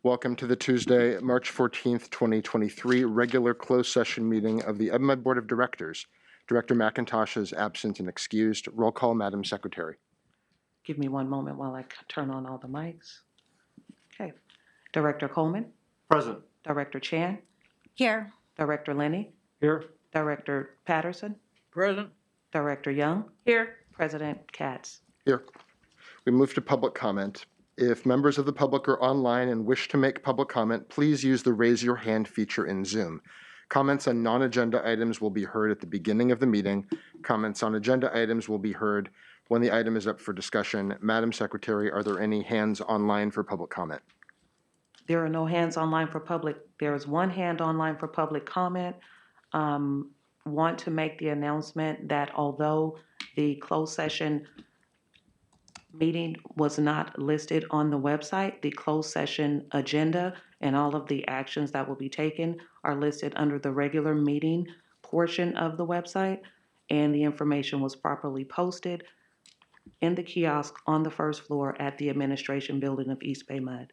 Welcome to the Tuesday, March 14th, 2023 regular closed session meeting of the EBMUD Board of Directors. Director McIntosh is absent and excused. Roll call, Madam Secretary. Give me one moment while I turn on all the mics. Okay. Director Coleman? Present. Director Chan? Here. Director Lenny? Here. Director Patterson? Present. Director Young? Here. President Katz? Here. We move to public comment. If members of the public are online and wish to make public comment, please use the raise your hand feature in Zoom. Comments on non-agenda items will be heard at the beginning of the meeting. Comments on agenda items will be heard when the item is up for discussion. Madam Secretary, are there any hands online for public comment? There are no hands online for public. There is one hand online for public comment. Want to make the announcement that although the closed session meeting was not listed on the website, the closed session agenda and all of the actions that will be taken are listed under the regular meeting portion of the website, and the information was properly posted in the kiosk on the first floor at the administration building of EBMUD.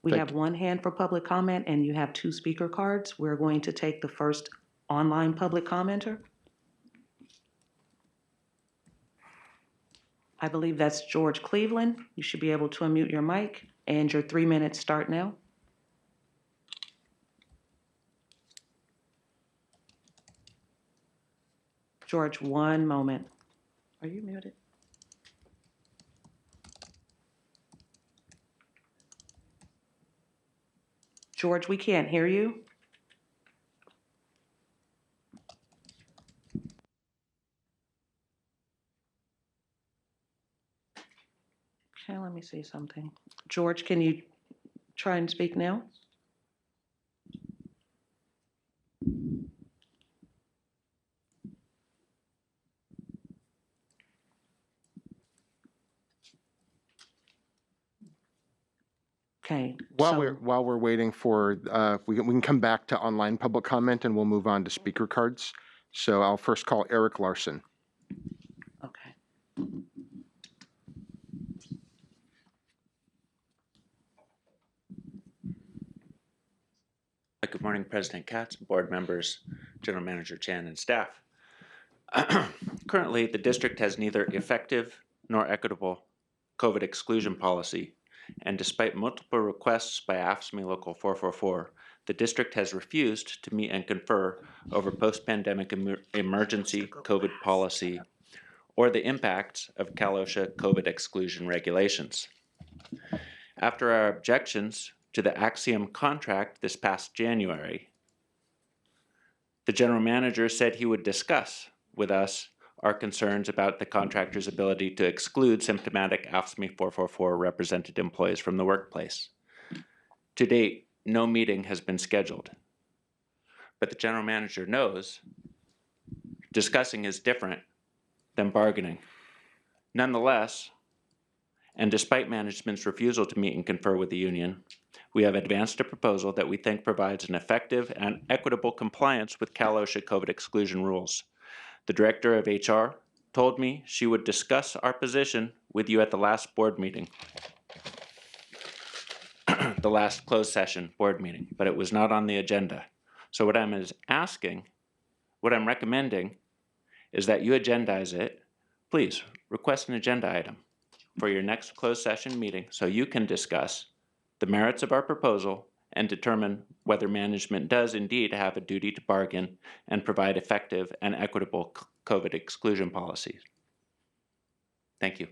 We have one hand for public comment and you have two speaker cards. We're going to take the first online public commenter. I believe that's George Cleveland. You should be able to unmute your mic, and your 3 minutes start now. George, one moment. Are you muted? George, we can't hear you. Okay, let me see something. George, can you try and speak now? Okay. While we're waiting for, we can come back to online public comment and we'll move on to speaker cards. So I'll first call Eric Larson. Okay. Good morning, President Katz, board members, General Manager Chan, and staff. Currently, the district has neither effective nor equitable COVID exclusion policy, and despite multiple requests by AFSCME Local 444, the district has refused to meet and confer over post-pandemic emergency COVID policy or the impacts of Cal/OSHA COVID exclusion regulations. After our objections to the Axiom contract this past January, the general manager said he would discuss with us our concerns about the contractor's ability to exclude symptomatic AFSCME 444 represented employees from the workplace. To date, no meeting has been scheduled, but the general manager knows discussing is different than bargaining. Nonetheless, and despite management's refusal to meet and confer with the union, we have advanced a proposal that we think provides an effective and equitable compliance with Cal/OSHA COVID exclusion rules. The director of HR told me she would discuss our position with you at the last board meeting, the last closed session board meeting, but it was not on the agenda. So what I'm recommending is that you agendize it. Please request an agenda item for your next closed session meeting so you can discuss the merits of our proposal and determine whether management does indeed have a duty to bargain and provide effective and equitable COVID exclusion policies. Thank you.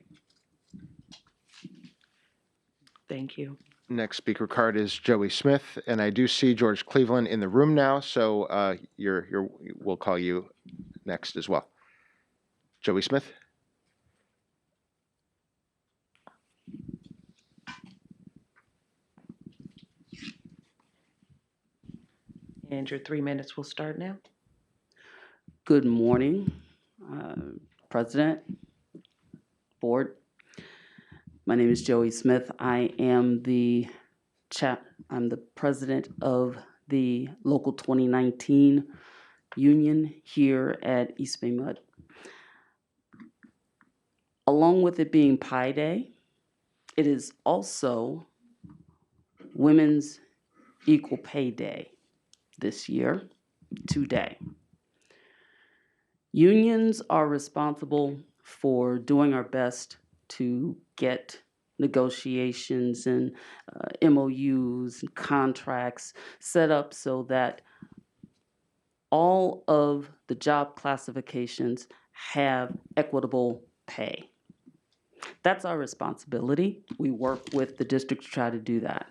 Thank you. Next speaker card is Joey Smith, and I do see George Cleveland in the room now, so we'll call you next as well. Joey Smith. And your 3 minutes will start now. Good morning, President, Board. My name is Joey Smith. I am I'm the president of the Local 2019 union here at EBMUD. Along with it being Pi Day, it is also Women's Equal Pay Day this year, today. Unions are responsible for doing our best to get negotiations and MOUs and contracts set up so that all of the job classifications have equitable pay. That's our responsibility. We work with the district to try to do that.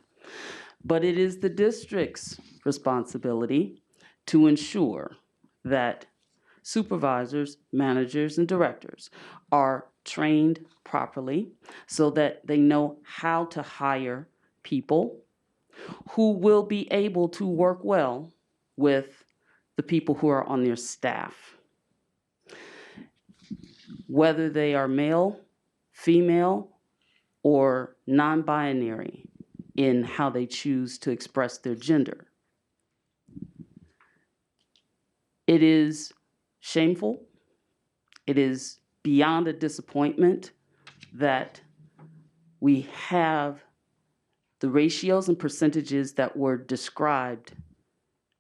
But it is the district's responsibility to ensure that supervisors, managers, and directors are trained properly so that they know how to hire people who will be able to work well with the people who are on their staff. Whether they are male, female, or non-binary in how they choose to express their gender. It is shameful. It is beyond a disappointment that we have the ratios and percentages that were described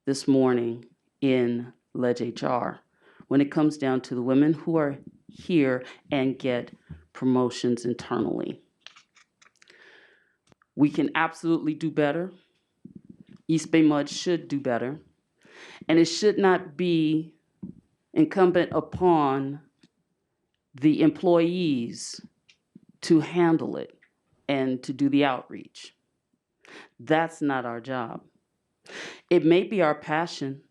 this morning in Ledge HR when it comes down to the women who are here and get promotions internally. We can absolutely do better. EBMUD should do better. And it should not be incumbent upon the employees to handle it and to do the outreach. That's not our job. It may be our passion.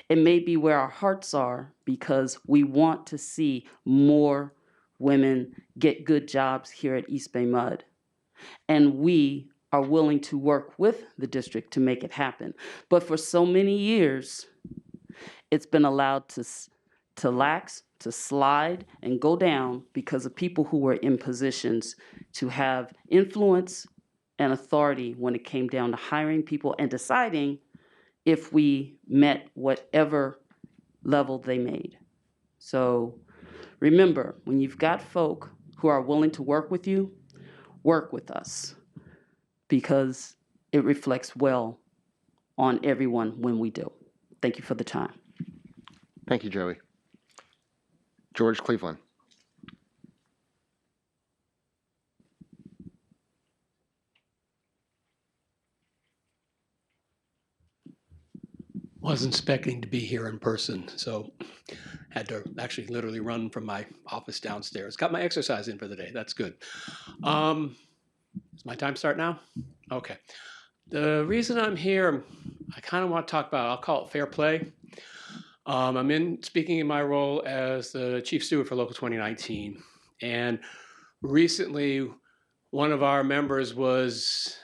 It may be where our hearts are because we want to see more women get good jobs here at EBMUD. And we are willing to work with the district to make it happen. But for so many years, it's been allowed to lax, to slide, and go down because of people who were in positions to have influence and authority when it came down to hiring people and deciding if we met whatever level they made. So remember, when you've got folk who are willing to work with you, work with us because it reflects well on everyone when we do. Thank you for the time. Thank you, Joey. George Cleveland. Wasn't expecting to be here in person, so had to actually literally run from my office downstairs. Got my exercise in for the day. That's good. Does my time start now? Okay. The reason I'm here, I kind of want to talk about, I'll call it fair play. I'm speaking in my role as the chief steward for Local 2019. And recently, one of our members was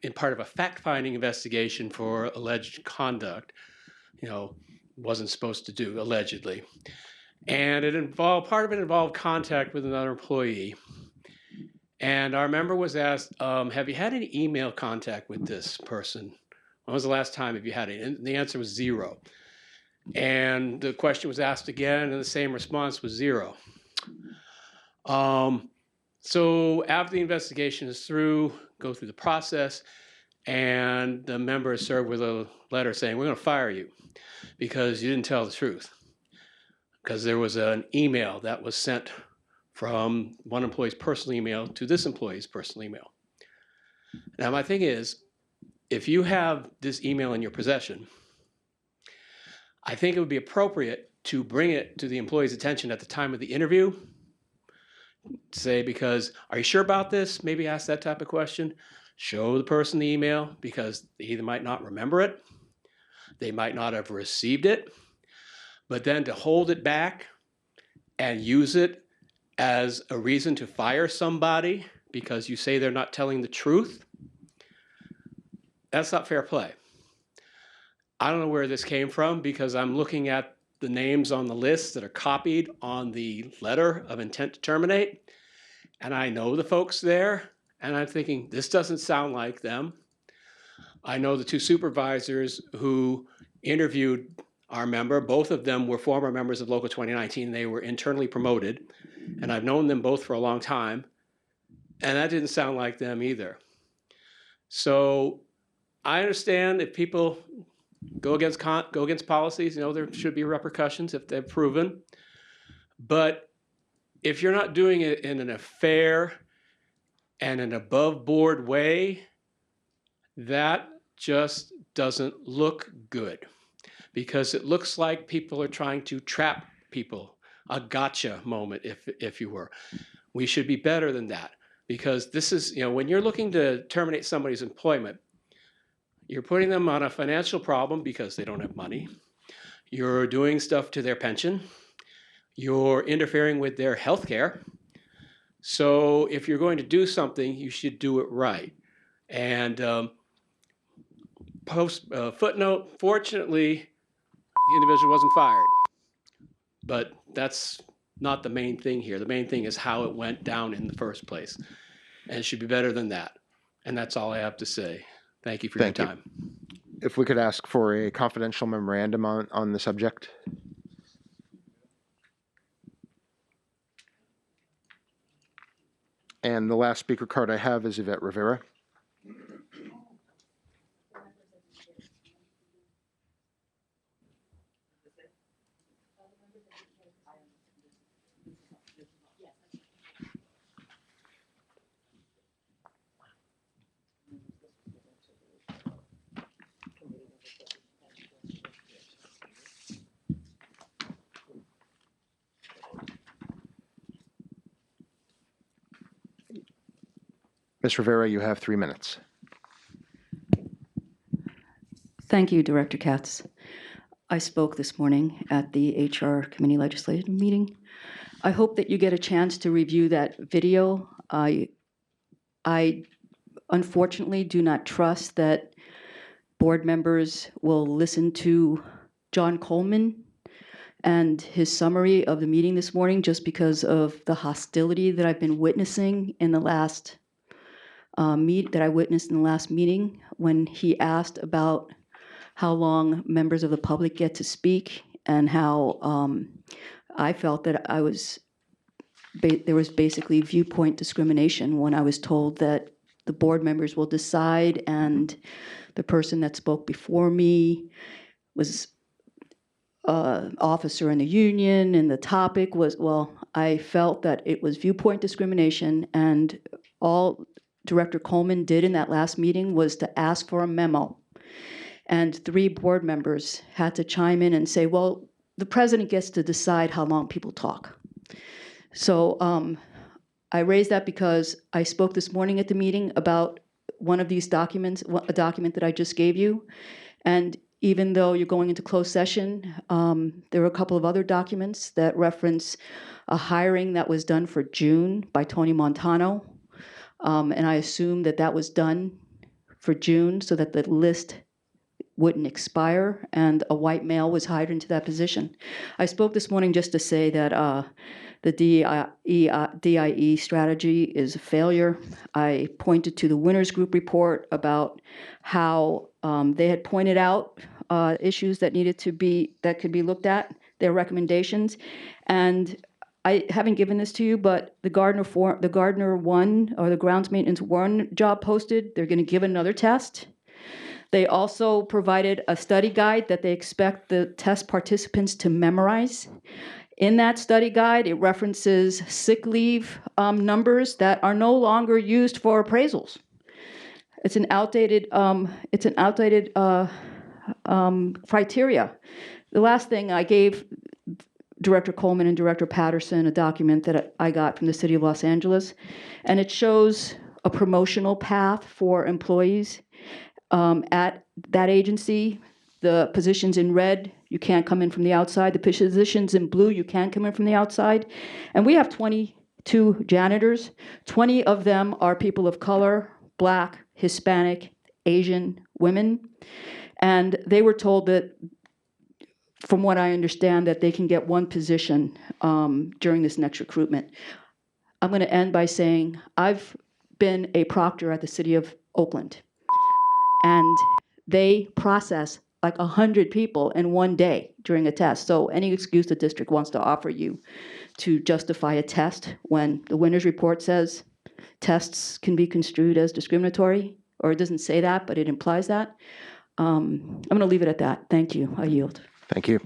in part of a fact-finding investigation for alleged conduct, wasn't supposed to do, allegedly. And part of it involved contact with another employee. And our member was asked, have you had any email contact with this person? When was the last time have you had it? And the answer was 0. And the question was asked again, and the same response was 0. So after the investigation is through, go through the process, and the member is served with a letter saying, we're going to fire you because you didn't tell the truth. Because there was an email that was sent from one employee's personal email to this employee's personal email. Now, my thing is, if you have this email in your possession, I think it would be appropriate to bring it to the employee's attention at the time of the interview. Say, because, are you sure about this? Maybe ask that type of question. Show the person the email because they either might not remember it, they might not have received it, but then to hold it back and use it as a reason to fire somebody because you say they're not telling the truth, that's not fair play. I don't know where this came from because I'm looking at the names on the list that are copied on the letter of intent to terminate, and I know the folks there, and I'm thinking, this doesn't sound like them. I know the 2 supervisors who interviewed our member. Both of them were former members of Local 2019. They were internally promoted, and I've known them both for a long time, and that didn't sound like them either. So I understand if people go against policies, there should be repercussions if they're proven. But if you're not doing it in a fair and an above board way, that just doesn't look good, because it looks like people are trying to trap people, a gotcha moment, if you were. We should be better than that, because this is, when you're looking to terminate somebody's employment, you're putting them on a financial problem because they don't have money. You're doing stuff to their pension. You're interfering with their health care. So if you're going to do something, you should do it right. And footnote, fortunately, the individual wasn't fired. But that's not the main thing here. The main thing is how it went down in the first place. And it should be better than that. And that's all I have to say. Thank you for your time. If we could ask for a confidential memorandum on the subject. And the last speaker card I have is Yvette Rivera. Ms. Rivera, you have 3 minutes. Thank you, Director Katz. I spoke this morning at the HR Committee Legislative meeting. I hope that you get a chance to review that video. I unfortunately do not trust that board members will listen to John Coleman and his summary of the meeting this morning, just because of the hostility that I've been witnessing in the last meeting when he asked about how long members of the public get to speak, and how I felt that there was basically viewpoint discrimination when I was told that the board members will decide, and the person that spoke before me was an officer in the union, and the topic was, well, I felt that it was viewpoint discrimination, and all Director Coleman did in that last meeting was to ask for a memo. And 3 board members had to chime in and say, well, the president gets to decide how long people talk. So I raised that because I spoke this morning at the meeting about one of these documents, a document that I just gave you. And even though you're going into closed session, there were a couple of other documents that reference a hiring that was done for June by Tony Montano. And I assume that that was done for June so that the list wouldn't expire, and a white male was hired into that position. I spoke this morning just to say that the DIE strategy is a failure. I pointed to the Winners Group report about how they had pointed out issues that could be looked at, their recommendations, and I haven't given this to you, but the Gardner 1 or the Grounds Maintenance 1 job posted, they're going to give another test. They also provided a study guide that they expect the test participants to memorize. In that study guide, it references sick leave numbers that are no longer used for appraisals. It's an outdated criteria. The last thing I gave Director Coleman and Director Patterson a document that I got from the City of Los Angeles, and it shows a promotional path for employees at that agency. The positions in red, you can't come in from the outside. The positions in blue, you can come in from the outside. And we have 22 janitors. 20 of them are people of color, Black, Hispanic, Asian women. And they were told that, from what I understand, that they can get 1 position during this next recruitment. I'm going to end by saying I've been a proctor at the City of Oakland, and they process like 100 people in 1 day during a test. So any excuse the district wants to offer you to justify a test when the Winners report says tests can be construed as discriminatory, or it doesn't say that, but it implies that. I'm going to leave it at that. Thank you. I yield. Thank you.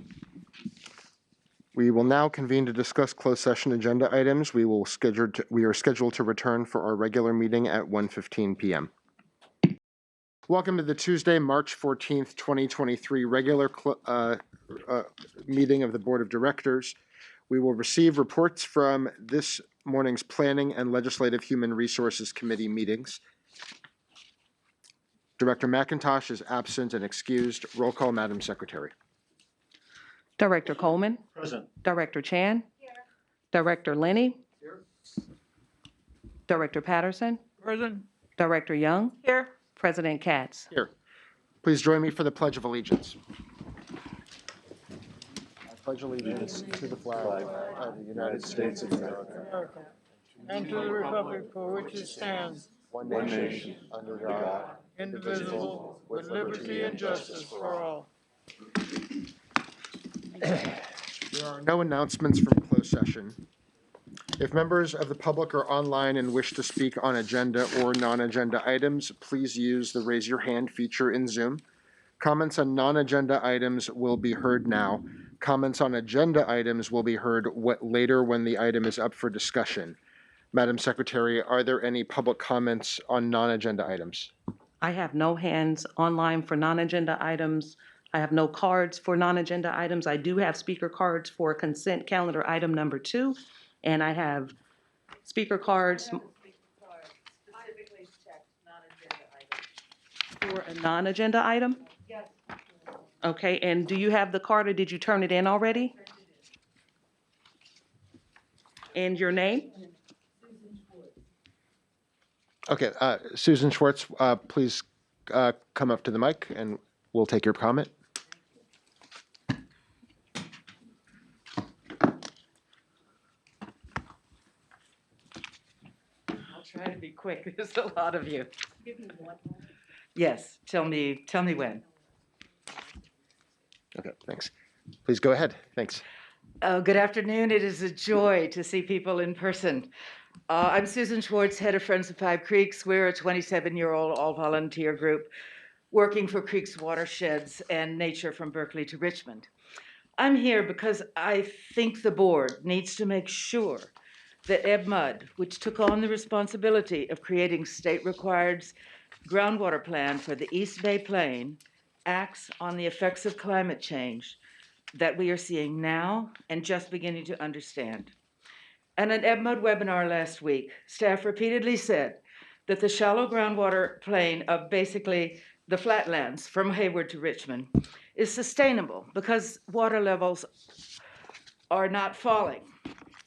We will now convene to discuss closed session agenda items. We are scheduled to return for our regular meeting at 1:15 p.m. Welcome to the Tuesday, March 14th, 2023 regular meeting of the Board of Directors. We will receive reports from this morning's Planning and Legislative Human Resources Committee meetings. Director McIntosh is absent and excused. Roll call, Madam Secretary. Director Coleman. Present. Director Chan. Here. Director Lenny. Here. Director Patterson. Present. Director Young. Here. President Katz. Here. Please join me for the Pledge of Allegiance. I pledge allegiance to the flag of the United States of America and to the republic for which it stands, one nation, under God, indivisible, with liberty and justice for all. There are no announcements from closed session. If members of the public are online and wish to speak on agenda or non-agenda items, please use the raise your hand feature in Zoom. Comments on non-agenda items will be heard now. Comments on agenda items will be heard later when the item is up for discussion. Madam Secretary, are there any public comments on non-agenda items? I have no hands online for non-agenda items. I have no cards for non-agenda items. I do have speaker cards for consent calendar item number 2, and I have speaker cards for a non-agenda item? Yes. Okay, and do you have the card or did you turn it in already? And your name? Okay, Susan Schwartz, please come up to the mic and we'll take your comment. I'll try to be quick. There's a lot of you. Yes, tell me when. Okay, thanks. Please go ahead. Thanks. Good afternoon. It is a joy to see people in person. I'm Susan Schwartz, head of Friends of Five Creeks. We're a 27-year-old all-volunteer group working for creeks, watersheds, and nature from Berkeley to Richmond. I'm here because I think the board needs to make sure that EBMUD, which took on the responsibility of creating state-required groundwater plan for the East Bay Plain, acts on the effects of climate change that we are seeing now and just beginning to understand. At an EBMUD webinar last week, staff repeatedly said that the shallow groundwater plain of basically the flatlands from Hayward to Richmond is sustainable because water levels are not falling.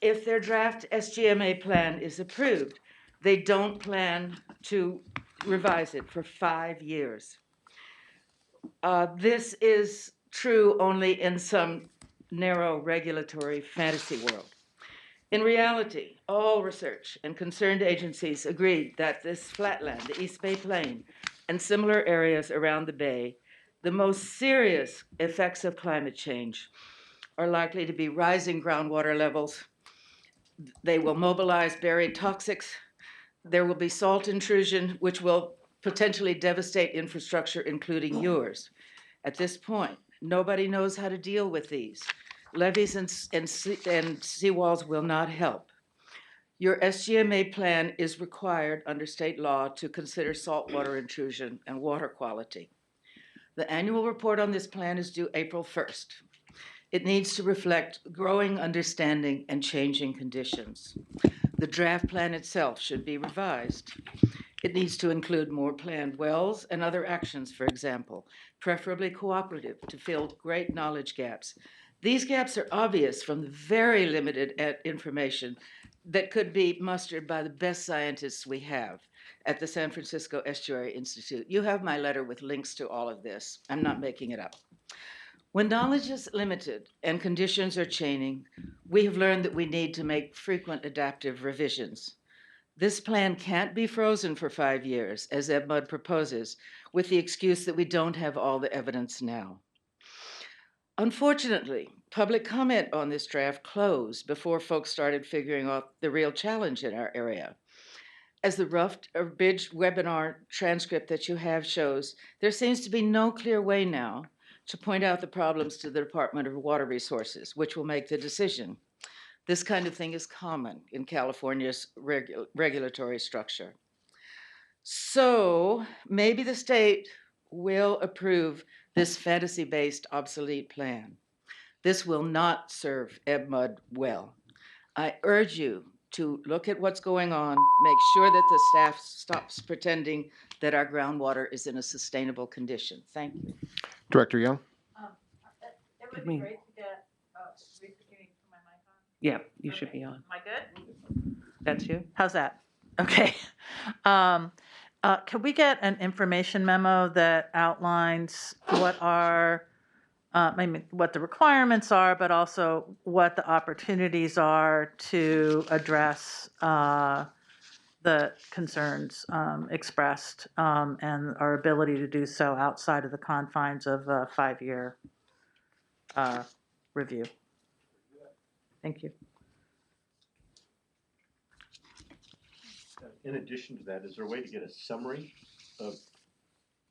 If their draft SGMA plan is approved, they don't plan to revise it for 5 years. This is true only in some narrow regulatory fantasy world. In reality, all research and concerned agencies agreed that this flatland, the East Bay Plain, and similar areas around the bay, the most serious effects of climate change are likely to be rising groundwater levels. They will mobilize buried toxics. There will be salt intrusion, which will potentially devastate infrastructure, including yours. At this point, nobody knows how to deal with these. Levees and seawalls will not help. Your SGMA plan is required under state law to consider saltwater intrusion and water quality. The annual report on this plan is due April 1st. It needs to reflect growing understanding and changing conditions. The draft plan itself should be revised. It needs to include more planned wells and other actions, for example, preferably cooperative to fill great knowledge gaps. These gaps are obvious from the very limited information that could be mustered by the best scientists we have at the San Francisco Estuary Institute. You have my letter with links to all of this. I'm not making it up. When knowledge is limited and conditions are changing, we have learned that we need to make frequent adaptive revisions. This plan can't be frozen for 5 years, as EBMUD proposes, with the excuse that we don't have all the evidence now. Unfortunately, public comment on this draft closed before folks started figuring out the real challenge in our area. as the rough or bridge webinar transcript that you have shows, there seems to be no clear way now to point out the problems to the Department of Water Resources, which will make the decision. This kind of thing is common in California's regulatory structure. So maybe the state will approve this fantasy-based obsolete plan. This will not serve EBMUD well. I urge you to look at what's going on, make sure that the staff stops pretending that our groundwater is in a sustainable condition. Thank you. Director Young? It would be great to get, can you put my mic on? Yeah, you should be on. Am I good? That's you? How's that? Okay. Can we get an information memo that outlines what are, what the requirements are, but also what the opportunities are to address the concerns expressed and our ability to do so outside of the confines of a 5-year review? Thank you. In addition to that, is there a way to get a summary of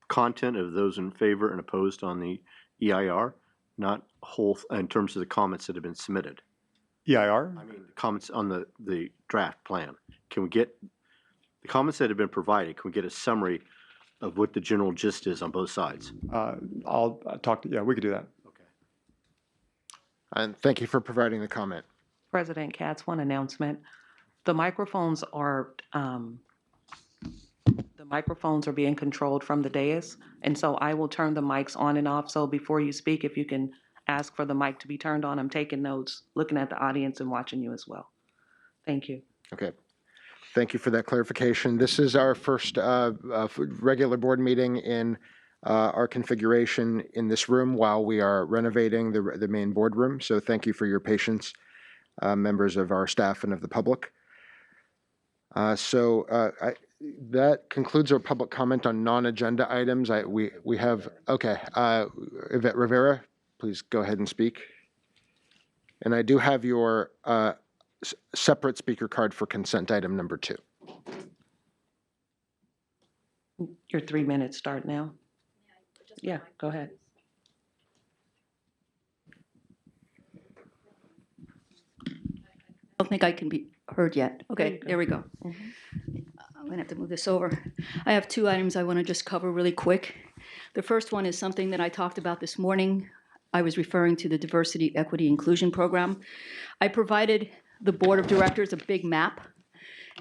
content of those in favor and opposed on the EIR, not whole in terms of the comments that have been submitted? EIR? I mean, the comments on the draft plan. Can we get the comments that have been provided? Can we get a summary of what the general gist is on both sides? I'll talk to, yeah, we could do that. Okay. And thank you for providing the comment. President Katz, one announcement. The microphones are being controlled from the dais, and so I will turn the mics on and off. So before you speak, if you can ask for the mic to be turned on, I'm taking notes, looking at the audience and watching you as well. Thank you. Okay. Thank you for that clarification. This is our first regular board meeting in our configuration in this room while we are renovating the main boardroom. So thank you for your patience, members of our staff and of the public. That concludes our public comment on non-agenda items. We have, okay, Yvette Rivera, please go ahead and speak. And I do have your separate speaker card for consent item number 2. Your 3 minutes start now. Yeah, go ahead. I don't think I can be heard yet. Okay, there we go. I'm gonna have to move this over. I have 2 items I want to just cover really quick. The first one is something that I talked about this morning. I was referring to the Diversity, Equity, Inclusion Program. I provided the Board of Directors a big map,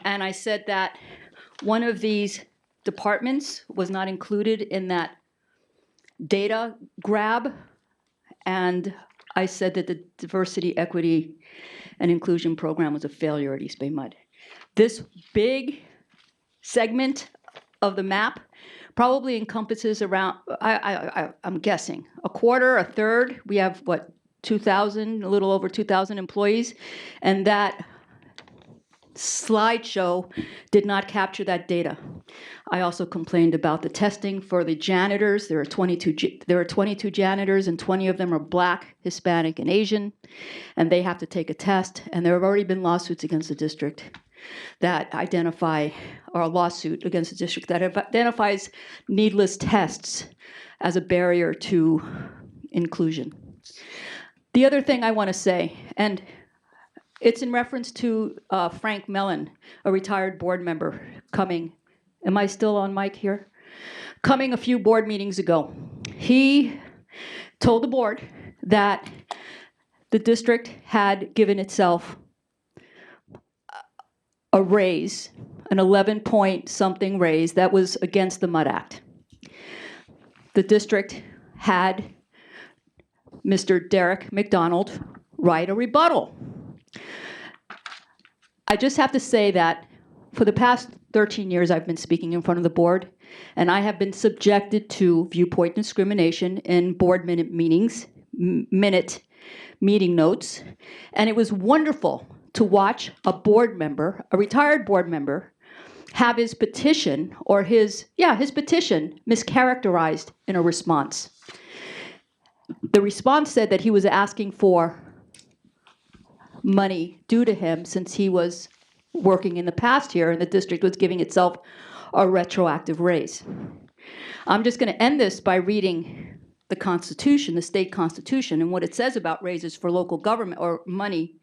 and I said that one of these departments was not included in that data grab, and I said that the Diversity, Equity, and Inclusion Program was a failure at East Bay MUD. This big segment of the map probably encompasses around, I'm guessing, a quarter, a third. We have, what, 2,000, a little over 2,000 employees, and that slideshow did not capture that data. I also complained about the testing for the janitors. There are 22 janitors, and 20 of them are Black, Hispanic, and Asian, and they have to take a test, and there have already been lawsuits against the district that identify, or a lawsuit against the district that identifies needless tests as a barrier to inclusion. The other thing I want to say, and it's in reference to Frank Mellon, a retired board member coming, am I still on mic here? Coming a few board meetings ago. He told the board that the district had given itself a raise, an 11-point-something raise that was against the MUD Act. The district had Mr. Derek McDonald write a rebuttal. I just have to say that for the past 13 years I've been speaking in front of the board, and I have been subjected to viewpoint discrimination in board minute meetings, minute meeting notes, and it was wonderful to watch a board member, a retired board member, have his petition, or his petition mischaracterized in a response. The response said that he was asking for money due to him since he was working in the past here, and the district was giving itself a retroactive raise. I'm just going to end this by reading the Constitution, the state Constitution, and what it says about raises for local government, or money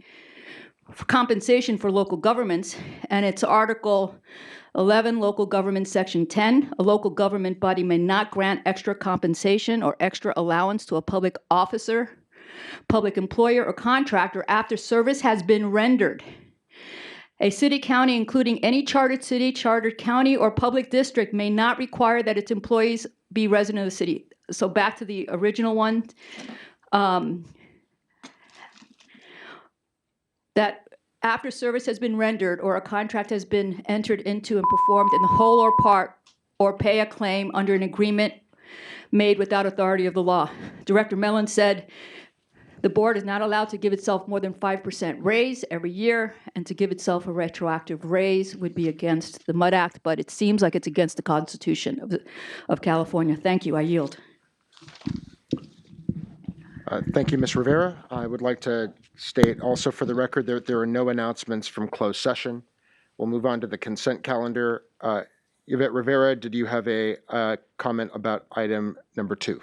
for compensation for local governments. And it's Article 11, Local Government, Section 10. A local government body may not grant extra compensation or extra allowance to a public officer, public employer, or contractor after service has been rendered. A city, county, including any chartered city, chartered county, or public district, may not require that its employees be resident of the city. So back to the original one, that after service has been rendered or a contract has been entered into and performed in the whole or part, or pay a claim under an agreement made without authority of the law. Director Mellon said, the board is not allowed to give itself more than 5% raise every year, and to give itself a retroactive raise would be against the MUD Act, but it seems like it's against the Constitution of California. Thank you. I yield. Thank you, Ms. Rivera. I would like to state also for the record that there are no announcements from closed session. We'll move on to the consent calendar. Yvette Rivera, did you have a comment about item number 2?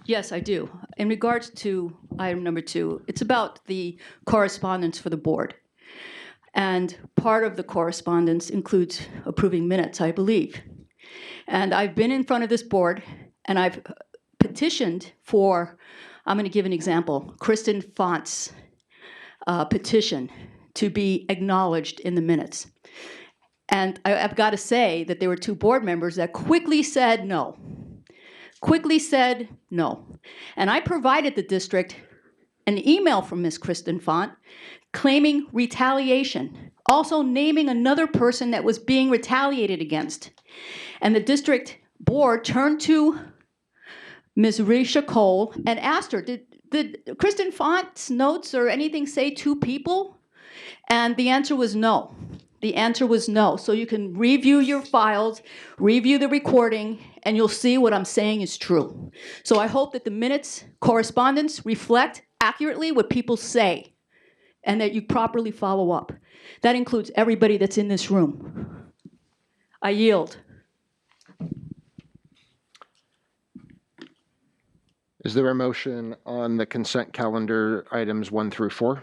Yes, I do. In regards to item number 2, it's about the correspondence for the board. And part of the correspondence includes approving minutes, I believe. And I've been in front of this board, and I've petitioned for, I'm going to give an example, Kristen Font's petition to be acknowledged in the minutes. And I've got to say that there were 2 board members that quickly said no. Quickly said no. And I provided the district an email from Ms. Kristen Font claiming retaliation, also naming another person that was being retaliated against. And the district board turned to Ms. Risha Cole and asked her, did Kristen Font's notes or anything say 2 people? And the answer was no. The answer was no. So you can review your files, review the recording, and you'll see what I'm saying is true. So I hope that the minutes correspondence reflect accurately what people say, and that you properly follow up. That includes everybody that's in this room. I yield. Is there a motion on the consent calendar items 1 through 4?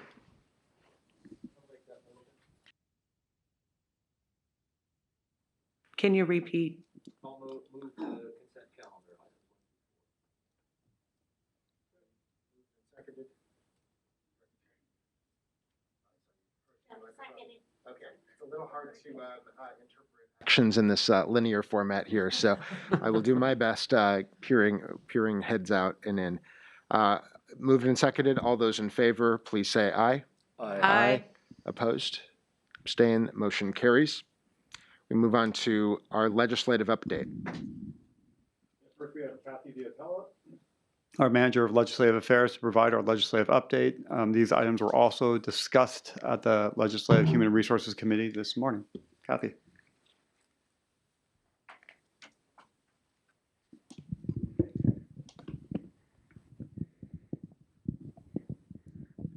Can you repeat? I'll move the consent calendar. Seconded. Okay, it's a little hard to interpret actions in this linear format here, so I will do my best peering heads out and in. Moved and seconded. All those in favor, please say aye. Aye. Opposed? Abstain? Motion carries. We move on to our legislative update. First, we have Kathy Diatella. Our Manager of Legislative Affairs to provide our legislative update. These items were also discussed at the Legislative Human Resources Committee this morning. Kathy.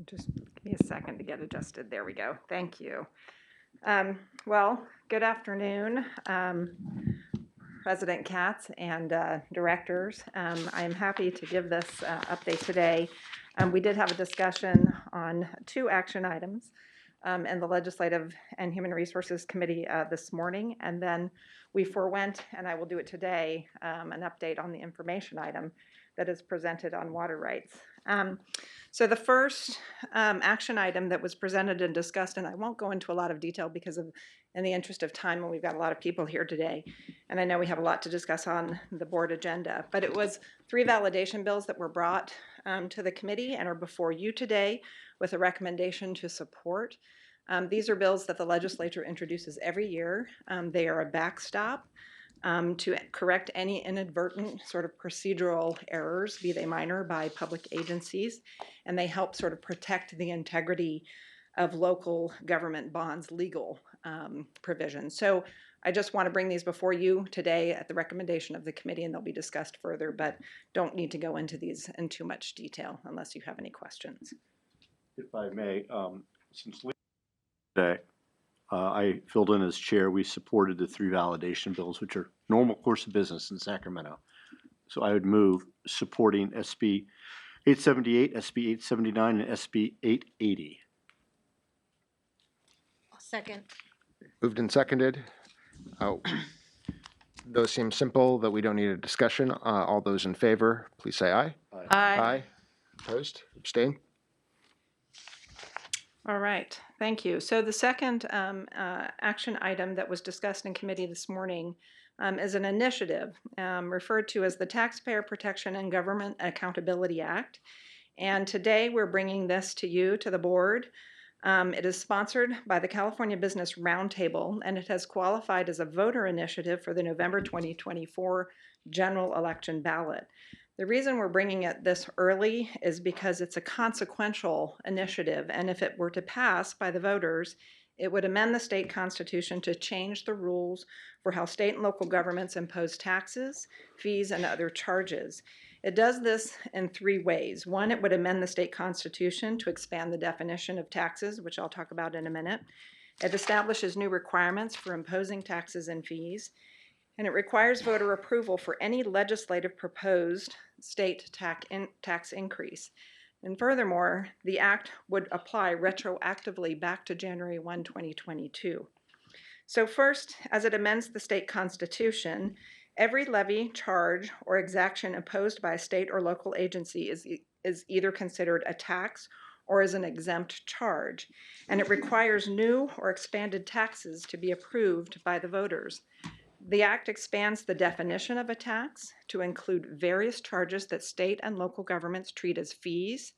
Just give me a second to get adjusted. There we go. Thank you. Well, good afternoon, President Katz and directors. I am happy to give this update today. We did have a discussion on 2 action items in the Legislative and Human Resources Committee this morning, and then we forewent, and I will do it today, an update on the information item that is presented on water rights. So the first action item that was presented and discussed, and I won't go into a lot of detail because of, in the interest of time, and we've got a lot of people here today, and I know we have a lot to discuss on the board agenda, but it was 3 validation bills that were brought to the committee and are before you today with a recommendation to support. These are bills that the legislature introduces every year. They are a backstop to correct any inadvertent sort of procedural errors, be they minor, by public agencies, and they help sort of protect the integrity of local government bonds' legal provisions. So I just want to bring these before you today at the recommendation of the committee, and they'll be discussed further, but don't need to go into these in too much detail unless you have any questions. If I may, since today, I filled in as chair, we supported the 3 validation bills, which are normal course of business in Sacramento. So I would move supporting SB 878, SB 879, and SB 880. Second. Moved and seconded. Those seem simple, that we don't need a discussion. All those in favor, please say aye. Aye. Opposed? Abstain? All right, thank you. So the second action item that was discussed in committee this morning is an initiative referred to as the Taxpayer Protection and Government Accountability Act. And today we're bringing this to you, to the board. It is sponsored by the California Business Roundtable, and it has qualified as a voter initiative for the November 2024 general election ballot. The reason we're bringing it this early is because it's a consequential initiative, and if it were to pass by the voters, it would amend the state constitution to change the rules for how state and local governments impose taxes, fees, and other charges. It does this in 3 ways. One, it would amend the state constitution to expand the definition of taxes, which I'll talk about in a minute. It establishes new requirements for imposing taxes and fees, and it requires voter approval for any legislative proposed state tax increase. And furthermore, the act would apply retroactively back to January 1, 2022. So first, as it amends the state constitution, every levy, charge, or exaction imposed by a state or local agency is either considered a tax or is an exempt charge, and it requires new or expanded taxes to be approved by the voters. The act expands the definition of a tax to include various charges that state and local governments treat as fees,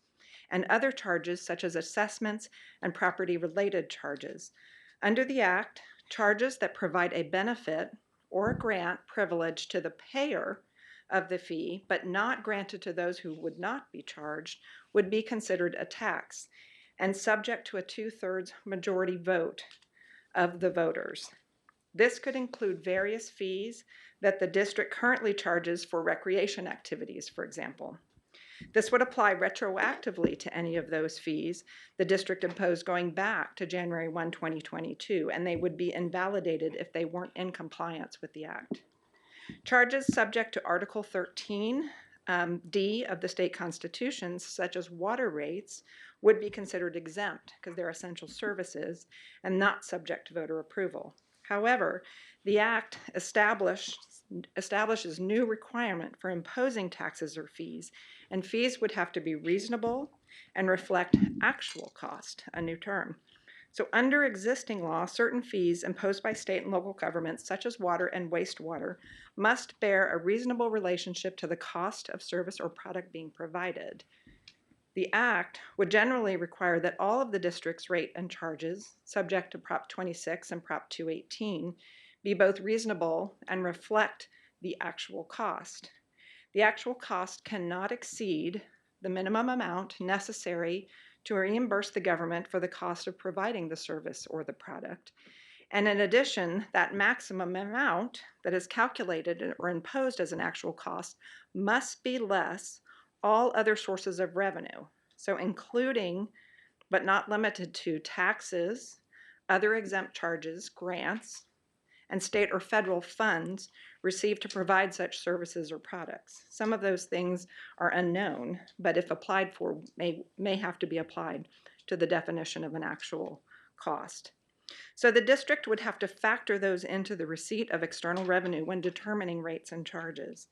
and other charges such as assessments and property-related charges. Under the act, charges that provide a benefit or a grant privilege to the payer of the fee, but not granted to those who would not be charged, would be considered a tax and subject to a 2/3 majority vote of the voters. This could include various fees that the district currently charges for recreation activities, for example. This would apply retroactively to any of those fees the district imposed going back to January 1, 2022, and they would be invalidated if they weren't in compliance with the act. Charges subject to Article 13 D of the state constitution, such as water rates, would be considered exempt because they're essential services and not subject to voter approval. However, the act establishes new requirement for imposing taxes or fees, and fees would have to be reasonable and reflect actual cost, a new term. So under existing law, certain fees imposed by state and local governments, such as water and wastewater, must bear a reasonable relationship to the cost of service or product being provided. The act would generally require that all of the district's rate and charges, subject to Prop 26 and Prop 218, be both reasonable and reflect the actual cost. The actual cost cannot exceed the minimum amount necessary to reimburse the government for the cost of providing the service or the product. And in addition, that maximum amount that is calculated or imposed as an actual cost must be less all other sources of revenue, so including but not limited to taxes, other exempt charges, grants, and state or federal funds received to provide such services or products. Some of those things are unknown, but if applied for, may have to be applied to the definition of an actual cost. So the district would have to factor those into the receipt of external revenue when determining rates and charges.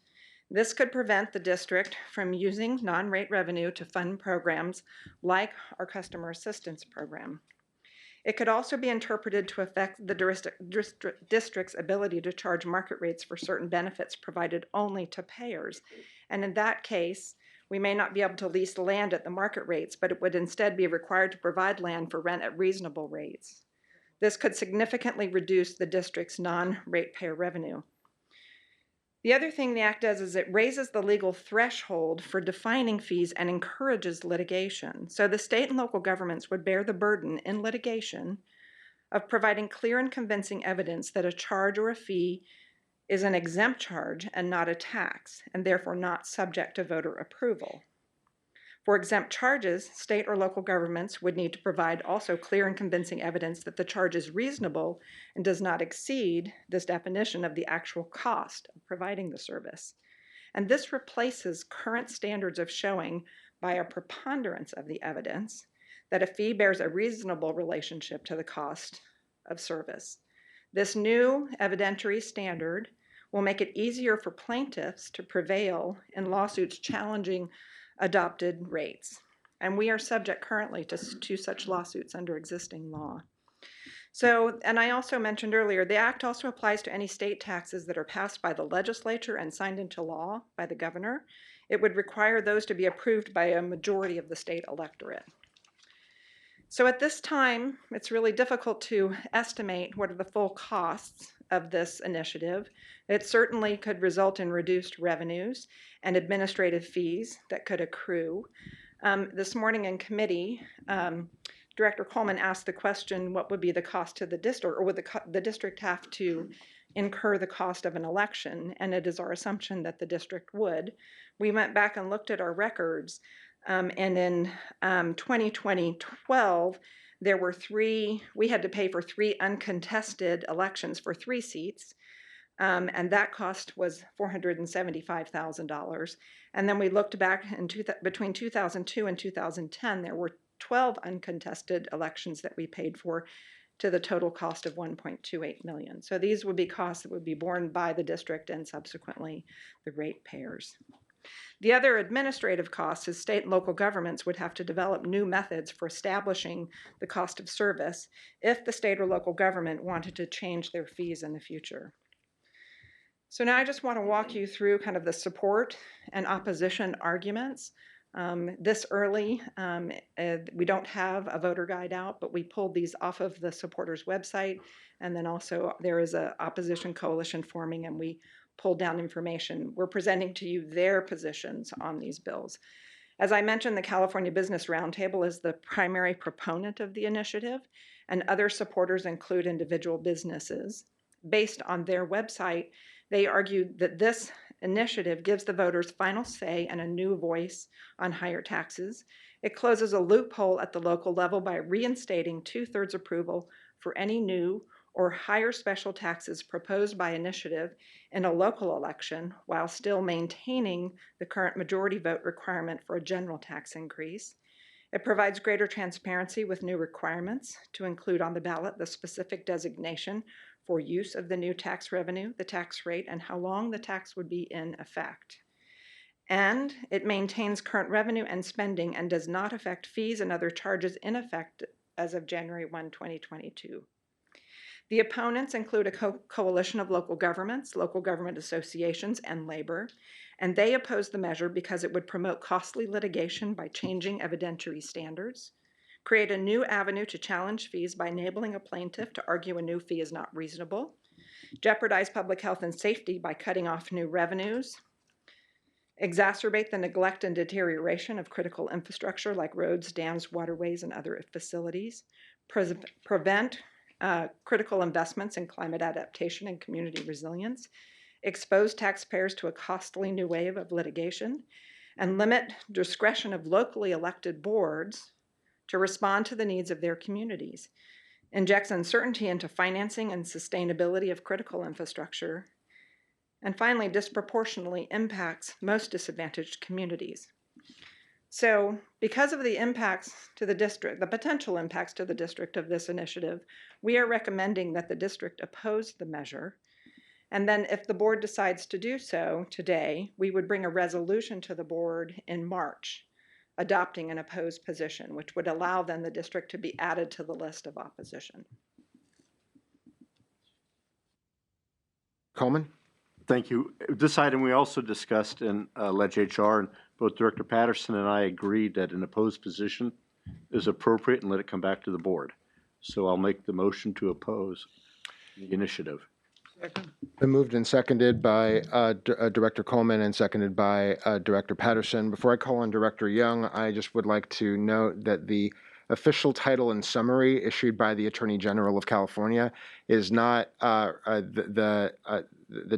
This could prevent the district from using non-rate revenue to fund programs like our customer assistance program. It could also be interpreted to affect the district's ability to charge market rates for certain benefits provided only to payers. And in that case, we may not be able to lease land at the market rates, but it would instead be required to provide land for rent at reasonable rates. This could significantly reduce the district's non-ratepayer revenue. The other thing the act does is it raises the legal threshold for defining fees and encourages litigation. So the state and local governments would bear the burden in litigation of providing clear and convincing evidence that a charge or a fee is an exempt charge and not a tax, and therefore not subject to voter approval. For exempt charges, state or local governments would need to provide also clear and convincing evidence that the charge is reasonable and does not exceed this definition of the actual cost of providing the service. And this replaces current standards of showing by a preponderance of the evidence that a fee bears a reasonable relationship to the cost of service. This new evidentiary standard will make it easier for plaintiffs to prevail in lawsuits challenging adopted rates. And we are subject currently to such lawsuits under existing law. So, and I also mentioned earlier, the Act also applies to any state taxes that are passed by the legislature and signed into law by the governor. It would require those to be approved by a majority of the state electorate. So at this time, it's really difficult to estimate what are the full costs of this initiative. It certainly could result in reduced revenues and administrative fees that could accrue. This morning in committee, Director Coleman asked the question, what would be the cost to the district, or would the district have to incur the cost of an election? And it is our assumption that the district would. We went back and looked at our records, and in 2012, there were we had to pay for 3 uncontested elections for 3 seats, and that cost was $475,000. And then we looked back between 2002 and 2010, there were 12 uncontested elections that we paid for to the total cost of $1.28 million. So these would be costs that would be borne by the district and subsequently the ratepayers. The other administrative costs is state and local governments would have to develop new methods for establishing the cost of service if the state or local government wanted to change their fees in the future. So now I just want to walk you through kind of the support and opposition arguments. This early, we don't have a voter guide out, but we pulled these off of the supporters website. And then also there is an opposition coalition forming, and we pulled down information. We're presenting to you their positions on these bills. As I mentioned, the California Business Roundtable is the primary proponent of the initiative, and other supporters include individual businesses. Based on their website, they argued that this initiative gives the voters final say and a new voice on higher taxes. It closes a loophole at the local level by reinstating 2/3 approval for any new or higher special taxes proposed by initiative in a local election, while still maintaining the current majority vote requirement for a general tax increase. It provides greater transparency with new requirements to include on the ballot the specific designation for use of the new tax revenue, the tax rate, and how long the tax would be in effect. And it maintains current revenue and spending and does not affect fees and other charges in effect as of January 1, 2022. The opponents include a coalition of local governments, local government associations, and labor, and they oppose the measure because it would promote costly litigation by changing evidentiary standards, create a new avenue to challenge fees by enabling a plaintiff to argue a new fee is not reasonable, jeopardize public health and safety by cutting off new revenues, exacerbate the neglect and deterioration of critical infrastructure like roads, dams, waterways, and other facilities, prevent critical investments in climate adaptation and community resilience, expose taxpayers to a costly new wave of litigation, and limit discretion of locally elected boards to respond to the needs of their communities, injects uncertainty into financing and sustainability of critical infrastructure, and finally, disproportionately impacts most disadvantaged communities. So because of the impacts to the district, the potential impacts to the district of this initiative, we are recommending that the district oppose the measure. And then if the board decides to do so today, we would bring a resolution to the board in March, adopting an opposed position, which would allow then the district to be added to the list of opposition. Coleman? Thank you. This item we also discussed in Ledge HR, and both Director Patterson and I agreed that an opposed position is appropriate and let it come back to the board. So I'll make the motion to oppose the initiative. Been moved and seconded by Director Coleman and seconded by Director Patterson. Before I call on Director Young, I just would like to note that the official title and summary issued by the Attorney General of California is not the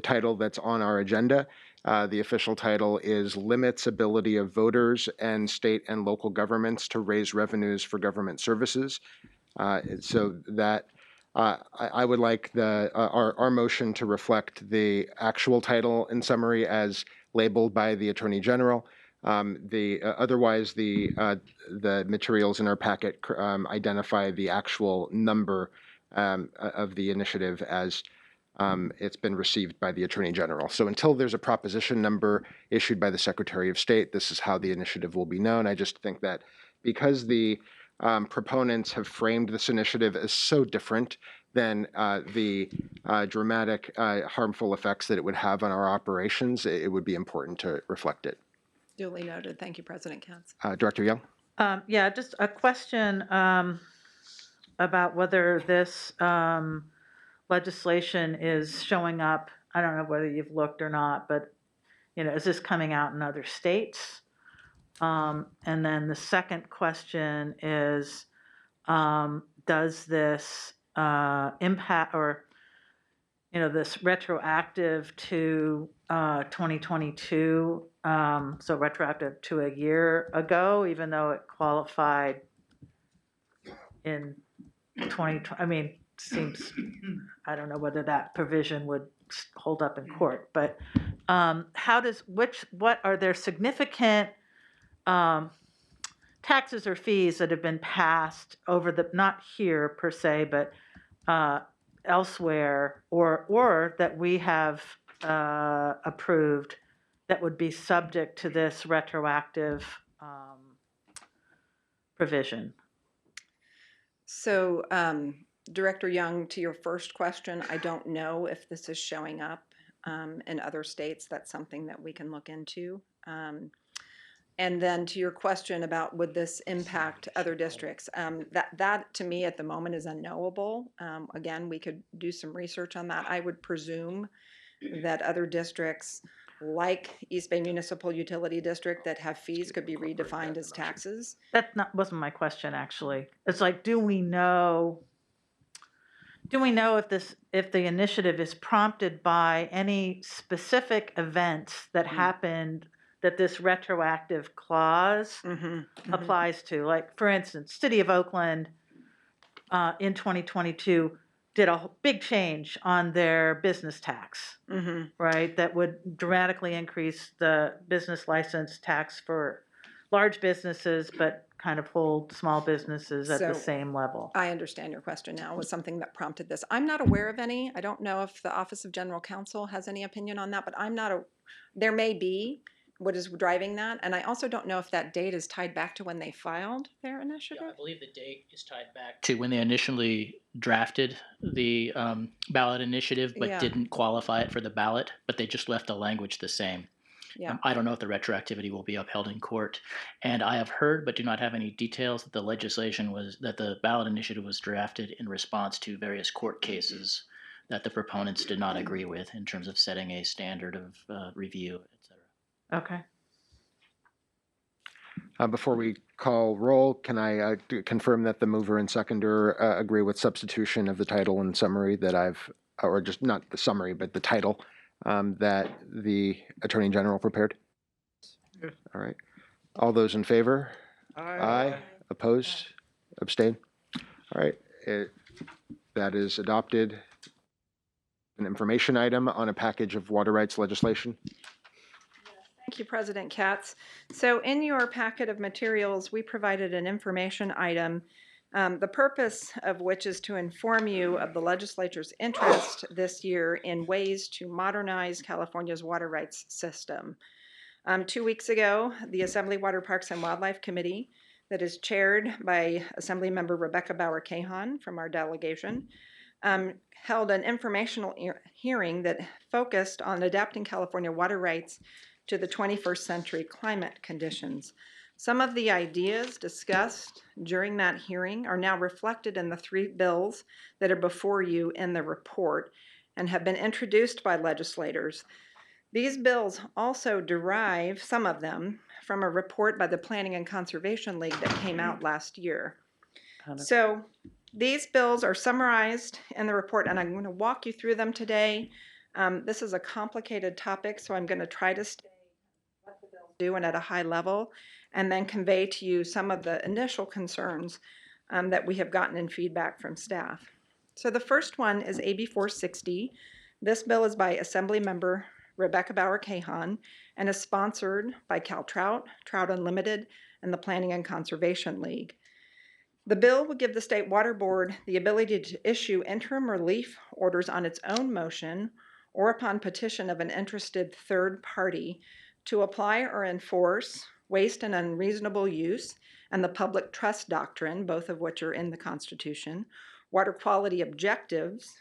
title that's on our agenda. The official title is Limits Ability of Voters and State and Local Governments to Raise Revenues for Government Services. So that I would like our motion to reflect the actual title and summary as labeled by the Attorney General. Otherwise, the materials in our packet identify the actual number of the initiative as it's been received by the Attorney General. So until there's a proposition number issued by the Secretary of State, this is how the initiative will be known. I just think that because the proponents have framed this initiative as so different than the dramatic harmful effects that it would have on our operations, it would be important to reflect it. Duly noted. Thank you, President Katz. Director Young? Yeah, just a question about whether this legislation is showing up. I don't know whether you've looked or not, but is this coming out in other states? And then the second question is, does this impact or this retroactive to 2022, so retroactive to a year ago, even though it qualified in 2020, I mean, seems, I don't know whether that provision would hold up in court, but what are there significant taxes or fees that have been passed over not here per se, but elsewhere, or that we have approved that would be subject to this retroactive provision? So, Director Young, to your first question, I don't know if this is showing up in other states. That's something that we can look into. And then to your question about would this impact other districts, that to me at the moment is unknowable. Again, we could do some research on that. I would presume that other districts like East Bay Municipal Utility District that have fees could be redefined as taxes. That wasn't my question, actually. It's like, do we know if the initiative is prompted by any specific events that happened that this retroactive clause applies to? Like, for instance, City of Oakland in 2022 did a big change on their business tax, right? That would dramatically increase the business license tax for large businesses, but kind of hold small businesses at the same level. I understand your question now. Was something that prompted this. I'm not aware of any. I don't know if the Office of General Counsel has any opinion on that, but there may be what is driving that. And I also don't know if that date is tied back to when they filed their initiative. Yeah, I believe the date is tied back to when they initially drafted the ballot initiative, but didn't qualify it for the ballot, but they just left the language the same. Yeah. I don't know if the retroactivity will be upheld in court. And I have heard, but do not have any details, that the ballot initiative was drafted in response to various court cases that the proponents did not agree with in terms of setting a standard of review, et cetera. Okay. Before we call roll, can I confirm that the mover and seconder agree with substitution of the title and summary that or just not the summary, but the title that the Attorney General prepared? Yes. All right. All those in favor? Aye. Opposed? Abstain? All right. That is adopted. An information item on a package of water rights legislation. Thank you, President Katz. So in your packet of materials, we provided an information item, the purpose of which is to inform you of the legislature's interest this year in ways to modernize California's water rights system. 2 weeks ago, the Assembly Water Parks and Wildlife Committee, that is chaired by Assemblymember Rebecca Bauer-Cahan from our delegation, held an informational hearing that focused on adapting California water rights to the 21st century climate conditions. Some of the ideas discussed during that hearing are now reflected in the 3 bills that are before you in the report and have been introduced by legislators. These bills also derive, some of them, from a report by the Planning and Conservation League that came out last year. So these bills are summarized in the report, and I'm going to walk you through them today. This is a complicated topic, so I'm going to try to stay what the bills do and at a high level, and then convey to you some of the initial concerns that we have gotten in feedback from staff. So the first one is AB 460. This bill is by Assembly Member Rebecca Bauer-Cahan and is sponsored by Cal Trout, Trout Unlimited, and the Planning and Conservation League. The bill would give the State Water Board the ability to issue interim relief orders on its own motion or upon petition of an interested third party to apply or enforce waste and unreasonable use and the public trust doctrine, both of which are in the Constitution, water quality objectives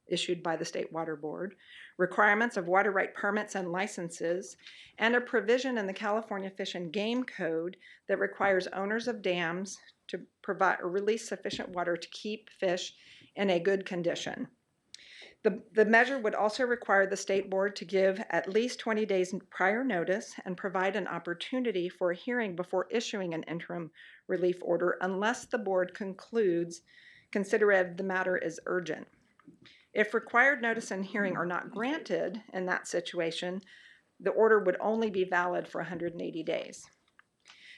issued by the State Water Board, requirements of water right permits and licenses, and a provision in the California Fish and Game Code that requires owners of dams to provide or release sufficient water to keep fish in a good condition. The measure would also require the state board to give at least 20 days prior notice and provide an opportunity for a hearing before issuing an interim relief order unless the board consider the matter is urgent. If required notice and hearing are not granted in that situation, the order would only be valid for 180 days.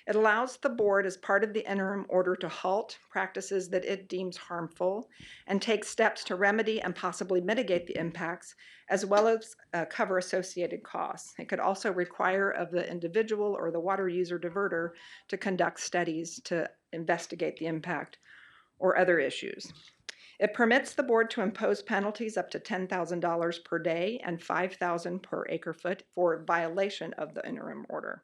It allows the board, as part of the interim order, to halt practices that it deems harmful and take steps to remedy and possibly mitigate the impacts, as well as cover associated costs. It could also require of the individual or the water user diverter to conduct studies to investigate the impact or other issues. It permits the board to impose penalties up to $10,000 per day and $5,000 per acre foot for violation of the interim order.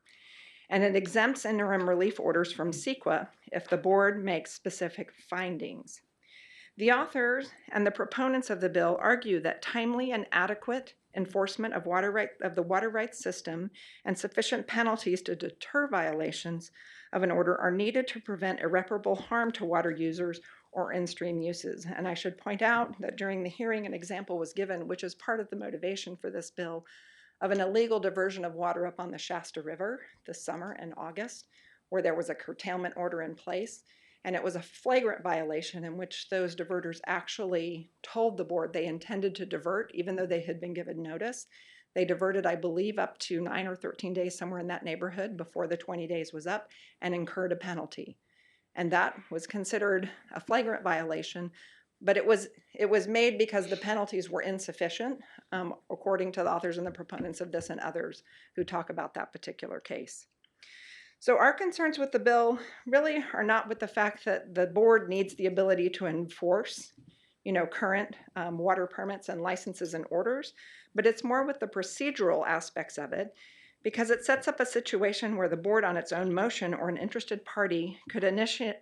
And it exempts interim relief orders from CEQA if the board makes specific findings. The authors and the proponents of the bill argue that timely and adequate enforcement of the water rights system and sufficient penalties to deter violations of an order are needed to prevent irreparable harm to water users or in-stream uses. And I should point out that during the hearing, an example was given, which is part of the motivation for this bill, of an illegal diversion of water up on the Shasta River this summer in August, where there was a curtailment order in place. And it was a flagrant violation in which those diverters actually told the board they intended to divert, even though they had been given notice. They diverted, I believe, up to 9 or 13 days, somewhere in that neighborhood, before the 20 days was up, and incurred a penalty. And that was considered a flagrant violation, but it was made because the penalties were insufficient, according to the authors and the proponents of this and others who talk about that particular case. So our concerns with the bill really are not with the fact that the board needs the ability to enforce, current water permits and licenses and orders, but it's more with the procedural aspects of it, because it sets up a situation where the board on its own motion or an interested party could initiate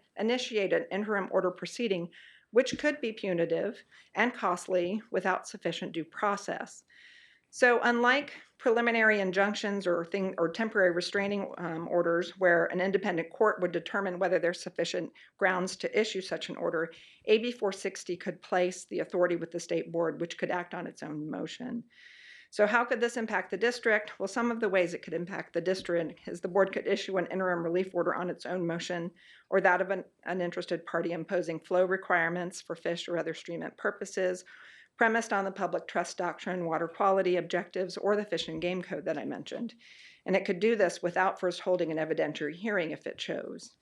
an interim order proceeding, which could be punitive and costly without sufficient due process. So unlike preliminary injunctions or temporary restraining orders where an independent court would determine whether there's sufficient grounds to issue such an order, AB 460 could place the authority with the state board, which could act on its own motion. So how could this impact the district? Well, some of the ways it could impact the district is the board could issue an interim relief order on its own motion, or that of an interested party imposing flow requirements for fish or other streamlet purposes, premised on the public trust doctrine, water quality objectives, or the Fish and Game Code that I mentioned. And it could do this without first holding an evidentiary hearing if it chose.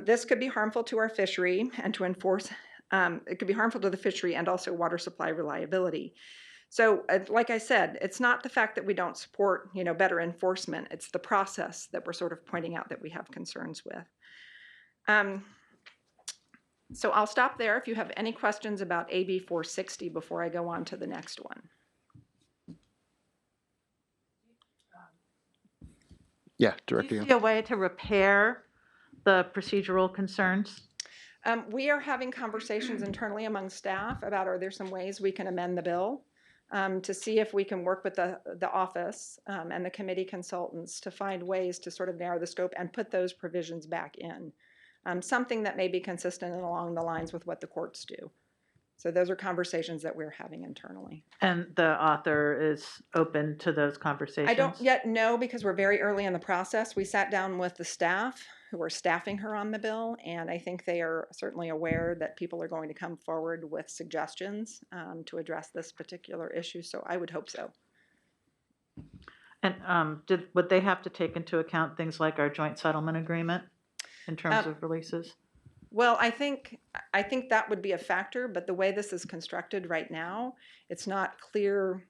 This could be harmful to our fishery and to enforce, it could be harmful to the fishery and also water supply reliability. So like I said, it's not the fact that we don't support, better enforcement. It's the process that we're sort of pointing out that we have concerns with. So I'll stop there if you have any questions about AB 460 before I go on to the next one. Yeah, Do Director you Young. see a way to repair the procedural concerns? We are having conversations internally among staff about are there some ways we can amend the bill to see if we can work with the office and the committee consultants to find ways to sort of narrow the scope and put those provisions back in. Something that may be consistent and along the lines with what the courts do. So those are conversations that we're having internally. And the author is open to those conversations? I don't yet know because we're very early in the process. We sat down with the staff who are staffing her on the bill, and I think they are certainly aware that people are going to come forward with suggestions to address this particular issue, so I would hope so. And would they have to take into account things like our joint settlement agreement in terms of releases? Well, I think that would be a factor, but the way this is constructed right now, it's not clear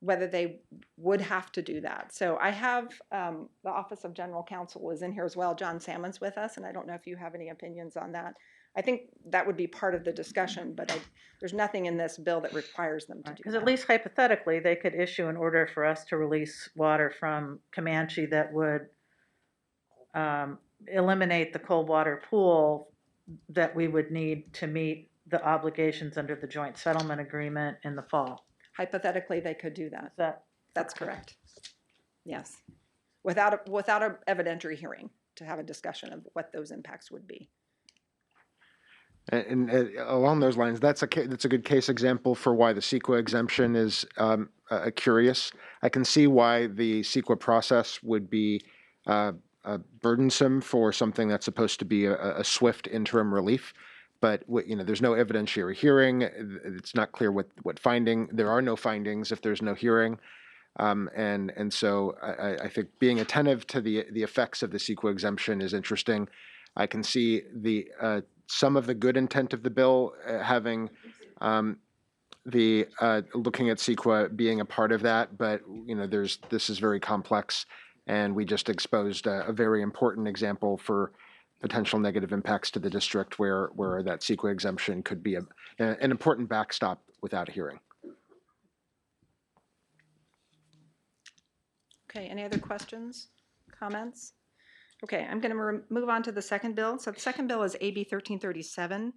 whether they would have to do that. So I have the Office of General Counsel is in here as well. John Salmon's with us, and I don't know if you have any opinions on that. I think that would be part of the discussion, but there's nothing in this bill that requires them to do that. Because at least hypothetically, they could issue an order for us to release water from Comanche that would eliminate the cold water pool that we would need to meet the obligations under the joint settlement agreement in the fall. Hypothetically, they could do that. That's correct. Yes. Without a evidentiary hearing to have a discussion of what those impacts would be. And along those lines, that's a good case example for why the CEQA exemption is curious. I can see why the CEQA process would be burdensome for something that's supposed to be a swift interim relief. But there's no evidentiary hearing. It's not clear what finding. There are no findings if there's no hearing. And so I think being attentive to the effects of the CEQA exemption is interesting. I can see some of the good intent of the bill having looking at CEQA being a part of that, but this is very complex, and we just exposed a very important example for potential negative impacts to the district where that CEQA exemption could be an important backstop without a hearing. Okay, any other questions, comments? Okay, I'm going to move on to the second bill. So the second bill is AB 1337,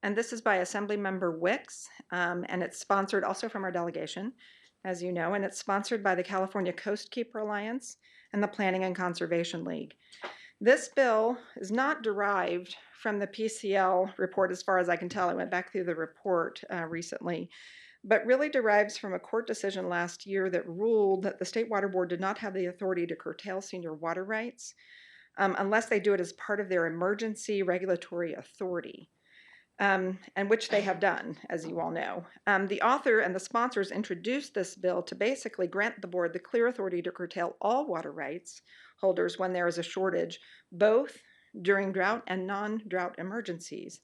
and this is by Assemblymember Wicks, and it's sponsored also from our delegation, as you know, and it's sponsored by the California Coast Keeper Alliance and the Planning and Conservation League. This bill is not derived from the PCL report as far as I can tell. I went back through the report recently, but really derives from a court decision last year that ruled that the State Water Board did not have the authority to curtail senior water rights unless they do it as part of their emergency regulatory authority, and which they have done, as you all know. The author and the sponsors introduced this bill to basically grant the board the clear authority to curtail all water rights holders when there is a shortage, both during drought and non-drought emergencies.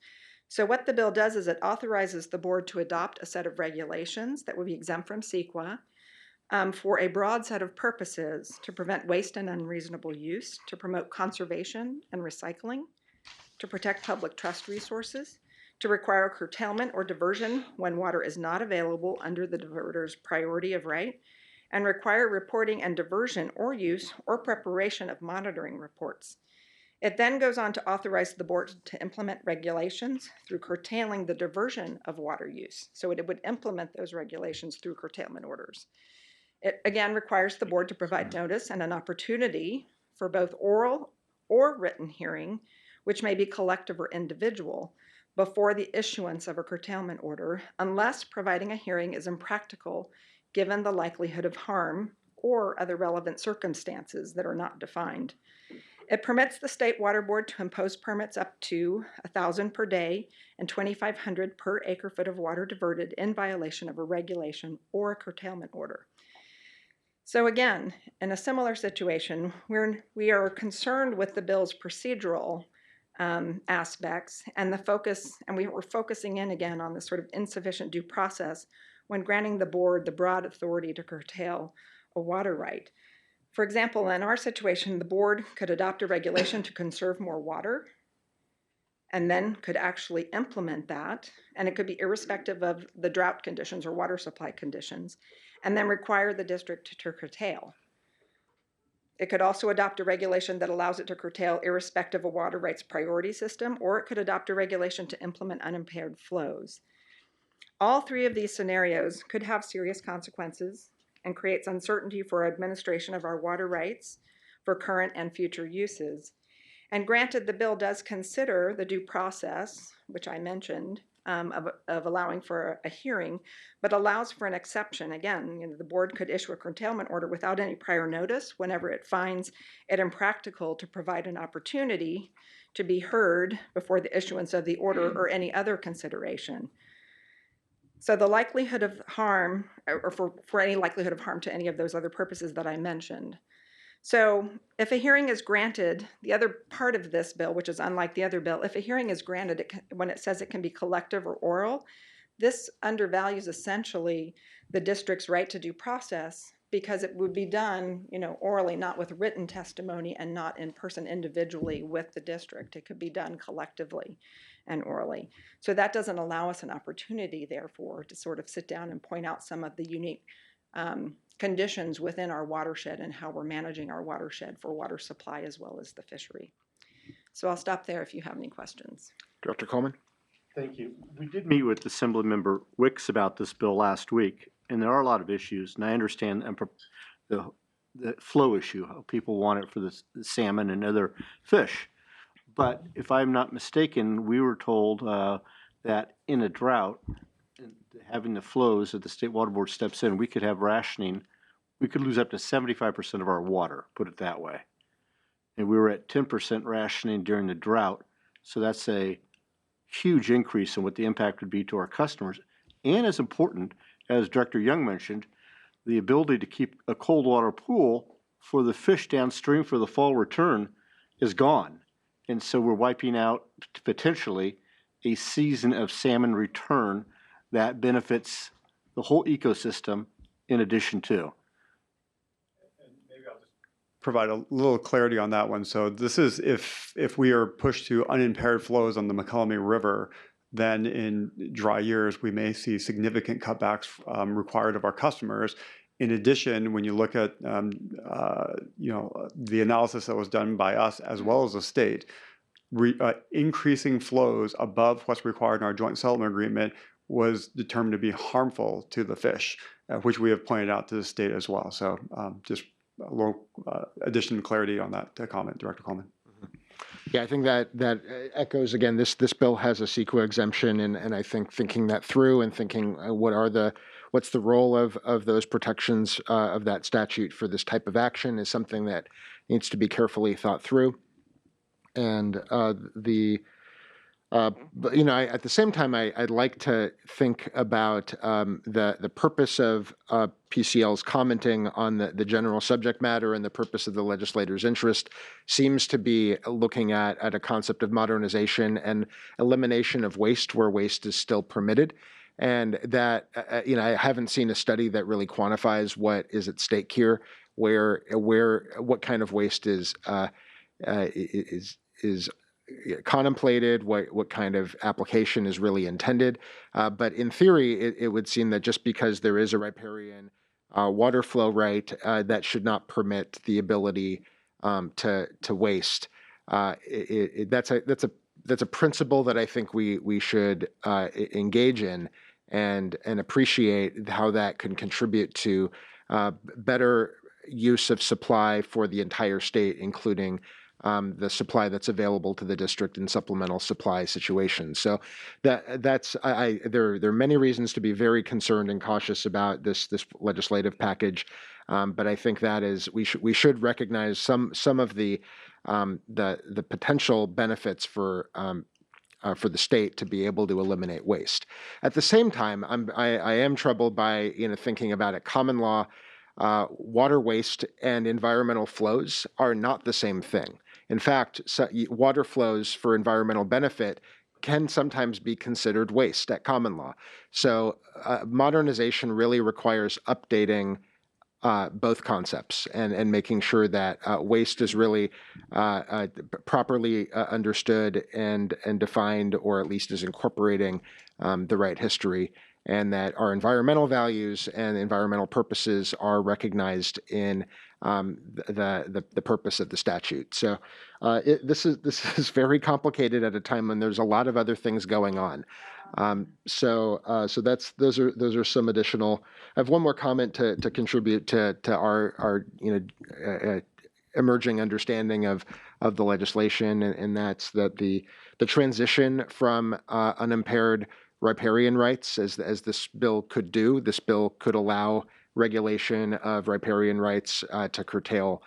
So what the bill does is it authorizes the board to adopt a set of regulations that would be exempt from CEQA for a broad set of purposes to prevent waste and unreasonable use, to promote conservation and recycling, to protect public trust resources, to require curtailment or diversion when water is not available under the diverter's priority of right, and require reporting and diversion or use or preparation of monitoring reports. It then goes on to authorize the board to implement regulations through curtailing the diversion of water use. So it would implement those regulations through curtailment orders. It again requires the board to provide notice and an opportunity for both oral or written hearing, which may be collective or individual, before the issuance of a curtailment order, unless providing a hearing is impractical given the likelihood of harm or other relevant circumstances that are not defined. It permits the State Water Board to impose permits up to $1,000 per day and $2,500 per acre-foot of water diverted in violation of a regulation or a curtailment order. So again, in a similar situation, we are concerned with the bill's procedural aspects and the focus, and we were focusing in again on the sort of insufficient due process when granting the board the broad authority to curtail a water right. For example, in our situation, the board could adopt a regulation to conserve more water and then could actually implement that, and it could be irrespective of the drought conditions or water supply conditions, and then require the district to curtail. It could also adopt a regulation that allows it to curtail irrespective of water rights priority system, or it could adopt a regulation to implement unimpaired flows. All three of these scenarios could have serious consequences and creates uncertainty for administration of our water rights for current and future uses. And granted, the bill does consider the due process, which I mentioned, of allowing for a hearing, but allows for an exception. Again, the board could issue a curtailment order without any prior notice whenever it finds it impractical to provide an opportunity to be heard before the issuance of the order or any other consideration. So the likelihood of harm, or for any likelihood of harm to any of those other purposes that I mentioned. So if a hearing is granted, the other part of this bill, which is unlike the other bill, if a hearing is granted, when it says it can be collective or oral, this undervalues essentially the district's right to due process, because it would be done, orally, not with written testimony and not in person individually with the district. It could be done collectively and orally. So that doesn't allow us an opportunity, therefore, to sort of sit down and point out some of the unique conditions within our watershed and how we're managing our watershed for water supply as well as the fishery. So I'll stop there if you have any questions. Director Coleman? Thank you. We did meet with Assemblymember Wicks about this bill last week, and there are a lot of issues, and I understand the flow issue, how people want it for the salmon and other fish. But if I'm not mistaken, we were told that in a drought, having the flows that the State Water Board steps in, we could have rationing. We could lose up to 75% of our water, put it that way. And we were at 10% rationing during the drought. So that's a huge increase in what the impact would be to our customers. And as important, as Director Young mentioned, the ability to keep a cold water pool for the fish downstream for the fall return is gone. And so we're wiping out potentially a season of salmon return that benefits the whole ecosystem in addition to. Provide a little clarity on that one. So this is if we are pushed to unimpaired flows on the McCollum River, then in dry years, we may see significant cutbacks required of our customers. In addition, when you look at the analysis that was done by us as well as the state, increasing flows above what's required in our joint settlement agreement was determined to be harmful to the fish, which we have pointed out to the state as well. So just a little additional clarity on that comment, Director Coleman. Yeah, I think that echoes again. This bill has a CEQA exemption, and I think thinking that through and thinking what's the role of those protections of that statute for this type of action is something that needs to be carefully thought through. And but at the same time, I'd like to think about the purpose of PCL's commenting on the general subject matter, and the purpose of the legislator's interest seems to be looking at a concept of modernization and elimination of waste where waste is still permitted. And that I haven't seen a study that really quantifies what is at stake here, what kind of waste is contemplated, what kind of application is really intended. But in theory, it would seem that just because there is a riparian water flow right, that should not permit the ability to waste. That's a principle that I think we should engage in and appreciate how that can contribute to better use of supply for the entire state, including the supply that's available to the district in supplemental supply situations. So there are many reasons to be very concerned and cautious about this legislative package, but I think that is we should recognize some of the potential benefits for the state to be able to eliminate waste. At the same time, I am troubled by thinking about it. Common law. Water waste and environmental flows are not the same thing. In fact, water flows for environmental benefit can sometimes be considered waste at common law. So modernization really requires updating both concepts and making sure that waste is really properly understood and defined, or at least is incorporating the right history, and that our environmental values and environmental purposes are recognized in the purpose of the statute. So this is very complicated at a time when there's a lot of other things going on. So those are some additional. I have one more comment to contribute to our emerging understanding of the legislation, and that's that the transition from unimpaired riparian rights, as this bill could do. This bill could allow regulation of riparian rights to curtail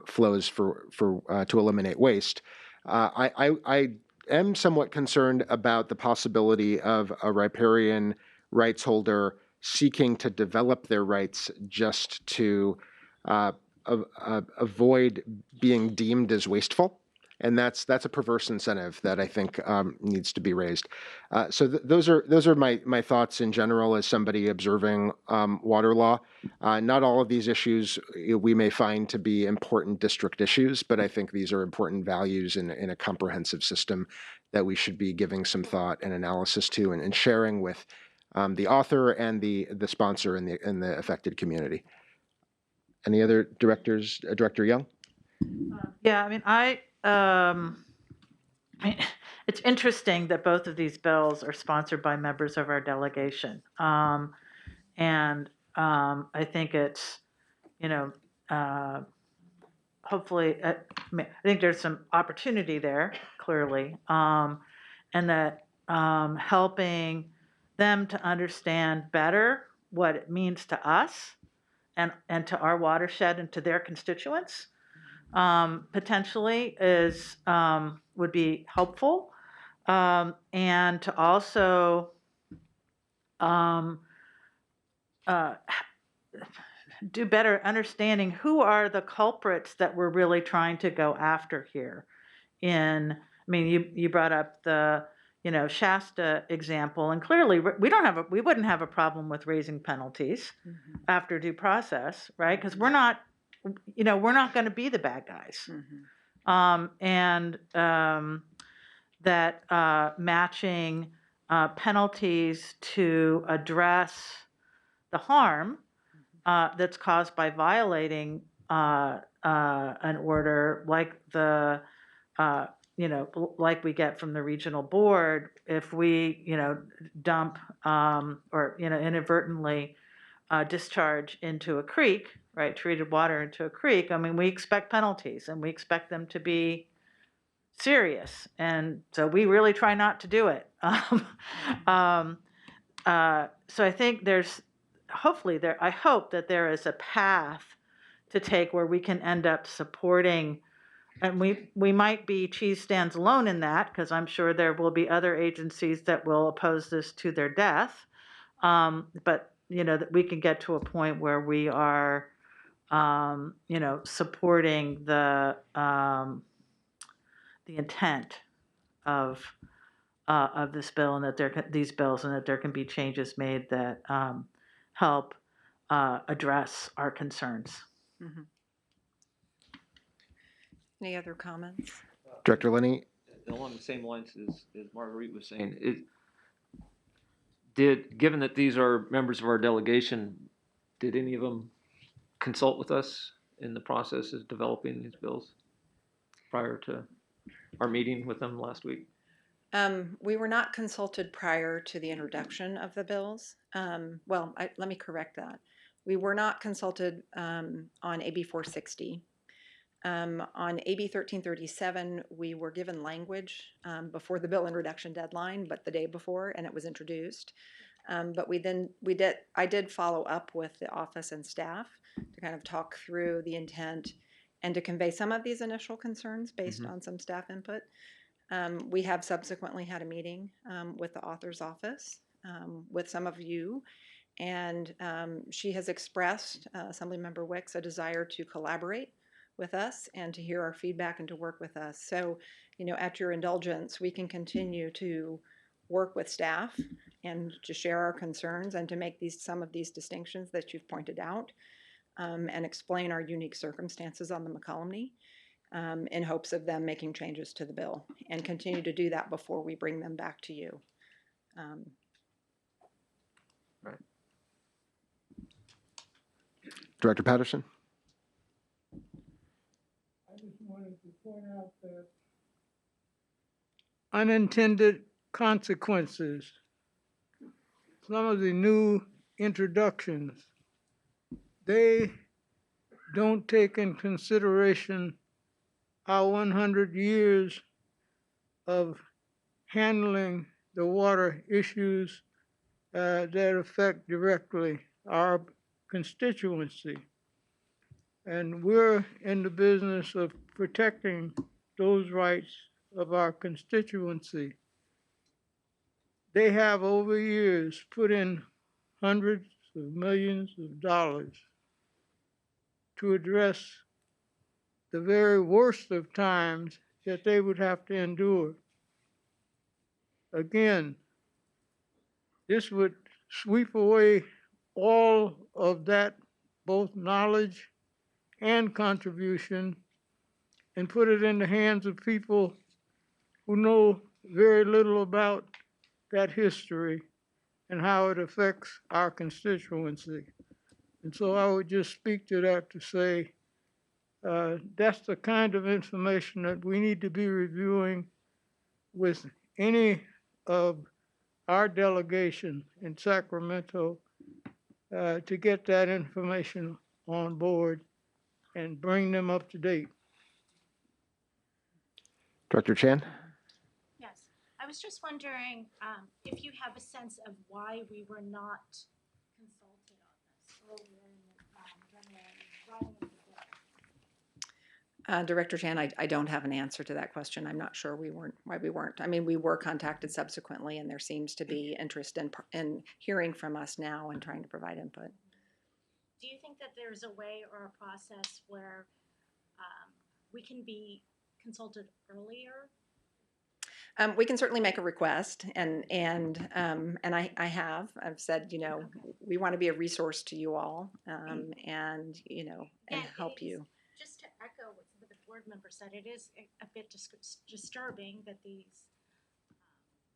flows to eliminate waste. I am somewhat concerned about the possibility of a riparian rights holder seeking to develop their rights just to avoid being deemed as wasteful. And that's a perverse incentive that I think needs to be raised. So those are my thoughts in general as somebody observing water law. Not all of these issues we may find to be important district issues, but I think these are important values in a comprehensive system that we should be giving some thought and analysis to and sharing with the author and the sponsor and the affected community. Any other directors? Director Young? Yeah, I mean, it's interesting that both of these bills are sponsored by members of our delegation. And I think it's, hopefully, I think there's some opportunity there, clearly, and that helping them to understand better what it means to us and to our watershed and to their constituents potentially would be helpful, and to also do better understanding who are the culprits that we're really trying to go after here. You brought up the Shasta example, and clearly we wouldn't have a problem with raising penalties after due process, right? Because we're not going to be the bad guys. That matching penalties to address the harm that's caused by violating an order, like like we get from the regional board if we dump or inadvertently discharge into a creek, right, treated water into a creek. We expect penalties, and we expect them to be serious, and so we really try not to do it. So I think I hope that there is a path to take where we can end up supporting, and we might be cheese stands alone in that, because I'm sure there will be other agencies that will oppose this to their death. But that we can get to a point where we are, supporting the intent of this bill, and that there can be changes made that help address our concerns. Any other comments? Director Lenny? Along the same lines as Marguerite was saying, given that these are members of our delegation, did any of them consult with us in the process of developing these bills prior to our meeting with them last week? We were not consulted prior to the introduction of the bills. Let me correct that. We were not consulted on AB 460. On AB 1337, we were given language before the bill introduction deadline, but the day before, and it was introduced. But I did follow up with the office and staff to kind of talk through the intent and to convey some of these initial concerns based on some staff input. We have subsequently had a meeting with the author's office with some of you, and she has expressed, Assemblymember Wicks, a desire to collaborate with us and to hear our feedback and to work with us. So, at your indulgence, we can continue to work with staff and to share our concerns and to make some of these distinctions that you've pointed out, and explain our unique circumstances on the McCollumney, in hopes of them making changes to the bill, and continue to do that before we bring them back to you. Right. Director Patterson? I just wanted to point out that unintended consequences, some of the new introductions, they don't take in consideration our 100 years of handling the water issues that affect directly our constituency. And we're in the business of protecting those rights of our constituency. They have over years put in hundreds of millions of dollars to address the very worst of times that they would have to endure. Again, this would sweep away all of that, both knowledge and contribution, and put it in the hands of people who know very little about that history and how it affects our constituency. And so I would just speak to that to say that's the kind of information that we need to be reviewing with any of our delegation in Sacramento to get that information on board and bring them up to date. Director Chan? Yes, I was just wondering if you have a sense of why we were not consulted on this earlier in the writing of the bill. Director Chan, I don't have an answer to that question. I'm not sure why we weren't. I mean, we were contacted subsequently, and there seems to be interest in hearing from us now and trying to provide input. Do you think that there's a way or a process where we can be consulted earlier? We can certainly make a request, and I've said, you know, we want to be a resource to you all, and you know, and help you. Just to echo what some of the board members said, it is a bit disturbing that these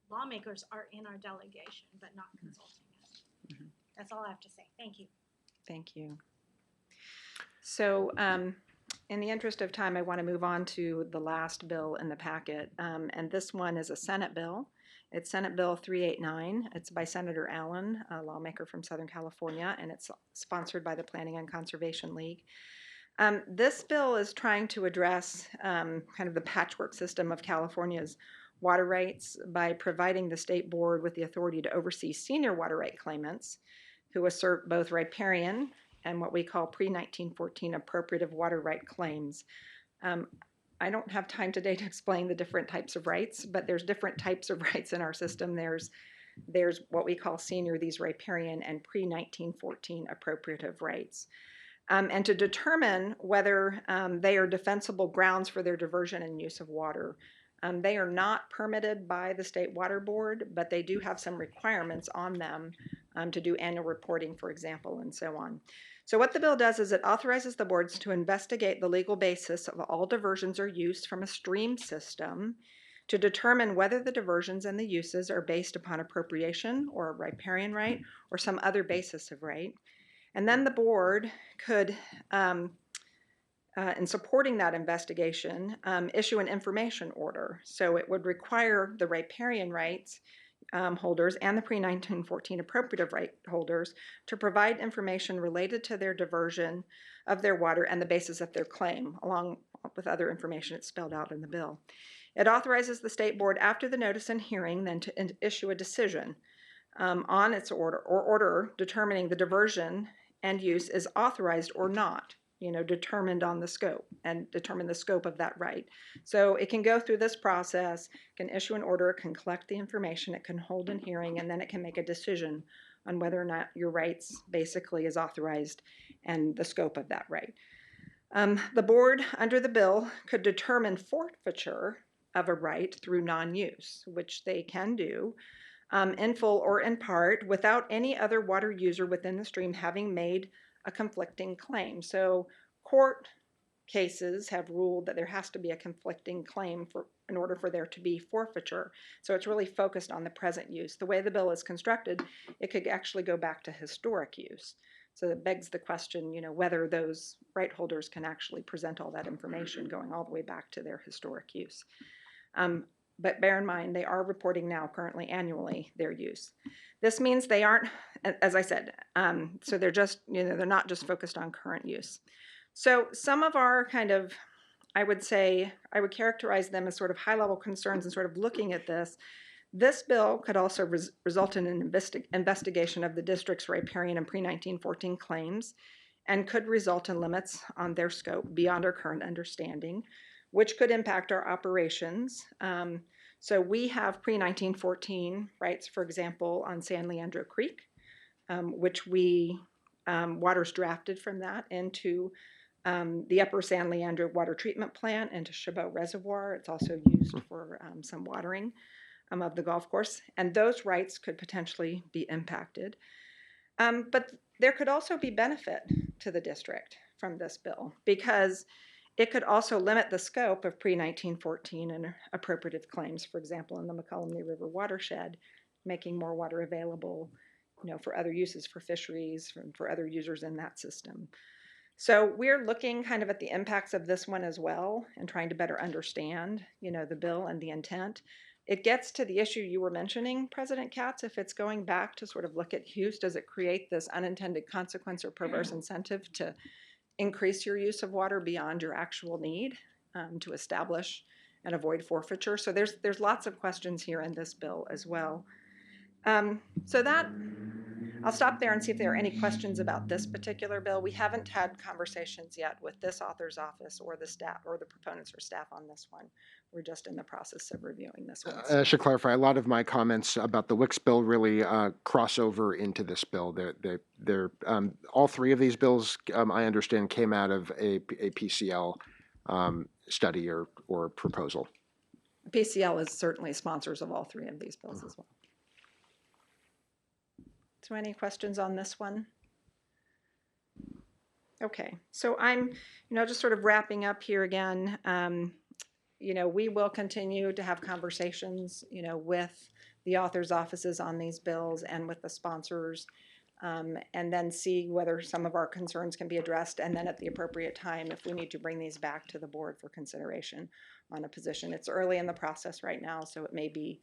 lawmakers are in our delegation but not consulting us. Mm-hmm. That's all I have to say. Thank you. Thank you. So, in the interest of time, I want to move on to the last bill in the packet, and this one is a Senate bill. It's Senate Bill 389. It's by Senator Allen, a lawmaker from Southern California, and it's sponsored by the Planning and Conservation League. This bill is trying to address kind of the patchwork system of California's water rights by providing the state board with the authority to oversee senior water right claimants who assert both riparian and what we call pre-1914 appropriative water right claims. I don't have time today to explain the different types of rights, but there's different types of rights in our system. There's what we call senior, these riparian, and pre-1914 appropriative rights. And to determine whether they are defensible grounds for their diversion and use of water. They are not permitted by the State Water Board, but they do have some requirements on them to do annual reporting, for example, and so on. So what the bill does is it authorizes the boards to investigate the legal basis of all diversions or use from a stream system to determine whether the diversions and the uses are based upon appropriation or a riparian right or some other basis of right. And then the board could, in supporting that investigation, issue an information order. So it would require the riparian rights holders and the pre-1914 appropriative right holders to provide information related to their diversion of their water and the basis of their claim, along with other information it's spelled out in the bill. It authorizes the state board after the notice and hearing then to issue a decision on its order determining the diversion and use is authorized or not, you know, determined on the scope and determine the scope of that right. So it can go through this process, can issue an order, can collect the information, it can hold a hearing, and then it can make a decision on whether or not your rights basically is authorized and the scope of that right. The board under the bill could determine forfeiture of a right through non-use, which they can do, in full or in part, without any other water user within the stream having made a conflicting claim. So court cases have ruled that there has to be a conflicting claim in order for there to be forfeiture. So it's really focused on the present use. The way the bill is constructed, it could actually go back to historic use. So it begs the question, you know, whether those right holders can actually present all that information going all the way back to their historic use. But bear in mind, they are reporting now currently annually their use. This means they aren't, as I said, so they're just, you know, they're not just focused on current use. So some of our kind of, I would say, I would characterize them as sort of high-level concerns and sort of looking at this. This bill could also result in an investigation of the district's riparian and pre-1914 claims and could result in limits on their scope beyond our current understanding, which could impact our operations. So we have pre-1914 rights, for example, on San Leandro Creek, which water's drafted from that into the Upper San Leandro Water Treatment Plant into Chabot Reservoir. It's also used for some watering of the golf course, and those rights could potentially be impacted. But there could also be benefit to the district from this bill because it could also limit the scope of pre-1914 and appropriative claims, for example, in the McCollumney River watershed, making more water available, for other uses, for fisheries, for other users in that system. So we're looking kind of at the impacts of this one as well and trying to better understand, the bill and the intent. It gets to the issue you were mentioning, President Katz, if it's going back to sort of look at use, does it create this unintended consequence or perverse incentive to increase your use of water beyond your actual need to establish and avoid forfeiture? So there's lots of questions here in this bill as well. I'll stop there and see if there are any questions about this particular bill. We haven't had conversations yet with this author's office or the staff or the proponents or staff on this one. We're just in the process of reviewing this one. I should clarify, a lot of my comments about the Wicks bill really cross over into this bill. All three of these bills, I understand, came out of a PCL study or proposal. PCL is certainly sponsors of all three of these bills as well. So any questions on this one? Okay, so I'm, just sort of wrapping up here again. We will continue to have conversations, with the authors' offices on these bills and with the sponsors, and then see whether some of our concerns can be addressed. And then at the appropriate time, if we need to bring these back to the board for consideration on a position. It's early in the process right now, so it may be,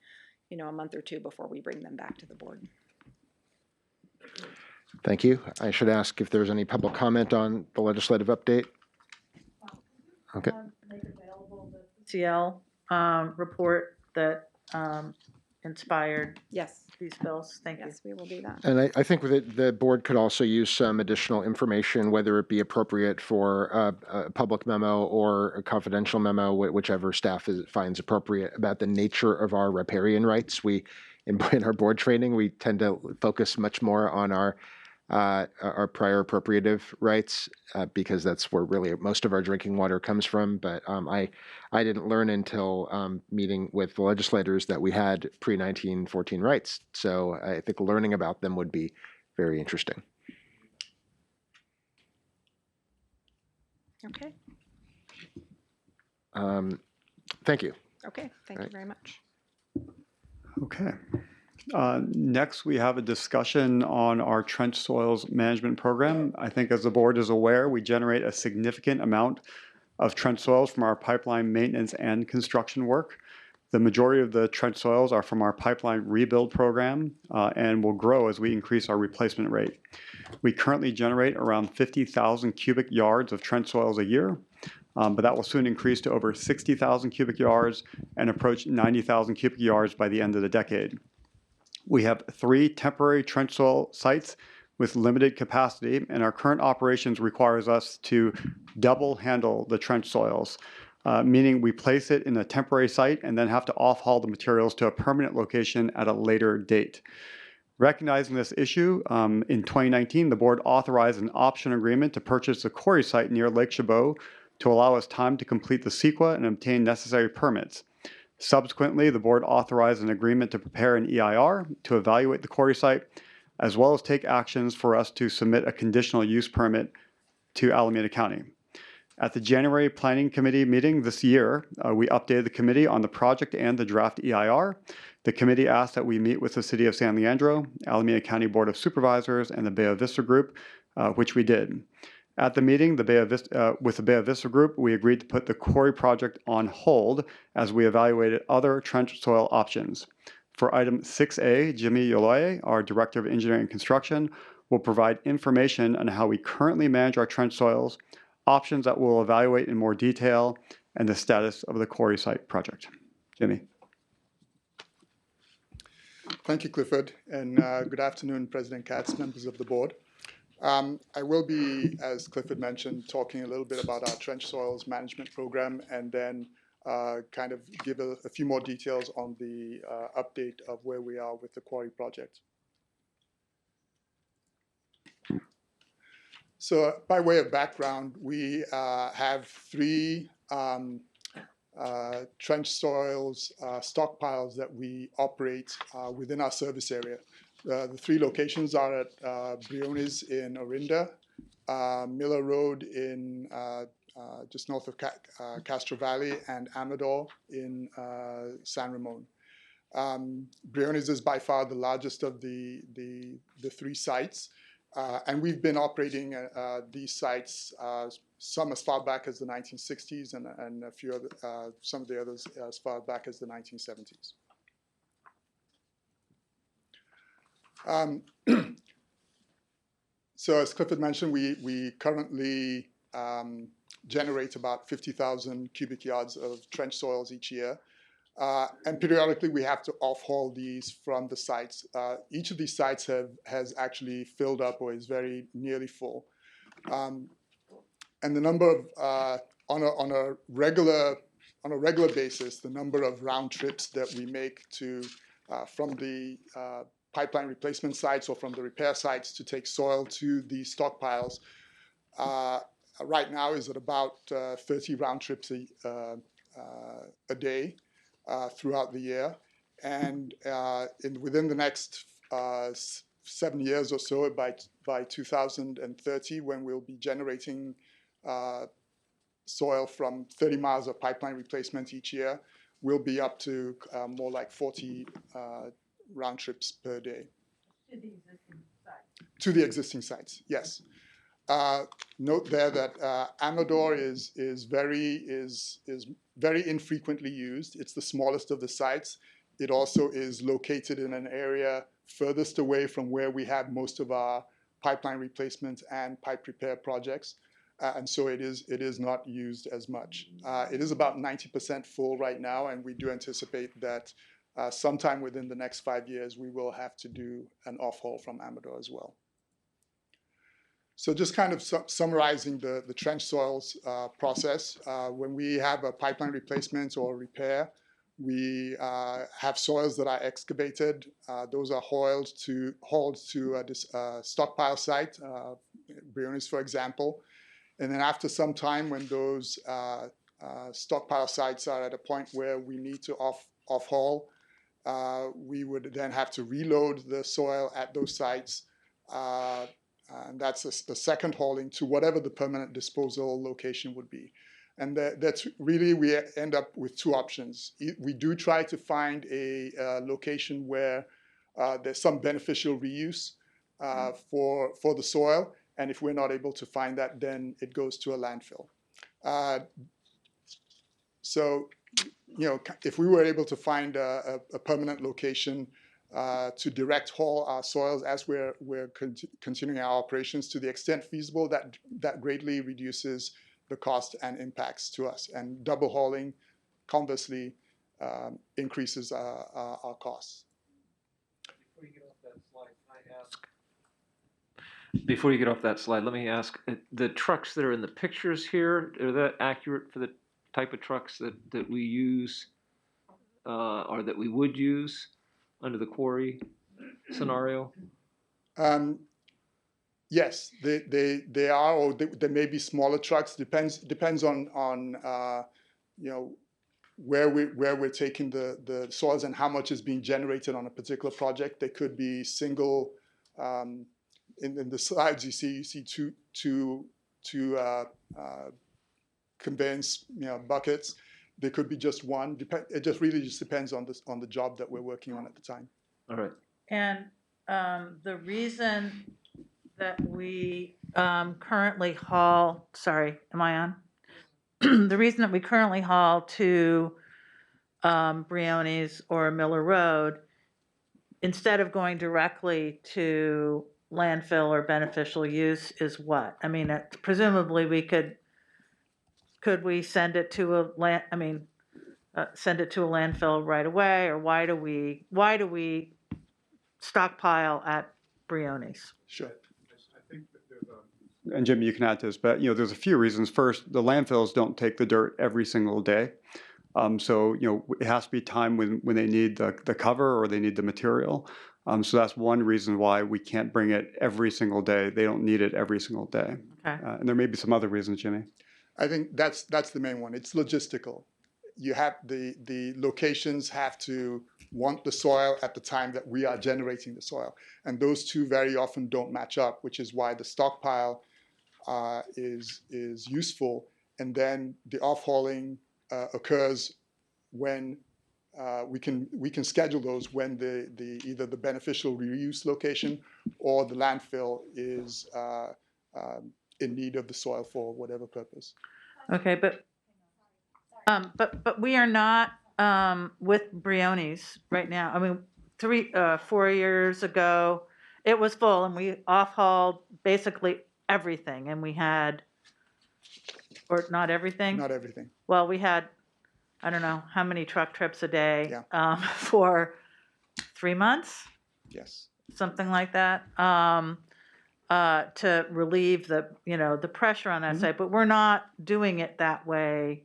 a month or two before we bring them back to the board. Thank you. I should ask if there's any public comment on the legislative update. Okay. Make available the PCL report that inspired these bills. Thank you. Yes, we will do that. And I think the board could also use some additional information, whether it be appropriate for a public memo or a confidential memo, whichever staff finds appropriate, about the nature of our riparian rights. In our board training, we tend to focus much more on our prior appropriative rights because that's where really most of our drinking water comes from. But I didn't learn until meeting with the legislators that we had pre-1914 rights. So I think learning about them would be very interesting. Okay. Thank you. Okay, thank you very much. Okay. Next, we have a discussion on our trench soils management program. I think as the board is aware, we generate a significant amount of trench soils from our pipeline maintenance and construction work. The majority of the trench soils are from our pipeline rebuild program and will grow as we increase our replacement rate. We currently generate around 50,000 cubic yards of trench soils a year, but that will soon increase to over 60,000 cubic yards and approach 90,000 cubic yards by the end of the decade. We have 3 temporary trench soil sites with limited capacity, and our current operations requires us to double handle the trench soils, meaning we place it in a temporary site and then have to off-haul the materials to a permanent location at a later date. Recognizing this issue, in 2019, the board authorized an option agreement to purchase the quarry site near Lake Chabot to allow us time to complete the CEQA and obtain necessary permits. Subsequently, the board authorized an agreement to prepare an EIR to evaluate the quarry site, as well as take actions for us to submit a conditional use permit to Alameda County. At the January Planning Committee meeting this year, we updated the committee on the project and the draft EIR. The committee asked that we meet with the City of San Leandro, Alameda County Board of Supervisors, and the Bay Vista Group, which we did. At the meeting, with the Bay Vista Group, we agreed to put the quarry project on hold as we evaluated other trench soil options. For item 6A, Jimmy Yoloye, our Director of Engineering and Construction, will provide information on how we currently manage our trench soils, options that we'll evaluate in more detail, and the status of the quarry site project. Jimmy. Thank you, Clifford, and good afternoon, President Katz, members of the board. I will be, as Clifford mentioned, talking a little bit about our trench soils management program, and then kind of give a few more details on the update of where we are with the quarry project. So by way of background, we have three trench soils stockpiles that we operate within our service area. The three locations are at Briones in Orinda, Miller Road in just north of Castro Valley, and Amador in San Ramon. Briones is by far the largest of the three sites. And we've been operating these sites, some as far back as the 1960s, and a few other, some of the others as far back as the 1970s. So as Clifford mentioned, we currently generate about 50,000 cubic yards of trench soils each year. And periodically, we have to off-haul these from the sites. Each of these sites has actually filled up or is very nearly full. And the number of, on a regular basis, the number of round trips that we make to from the pipeline replacement sites or from the repair sites to take soil to these stockpiles right now is at about 30 round trips a day. Throughout the year, and within the next 7 years or so, by 2030, when we'll be generating soil from 30 miles of pipeline replacement each year, we'll be up to more like 40 round trips per day. To the existing sites. To the existing sites, yes. Note there that Amador is very infrequently used. It's the smallest of the sites. It also is located in an area furthest away from where we have most of our pipeline replacement and pipe repair projects, and so it is not used as much. It is about 90% full right now, and we do anticipate that sometime within the next 5 years we will have to do an off-haul from Amador as well. So just kind of summarizing the trench soils process, when we have a pipeline replacement or repair, we have soils that are excavated. Those are hauled to this stockpile site, Briones, for example. And then after some time, when those stockpile sites are at a point where we need to off-haul, we would then have to reload the soil at those sites. And that's the second hauling to whatever the permanent disposal location would be. And that's really, we end up with two options. We do try to find a location where there's some beneficial reuse for the soil. And if we're not able to find that, then it goes to a landfill. So, you know, if we were able to find a permanent location to direct haul our soils as we're continuing our operations to the extent feasible, that greatly reduces the cost and impacts to us. And double hauling, conversely, increases our costs. Before you get off that slide, let me ask, the trucks that are in the pictures here, are that accurate for the type of trucks that we use or that we would use under the quarry scenario? Yes, they are, or they may be smaller trucks. Depends on you know, where we're taking the soils and how much is being generated on a particular project. They could be single. In the slides, you see two conveyance buckets. They could be just one. It just really just depends on the job that we're working on at the time. All right. And the reason that we currently haul, sorry, am I on? The reason that we currently haul to Briones or Miller Road, instead of going directly to landfill or beneficial use, is what? I mean, presumably we could we send it to a send it to a landfill right away, or why do we stockpile at Brioni's? Sure. And Jimmy, you can add to this, but there's a few reasons. First, the landfills don't take the dirt every single day. So it has to be time when they need the cover or they need the material. So that's one reason why we can't bring it every single day. They don't need it every single day. Okay. And there may be some other reasons, Jimmy. I think that's the main one. It's logistical. You have the locations have to want the soil at the time that we are generating the soil, and those two very often don't match up, which is why the stockpile is useful, and then the off-hauling occurs when we can schedule those when either the beneficial reuse location or the landfill is in need of the soil for whatever purpose. Okay, but we are not with Brioni's right now. I mean, 4 years ago, it was full, and we off-hauled basically everything, and we had, or not everything? Not everything. Well, we had, I don't know, how many truck trips a day Yeah. for 3 months? Yes. Something like that, to relieve the pressure on that site. But we're not doing it that way.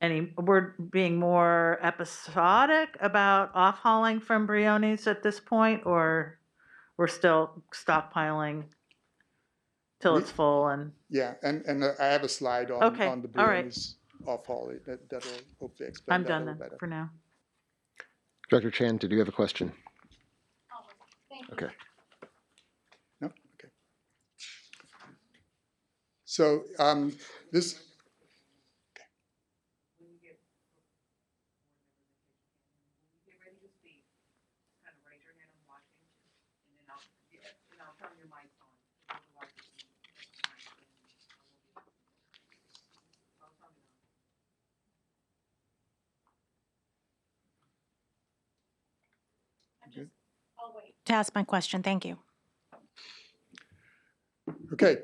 We're being more episodic about off-hauling from Brioni's at this point, or we're still stockpiling till it's full and. Yeah, and I have a slide on the All right. Brioni's off-haul that'll hopefully explain I'm that done a then little better. for now. Dr. Chan, did you have a question? Thank you. Okay. No? Okay. So this. Okay. I'll wait to ask my question. Thank you. Okay,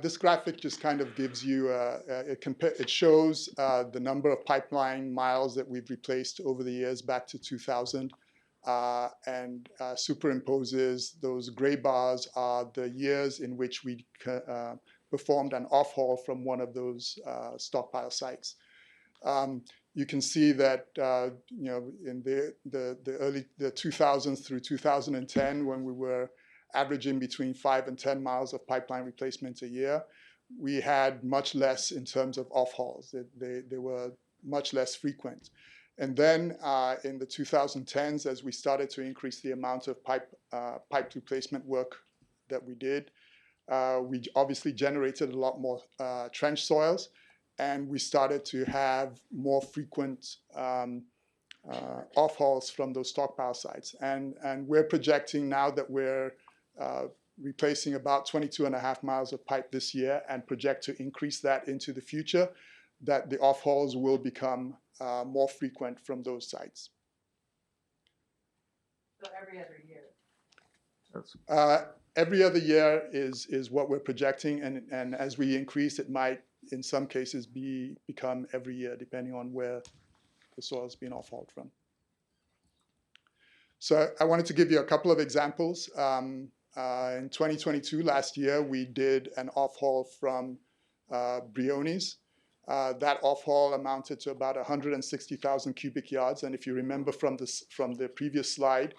this graphic just kind of gives you, it shows the number of pipeline miles that we've replaced over the years back to 2000, and superimposes those gray bars are the years in which we performed an off-haul from one of those stockpile sites. You can see that in the early 2000s through 2010, when we were averaging between 5 and 10 miles of pipeline replacements a year, we had much less in terms of off-hauls. They were much less frequent. And then in the 2010s, as we started to increase the amount of pipe replacement work that we did, we obviously generated a lot more trench soils, and we started to have more frequent off-hauls from those stockpile sites. And we're projecting now that we're replacing about 22.5 miles of pipe this year, and project to increase that into the future, that the off-hauls will become more frequent from those sites. So every other year? Every other year is what we're projecting, and as we increase, it might, in some cases, become every year, depending on where the soil is being off-hauled from. So I wanted to give you a couple of examples. In 2022, last year, we did an off-haul from Brioni's. That off-haul amounted to about 160,000 cubic yards. And if you remember from the previous slide,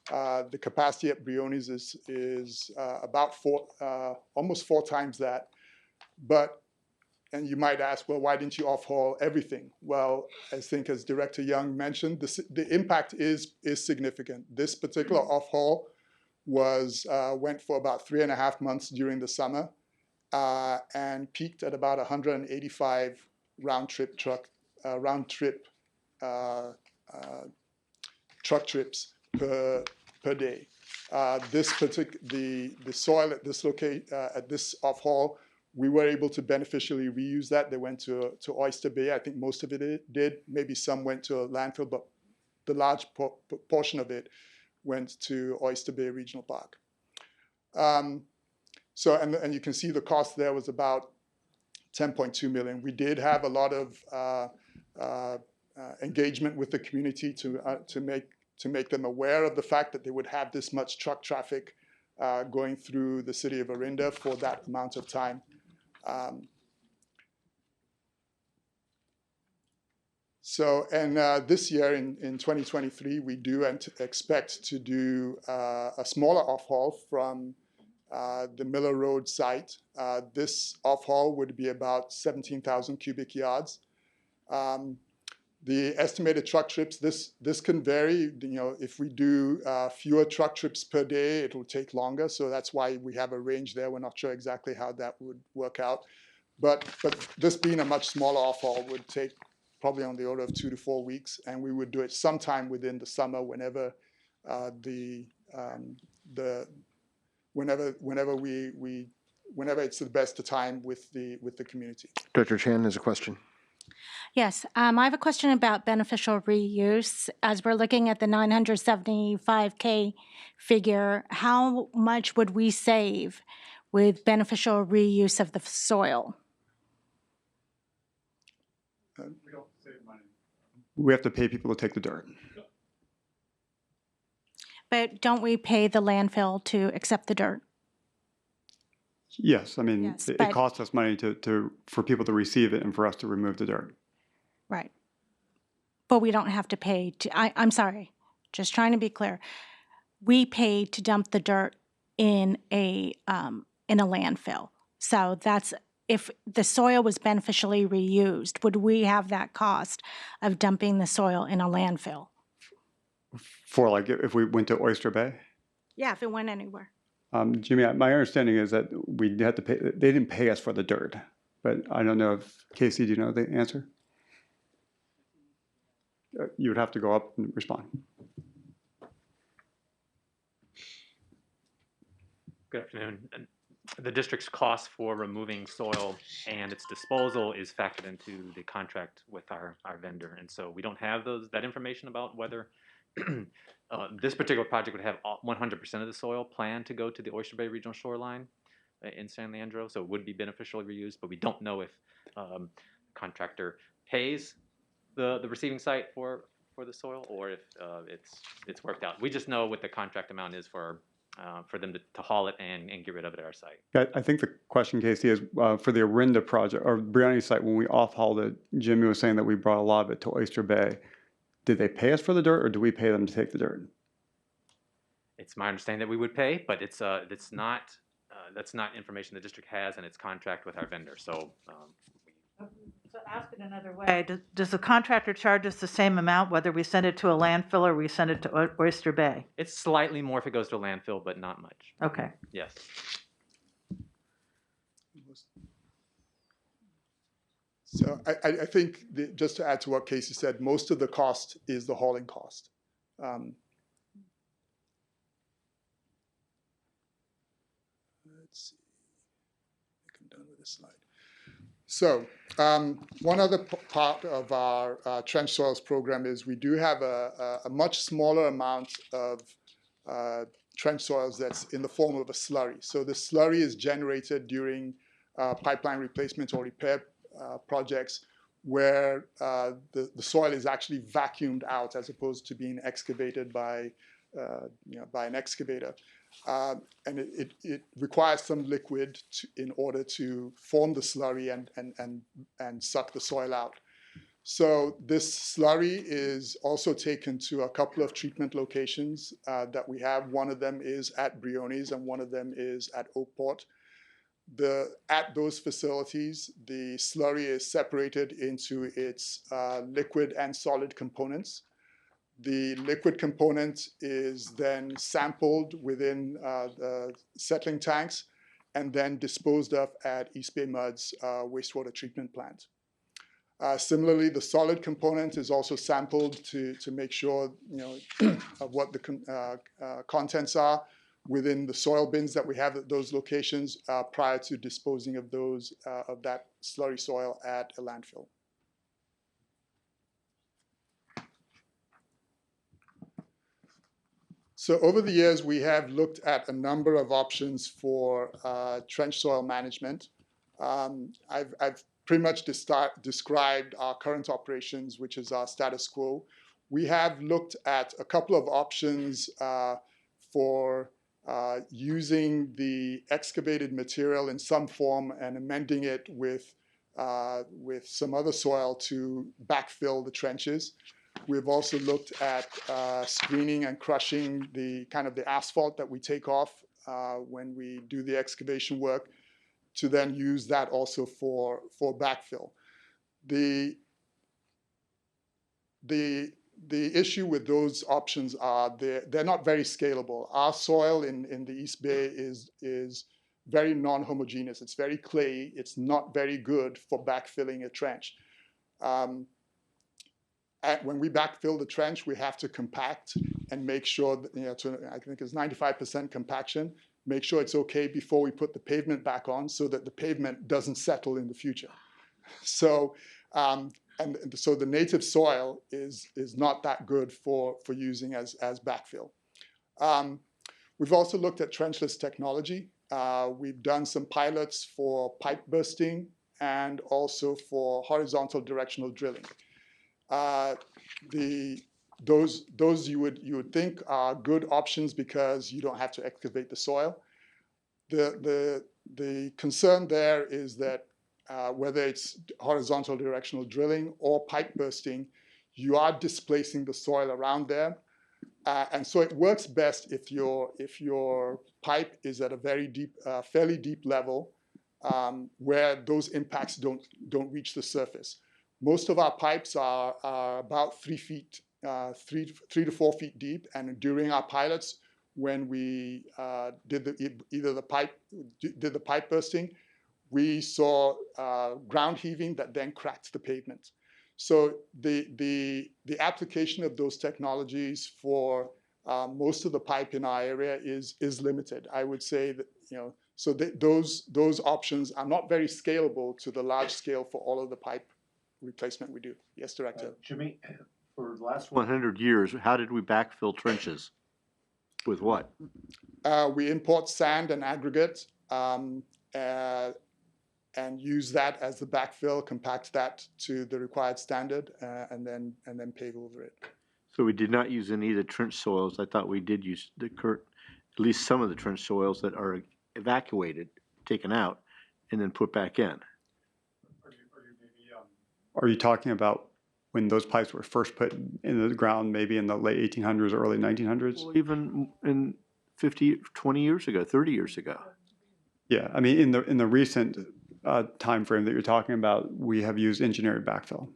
the capacity at Brioni's is about almost 4 times that. And you might ask, well, why didn't you off-haul everything? Well, I think as Director Young mentioned, the impact is significant. This particular off-haul went for about 3.5 months during the summer, and peaked at about 185 round-trip truck trips per day. The soil at this off-haul, we were able to beneficially reuse that. They went to Oyster Bay. I think most of it did. Maybe some went to a landfill, but the large portion of it went to Oyster Bay Regional Park. So, and you can see the cost there was about $10.2 million. We did have a lot of engagement with the community to to make them aware of the fact that they would have this much truck traffic going through the city of Orinda for that amount of time. This year in 2023, we do expect to do a smaller off-haul from the Miller Road site. This off-haul would be about 17,000 cubic yards. The estimated truck trips, this can vary. If we do fewer truck trips per day, it will take longer. So that's why we have a range there. We're not sure exactly how that would work out. But this being a much smaller off-haul would take probably on the order of 2 to 4 weeks, and we would do it sometime within the summer whenever whenever it's the best time with the community. Director Chan has a question. Yes, I have a question about beneficial reuse. As we're looking at the 975K figure, how much would we save with beneficial reuse of the soil? We don't save money. We have to pay people to take the dirt. But don't we pay the landfill to accept the dirt? Yes, I mean, Yes, it but- costs us money for people to receive it and for us to remove the dirt. Right. But we don't have to pay to, I'm sorry, just trying to be clear. We pay to dump the dirt in a landfill. So that's, if the soil was beneficially reused, would we have that cost of dumping the soil in a landfill? For like if we went to Oyster Bay? Yeah, if it went anywhere. Jimmy, my understanding is that we had to pay, they didn't pay us for the dirt, but I don't know if, Casey, do you know the answer? You would have to go up and respond. Good afternoon. The district's cost for removing soil and its disposal is factored into the contract with our vendor. And so we don't have that information about whether this particular project would have 100% of the soil planned to go to the Oyster Bay Regional Shoreline in San Leandro. So it would be beneficially reused, but we don't know if the contractor pays the receiving site for the soil or if it's worked out. We just know what the contract amount is for them to haul it and get rid of it at our site. Yeah, I think the question, Casey, is for the Orinda project or Brioni site, when we off-hauled it, Jimmy was saying that we brought a lot of it to Oyster Bay. Did they pay us for the dirt or do we pay them to take the dirt? It's my understanding that we would pay, but it's not that's not information the district has in its contract with our vendor. So ask it another way. Does the contractor charge us the same amount whether we send it to a landfill or we send it to Oyster Bay? it's slightly more if it goes to a landfill, but not much. Okay. Yes. So I think just to add to what Casey said, most of the cost is the hauling cost. Let's see. I think I'm done with this slide. So one other part of our trench soils program is we do have a much smaller amount of trench soils that's in the form of a slurry. So the slurry is generated during pipeline replacement or repair projects where the soil is actually vacuumed out as opposed to being excavated by an excavator. And it requires some liquid in order to form the slurry and suck the soil out. So this slurry is also taken to a couple of treatment locations that we have. One of them is at Brioni's and one of them is at Oakport. At those facilities, the slurry is separated into its liquid and solid components. The liquid component is then sampled within the settling tanks and then disposed of at EBMUD's wastewater treatment plant. Similarly, the solid component is also sampled to make sure of what the contents are within the soil bins that we have at those locations prior to disposing of that slurry soil at a landfill. So over the years, we have looked at a number of options for trench soil management. I've pretty much described our current operations, which is our status quo. We have looked at a couple of options for using the excavated material in some form and amending it with some other soil to backfill the trenches. We've also looked at screening and crushing the asphalt that we take off when we do the excavation work, to then use that also for backfill. The issue with those options are they're not very scalable. Our soil in the East Bay is very non-homogeneous. It's very clayey. It's not very good for backfilling a trench. When we backfill the trench, we have to compact and make sure that, I think it's 95% compaction, make sure it's okay before we put the pavement back on, so that the pavement doesn't settle in the future. So, so the native soil is not that good for using as backfill. We've also looked at trenchless technology. We've done some pilots for pipe bursting and also for horizontal directional drilling. Those you would think are good options because you don't have to excavate the soil. The concern there is that whether it's horizontal directional drilling or pipe bursting, you are displacing the soil around there. And so it works best if your pipe is at a very deep, fairly deep level, where those impacts don't reach the surface. Most of our pipes are about 3 feet, 3 to 4 feet deep. And during our pilots, when we did the pipe bursting, we saw ground heaving that then cracked the pavement. So the application of those technologies for most of the pipe in our area is limited. I would say that, so those options are not very scalable to the large scale for all of the pipe replacement we do. Yes, Director. Jimmy, for the last 100 years, how did we backfill trenches? With what? We import sand and aggregate and use that as the backfill, compact that to the required standard, and then pave over it. So we did not use any of the trench soils. I thought we did use at least some of the trench soils that are evacuated, taken out, and then put back in. Are you talking about when those pipes were first put in the ground, maybe in the late 1800s or early 1900s? Well, even in 20 years ago, 30 years ago. Yeah, I mean, in the recent time frame that you're talking about, we have used engineered backfill.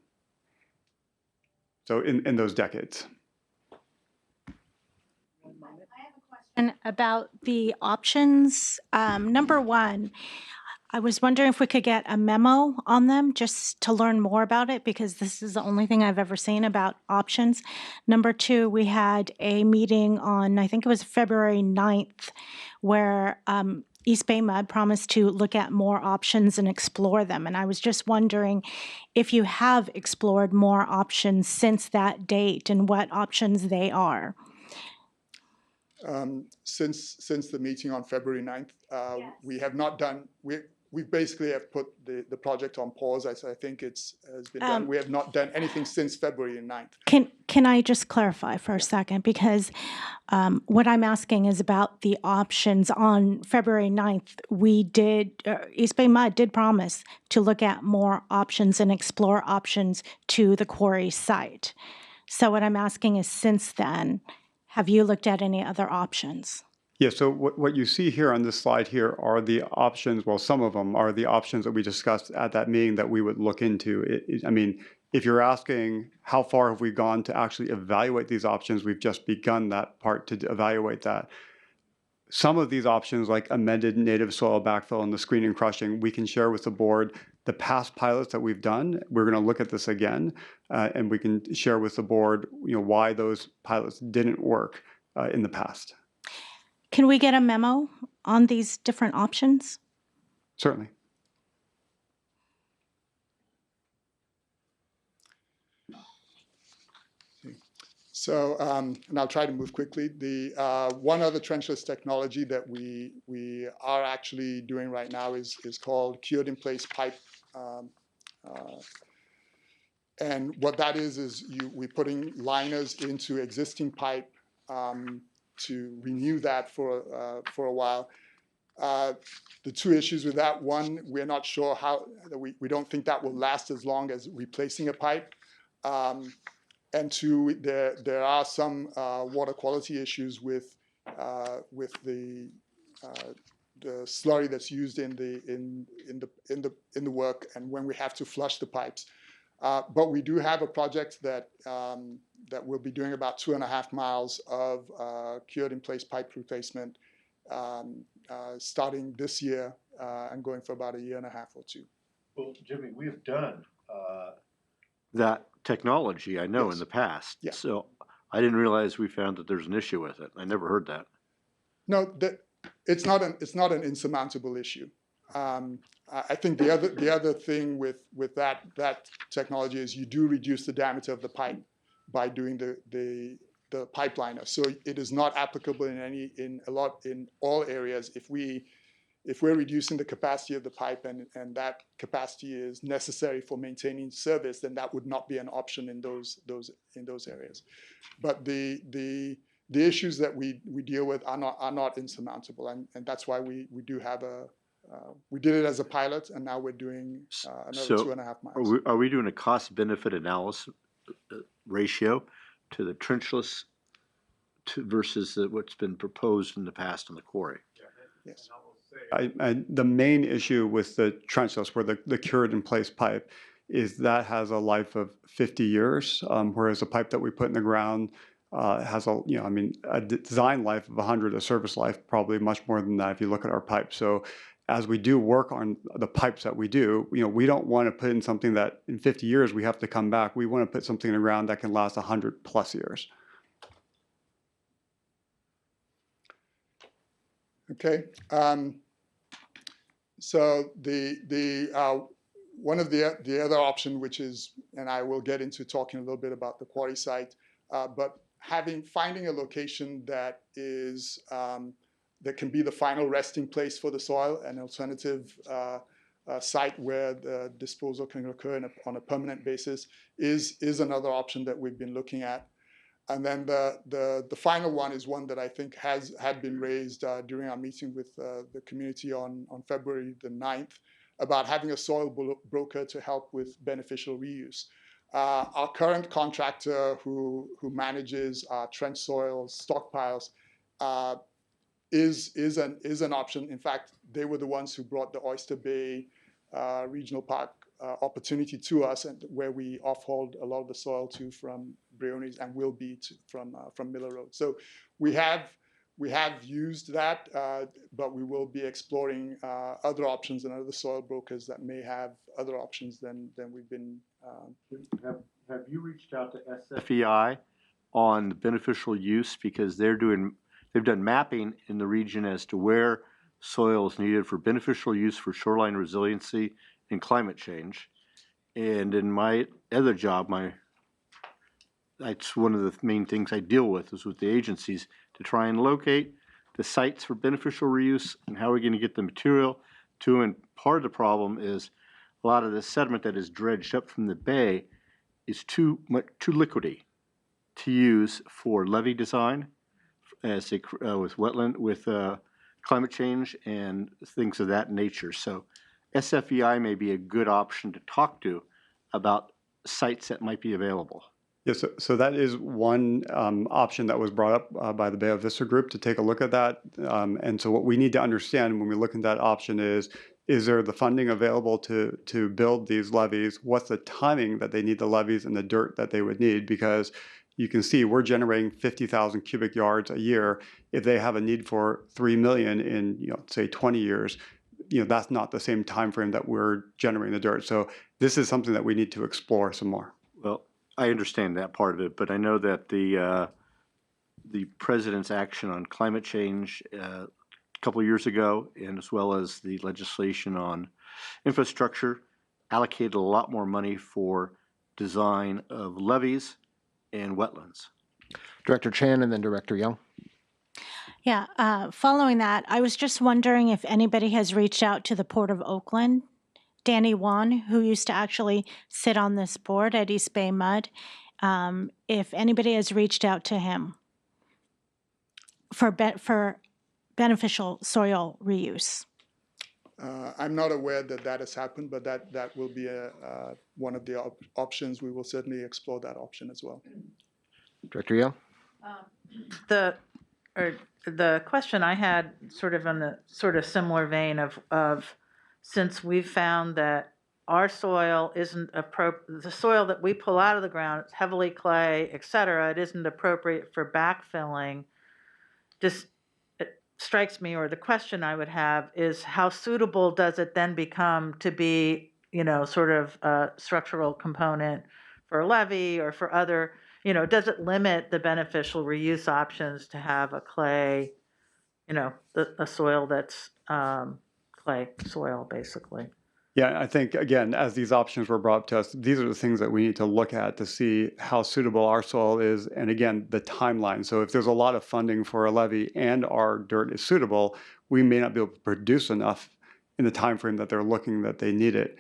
So in those decades. And about the options, number one, I was wondering if we could get a memo on them just to learn more about it, because this is the only thing I've ever seen about options. Number two, we had a meeting on, I think it was February 9th, where EBMUD promised to look at more options and explore them. And I was just wondering if you have explored more options since that date and what options they are. Since the meeting on February 9th, yes. We have not done, we basically have put the project on pause. I think has been done. We have not done anything since February 9th. Can I just clarify for a second? Because what I'm asking is about the options. On February 9th, EBMUD did promise to look at more options and explore options to the quarry site. So what I'm asking is, since then, have you looked at any other options? Yeah, so what you see here on this slide here are the options, well, some of them are the options that we discussed at that meeting that we would look into. I mean, if you're asking how far have we gone to actually evaluate these options, we've just begun that part to evaluate that. Some of these options, like amended native soil backfill and the screening and crushing, we can share with the board the past pilots that we've done. We're going to look at this again, and we can share with the board, why those pilots didn't work in the past. Can we get a memo on these different options? Certainly. So, and I'll try to move quickly. The one other trenchless technology that we are actually doing right now is called cured in place pipe And what that is we're putting liners into existing pipe to renew that for a while. The two issues with that: one, we're not sure how, we don't think that will last as long as replacing a pipe. And two, there are some water quality issues with the slurry that's used in the work, and when we have to flush the pipes. But we do have a project that we'll be doing about 2.5 miles of cured in place pipe replacement starting this year and going for about 1.5 years or 2. Well, Jimmy, we have done that technology, I know, Yes. in the past. Yeah. So I didn't realize we found that there's an issue with it. I never heard that. No, it's not an insurmountable issue. I think the other thing with that technology is you do reduce the diameter of the pipe by doing the pipeliner. So it is not applicable in all areas. If we're reducing the capacity of the pipe and that capacity is necessary for maintaining service, then that would not be an option in those areas. But the issues that we deal with are not insurmountable, and that's why we do have we did it as a pilot, and now we're doing another 2.5 miles. Are we doing a cost-benefit analysis ratio to the trenchless versus what's been proposed in the past on the quarry? Yes. The main issue with the trenchless, where the cured in place pipe, is that has a life of 50 years, whereas a pipe that we put in the ground has a design life of 100, a service life probably much more than that if you look at our pipes. So as we do work on the pipes that we do, we don't want to put in something that in 50 years we have to come back. We want to put something in the ground that can last 100+ years. Okay. So one of the other option, which is, and I will get into talking a little bit about the quarry site, but finding a location that is that can be the final resting place for the soil, an alternative site where the disposal can occur on a permanent basis is another option that we've been looking at. And then the final one is one that I think had been raised during our meeting with the community on February the 9th about having a soil broker to help with beneficial reuse. Our current contractor who manages our trench soil stockpiles is an option. In fact, they were the ones who brought the Oyster Bay Regional Park opportunity to us, and where we off-hauled a lot of the soil from Briones and will be from Miller Road. So we have used that, but we will be exploring other options and other soil brokers that may have other options than we've been. Have you reached out to SFEI on beneficial use, because they've done mapping in the region as to where soil is needed for beneficial use for shoreline resiliency and climate change. And in my other job, that's one of the main things I deal with, is with the agencies to try and locate the sites for beneficial reuse and how we're going to get the material to. And part of the problem is a lot of the sediment that is dredged up from the bay is too liquidy to use for levee design, as with wetland, with climate change and things of that nature. So SFEI may be a good option to talk to about sites that might be available. Yes, so that is one option that was brought up by the Bay of Vista group to take a look at that. And so what we need to understand when we look at that option is there the funding available to build these levees? What's the timing that they need the levees and the dirt that they would need? Because you can see we're generating 50,000 cubic yards a year. If they have a need for 3 million in, say 20 years, that's not the same time frame that we're generating the dirt. So this is something that we need to explore some more. Well, I understand that part of it, but I know that the president's action on climate change a couple of years ago, and as well as the legislation on infrastructure, allocated a lot more money for design of levees and wetlands. Director Chan and then Director Young. Yeah, following that, I was just wondering if anybody has reached out to the Port of Oakland Danny Wan, who used to actually sit on this board at East Bay Mud, if anybody has reached out to him for beneficial soil reuse. I'm not aware that that has happened, but that will be one of the options. We will certainly explore that option as well. Director Yale? The question I had, sort of in the sort of similar vein of since we've found that our soil isn't appropriate, the soil that we pull out of the ground, it's heavily clay, et cetera, it isn't appropriate for backfilling. Just it strikes me, or the question I would have is, how suitable does it then become to be, sort of a structural component for a levee or for other, does it limit the beneficial reuse options to have a clay, a soil that's clay soil, basically? Yeah, I think, again, as these options were brought to us, these are the things that we need to look at to see how suitable our soil is, and again, the timeline. So if there's a lot of funding for a levee and our dirt is suitable, we may not be able to produce enough in the time frame that they're looking that they need it,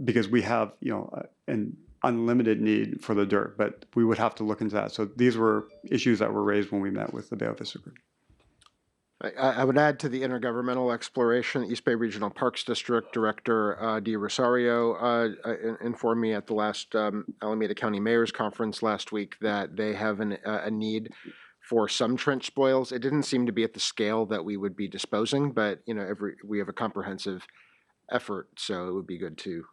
because we have, an unlimited need for the dirt, but we would have to look into that. So these were issues that were raised when we met with the Bay Vista group. I would add to the intergovernmental exploration, East Bay Regional Parks District Director Di Rosario informed me at the last Alameda County Mayor's Conference last week that they have a need for some trench spoils. It didn't seem to be at the scale that we would be disposing, but we have a comprehensive effort, so it would be good to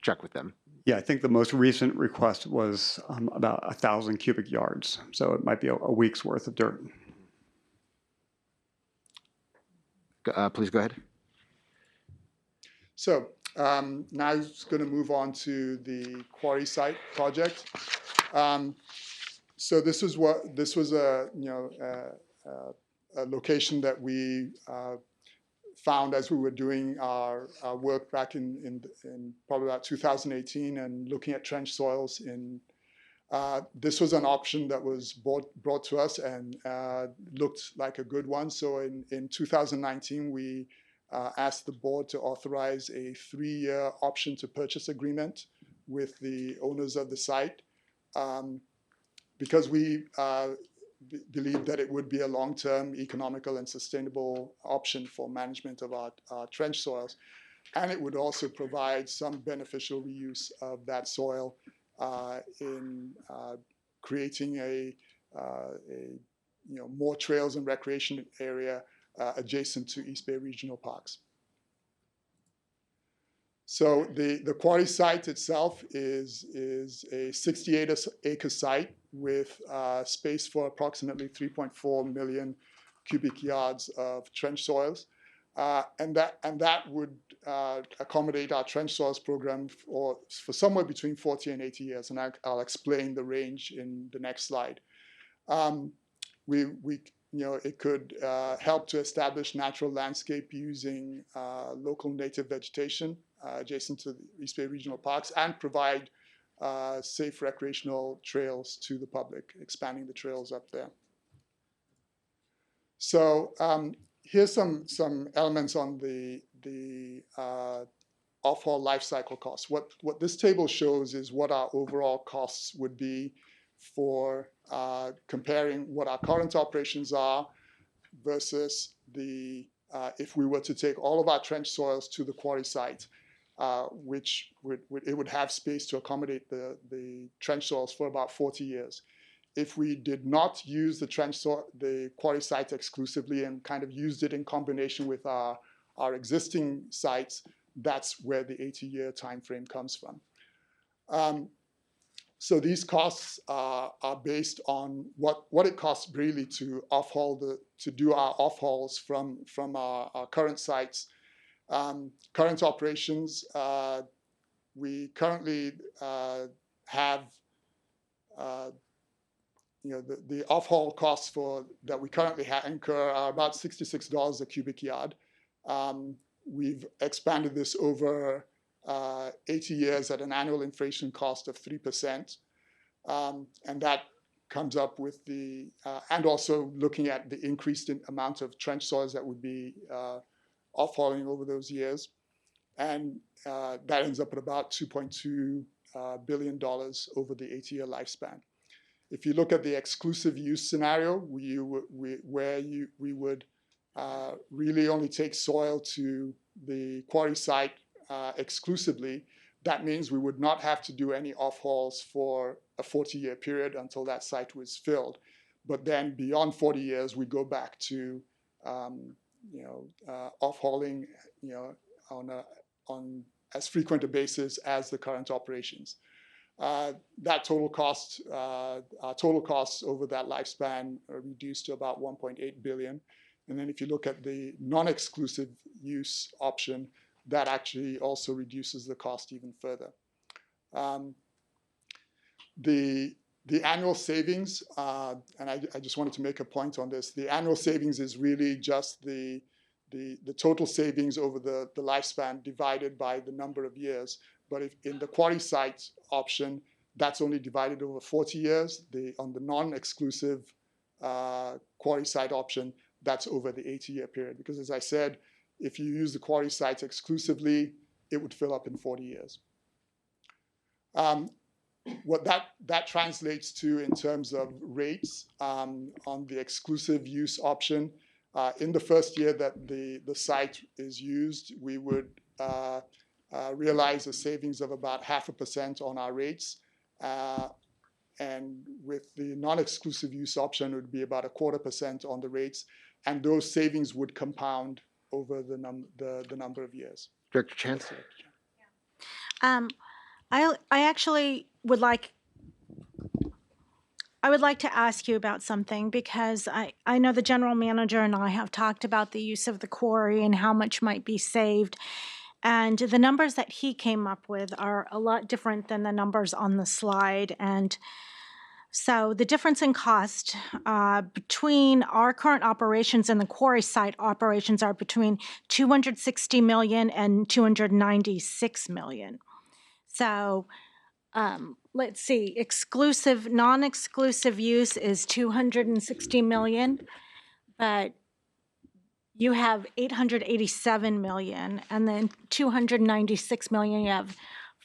check with them. Yeah, I think the most recent request was about 1,000 cubic yards, so it might be a week's worth of dirt. Please go ahead. So now I'm going to move on to the quarry site project. So this was a location that we found as we were doing our work back in probably about 2018 and looking at trench soils. This was an option that was brought to us and looked like a good one. So in 2019, we asked the board to authorize a 3-year option to purchase agreement with the owners of the site, because we believe that it would be a long-term economical and sustainable option for management of our trench soils. And it would also provide some beneficial reuse of that soil in creating a more trails and recreation area adjacent to East Bay Regional Parks. So the quarry site itself is a 68-acre site with space for approximately 3.4 million cubic yards of trench soils. And that would accommodate our trench soils program for somewhere between 40 and 80 years, and I'll explain the range in the next slide. It could help to establish natural landscape using local native vegetation adjacent to the East Bay Regional Parks, and provide safe recreational trails to the public, expanding the trails up there. So here's some elements on the off-haul life cycle costs. What this table shows is what our overall costs would be for comparing what our current operations are versus if we were to take all of our trench soils to the quarry site, which would have space to accommodate the trench soils for about 40 years. If we did not use the quarry site exclusively and kind of used it in combination with our existing sites, that's where the 80-year time frame comes from. So these costs are based on what it costs really to do our off-hauls from our current sites. Current operations, we currently have the off-haul costs that we currently incur are about $66 a cubic yard. We've expanded this over 80 years at an annual inflation cost of 3%. And that comes up with and also looking at the increased amount of trench soils that would be off-hauling over those years. And that ends up at about $2.2 billion over the 8-year lifespan. If you look at the exclusive use scenario, we would really only take soil to the quarry site exclusively, that means we would not have to do any off-hauls for a 40-year period until that site was filled. But then beyond 40 years, we go back to off-hauling on as frequent a basis as the current operations. That total cost, our total costs over that lifespan are reduced to about $1.8 billion. And then if you look at the non-exclusive use option, that actually also reduces the cost even further. The annual savings, and I just wanted to make a point on this, the annual savings is really just the total savings over the lifespan divided by the number of years. But if in the quarry site option, that's only divided over 40 years. On the non-exclusive quarry site option, that's over the 80-year period. Because as I said, if you use the quarry sites exclusively, it would fill up in 40 years. What that translates to in terms of rates on the exclusive use option, in the first year that the site is used, we would realize a savings of about 0.5% on our rates. And with the non-exclusive use option, it would be about 0.25% on the rates. And those savings would compound over the number of years. Director Chance? I actually would like to ask you about something, because I know the general manager and I have talked about the use of the quarry and how much might be saved. And the numbers that he came up with are a lot different than the numbers on the slide. And so the difference in cost between our current operations and the quarry site operations are between $260 million and $296 million. So let's see, non-exclusive use is $260 million, but you have $887 million, and then $296 million, you have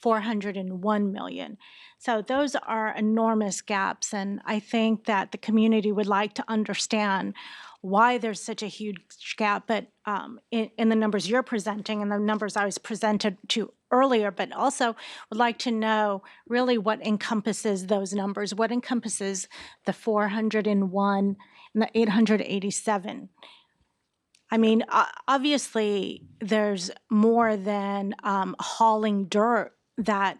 $401 million. So those are enormous gaps, and I think that the community would like to understand why there's such a huge gap, but in the numbers you're presenting and the numbers I was presented to earlier, but also would like to know really what encompasses those numbers, what encompasses the 401 and the 887. I mean, obviously, there's more than hauling dirt that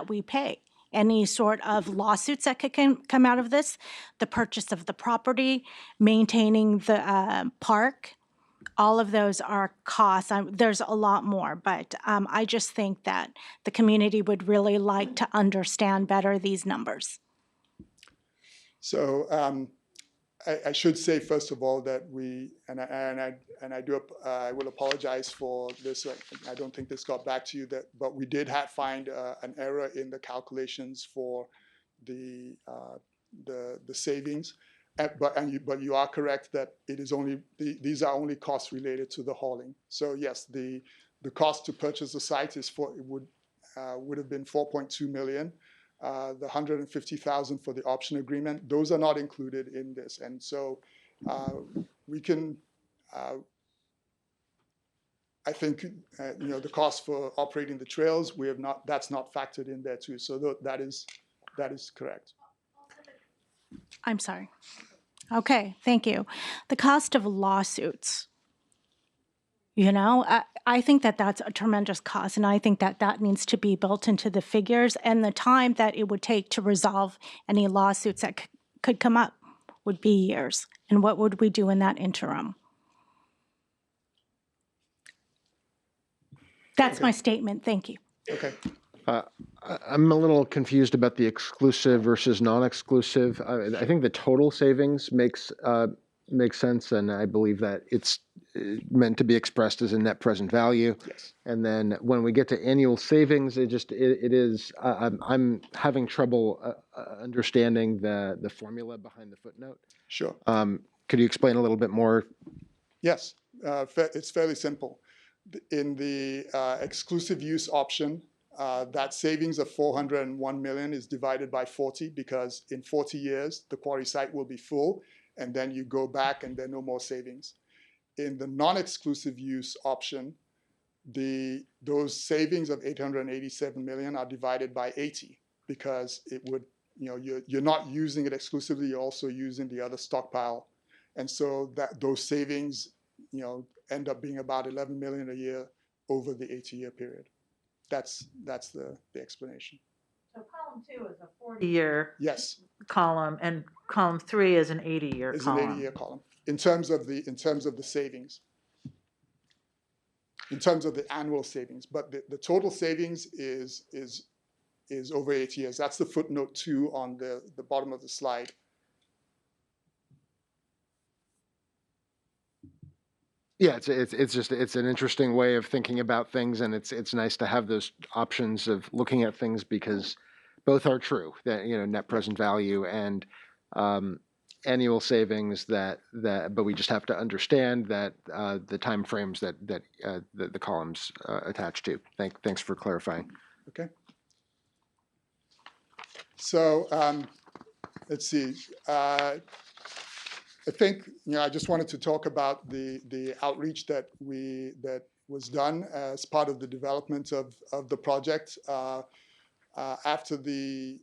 we pay. Any sort of lawsuits that could come out of this, the purchase of the property, maintaining the park, all of those are costs. There's a lot more, but I just think that the community would really like to understand better these numbers. So I should say, first of all, that I will apologize for this. I don't think this got back to you, but we did find an error in the calculations for the savings. But you are correct that it is only these are only costs related to the hauling. So yes, the cost to purchase the site would have been $4.2 million. The $150,000 for the option agreement, those are not included in this, and so we can. I think the cost for operating the trails, that's not factored in there too. So that is correct. I'm sorry. Okay, thank you. The cost of lawsuits. I think that that's a tremendous cost, and I think that that needs to be built into the figures, and the time that it would take to resolve any lawsuits that could come up would be years. And what would we do in that interim? That's my statement. Thank you. Okay. I'm a little confused about the exclusive versus non-exclusive. I think the total savings makes sense, and I believe that it's meant to be expressed as a net present value. Yes. And then when we get to annual savings, I'm having trouble understanding the formula behind the footnote. Sure. Could you explain a little bit more? Yes, it's fairly simple. In the exclusive use option, that savings of 401 million is divided by 40 because in 40 years, the quarry site will be full and then you go back and there are no more savings. In the non-exclusive use option, those savings of 887 million are divided by 80 because it would, you're not using it exclusively, you're also using the other stockpile. And so those savings, end up being about 11 million a year over the 80-year period. That's the explanation. So column 2 is a 40-year yes column, and column 3 is an 80-year column. Is an 80-year column in terms of the savings, in terms of the annual savings. But the total savings is over 8 years. That's the footnote 2 on the bottom of the slide. Yeah, it's an interesting way of thinking about things, and it's nice to have those options of looking at things because both are true. That net present value and annual savings. But we just have to understand that the time frames that the columns attach to. Thanks for clarifying. Okay. So let's see. I think I just wanted to talk about the outreach that was done as part of the development of the project after the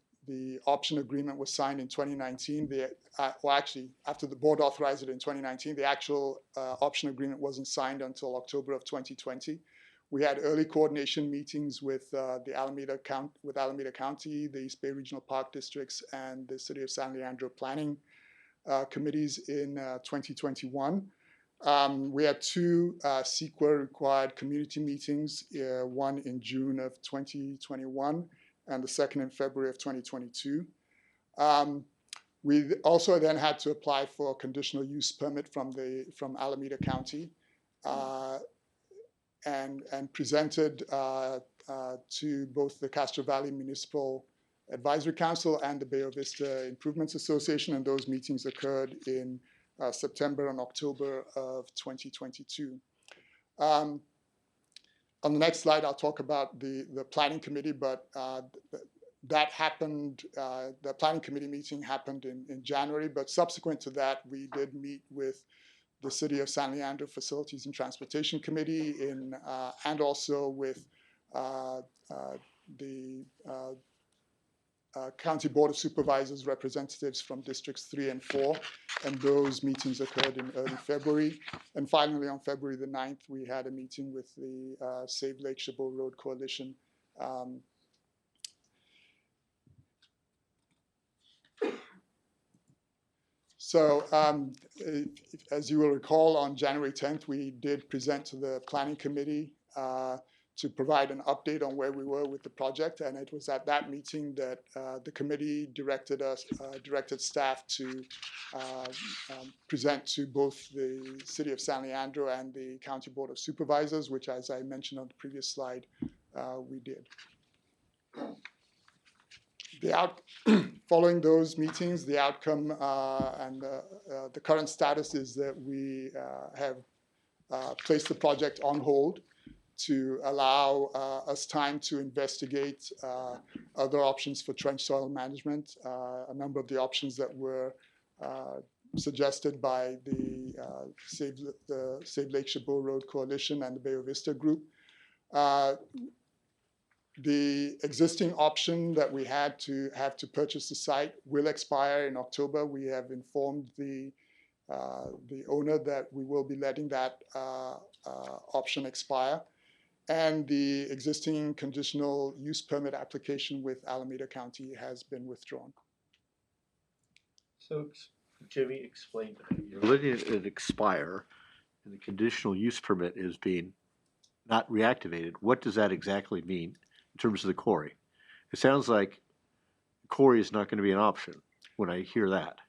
option agreement was signed in 2019. After the board authorized it in 2019, the actual option agreement wasn't signed until October of 2020. We had early coordination meetings with Alameda County, the East Bay Regional Park Districts, and the City of San Leandro Planning committees in 2021. We had 2 CEQA-required community meetings, one in June of 2021 and the second in February of 2022. We also then had to apply for a conditional use permit from Alameda County and presented to both the Castro Valley Municipal Advisory Council and the Bay Vista Improvements Association, and those meetings occurred in September and October of 2022. On the next slide, I'll talk about the planning committee, but that happened, the planning committee meeting happened in January, but subsequent to that, we did meet with the City of San Leandro Facilities and Transportation Committee and also with the County Board of Supervisors representatives from Districts 3 and 4, and those meetings occurred in early February. And finally, on February the 9th, we had a meeting with the Save Lake Chabot Coalition. As you will recall, on January 10th, we did present to the Planning Committee to provide an update on where we were with the project, and it was at that meeting that the committee directed staff to present to both the City of San Leandro and the County Board of Supervisors, which, as I mentioned on the previous slide, we did. Following those meetings, the outcome and the current status is that we have placed the project on hold to allow us time to investigate other options for trench soil management. A number of the options that were suggested by the Save Lake Chabot Coalition and the Bay Vista Group. The existing option that we had to purchase the site will expire in October. We have informed the owner that we will be letting that option expire. And the existing conditional use permit application with Alameda County has been withdrawn. So, Jimmy, explain to me. You're letting it expire, and the conditional use permit is being not reactivated. What does that exactly mean in terms of the quarry? It sounds like the quarry is not going to be an option when I hear that.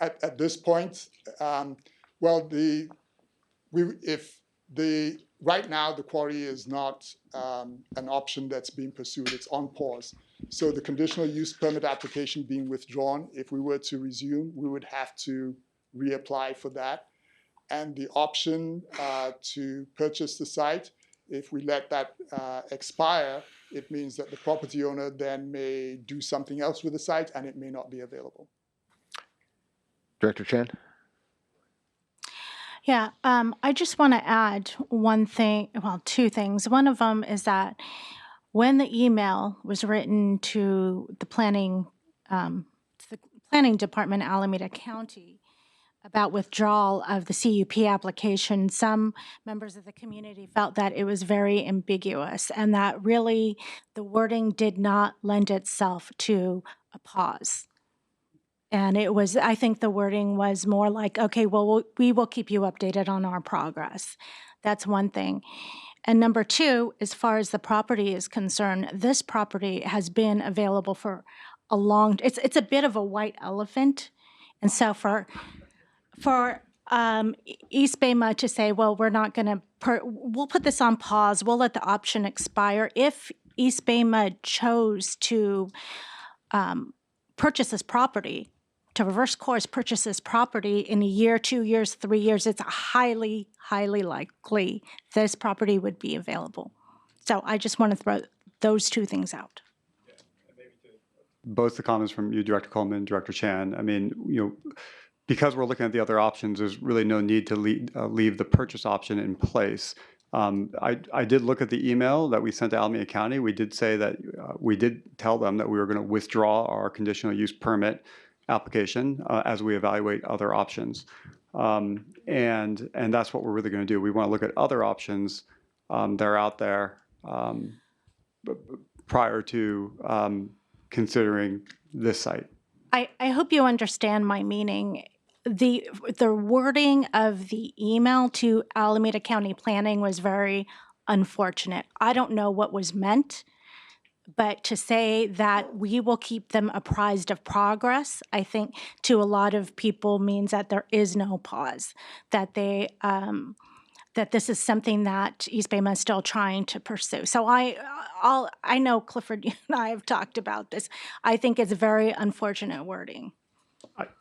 At this point, right now, the quarry is not an option that's being pursued. It's on pause. So the conditional use permit application being withdrawn, if we were to resume, we would have to reapply for that. and the option to purchase the site. If we let that expire, it means that the property owner then may do something else with the site and it may not be available. Director Chan? Yeah, I just want to add one thing, well, two things. One of them is that when the email was written to the planning department, Alameda County, about withdrawal of the CUP application, some members of the community felt that it was very ambiguous and that really the wording did not lend itself to a pause. And it was, I think the wording was more like, okay, well, we will keep you updated on our progress. That's one thing. And number two, as far as the property is concerned, this property has been available for a long, it's a bit of a white elephant. And so for East Bay MUD to say, well, we're not going to, we'll put this on pause, we'll let the option expire. If East Bay MUD chose to purchase this property, to reverse course purchase this property in a year, 2 years, 3 years, it's highly, highly likely this property would be available. So I just want to throw those two things out. Both the comments from you, Director Coleman, Director Chan, I mean, because we're looking at the other options, there's really no need to leave the purchase option in place. I did look at the email that we sent to Alameda County. We did say that we did tell them that we were going to withdraw our conditional use permit application as we evaluate other options. And that's what we're really going to do. We want to look at other options that are out there prior to considering this site. I hope you understand my meaning. The wording of the email to Alameda County Planning was very unfortunate. I don't know what was meant, but to say that we will keep them apprised of progress, I think to a lot of people means that there is no pause, that they that this is something that East Bay MUD is still trying to pursue. So I know Clifford, you and I have talked about this. I think it's very unfortunate wording.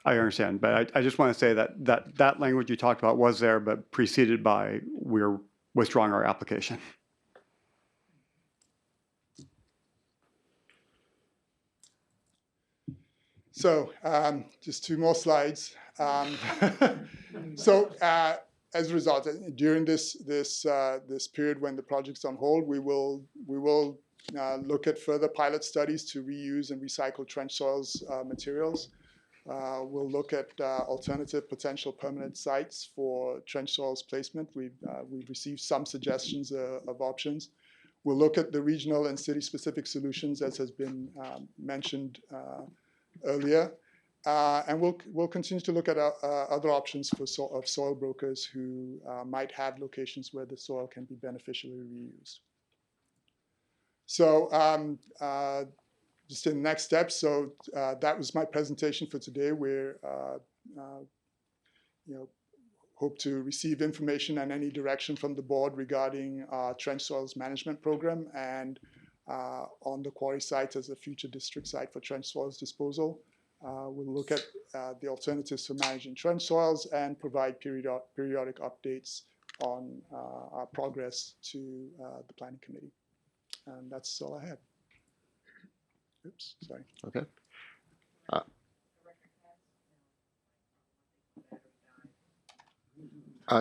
I understand, but I just want to say that language you talked about was there, but preceded by we're withdrawing our application. So just two more slides. As a result, during this period when the project's on hold, we will look at further pilot studies to reuse and recycle trench soils materials. We'll look at alternative potential permanent sites for trench soils placement. We've received some suggestions of options. We'll look at the regional and city-specific solutions, as has been mentioned earlier. And we'll continue to look at other options for soil brokers who might have locations where the soil can be beneficially reused. So just in the next step, so that was my presentation for today. We're hope to receive information and any direction from the board regarding our trench soils management program and on the quarry site as a future district site for trench soils disposal. We'll look at the alternatives for managing trench soils and provide periodic updates on our progress to the planning committee. And that's all I had. Oops, sorry. Okay.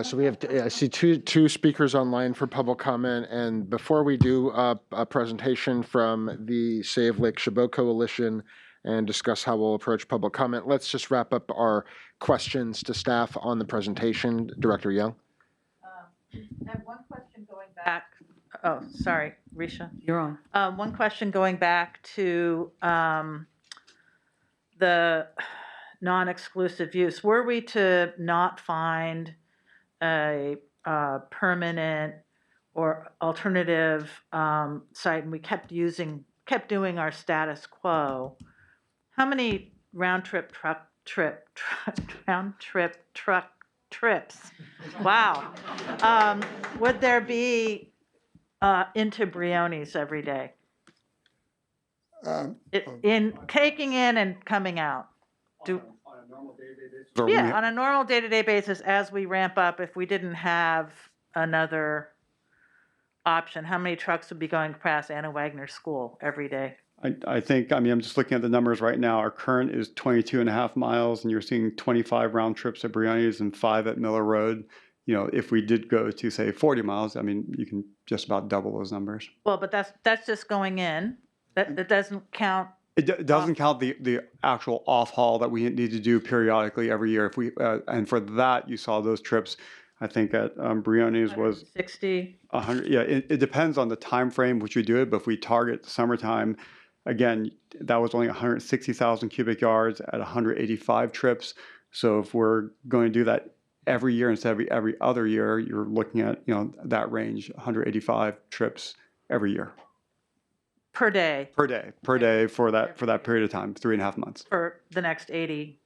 So we have, I see two speakers online for public comment. And before we do a presentation from the Save Lake Chabot Coalition and discuss how we'll approach public comment, let's just wrap up our questions to staff on the presentation. Director Young. I have one question going back. Oh, sorry, Risha. You're on. One question going back to the non-exclusive use. Were we to not find a permanent or alternative site, and we kept doing our status quo, how many round trip truck trips, wow, would there be into Briones every day? In taking in and coming out. Yeah, on a normal day-to-day basis, as we ramp up, if we didn't have another option, how many trucks would be going past Anna Wagner School every day? I think, I mean, I'm just looking at the numbers right now. Our current is 22.5 miles, and you're seeing 25 round trips at Brioni's and 5 at Miller Road. You know, if we did go to, say, 40 miles, I mean, you can just about double those numbers. Well, but that's just going in. That doesn't count. It doesn't count the actual off haul that we need to do periodically every year. If we and for that, you saw those trips. I think at Brioni's was 60. 100. Yeah, it depends on the time frame which you do it. But if we target the summertime, again, that was only 160,000 cubic yards at 185 trips. So if we're going to do that every year instead of every other year, you're looking at, you know, that range, 185 trips every year. Per day. Per day for that period of time, 3.5 months. For the next 80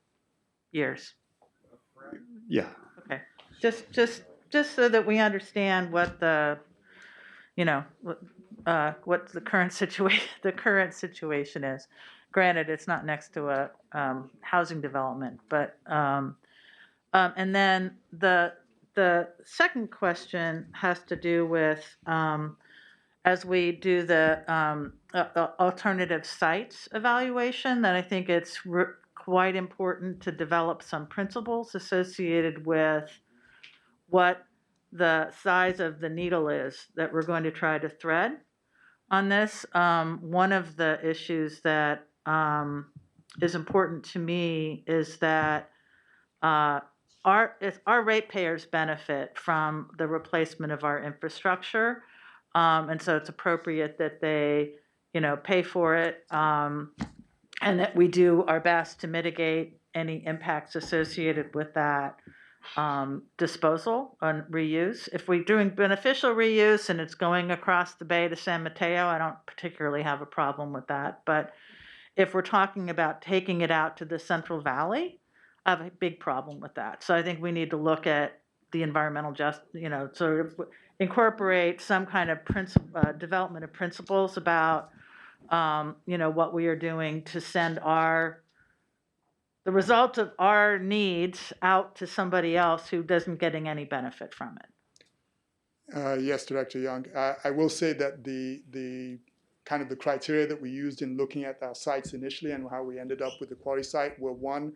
years. Yeah. Okay. Just so that we understand what the, you know, what the current situation is. Granted, it's not next to a housing development, but and then the second question has to do with as we do the alternative sites evaluation, that I think it's quite important to develop some principles associated with what the size of the needle is that we're going to try to thread on this. One of the issues that is important to me is that our ratepayers benefit from the replacement of our infrastructure, and so it's appropriate that they, you know, pay for it, and that we do our best to mitigate any impacts associated with that disposal and reuse. If we're doing beneficial reuse and it's going across the bay to San Mateo, I don't particularly have a problem with that. But if we're talking about taking it out to the Central Valley, I have a big problem with that. So I think we need to look at the environmental sort of incorporate some kind of development of principles about, what we are doing to send the result of our needs out to somebody else who doesn't getting any benefit from it. Yes, Director Young. I will say that the kind of the criteria that we used in looking at our sites initially and how we ended up with the quarry site were, one,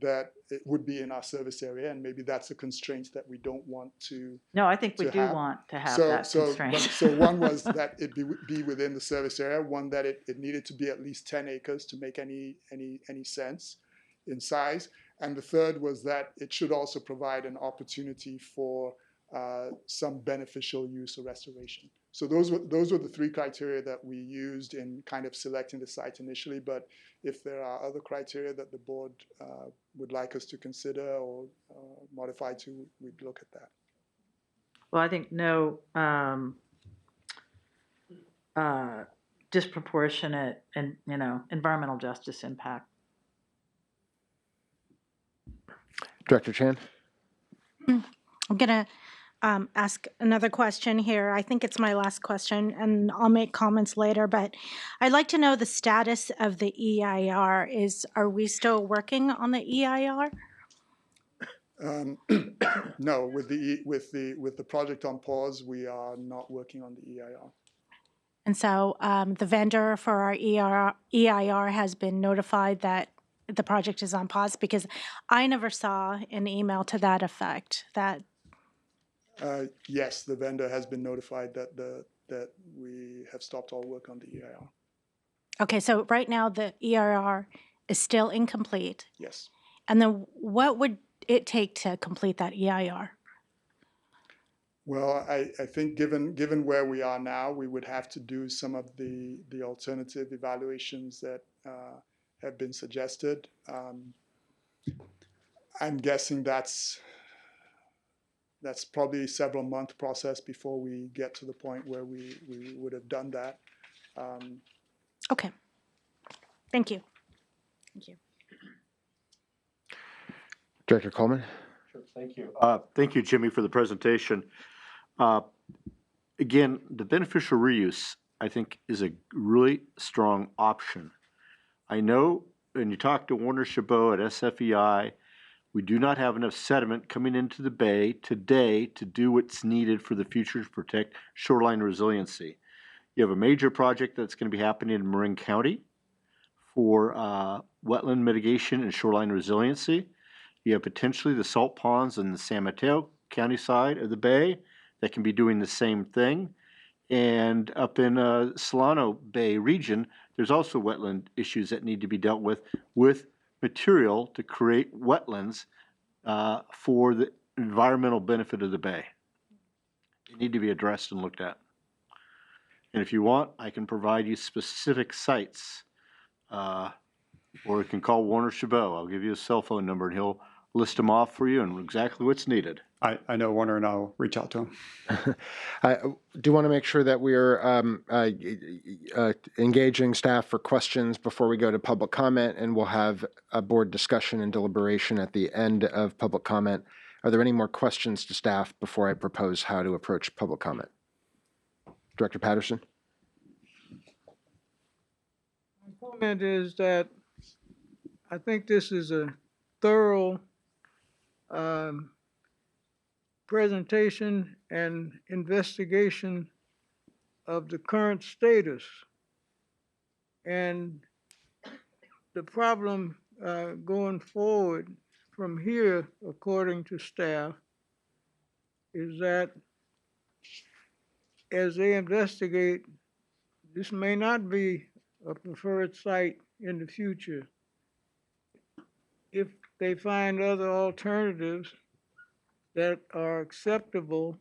that it would be in our service area, and maybe that's a constraint that we don't want to. No, I think we do want to have that constraint. So one was that it be within the service area. One, that it needed to be at least 10 acres to make any sense in size. And the third was that it should also provide an opportunity for some beneficial use or restoration. So those were the three criteria that we used in kind of selecting the site initially. But if there are other criteria that the board would like us to consider or modify to, we'd look at that. Well, I think no disproportionate and environmental justice impact. Director Chan. I'm gonna ask another question here. I think it's my last question, and I'll make comments later, but I'd like to know the status of the EIR. Are we still working on the EIR? No, with the project on pause, we are not working on the EIR. And so the vendor for our EIR has been notified that the project is on pause, because I never saw an email to that effect. Yes, the vendor has been notified that we have stopped all work on the EIR. Okay, so right now the EIR is still incomplete. Yes. And then what would it take to complete that EIR? Well, I think given where we are now, we would have to do some of the alternative evaluations that have been suggested. I'm guessing that's probably a several month process before we get to the point where we would have done that. Okay. Thank you. Thank you. Director Coleman. Sure, thank you. Thank you, Jimmy, for the presentation. Again, the beneficial reuse, I think, is a really strong option. I know when you talk to Warner Chabot at SFEI, we do not have enough sediment coming into the bay today to do what's needed for the future to protect shoreline resiliency. You have a major project that's going to be happening in Marin County for wetland mitigation and shoreline resiliency. You have potentially the salt ponds in the San Mateo County side of the bay that can be doing the same thing. And up in Solano Bay region, there's also wetland issues that need to be dealt with material to create wetlands for the environmental benefit of the bay. They need to be addressed and looked at. And if you want, I can provide you specific sites, or you can call Warner Chabot. I'll give you a cell phone number and he'll list them off for you and exactly what's needed. I know Warner, and I'll reach out to him. I do want to make sure that we're engaging staff for questions before we go to public comment, and we'll have a board discussion and deliberation at the end of public comment. Are there any more questions to staff before I propose how to approach public comment? Director Patterson? My comment is that I think this is a thorough presentation and investigation of the current status. And the problem going forward from here, according to staff, is that as they investigate, this may not be a preferred site in the future. If they find other alternatives that are acceptable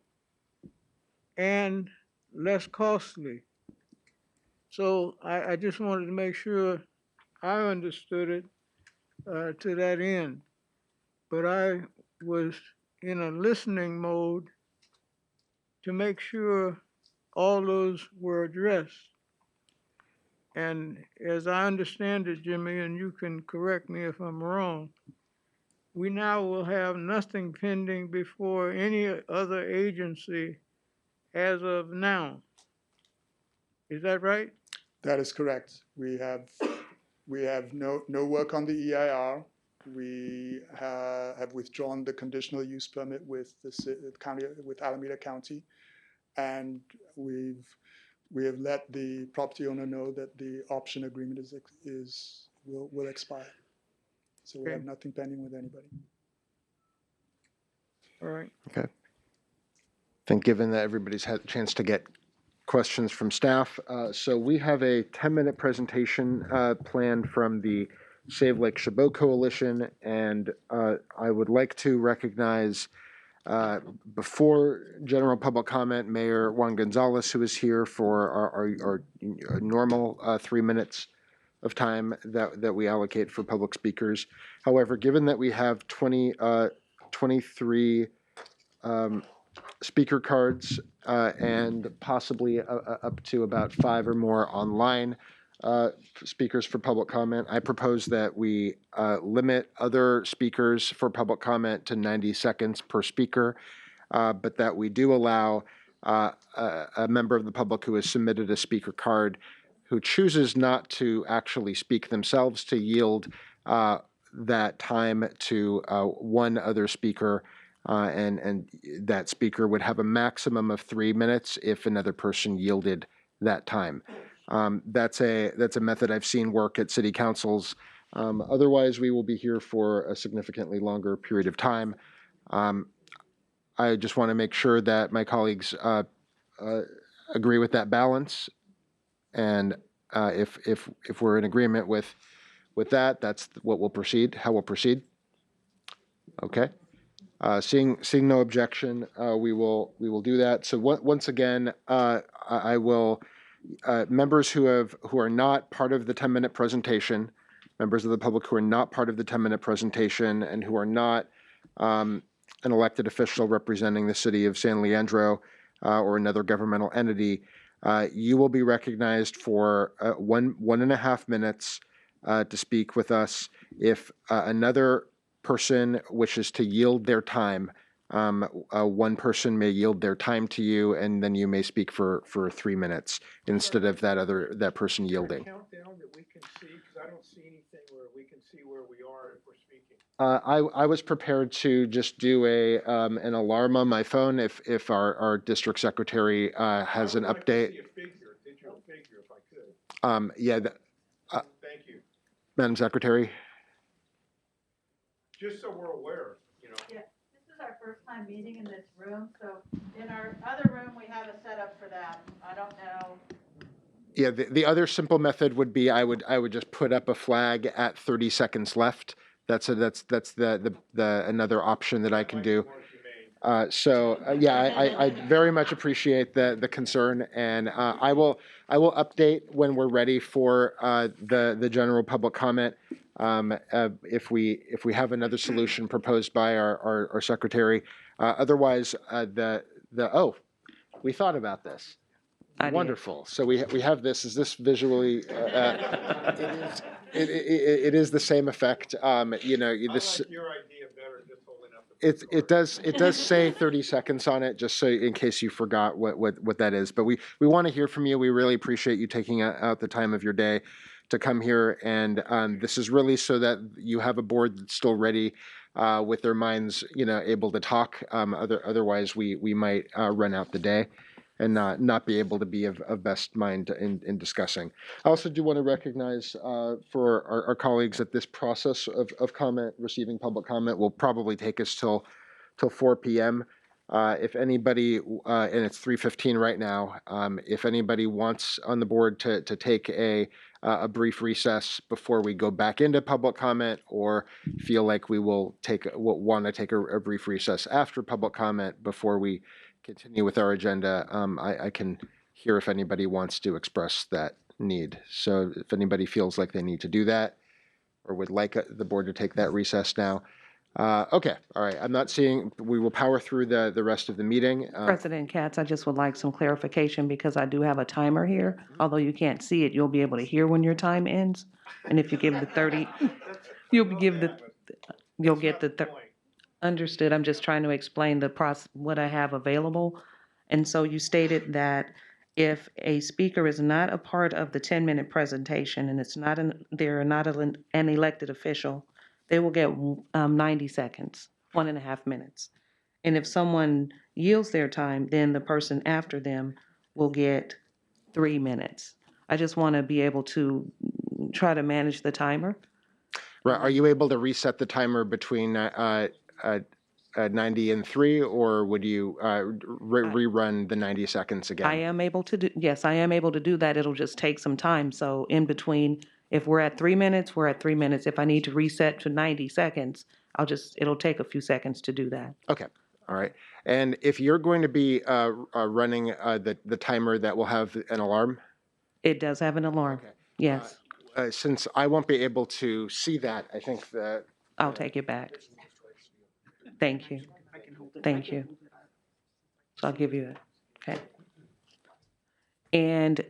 and less costly. So I just wanted to make sure I understood it to that end. But I was in a listening mode to make sure all those were addressed. And as I understand it, Jimmy, and you can correct me if I'm wrong, we now will have nothing pending before any other agency as of now. Is that right? That is correct. We have no work on the EIR. We have withdrawn the conditional use permit with the county, with Alameda County, and we have let the property owner know that the option agreement will expire. So we have nothing pending with anybody. All right. Okay. I think given that everybody's had a chance to get questions from staff, so we have a 10-minute presentation planned from the Save Lake Chabot Coalition, and I would like to recognize before general public comment, Mayor Juan Gonzalez, who is here for our normal 3 minutes of time that we allocate for public speakers. However, given that we have 23 speaker cards and possibly up to about 5 or more online speakers for public comment, I propose that we limit other speakers for public comment to 90 seconds per speaker, but that we do allow a member of the public who has submitted a speaker card who chooses not to actually speak themselves to yield that time to one other speaker, and that speaker would have a maximum of 3 minutes if another person yielded that time. That's a method I've seen work at city councils. Otherwise, we will be here for a significantly longer period of time. I just want to make sure that my colleagues agree with that balance. And if we're in agreement with that, that's what we'll proceed. How we'll proceed. Okay. Seeing no objection, we will do that. So once again, I will members who are not part of the 10-minute presentation, members of the public who are not part of the 10-minute presentation, and who are not an elected official representing the city of San Leandro or another governmental entity. You will be recognized for 1.5 minutes to speak with us. If another person wishes to yield their time, One person may yield their time to you, and then you may speak for 3 minutes instead of that person yielding. Countdown that we can see, because I don't see anything where we can see where we are if we're speaking. I was prepared to just do an alarm on my phone if our district secretary has an update. See a figure, digital figure, if I could. Yeah, Thank you. Madam Secretary. Just so we're aware, you know. Yeah, this is our first time meeting in this room, so in our other room, we have a setup for that. I don't know. Yeah, the other simple method would be I would just put up a flag at 30 seconds left. That's the another option that I can do. Yeah, I very much appreciate the concern, and I will update when we're ready for the general public comment. If we have another solution proposed by our secretary. Otherwise, we thought about this. Wonderful. So we have this. Is this visually? It is the same effect. You know, this. I like your idea better. Just holding up the. It does say 30 seconds on it, just so in case you forgot what that is. But we want to hear from you. We really appreciate you taking out the time of your day to come here, and this is really so that you have a board that's still ready with their minds, you know, able to talk. Otherwise, we might run out the day and not be able to be of best mind in discussing. I also do want to recognize for our colleagues that this process of comment, receiving public comment, will probably take us till 4 p.m. If anybody, and it's 3:15 right now, if anybody wants on the board to take a brief recess before we go back into public comment, or feel like we will want to take a brief recess after public comment before we continue with our agenda, I can hear if anybody wants to express that need. So if anybody feels like they need to do that or would like the board to take that recess now. Okay, all right. I'm not seeing, we will power through the rest of the meeting. President Katz, I just would like some clarification because I do have a timer here. Although you can't see it, you'll be able to hear when your time ends. And if you give the 30, you'll get the Understood. I'm just trying to explain the process, what I have available. And so you stated that if a speaker is not a part of the 10-minute presentation and they're not an elected official, they will get 90 seconds, 1.5 minutes. And if someone yields their time, then the person after them will get 3 minutes. I just want to be able to try to manage the timer. Right. Are you able to reset the timer between 90 and 3, or would you rerun the 90 seconds again? I am able to do, yes, I am able to do that. It'll just take some time. So in between, if we're at 3 minutes, we're at 3 minutes. If I need to reset to 90 seconds, it'll take a few seconds to do that. Okay. All right. And if you're going to be running the timer, that will have an alarm? It does have an alarm. Okay. Yes. Since I won't be able to see that, I think that I'll take it back. Thank you. Thank you. So I'll give you it. Okay. And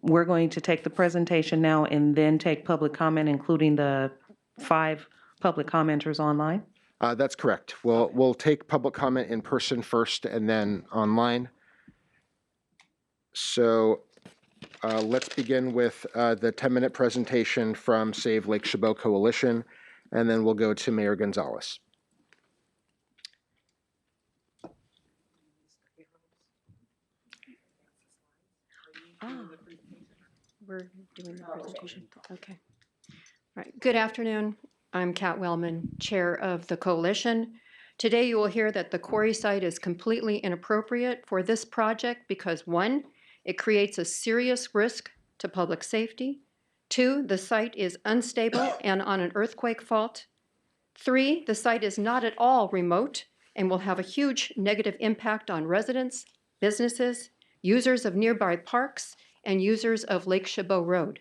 we're going to take the presentation now and then take public comment, including the 5 public commenters online? That's correct. We'll take public comment in person first and then online. So let's begin with the 10-minute presentation from Save Lake Chabot Coalition, and then we'll go to Mayor Gonzalez. We're doing the presentation. Okay. All right. Good afternoon. I'm Kat Wellman, chair of the coalition. Today you will hear that the quarry site is completely inappropriate for this project because 1, it creates a serious risk to public safety. 2, the site is unstable and on an earthquake fault. 3, the site is not at all remote and will have a huge negative impact on residents, businesses, users of nearby parks, and users of Lake Chabot Road.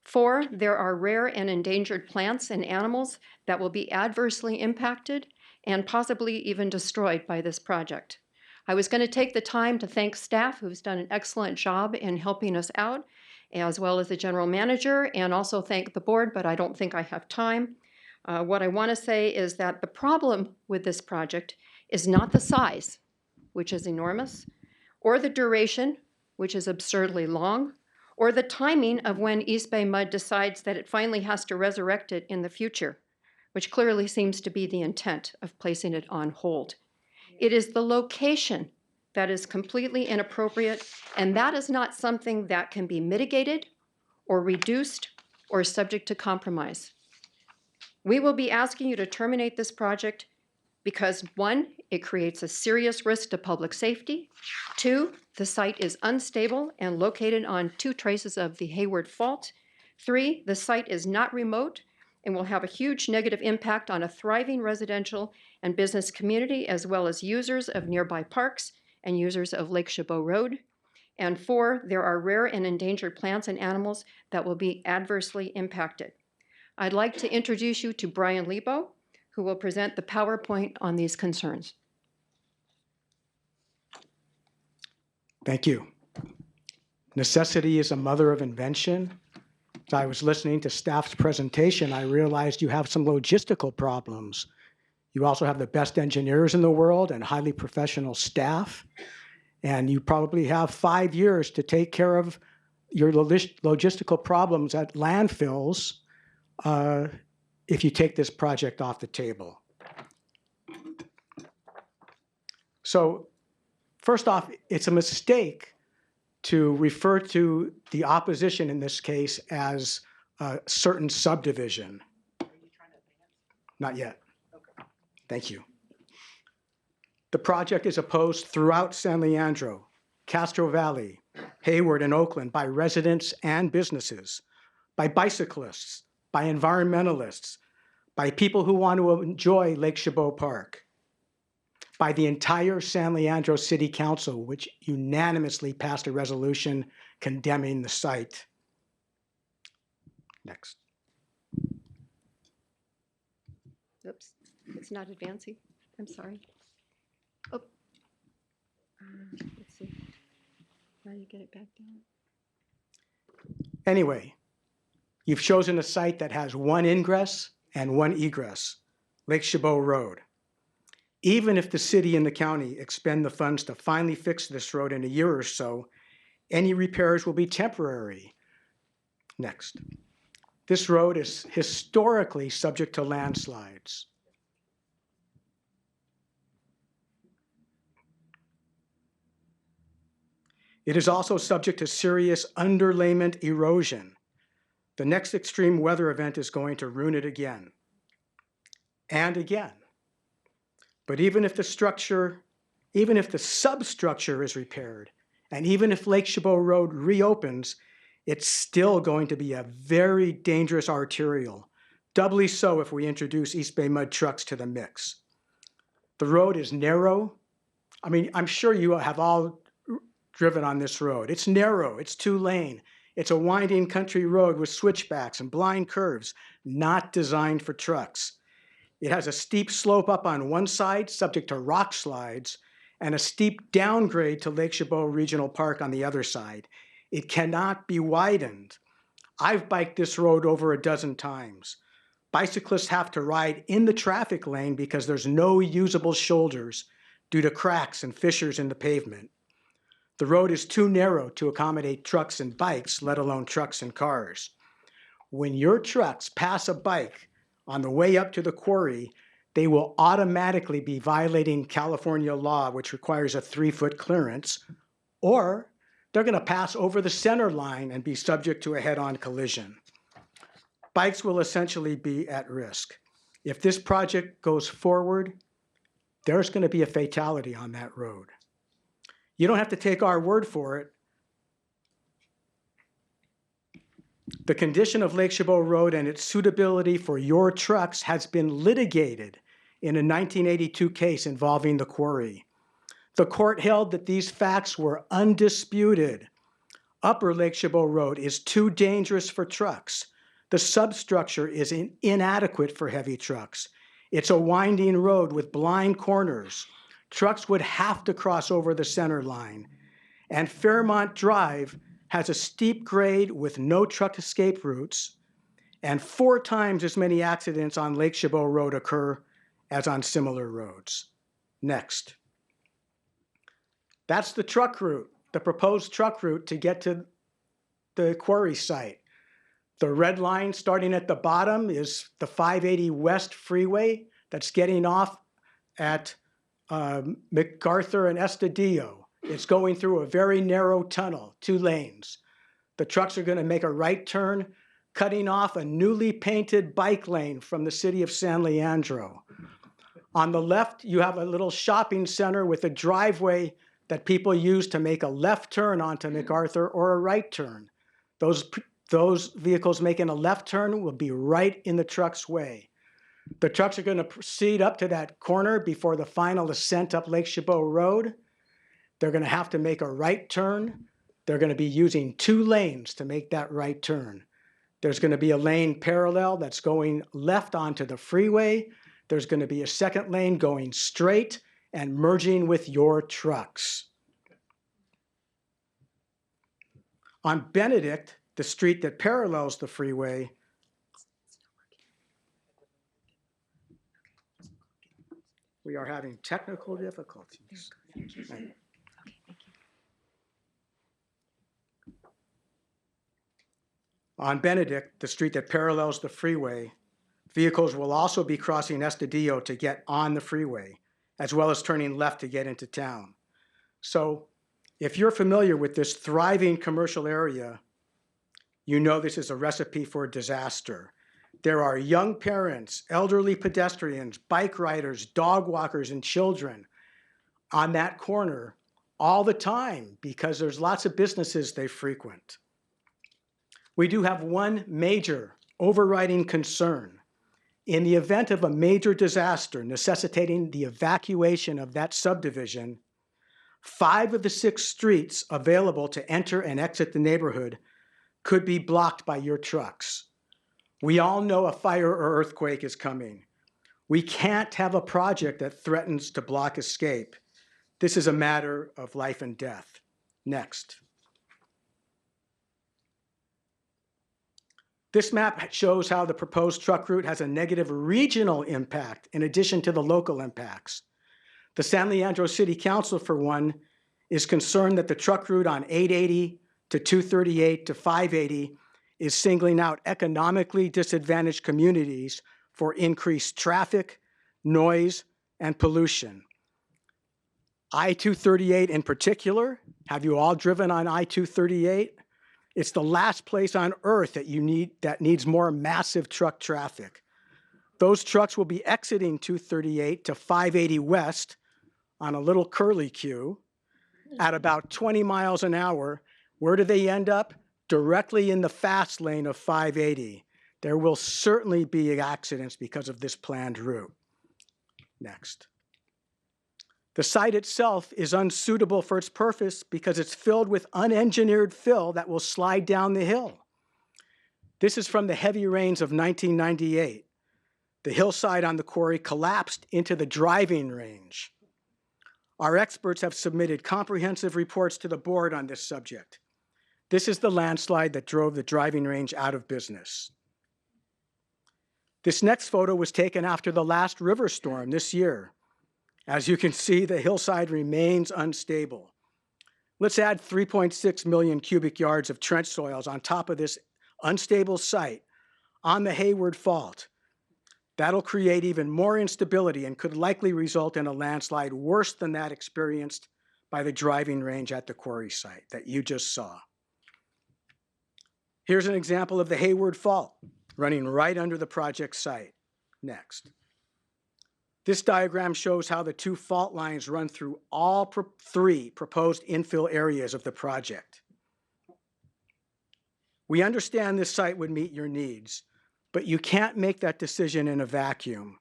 4, there are rare and endangered plants and animals that will be adversely impacted and possibly even destroyed by this project. I was going to take the time to thank staff who's done an excellent job in helping us out, as well as the general manager, and also thank the board, but I don't think I have time. What I want to say is that the problem with this project is not the size, which is enormous, or the duration, which is absurdly long, or the timing of when EBMUD decides that it finally has to resurrect it in the future, which clearly seems to be the intent of placing it on hold. It is the location that is completely inappropriate, and that is not something that can be mitigated or reduced or subject to compromise. We will be asking you to terminate this project because 1, it creates a serious risk to public safety. 2, the site is unstable and located on 2 traces of the Hayward Fault. 3, the site is not remote and will have a huge negative impact on a thriving residential and business community, as well as users of nearby parks and users of Lake Chabot Road. And 4, there are rare and endangered plants and animals that will be adversely impacted. I'd like to introduce you to Brian Lebo, who will present the PowerPoint on these concerns. Thank you. Necessity is a mother of invention. As I was listening to staff's presentation, I realized you have some logistical problems. You also have the best engineers in the world and highly professional staff. And you probably have 5 years to take care of your logistical problems at landfills if you take this project off the table. So first off, it's a mistake to refer to the opposition in this case as a certain subdivision. Not yet. Okay. Thank you. The project is opposed throughout San Leandro, Castro Valley, Hayward, and Oakland by residents and businesses, by bicyclists, by environmentalists, by people who want to enjoy Lake Chabot Park, by the entire San Leandro City Council, which unanimously passed a resolution condemning the site. Next. Oops, it's not advancing. I'm sorry. Oh, let's see. How do you get it back down? Anyway, you've chosen a site that has 1 ingress and 1 egress, Lake Chabot Road. Even if the city and the county expend the funds to finally fix this road in a year or so, any repairs will be temporary. Next. This road is historically subject to landslides. It is also subject to serious underlayment erosion. The next extreme weather event is going to ruin it again and again. But even if the substructure is repaired, and even if Lake Chabot Road reopens, it's still going to be a very dangerous arterial, doubly so if we introduce EBMUD trucks to the mix. The road is narrow. I mean, I'm sure you have all driven on this road. It's narrow, it's 2-lane. It's a winding country road with switchbacks and blind curves, not designed for trucks. It has a steep slope up on one side, subject to rock slides, and a steep downgrade to Lake Chabot Regional Park on the other side. It cannot be widened. I've biked this road over a dozen times. Bicyclists have to ride in the traffic lane because there's no usable shoulders due to cracks and fissures in the pavement. The road is too narrow to accommodate trucks and bikes, let alone trucks and cars. When your trucks pass a bike on the way up to the quarry, they will automatically be violating California law, which requires a 3-foot clearance, or they're going to pass over the center line and be subject to a head-on collision. Bikes will essentially be at risk. If this project goes forward, there's going to be a fatality on that road. You don't have to take our word for it. The condition of Lake Chabot Road and its suitability for your trucks has been litigated in a 1982 case involving the quarry. The court held that these facts were undisputed. Upper Lake Chabot Road is too dangerous for trucks. The substructure is inadequate for heavy trucks. It's a winding road with blind corners. Trucks would have to cross over the center line. And Fairmont Drive has a steep grade with no truck escape routes, and 4 times as many accidents on Lake Chabot Road occur as on similar roads. Next. That's the truck route, the proposed truck route to get to the quarry site. The red line starting at the bottom is the 580 West Freeway that's getting off at MacArthur and Estudillo. It's going through a very narrow tunnel, 2 lanes. The trucks are going to make a right turn, cutting off a newly painted bike lane from the city of San Leandro. On the left, you have a little shopping center with a driveway that people use to make a left turn onto MacArthur or a right turn. Those vehicles making a left turn will be right in the truck's way. The trucks are going to proceed up to that corner before the final ascent up Lake Chabot Road. They're going to have to make a right turn. They're going to be using 2 lanes to make that right turn. There's going to be a lane parallel that's going left onto the freeway. There's going to be a second lane going straight and merging with your trucks. On Benedict, the street that parallels the freeway, we are having technical difficulties. On Benedict, the street that parallels the freeway, vehicles will also be crossing Estudillo to get on the freeway, as well as turning left to get into town. So if you're familiar with this thriving commercial area, you know this is a recipe for disaster. There are young parents, elderly pedestrians, bike riders, dog walkers, and children on that corner all the time because there's lots of businesses they frequent. We do have one major overriding concern. In the event of a major disaster necessitating the evacuation of that subdivision, 5 of the 6 streets available to enter and exit the neighborhood could be blocked by your trucks. We all know a fire or earthquake is coming. We can't have a project that threatens to block escape. This is a matter of life and death. Next. This map shows how the proposed truck route has a negative regional impact in addition to the local impacts. The San Leandro City Council, for one, is concerned that the truck route on 880 to 238 to 580 is singling out economically disadvantaged communities for increased traffic, noise, and pollution. I-238 in particular, have you all driven on I-238? It's the last place on earth that that needs more massive truck traffic. Those trucks will be exiting 238 to 580 West on a little curly queue at about 20 miles an hour. Where do they end up? Directly in the fast lane of 580. There will certainly be accidents because of this planned route. Next. The site itself is unsuitable for its purpose because it's filled with unengineered fill that will slide down the hill. This is from the heavy rains of 1998. The hillside on the quarry collapsed into the driving range. Our experts have submitted comprehensive reports to the board on this subject. This is the landslide that drove the driving range out of business. This next photo was taken after the last river storm this year. As you can see, the hillside remains unstable. Let's add 3.6 million cubic yards of trench soils on top of this unstable site on the Hayward Fault. That'll create even more instability and could likely result in a landslide worse than that experienced by the driving range at the quarry site that you just saw. Here's an example of the Hayward Fault running right under the project site. Next. This diagram shows how the 2 fault lines run through all 3 proposed infill areas of the project. We understand this site would meet your needs, but you can't make that decision in a vacuum.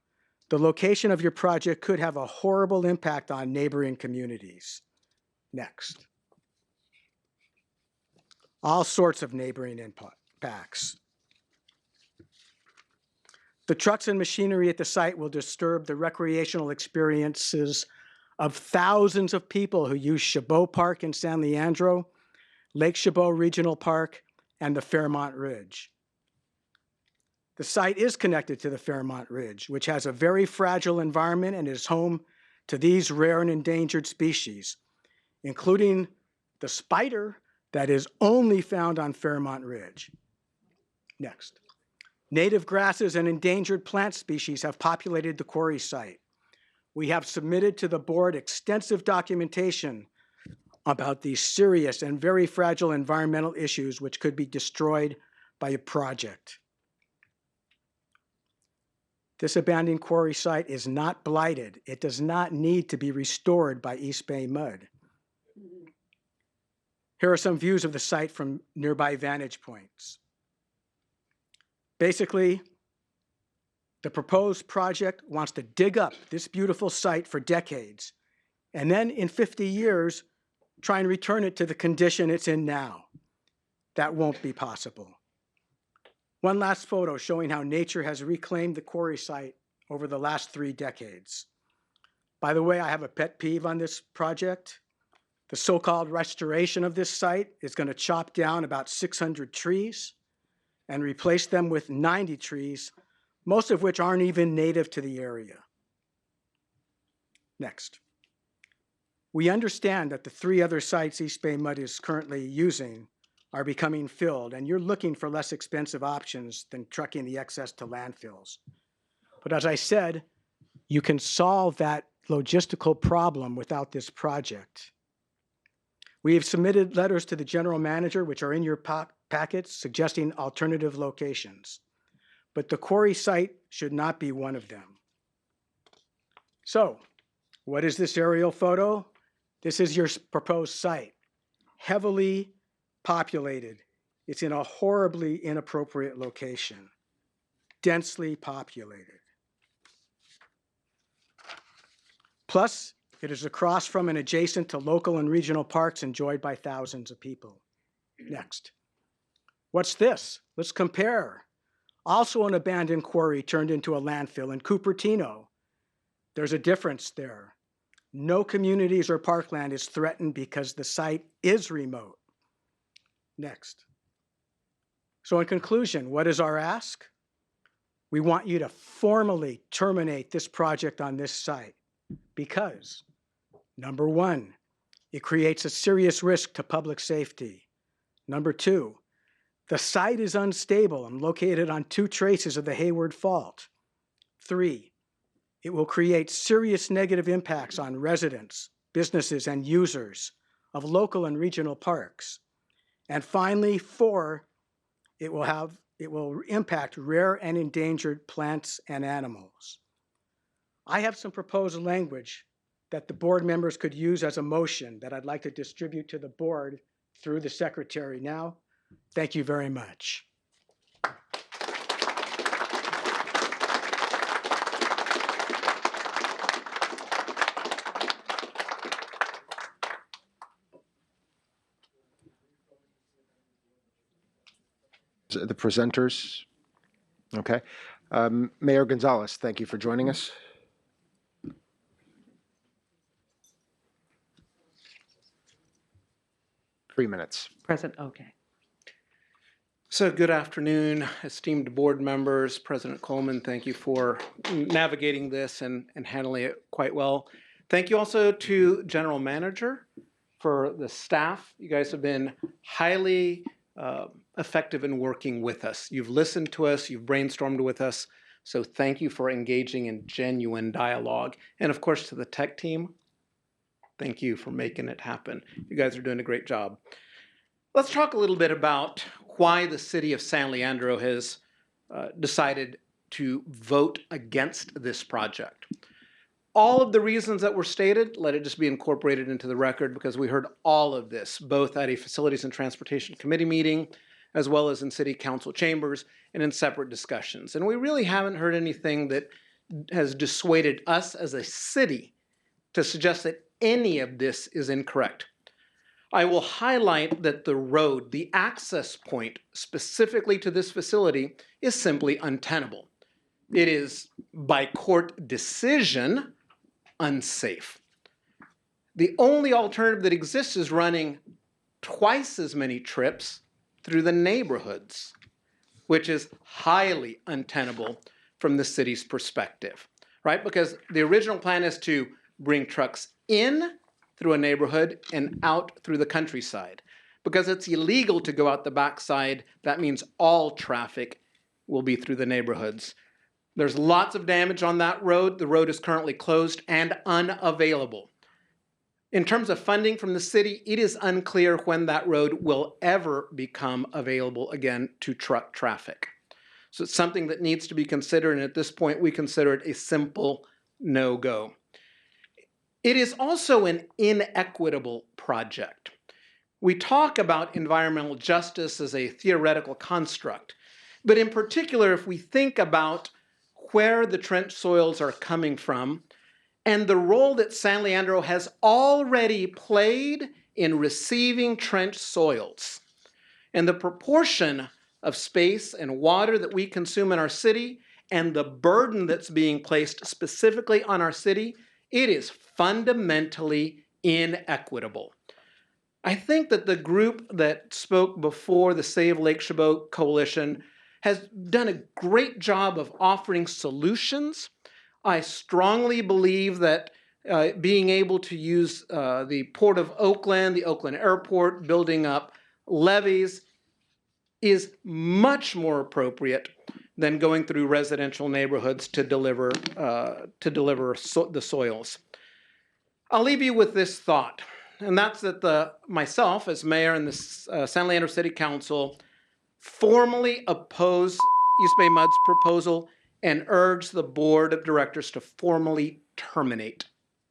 The location of your project could have a horrible impact on neighboring communities. Next. All sorts of neighboring impacts. The trucks and machinery at the site will disturb the recreational experiences of thousands of people who use Chabot Park in San Leandro, Lake Chabot Regional Park, and the Fairmont Ridge. The site is connected to the Fairmont Ridge, which has a very fragile environment and is home to these rare and endangered species, including the spider that is only found on Fairmont Ridge. Next. Native grasses and endangered plant species have populated the quarry site. We have submitted to the board extensive documentation about these serious and very fragile environmental issues which could be destroyed by a project. This abandoned quarry site is not blighted. It does not need to be restored by EBMUD. Here are some views of the site from nearby vantage points. Basically, the proposed project wants to dig up this beautiful site for decades, and then in 50 years, try and return it to the condition it's in now. That won't be possible. One last photo showing how nature has reclaimed the quarry site over the last 3 decades. By the way, I have a pet peeve on this project. The so-called restoration of this site is going to chop down about 600 trees and replace them with 90 trees, most of which aren't even native to the area. Next. We understand that the 3 other sites EBMUD is currently using are becoming filled, and you're looking for less expensive options than trucking the excess to landfills. But as I said, you can solve that logistical problem without this project. We have submitted letters to the general manager, which are in your packets, suggesting alternative locations. But the quarry site should not be one of them. So, what is this aerial photo? This is your proposed site, heavily populated. It's in a horribly inappropriate location, densely populated. Plus, it is across from and adjacent to local and regional parks enjoyed by thousands of people. Next. What's this? Let's compare. Also an abandoned quarry turned into a landfill in Cupertino. There's a difference there. No communities or parkland is threatened because the site is remote. Next. So in conclusion, what is our ask? We want you to formally terminate this project on this site because, number 1, it creates a serious risk to public safety. Number 2, the site is unstable and located on 2 traces of the Hayward Fault. 3, it will create serious negative impacts on residents, businesses, and users of local and regional parks. And finally, 4, it will impact rare and endangered plants and animals. I have some proposed language that the board members could use as a motion that I'd like to distribute to the board through the secretary now. Thank you very much. The presenters. Okay. Mayor Gonzalez, thank you for joining us. Three minutes. Present, okay. So good afternoon, esteemed board members. President Coleman, thank you for navigating this and handling it quite well. Thank you also to General Manager, for the staff. You guys have been highly effective in working with us. You've listened to us, you've brainstormed with us, so thank you for engaging in genuine dialogue. And of course to the tech team, thank you for making it happen. You guys are doing a great job. Let's talk a little bit about why the city of San Leandro has decided to vote against this project. All of the reasons that were stated, let it just be incorporated into the record because we heard all of this, both at a Facilities and Transportation Committee meeting, as well as in City Council chambers and in separate discussions. And we really haven't heard anything that has dissuaded us as a city to suggest that any of this is incorrect. I will highlight that the road, the access point specifically to this facility, is simply untenable. It is, by court decision, unsafe. The only alternative that exists is running twice as many trips through the neighborhoods, which is highly untenable from the city's perspective, right? Because the original plan is to bring trucks in through a neighborhood and out through the countryside. Because it's illegal to go out the backside, that means all traffic will be through the neighborhoods. There's lots of damage on that road. The road is currently closed and unavailable. In terms of funding from the city, it is unclear when that road will ever become available again to truck traffic. So it's something that needs to be considered, and at this point, we consider it a simple no-go. It is also an inequitable project. We talk about environmental justice as a theoretical construct, but in particular, if we think about where the trench soils are coming from and the role that San Leandro has already played in receiving trench soils, and the proportion of space and water that we consume in our city, and the burden that's being placed specifically on our city, it is fundamentally inequitable. I think that the group that spoke before, the Save Lake Chabot Coalition, has done a great job of offering solutions. I strongly believe that being able to use the Port of Oakland, the Oakland Airport, building up levees is much more appropriate than going through residential neighborhoods to deliver the soils. I'll leave you with this thought, and that's that myself as mayor and the San Leandro City Council formally oppose East Bay MUD's proposal and urge the board of directors to formally terminate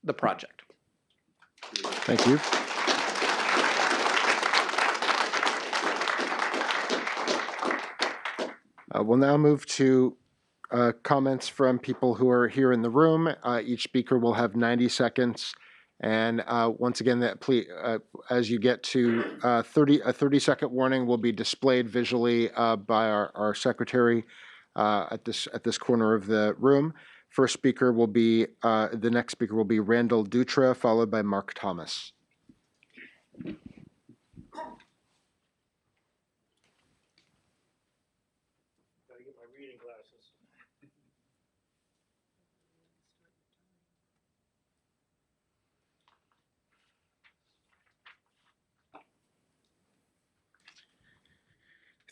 the project. Thank you. We'll now move to comments from people who are here in the room. Each speaker will have 90 seconds. And once again, please, as you get to a 30-second warning will be displayed visually by our secretary at this corner of the room. First speaker will be, the next speaker will be Randall Dutra, followed by Mark Thomas.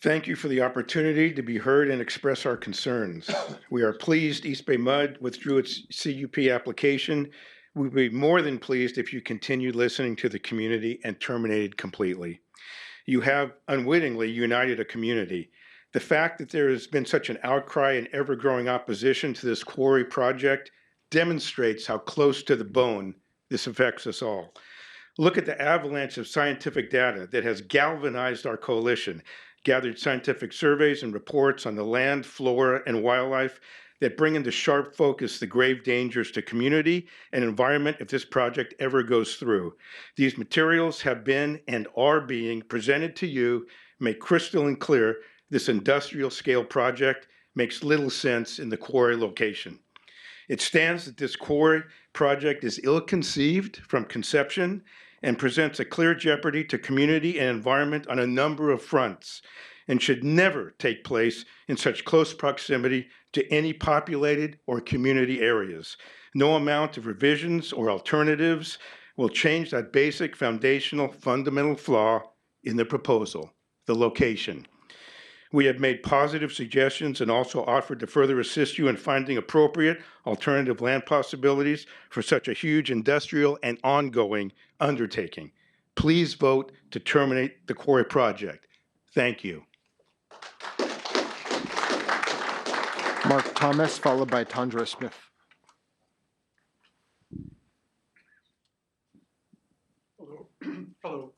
Thank you for the opportunity to be heard and express our concerns. We are pleased East Bay MUD withdrew its CUP application. We'd be more than pleased if you continued listening to the community and terminated completely. You have unwittingly united a community. The fact that there has been such an outcry and ever-growing opposition to this quarry project demonstrates how close to the bone this affects us all. Look at the avalanche of scientific data that has galvanized our coalition, gathered scientific surveys and reports on the land, flora, and wildlife that bring into sharp focus the grave dangers to community and environment if this project ever goes through. These materials have been and are being presented to you, make crystal and clear this industrial scale project makes little sense in the quarry location. It stands that this quarry project is ill-conceived from conception and presents a clear jeopardy to community and environment on a number of fronts, and should never take place in such close proximity to any populated or community areas. No amount of revisions or alternatives will change that basic foundational fundamental flaw in the proposal, the location. We have made positive suggestions and also offered to further assist you in finding appropriate alternative land possibilities for such a huge industrial and ongoing undertaking. Please vote to terminate the quarry project. Thank you. Mark Thomas, followed by Tondra Smith. Hello.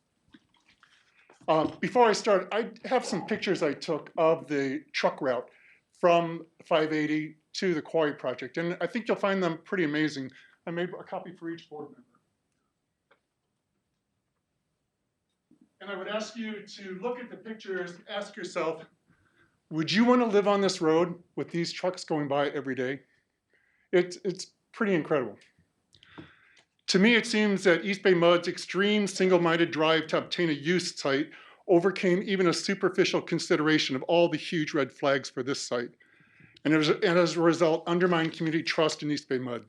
Before I start, I have some pictures I took of the truck route from 580 to the quarry project, and I think you'll find them pretty amazing. I made a copy for each board member. And I would ask you to look at the pictures, ask yourself, would you want to live on this road with these trucks going by every day? It's pretty incredible. To me, it seems that East Bay MUD's extreme single-minded drive to obtain a use site overcame even a superficial consideration of all the huge red flags for this site, and as a result, undermined community trust in East Bay MUD.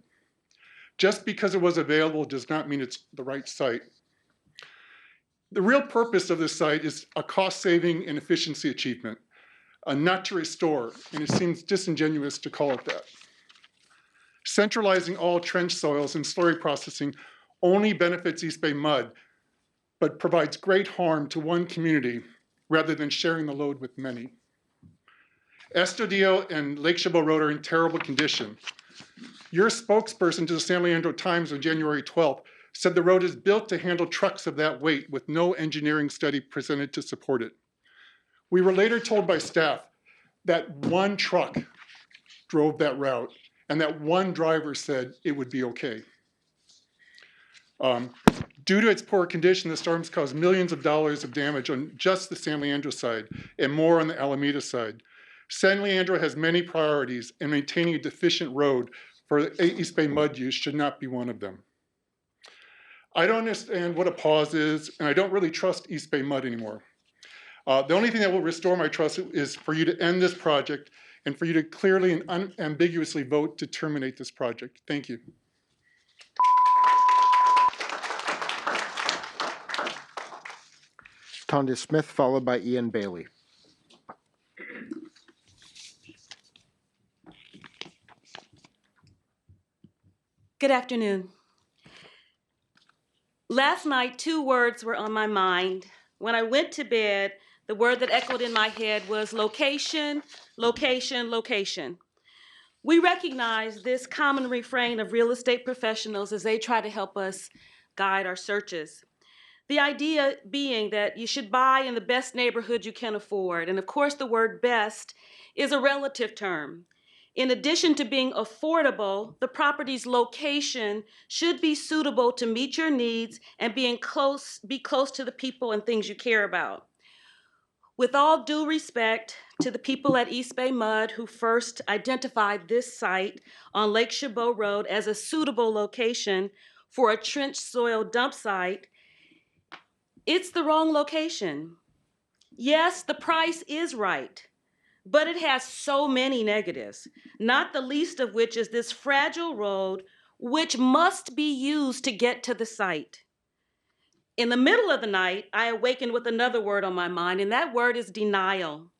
Just because it was available does not mean it's the right site. The real purpose of this site is a cost-saving and efficiency achievement, not to restore, and it seems disingenuous to call it that. Centralizing all trench soils and slurry processing only benefits East Bay Mud, but provides great harm to one community rather than sharing the load with many. Estudillo and Lake Chabot Road are in terrible condition. Your spokesperson to the San Leandro Times on January 12th said the road is built to handle trucks of that weight with no engineering study presented to support it. We were later told by staff that one truck drove that route and that one driver said it would be okay. Due to its poor condition, the storms caused millions of dollars of damage on just the San Leandro side and more on the Alameda side. San Leandro has many priorities, and maintaining a deficient road for East Bay Mud use should not be one of them. I don't understand what a pause is, and I don't really trust East Bay Mud anymore. The only thing that will restore my trust is for you to end this project and for you to clearly and unambiguously vote to terminate this project. Thank you. Tonda Smith, followed by Ian Bailey. Good afternoon. Last night, 2 words were on my mind. When I went to bed, the word that echoed in my head was location, location, location. We recognize this common refrain of real estate professionals as they try to help us guide our searches. The idea being that you should buy in the best neighborhood you can afford. And of course, the word best is a relative term. In addition to being affordable, the property's location should be suitable to meet your needs and be close to the people and things you care about. With all due respect to the people at East Bay Mud who first identified this site on Lake Chabot Road as a suitable location for a trench soil dump site, it's the wrong location. Yes, the price is right, but it has so many negatives, not the least of which is this fragile road which must be used to get to the site. In the middle of the night, I awakened with another word on my mind, and that word is denial.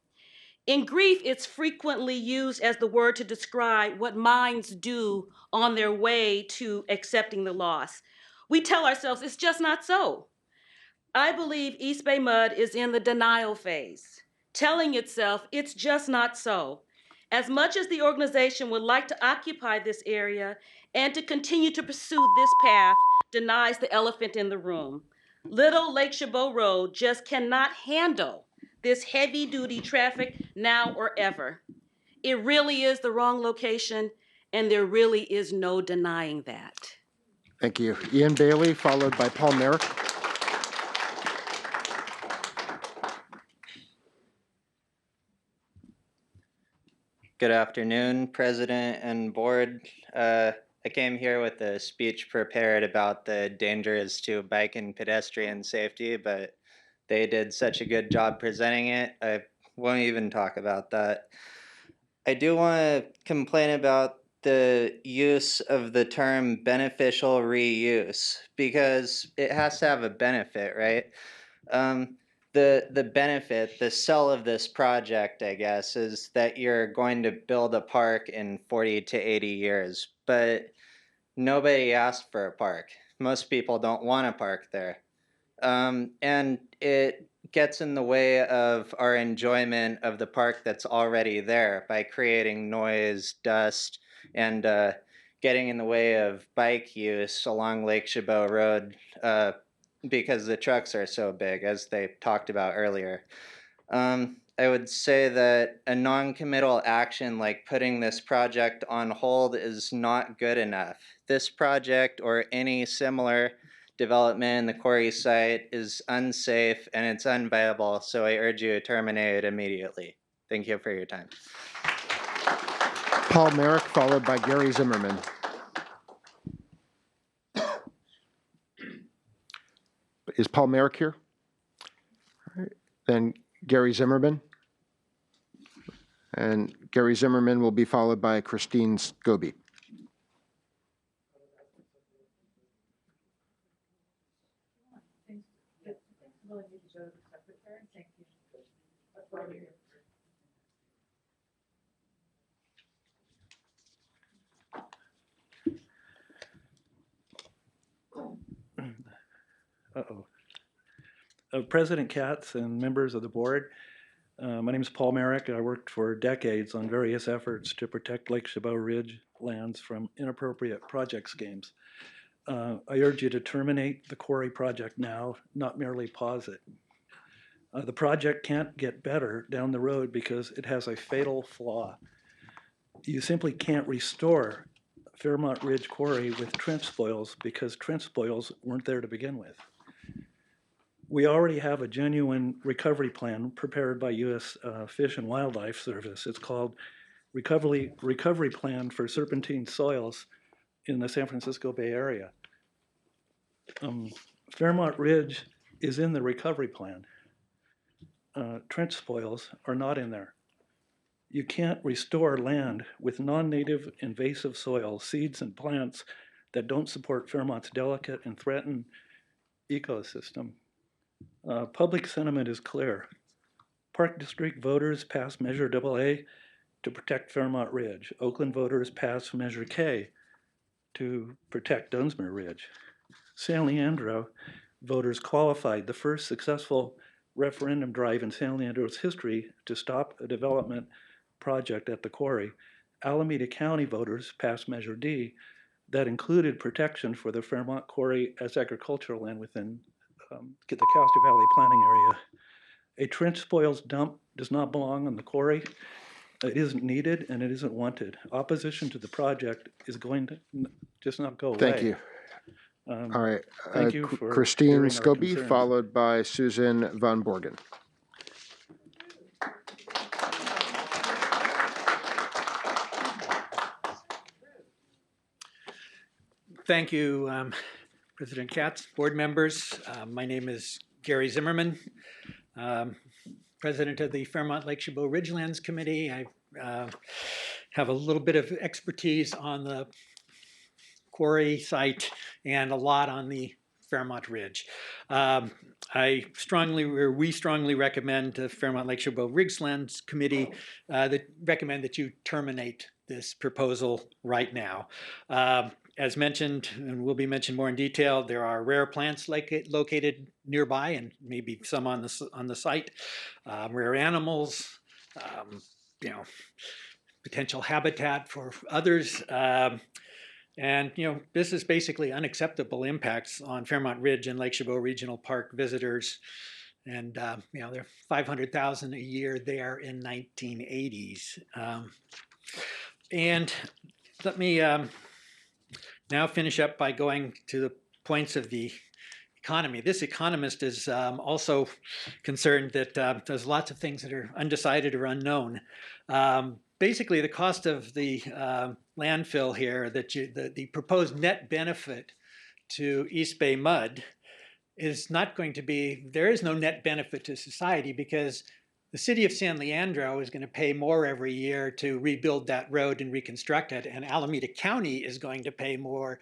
In grief, it's frequently used as the word to describe what minds do on their way to accepting the loss. We tell ourselves it's just not so. I believe East Bay Mud is in the denial phase, telling itself it's just not so. As much as the organization would like to occupy this area and to continue to pursue this path, denies the elephant in the room. Little Lake Chabot Road just cannot handle this heavy-duty traffic now or ever. It really is the wrong location, and there really is no denying that. Thank you. Ian Bailey, followed by Paul Merrick. Good afternoon, President and Board. I came here with a speech prepared about the dangers to bike and pedestrian safety, but they did such a good job presenting it, I won't even talk about that. I do want to complain about the use of the term beneficial reuse, because it has to have a benefit, right? The benefit, the sell of this project, I guess, is that you're going to build a park in 40 to 80 years, but nobody asked for a park. Most people don't want a park there. And it gets in the way of our enjoyment of the park that's already there by creating noise, dust, and getting in the way of bike use along Lake Chabot Road because the trucks are so big, as they talked about earlier. I would say that a non-committal action like putting this project on hold is not good enough. This project or any similar development in the quarry site is unsafe and it's unviable, so I urge you to terminate it immediately. Thank you for your time. Paul Merrick, followed by Gary Zimmerman. Is Paul Merrick here? All right. Then Gary Zimmerman. And Gary Zimmerman will be followed by Christine Scobie. Uh-oh. President Katz and members of the board, my name is Paul Merrick. I worked for decades on various efforts to protect Lake Chabot Ridge lands from inappropriate project schemes. I urge you to terminate the quarry project now, not merely pause it. The project can't get better down the road because it has a fatal flaw. You simply can't restore Fairmont Ridge Quarry with trench spoils because trench spoils weren't there to begin with. We already have a genuine recovery plan prepared by U.S. Fish and Wildlife Service. It's called Recovery Plan for Serpentine Soils in the San Francisco Bay Area. Fairmont Ridge is in the recovery plan. Trench spoils are not in there. You can't restore land with non-native invasive soil, seeds and plants that don't support Fairmont's delicate and threatened ecosystem. Public sentiment is clear. Park District voters passed Measure AA to protect Fairmont Ridge. Oakland voters passed Measure K to protect Dunsmuir Ridge. San Leandro voters qualified the first successful referendum drive in San Leandro's history to stop a development project at the quarry. Alameda County voters passed Measure D that included protection for the Fairmont Quarry as agricultural land within the Castro Valley planning area. A trench spoils dump does not belong on the quarry. It isn't needed and it isn't wanted. Opposition to the project is going to just not go away. Thank you. All right. Thank you for Christine hearing our Scobie, concerns. followed by Susan Van Borgen. Thank you, President Katz, board members. My name is Gary Zimmerman, president of the Fairmont Lake Chabot Ridgelands Committee. I have a little bit of expertise on the quarry site and a lot on the Fairmont Ridge. We strongly recommend the Fairmont Lake Chabot Ridgelands Committee that recommend that you terminate this proposal right now. As mentioned, and will be mentioned more in detail, there are rare plants located nearby, and maybe some on the site. Rare animals, potential habitat for others, and this is basically unacceptable impacts on Fairmont Ridge and Lake Chabot Regional Park visitors. And there are 500,000 a year there in 1980s. And let me now finish up by going to the points of the economy. This economist is also concerned that there's lots of things that are undecided or unknown. Basically, the cost of the landfill here, the proposed net benefit to East Bay MUD is not going to be, there is no net benefit to society because the city of San Leandro is going to pay more every year to rebuild that road and reconstruct it, and Alameda County is going to pay more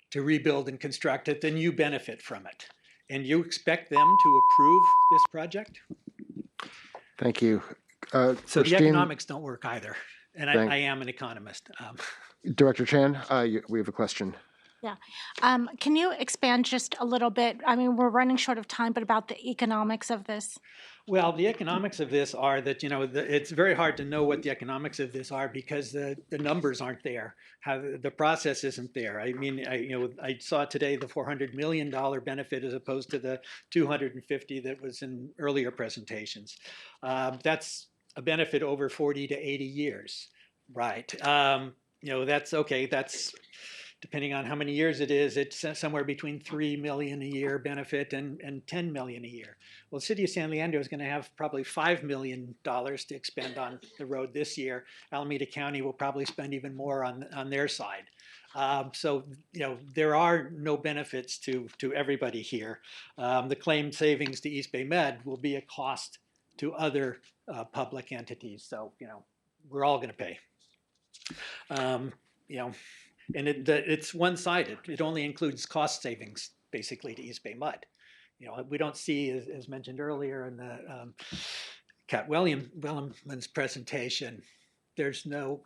to rebuild and construct it than you benefit from it. And you expect them to approve this project? Thank you. So Christine, the economics don't work either, and I am an economist. Director Chan, we have a question. Yeah. Can you expand just a little bit? I mean, we're running short of time, but about the economics of this? Well, the economics of this are that, it's very hard to know what the economics of this are because the numbers aren't there. The process isn't there. I mean, I saw today the $400 million benefit as opposed to the 250 that was in earlier presentations. That's a benefit over 40 to 80 years, right? That's okay. That's depending on how many years it is, it's somewhere between $3 million a year benefit and $10 million a year. Well, the city of San Leandro is going to have probably $5 million to expend on the road this year. Alameda County will probably spend even more on their side. So, there are no benefits to everybody here. The claimed savings to East Bay Med will be a cost to other public entities. So, we're all going to pay. And it's one-sided. It only includes cost savings, basically, to East Bay MUD. We don't see, as mentioned earlier in the Cat Wellman's presentation, there's no,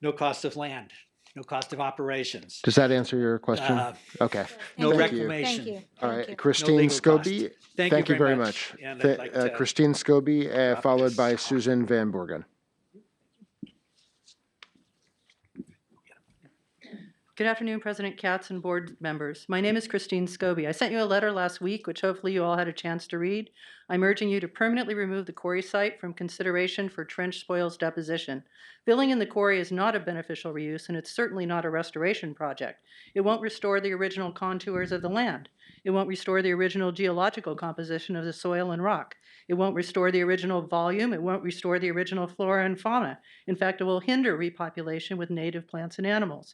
no cost of land, no cost of operations. Does that answer your question? Okay. No Thank you. reclamation. Thank you. All Thank right, you. Christine legal cost. Scobie. Thank you very much. And I'd like to Christine Scobie, drop followed this by off. Susan Van Borgen. Good afternoon, President Katz and board members. My name is Christine Scobie. I sent you a letter last week, which hopefully you all had a chance to read. I'm urging you to permanently remove the quarry site from consideration for trench spoils deposition. Filling in the quarry is not a beneficial reuse, and it's certainly not a restoration project. It won't restore the original contours of the land. It won't restore the original geological composition of the soil and rock. It won't restore the original volume. It won't restore the original flora and fauna. In fact, it will hinder repopulation with native plants and animals.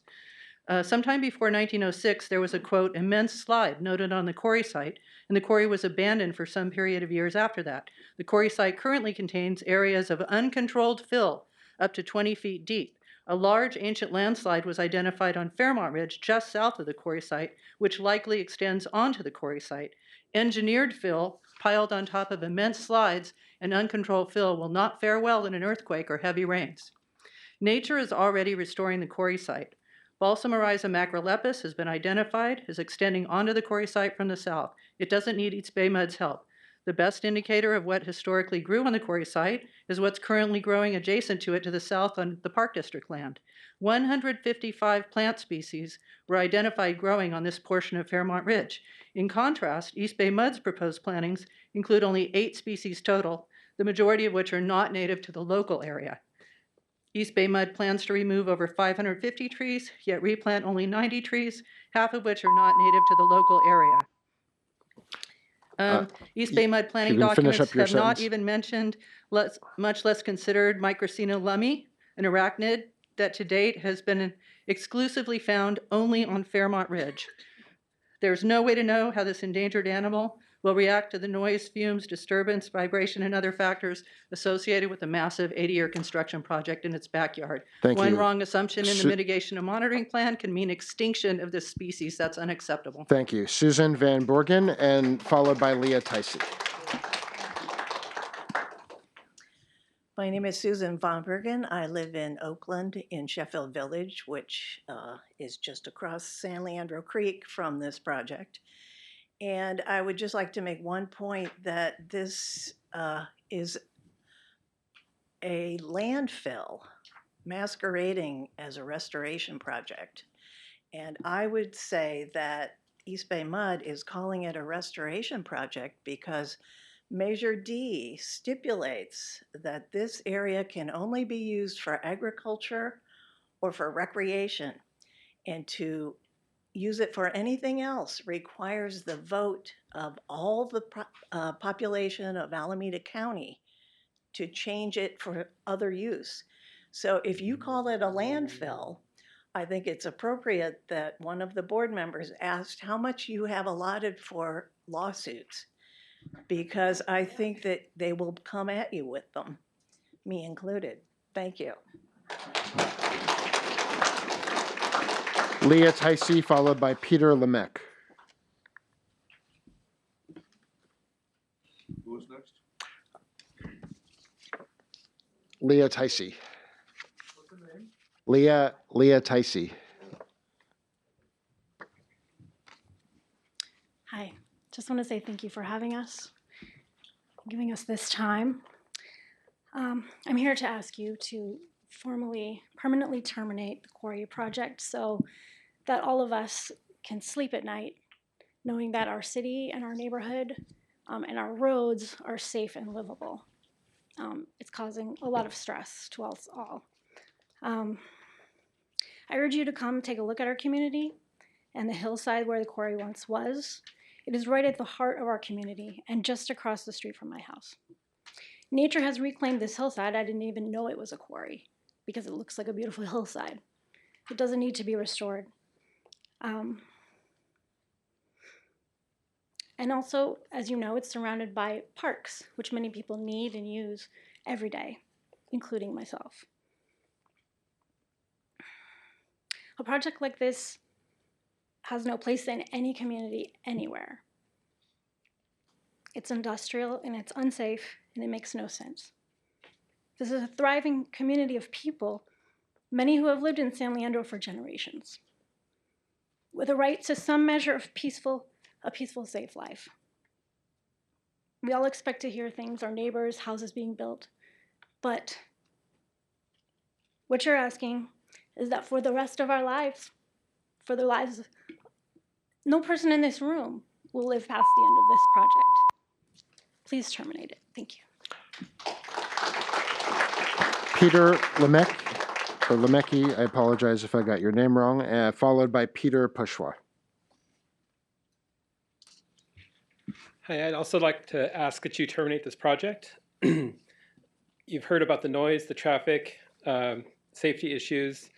Sometime before 1906, there was a, quote, immense slide noted on the quarry site, and the quarry was abandoned for some period of years after that. The quarry site currently contains areas of uncontrolled fill up to 20 feet deep. A large ancient landslide was identified on Fairmont Ridge just south of the quarry site, which likely extends onto the quarry site. Engineered fill piled on top of immense slides and uncontrolled fill will not fare well in an earthquake or heavy rains. Nature is already restoring the quarry site. Balsamorrhiza macrolepis has been identified as extending onto the quarry site from the south. It doesn't need East Bay Mud's help. The best indicator of what historically grew on the quarry site is what's currently growing adjacent to it to the south on the Park District land. 155 plant species were identified growing on this portion of Fairmont Ridge. In contrast, East Bay Mud's proposed plantings include only 8 species total, the majority of which are not native to the local area. East Bay Mud plans to remove over 550 trees, yet replant only 90 trees, half of which are not native to the local area. East Bay Mud planning documents have not even mentioned, much less considered, Microcina lummi, an arachnid that to date has been exclusively found only on Fairmont Ridge. There's no way to know how this endangered animal will react to the noise, fumes, disturbance, vibration, and other factors associated with the massive 80-year construction project in its backyard. One wrong assumption in the mitigation and monitoring plan can mean extinction of this species. That's unacceptable. Thank you. Susan Van Borgen, and followed by Leah Ticey. My name is Susan Von Bergen. I live in Oakland in Sheffield Village, which is just across San Leandro Creek from this project. And I would just like to make one point that this is a landfill masquerading as a restoration project. And I would say that East Bay Mud is calling it a restoration project because Measure D stipulates that this area can only be used for agriculture or for recreation, and to use it for anything else requires the vote of all the population of Alameda County to change it for other use. So if you call it a landfill, I think it's appropriate that one of the board members asked how much you have allotted for lawsuits, because I think that they will come at you with them, me included. Thank you. Leah Ticey, followed by Peter Lemecq. Who's next? Leah Ticey. What's her name? Leah Ticey. Hi, just want to say thank you for having us, giving us this time. I'm here to ask you to formally, permanently terminate the quarry project so that all of us can sleep at night knowing that our city and our neighborhood and our roads are safe and livable. It's causing a lot of stress to us all. I urge you to come take a look at our community and the hillside where the quarry once was. It is right at the heart of our community and just across the street from my house. Nature has reclaimed this hillside. I didn't even know it was a quarry because it looks like a beautiful hillside. It doesn't need to be restored. And also, as you know, it's surrounded by parks, which many people need and use every day, including myself. A project like this has no place in any community anywhere. It's industrial and it's unsafe and it makes no sense. This is a thriving community of people, many who have lived in San Leandro for generations, with a right to some measure of a peaceful, safe life. We all expect to hear things, our neighbors, houses being built, but what you're asking is that for the rest of our lives, for the lives, no person in this room will live past the end of this project. Please terminate it. Thank you. Peter Lemecki, I apologize if I got your name wrong, followed by Peter Pushwa. Hi, I'd also like to ask that you terminate this project. You've heard about the noise, the traffic, safety issues,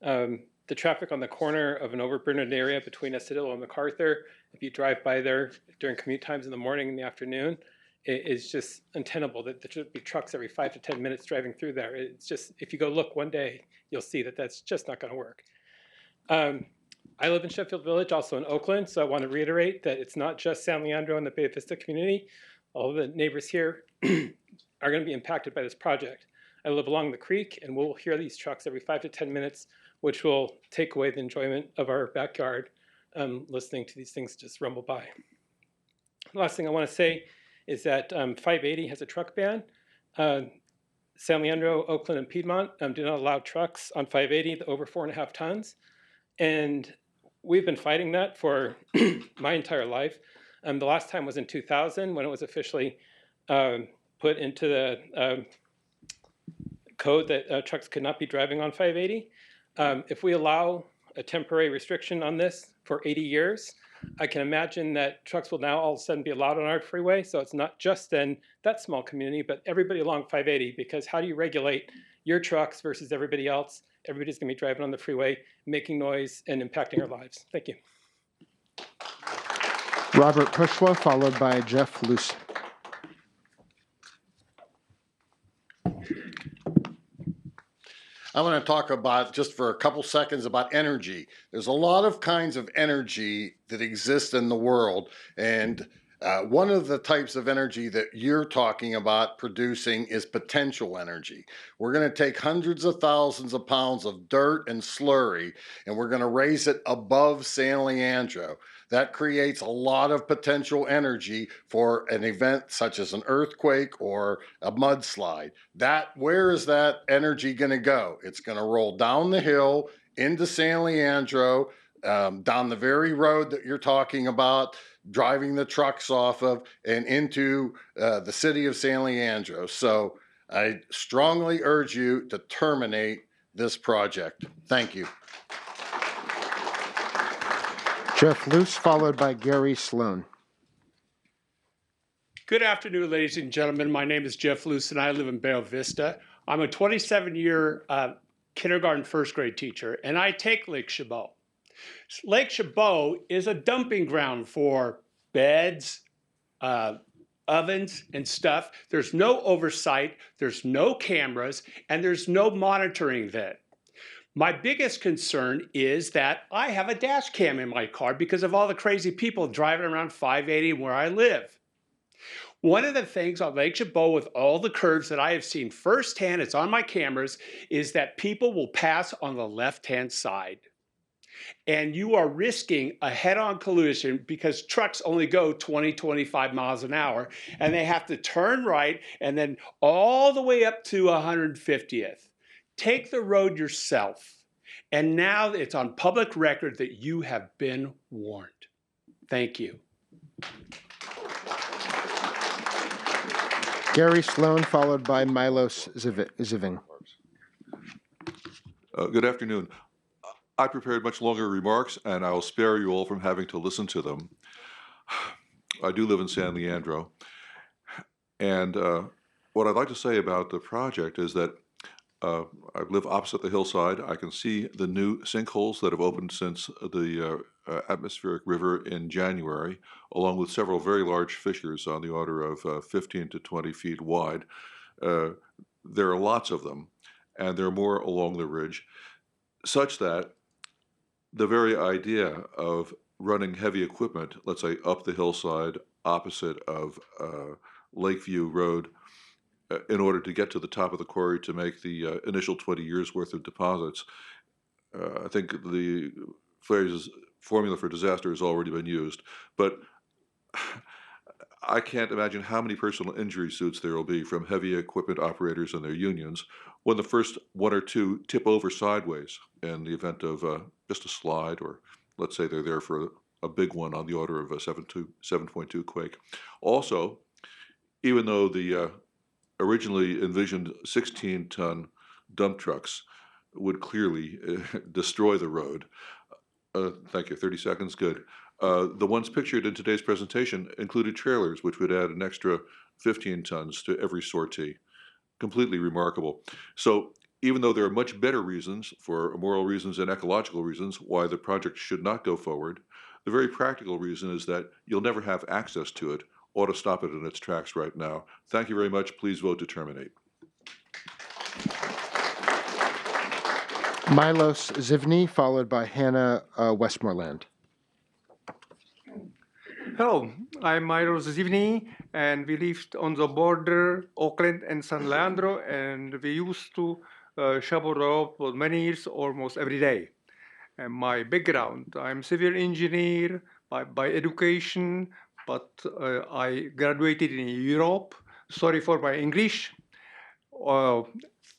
the traffic on the corner of an overburdened area between Estudillo and MacArthur. If you drive by there during commute times in the morning and the afternoon, it is just untenable that there should be trucks every 5 to 10 minutes driving through there. It's just, if you go look one day, you'll see that that's just not going to work. I live in Sheffield Village, also in Oakland, so I want to reiterate that it's not just San Leandro and the Bay Vista community. All the neighbors here are going to be impacted by this project. I live along the creek, and we'll hear these trucks every 5 to 10 minutes, which will take away the enjoyment of our backyard, listening to these things just rumble by. The last thing I want to say is that 580 has a truck ban. San Leandro, Oakland, and Piedmont do not allow trucks on 580 over 4.5 tons. And we've been fighting that for my entire life. The last time was in 2000 when it was officially put into the code that trucks could not be driving on 580. If we allow a temporary restriction on this for 80 years, I can imagine that trucks will now all of a sudden be allowed on our freeway. So it's not just then that small community, but everybody along 580, because how do you regulate your trucks versus everybody else? Everybody's going to be driving on the freeway, making noise and impacting our lives. Thank you. Robert Pushwa, followed by Jeff Luce. I want to talk about, just for a couple seconds, about energy. There's a lot of kinds of energy that exist in the world, and one of the types of energy that you're talking about producing is potential energy. We're going to take hundreds of thousands of pounds of dirt and slurry, and we're going to raise it above San Leandro. That creates a lot of potential energy for an event such as an earthquake or a mudslide. Where is that energy going to go? It's going to roll down the hill into San Leandro, down the very road that you're talking about, driving the trucks off of, and into the city of San Leandro. So I strongly urge you to terminate this project. Thank you. Jeff Luce, followed by Gary Sloan. Good afternoon, ladies and gentlemen. My name is Jeff Luce, and I live in Bay Vista. I'm a 27-year kindergarten first grade teacher, and I take Lake Chabot. Lake Chabot is a dumping ground for beds, ovens, and stuff. There's no oversight, there's no cameras, and there's no monitoring of it. My biggest concern is that I have a dash cam in my car because of all the crazy people driving around 580 where I live. One of the things on Lake Chabot with all the curves that I have seen firsthand, it's on my cameras, is that people will pass on the left-hand side. And you are risking a head-on collision because trucks only go 20, 25 miles an hour, and they have to turn right and then all the way up to 150th. Take the road yourself. And now it's on public record that you have been warned. Thank you. Gary Sloan, followed by Milos Ziving. Good afternoon. I prepared much longer remarks, and I'll spare you all from having to listen to them. I do live in San Leandro, and what I'd like to say about the project is that I live opposite the hillside. I can see the new sinkholes that have opened since the atmospheric river in January, along with several very large fissures on the order of 15 to 20 feet wide. There are lots of them, and there are more along the ridge, such that the very idea of running heavy equipment, let's say up the hillside opposite of Lakeview Road, in order to get to the top of the quarry to make the initial 20 years worth of deposits. I think the phrase formula for disaster has already been used, but I can't imagine how many personal injury suits there will be from heavy equipment operators and their unions when the first one or two tip over sideways in the event of just a slide, or let's say they're there for a big one on the order of a 7.2 quake. Also, even though the originally envisioned 16-ton dump trucks would clearly destroy the road. Thank you, 30 seconds, good. The ones pictured in today's presentation included trailers, which would add an extra 15 tons to every sortie. Completely remarkable. So even though there are much better reasons, for moral reasons and ecological reasons, why the project should not go forward, the very practical reason is that you'll never have access to it. Ought to stop it in its tracks right now. Thank you very much. Please vote to terminate. Milos Zivny, followed by Hannah Westmoreland. Hello, I'm Milos Zivny, and we lived on the border, Oakland and San Leandro, and we used to Chabot Road for many years, almost every day. And my background, I'm civil engineer by education, but I graduated in Europe. Sorry for my English.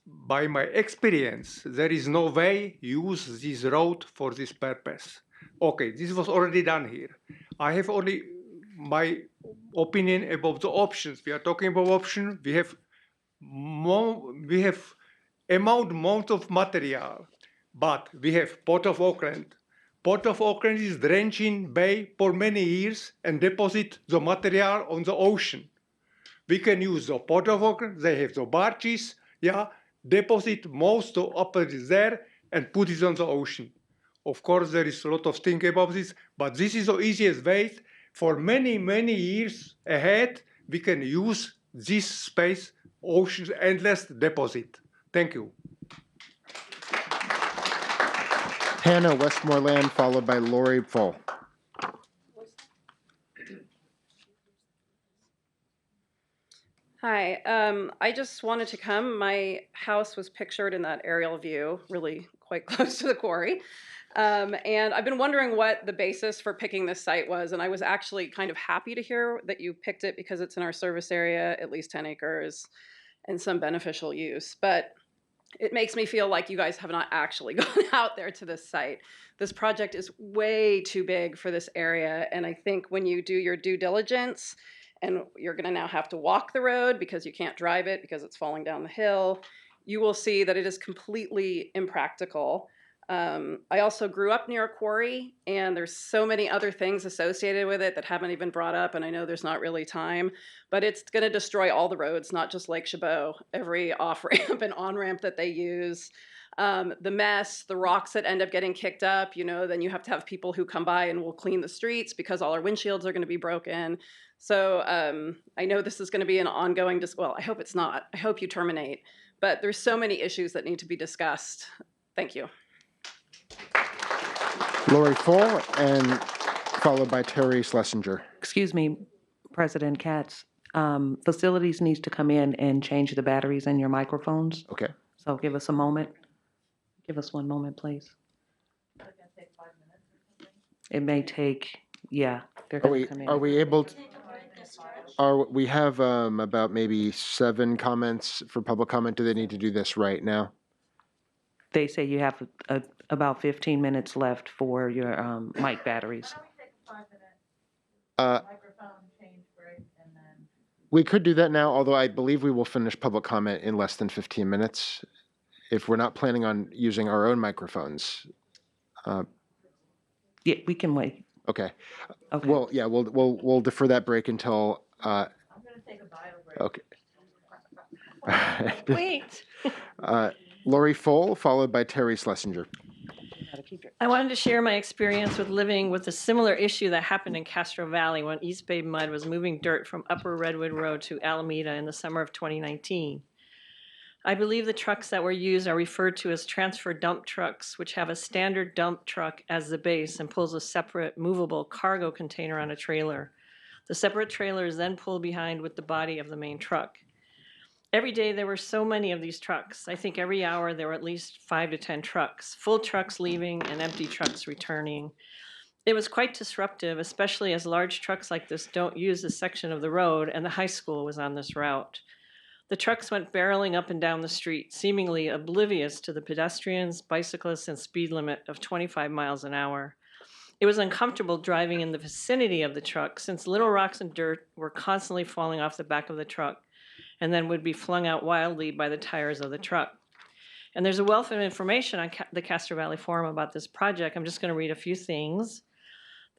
By my experience, there is no way use this road for this purpose. Okay, this was already done here. I have only my opinion about the options. We are talking about option. We have amount of material, but we have Port of Oakland. Port of Oakland is drenching bay for many years and deposit the material on the ocean. We can use the Port of Oakland. They have the barges, yeah, deposit most of up there and put it on the ocean. Of course, there is a lot of thinking about this, but this is the easiest way. For many, many years ahead, we can use this space, ocean's endless deposit. Thank you. Hannah Westmoreland, followed by Lori Full. Hi, I just wanted to come. My house was pictured in that aerial view, really quite close to the quarry. And I've been wondering what the basis for picking this site was, and I was actually kind of happy to hear that you picked it because it's in our service area, at least 10 acres, and some beneficial use. But it makes me feel like you guys have not actually gone out there to this site. This project is way too big for this area, and I think when you do your due diligence, and you're going to now have to walk the road because you can't drive it because it's falling down the hill, you will see that it is completely impractical. I also grew up near a quarry, and there's so many other things associated with it that haven't even brought up, and I know there's not really time, but it's going to destroy all the roads, not just Lake Chabot, every off-ramp and on-ramp that they use. The mess, the rocks that end up getting kicked up, you know, then you have to have people who come by and will clean the streets because all our windshields are going to be broken. So I know this is going to be an ongoing, well, I hope it's not. I hope you terminate. But there's so many issues that need to be discussed. Thank you. Lori Full, and followed by Terry Schlesinger. Excuse me, President Katz. Facilities needs to come in and change the batteries in your microphones. Okay. So give us a moment. Give us 1 moment, please. It may take, yeah. They're going to come in. Are we able to? We have about maybe 7 comments for public comment. Do they need to do this right now? They say you have about 15 minutes left for your mic batteries. We could do that now, although I believe we will finish public comment in less than 15 minutes if we're not planning on using our own microphones. Yeah, we can wait. Okay. Okay. Well, yeah, we'll defer that break until. I'm going to take a bio break. Okay. Wait. Lori Full, followed by Terry Schlesinger. I wanted to share my experience with living with a similar issue that happened in Castro Valley when East Bay Mud was moving dirt from Upper Redwood Road to Alameda in the summer of 2019. I believe the trucks that were used are referred to as transfer dump trucks, which have a standard dump truck as the base and pulls a separate movable cargo container on a trailer. The separate trailer is then pulled behind with the body of the main truck. Every day there were so many of these trucks. I think every hour there were at least 5 to 10 trucks, full trucks leaving and empty trucks returning. It was quite disruptive, especially as large trucks like this don't use this section of the road, and the high school was on this route. The trucks went barreling up and down the street, seemingly oblivious to the pedestrians, bicyclists, and speed limit of 25 miles an hour. It was uncomfortable driving in the vicinity of the truck since little rocks and dirt were constantly falling off the back of the truck and then would be flung out wildly by the tires of the truck. And there's a wealth of information on the Castro Valley Forum about this project. I'm just going to read a few things.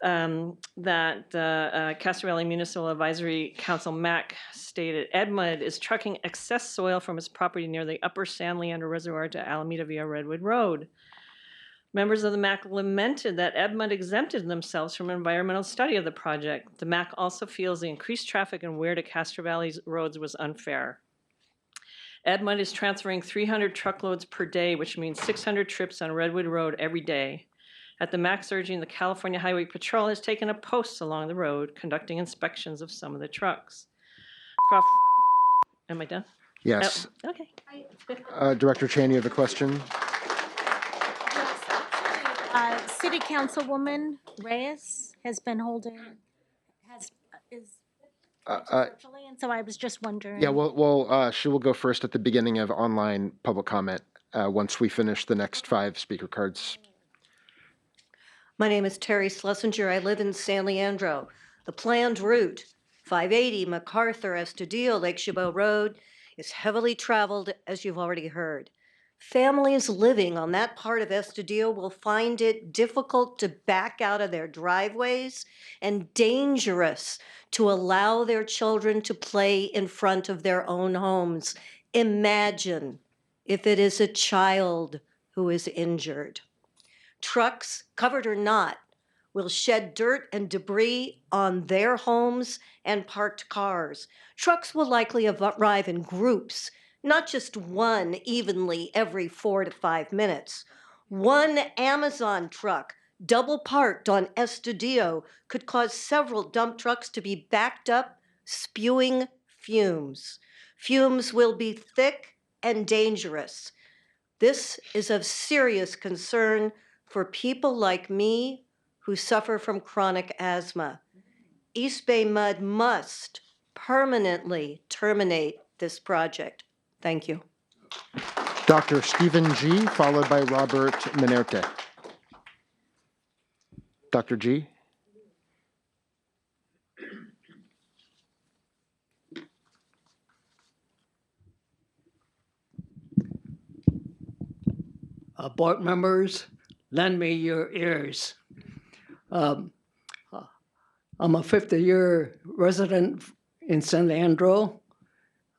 That Castro Valley Municipal Advisory Council, MAC, stated, EBMUD is trucking excess soil from its property near the upper San Leandro Reservoir to Alameda via Redwood Road. Members of the MAC lamented that EBMUD exempted themselves from an environmental study of the project. The MAC also feels the increased traffic and wear to Castro Valley's roads was unfair. EBMUD is transferring 300 truckloads per day, which means 600 trips on Redwood Road every day. At the MAC's urging, the California Highway Patrol has taken up posts along the road, conducting inspections of some of the trucks. Am I done? Yes. Oh, okay. Director Chan, you have a question? City Councilwoman Reyes has been holding, is virtually, and so I was just wondering. Yeah, well, she will go first at the beginning of online public comment once we finish the next 5 speaker cards. My name is Terry Schlesinger. I live in San Leandro. The planned route, 580 MacArthur, Estudillo, Lake Chabot Road, is heavily traveled, as you've already heard. Families living on that part of Estudillo will find it difficult to back out of their driveways and dangerous to allow their children to play in front of their own homes. Imagine if it is a child who is injured. Trucks, covered or not, will shed dirt and debris on their homes and parked cars. Trucks will likely arrive in groups, not just one evenly every 4 to 5 minutes. One Amazon truck, double parked on Estudillo, could cause several dump trucks to be backed up, spewing fumes. Fumes will be thick and dangerous. This is of serious concern for people like me who suffer from chronic asthma. EBMUD must permanently terminate this project. Thank you. Dr. Stephen G., followed by Robert Menerte. Dr. G. Board members, lend me your ears. I'm a 50-year resident in San Leandro,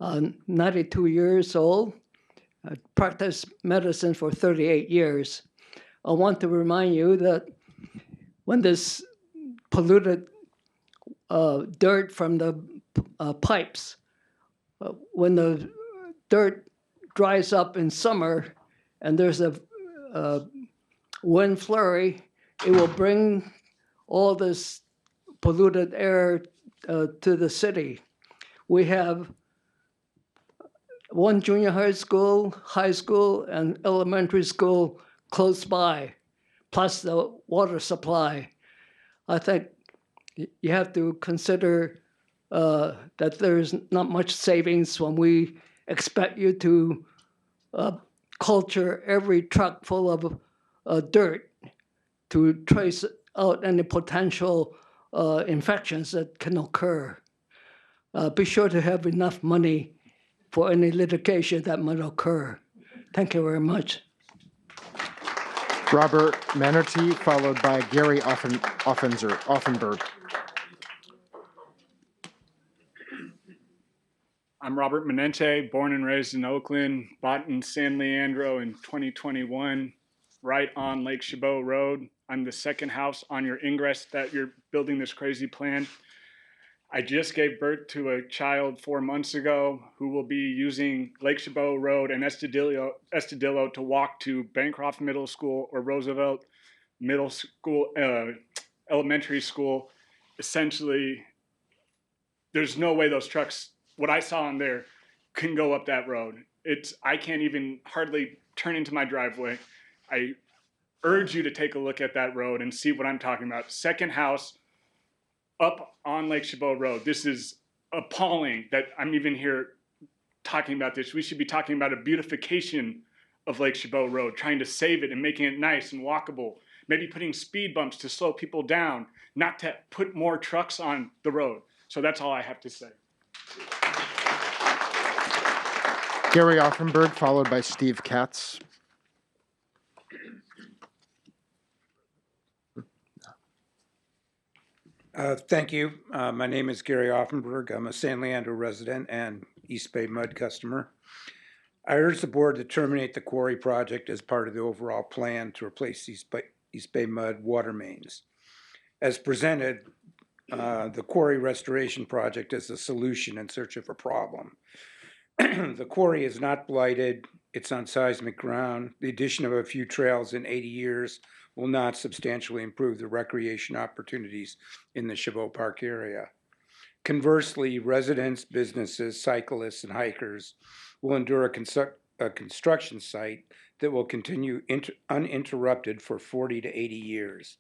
92 years old. I practiced medicine for 38 years. I want to remind you that when this polluted dirt from the pipes, when the dirt dries up in summer and there's a wind flurry, it will bring all this polluted air to the city. We have one junior high school, and elementary school close by, plus the water supply. I think you have to consider that there's not much savings when we expect you to culture every truck full of dirt to trace out any potential infections that can occur. Be sure to have enough money for any litigation that might occur. Thank you very much. Robert Manerty, followed by Gary Offenberg. I'm Robert Menente, born and raised in Oakland, bought in San Leandro in 2021, right on Lake Chabot Road. I'm the second house on your ingress that you're building this crazy plan. I just gave birth to a child 4 months ago who will be using Lake Chabot Road and Estudillo to walk to Bancroft Middle School or Roosevelt Middle School, elementary school. Essentially, there's no way those trucks, what I saw on there, can go up that road. I can't even hardly turn into my driveway. I urge you to take a look at that road and see what I'm talking about. Second house up on Lake Chabot Road. This is appalling that I'm even here talking about this. We should be talking about a beautification of Lake Chabot Road, trying to save it and making it nice and walkable. Maybe putting speed bumps to slow people down, not to put more trucks on the road. So that's all I have to say. Gary Offenberg, followed by Steve Katz. Thank you. My name is Gary Offenberg. I'm a San Leandro resident and East Bay MUD customer. I urge the board to terminate the quarry project as part of the overall plan to replace East Bay MUD water mains. As presented, the quarry restoration project is a solution in search of a problem. The quarry is not blighted. It's on seismic ground. The addition of a few trails in 80 years will not substantially improve the recreation opportunities in the Chabot Park area. Conversely, residents, businesses, cyclists, and hikers will endure a construction site that will continue uninterrupted for 40 to 80 years.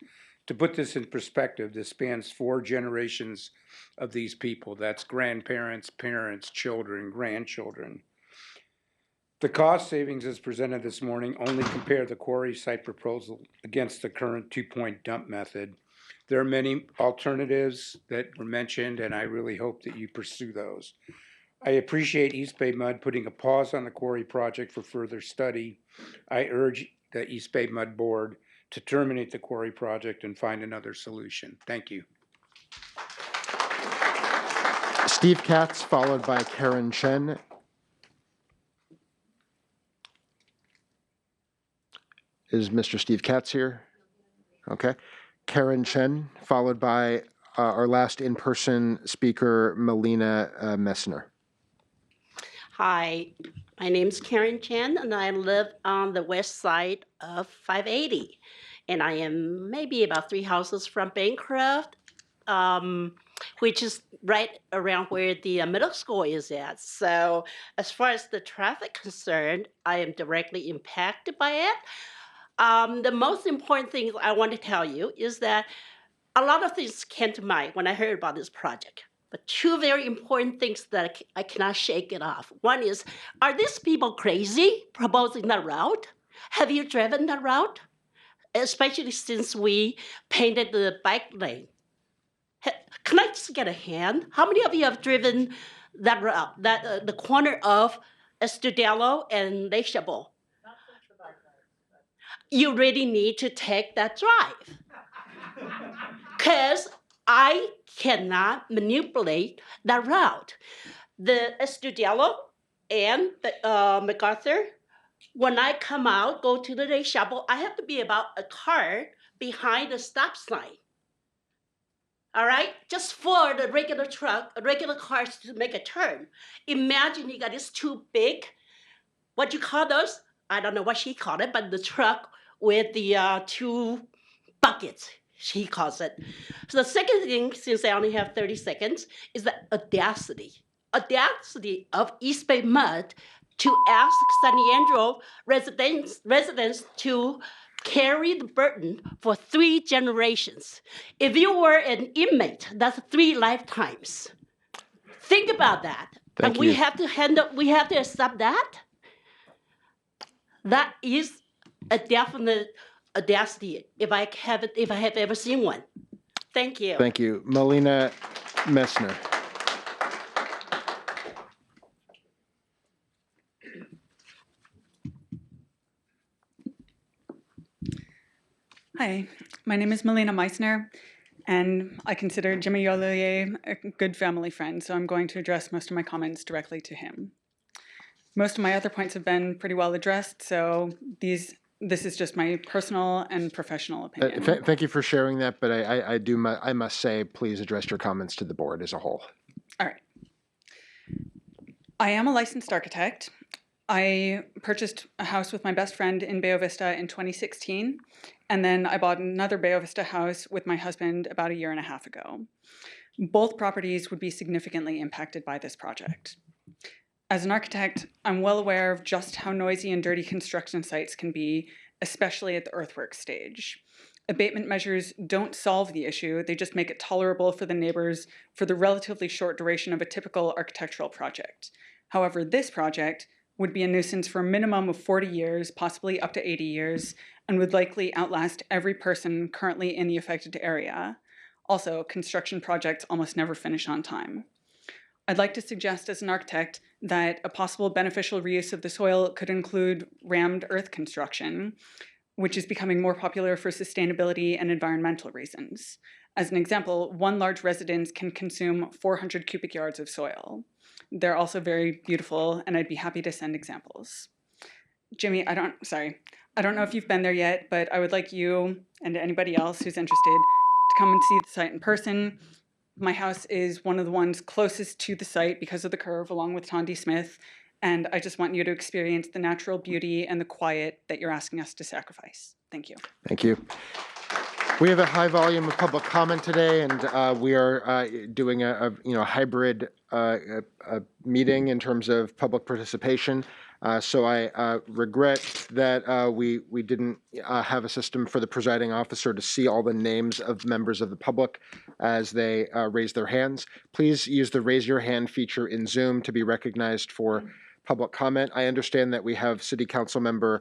To put this in perspective, this spans 4 generations of these people. That's grandparents, parents, children, grandchildren. The cost savings as presented this morning only compare the quarry site proposal against the current 2-point dump method. There are many alternatives that were mentioned, and I really hope that you pursue those. I appreciate East Bay MUD putting a pause on the quarry project for further study. I urge the East Bay MUD board to terminate the quarry project and find another solution. Thank you. Steve Katz, followed by Karen Chen. Is Mr. Steve Katz here? Okay. Karen Chen, followed by our last in-person speaker, Melina Messner. Hi, my name is Karen Chen, and I live on the west side of 580. And I am maybe about 3 houses from Bancroft, which is right around where the middle school is at. So as far as the traffic concerned, I am directly impacted by it. The most important thing I want to tell you is that a lot of things came to mind when I heard about this project. But 2 very important things that I cannot shake it off. One is, are these people crazy proposing that route? Have you driven that route? Especially since we painted the bike lane. Can I just get a hand? How many of you have driven that route, the corner of Estudillo and Lake Chabot? You really need to take that drive. Because I cannot manipulate that route. The Estudillo and MacArthur, when I come out, go to the Lake Chabot, I have to be about a car behind the stop sign. All right? Just for the regular cars to make a turn. Imagine you got this 2 big, what you call those? I don't know what she called it, but the truck with the 2 buckets, she calls it. So the second thing, since I only have 30 seconds, is the audacity of East Bay MUD to ask San Leandro residents to carry the burden for 3 generations. If you were an inmate, that's 3 lifetimes. Think about that. Thank and you. We have to accept that. That is a definite audacity if I have ever seen one. Thank you. Thank you. Melina Messner. Hi, my name is Melina Meissner, and I consider Jimmy Yollier a good family friend, so I'm going to address most of my comments directly to him. Most of my other points have been pretty well addressed, so this is just my personal and professional opinion. Thank you for sharing that, but I must say, please address your comments to the board as a whole. All right. I am a licensed architect. I purchased a house with my best friend in Bayo Vista in 2016, and then I bought another Bayo Vista house with my husband about 1.5 years ago. Both properties would be significantly impacted by this project. As an architect, I'm well aware of just how noisy and dirty construction sites can be, especially at the earthwork stage. Abatement measures don't solve the issue, they just make it tolerable for the neighbors for the relatively short duration of a typical architectural project. However, this project would be a nuisance for a minimum of 40 years, possibly up to 80 years, and would likely outlast every person currently in the affected area. Also, construction projects almost never finish on time. I'd like to suggest as an architect that a possible beneficial reuse of the soil could include rammed earth construction, which is becoming more popular for sustainability and environmental reasons. As an example, one large residence can consume 400 cubic yards of soil. They're also very beautiful, and I'd be happy to send examples. Jimmy, I don't know if you've been there yet, but I would like you and anybody else who's interested to come and see the site in person. My house is one of the ones closest to the site because of the curve, along with Tondi Smith, and I just want you to experience the natural beauty and the quiet that you're asking us to sacrifice. Thank you. Thank you. We have a high volume of public comment today, and we are doing a hybrid meeting in terms of public participation. So I regret that we didn't have a system for the presiding officer to see all the names of members of the public as they raise their hands. Please use the raise your hand feature in Zoom to be recognized for public comment. I understand that we have City Council member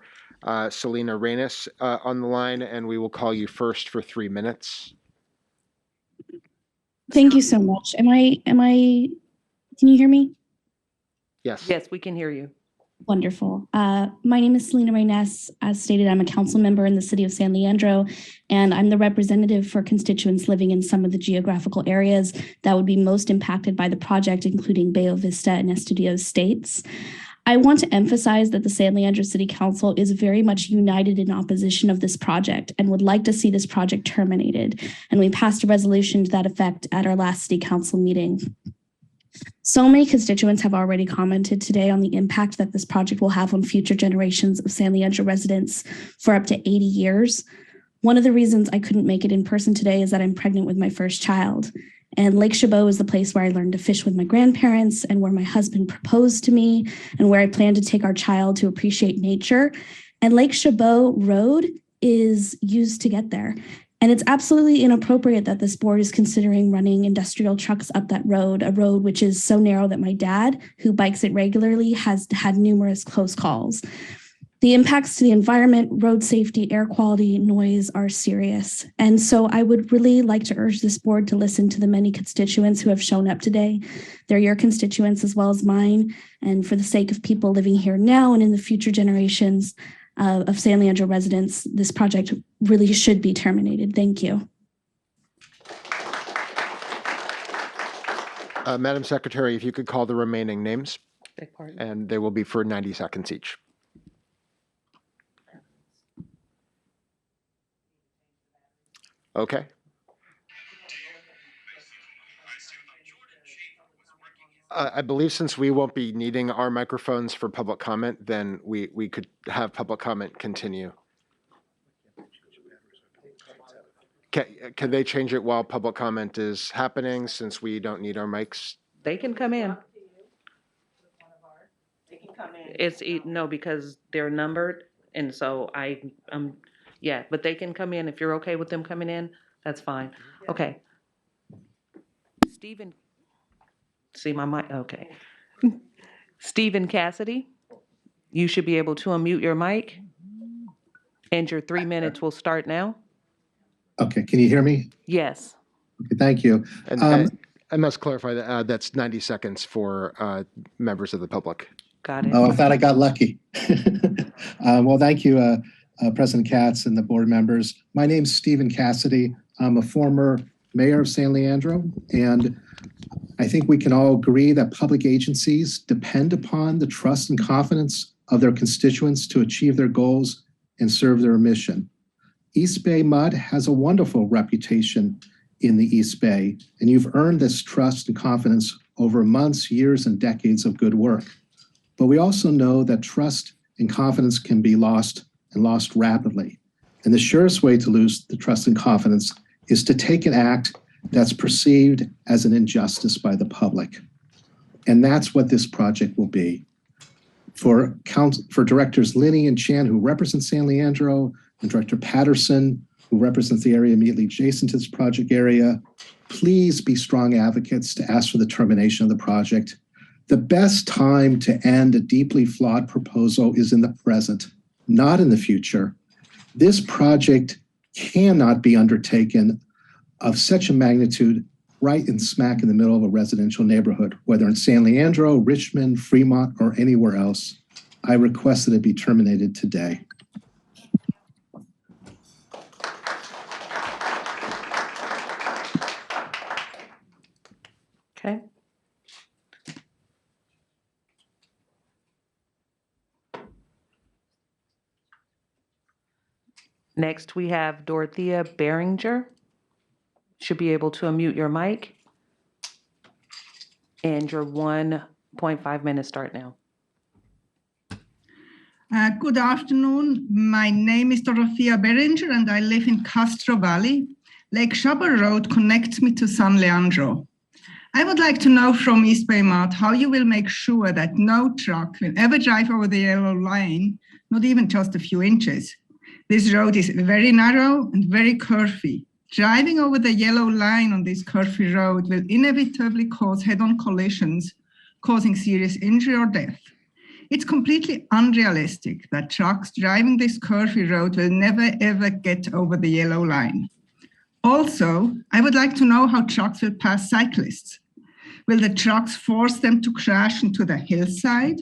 Selena Reynes on the line, and we will call you first for 3 minutes. Thank you so much. Can you hear me? Yes. Yes, we can hear you. Wonderful. My name is Selena Reynes. As stated, I'm a council member in the city of San Leandro, and I'm the representative for constituents living in some of the geographical areas that would be most impacted by the project, including Bayo Vista and Estudio Estates. I want to emphasize that the San Leandro City Council is very much united in opposition of this project and would like to see this project terminated. And we passed a resolution to that effect at our last City Council meeting. So many constituents have already commented today on the impact that this project will have on future generations of San Leandro residents for up to 80 years. One of the reasons I couldn't make it in person today is that I'm pregnant with my first child. And Lake Chabot is the place where I learned to fish with my grandparents and where my husband proposed to me and where I plan to take our child to appreciate nature. And Lake Chabot Road is used to get there. And it's absolutely inappropriate that this board is considering running industrial trucks up that road, a road which is so narrow that my dad, who bikes it regularly, has had numerous close calls. The impacts to the environment, road safety, air quality, noise are serious. And so I would really like to urge this board to listen to the many constituents who have shown up today. They're your constituents as well as mine. And for the sake of people living here now and in the future generations of San Leandro residents, this project really should be terminated. Thank you. Madam Secretary, if you could call the remaining names, and they will be for 90 seconds each. Okay. I believe since we won't be needing our microphones for public comment, then we could have public comment continue. Can they change it while public comment is happening since we don't need our mics? They can come in. They can come in. No, because they're numbered, and so yeah, but they can come in. If you're okay with them coming in, that's fine. Okay. Stephen, see my mic, okay. Stephen Cassidy, you should be able to unmute your mic, and your 3 minutes will start now. Okay, can you hear me? Yes. Okay, thank you. And I must clarify that that's 90 seconds for members of the public. Got it. Oh, I thought I got lucky. Well, thank you, President Katz and the board members. My name's Stephen Cassidy. I'm a former mayor of San Leandro, and I think we can all agree that public agencies depend upon the trust and confidence of their constituents to achieve their goals and serve their mission. East Bay MUD has a wonderful reputation in the East Bay, and you've earned this trust and confidence over months, years, and decades of good work. But we also know that trust and confidence can be lost and lost rapidly. And the surest way to lose the trust and confidence is to take an act that's perceived as an injustice by the public. And that's what this project will be. For Directors Linney and Chan, who represent San Leandro, and Director Patterson, who represents the area immediately adjacent to this project area, please be strong advocates to ask for the termination of the project. The best time to end a deeply flawed proposal is in the present, not in the future. This project cannot be undertaken of such a magnitude right in smack in the middle of a residential neighborhood, whether in San Leandro, Richmond, Fremont, or anywhere else. I request that it be terminated today. Okay. Next, we have Dorothea Behringer. Should be able to unmute your mic. And your 1.5 minutes start now. Good afternoon. My name is Dorothea Behringer and I live in Castro Valley. Lake Chabot Road connects me to San Leandro. I would like to know from EBMUD how you will make sure that no truck will ever drive over the yellow line, not even just a few inches. This road is very narrow and very curvy. Driving over the yellow line on this curvy road will inevitably cause head-on collisions, causing serious injury or death. It's completely unrealistic that trucks driving this curvy road will never ever get over the yellow line. Also, I would like to know how trucks will pass cyclists. Will the trucks force them to crash into the hillside?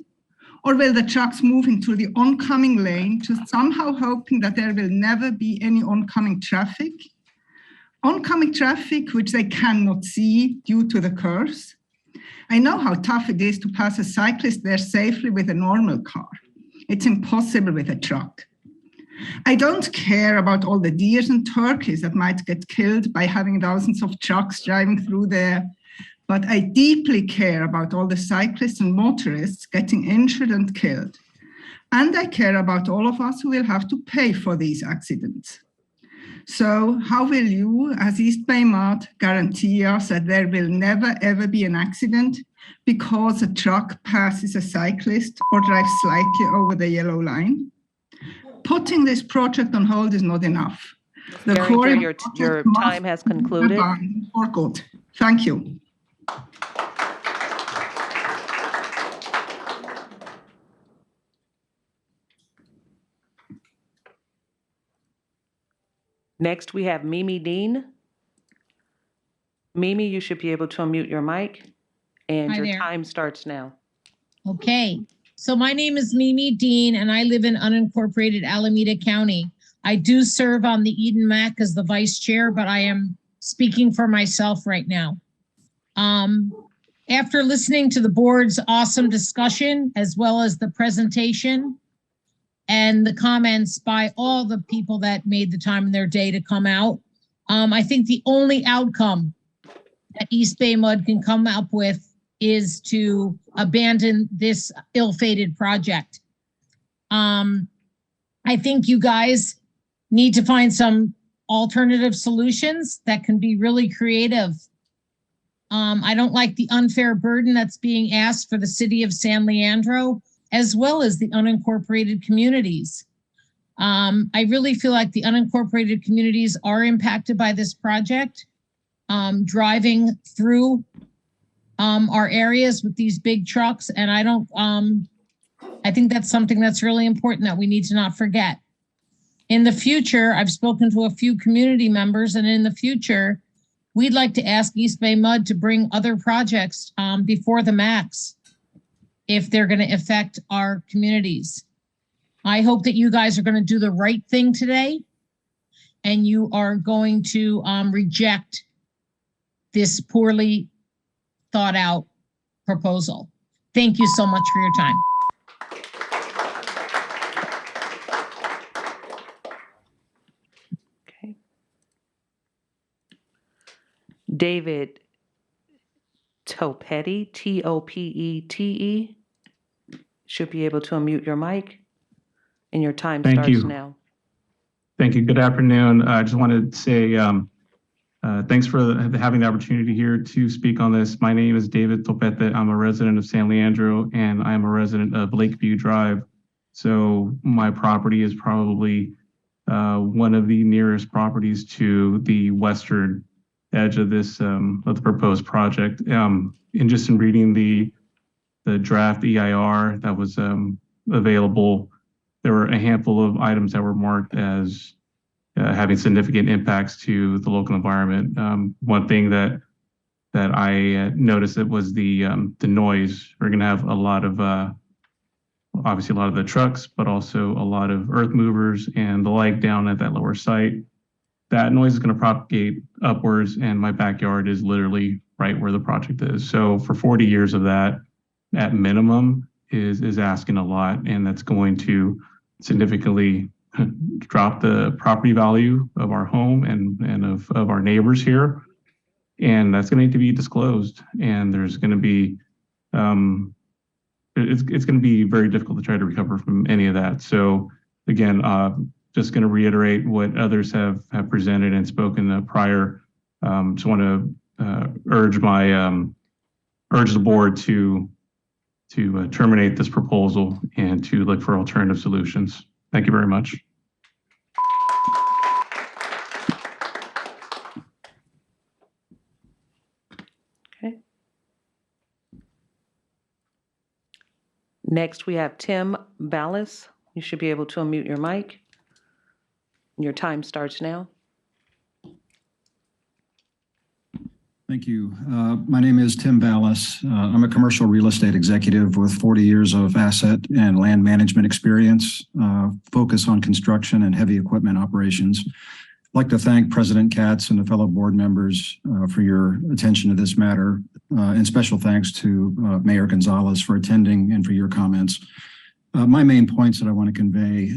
Or will the trucks move into the oncoming lane, just somehow hoping that there will never be any oncoming traffic? Oncoming traffic which they cannot see due to the curves. I know how tough it is to pass a cyclist there safely with a normal car. It's impossible with a truck. I don't care about all the deers and turkeys that might get killed by having thousands of trucks driving through there, but I deeply care about all the cyclists and motorists getting injured and killed. And I care about all of us who will have to pay for these accidents. So how will you, as EBMUD, guarantee us that there will never ever be an accident because a truck passes a cyclist or drives slightly over the yellow line? Putting this project on hold is not enough. Behringer, your time has concluded. For good. Thank you. Next, we have Mimi Dean. Mimi, you should be able to unmute your mic, and Hi your there. time starts now. Okay, so my name is Mimi Dean and I live in unincorporated Alameda County. I do serve on the Eden MAC as the vice chair, but I am speaking for myself right now. After listening to the board's awesome discussion, as well as the presentation and the comments by all the people that made the time in their day to come out, I think the only outcome that EBMUD can come up with is to abandon this ill-fated project. I think you guys need to find some alternative solutions that can be really creative. I don't like the unfair burden that's being asked for the city of San Leandro, as well as the unincorporated communities. I really feel like the unincorporated communities are impacted by this project. Driving through our areas with these big trucks, and I think that's something that's really important that we need to not forget. In the future, I've spoken to a few community members, and in the future, we'd like to ask EBMUD to bring other projects before the max if they're going to affect our communities. I hope that you guys are going to do the right thing today, and you are going to reject this poorly thought out proposal. Thank you so much for your time. Okay. David Topete, Topete, should be able to unmute your mic, and your time Thank starts you. now. Thank you. Good afternoon. I just wanted to say Thanks for having the opportunity here to speak on this. My name is David Topete. I'm a resident of San Leandro, and I'm a resident of Lakeview Drive. So my property is probably one of the nearest properties to the western edge of this of the proposed project. And just in reading the draft EIR that was available, there were a handful of items that were marked as having significant impacts to the local environment. One thing that I noticed it was the noise. We're going to have a lot of obviously a lot of the trucks, but also a lot of earth movers and the like down at that lower site. That noise is going to propagate upwards, and my backyard is literally right where the project is. So for 40 years of that, at minimum, is asking a lot, and that's going to significantly drop the property value of our home and of our neighbors here. And that's going to need to be disclosed. And there's going to be, it's going to be very difficult to try to recover from any of that. So again, just going to reiterate what others have presented and spoken prior. Just want to urge the board to terminate this proposal and to look for alternative solutions. Thank you very much. Okay. Next, we have Tim Ballas. You should be able to unmute your mic. Your time starts now. Thank you. My name is Tim Ballas. I'm a commercial real estate executive with 40 years of asset and land management experience, focus on construction and heavy equipment operations. I'd like to thank President Katz and the fellow board members for your attention to this matter, and special thanks to Mayor Gonzalez for attending and for your comments. My main points that I want to convey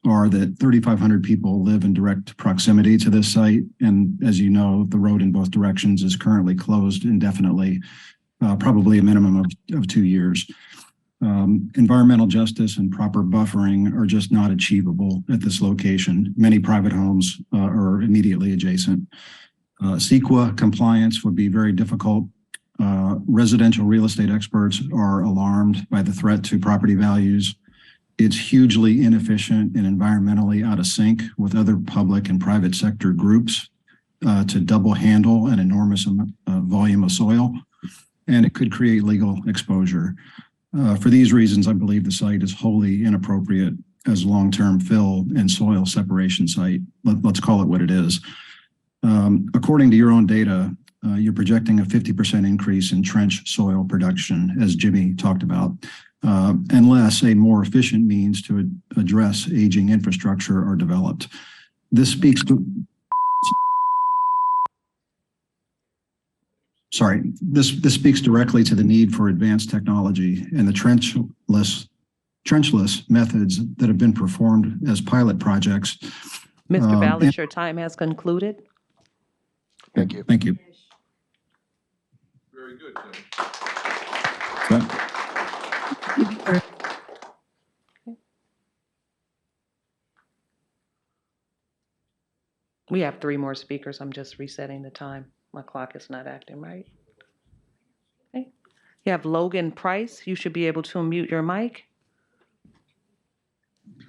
are that 3,500 people live in direct proximity to this site. And as you know, the road in both directions is currently closed indefinitely, probably a minimum of 2 years. Environmental justice and proper buffering are just not achievable at this location. Many private homes are immediately adjacent. CEQA compliance would be very difficult. Residential real estate experts are alarmed by the threat to property values. It's hugely inefficient and environmentally out of sync with other public and private sector groups to double handle an enormous volume of soil, and it could create legal exposure. For these reasons, I believe the site is wholly inappropriate as long-term fill and soil separation site. Let's call it what it is. According to your own data, you're projecting a 50% increase in trench soil production, as Jimmy talked about, unless a more efficient means to address aging infrastructure are developed. This speaks to, this speaks directly to the need for advanced technology and the trenchless methods that have been performed as pilot projects. Mr. Ballas, your time has concluded. Thank you. Thank you. Very good, Tim. We have 3 more speakers. I'm just resetting the time. My clock is not acting right. Okay. You have Logan Price. You should be able to unmute your mic.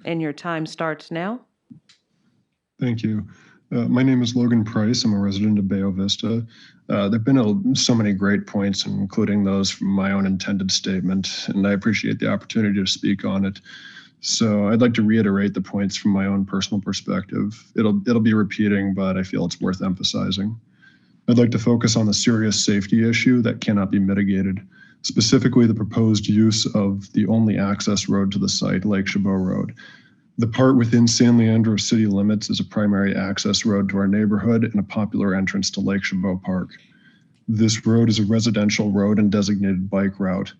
And your time starts now. Thank you. My name is Logan Price. I'm a resident of Bayo Vista. There have been so many great points, including those from my own intended statement, and I appreciate the opportunity to speak on it. So I'd like to reiterate the points from my own personal perspective. It'll be repeating, but I feel it's worth emphasizing. I'd like to focus on the serious safety issue that cannot be mitigated, specifically the proposed use of the only access road to the site, Lake Chabot Road. The part within San Leandro city limits is a primary access road to our neighborhood and a popular entrance to Lake Chabot Park. This road is a residential road and designated bike route.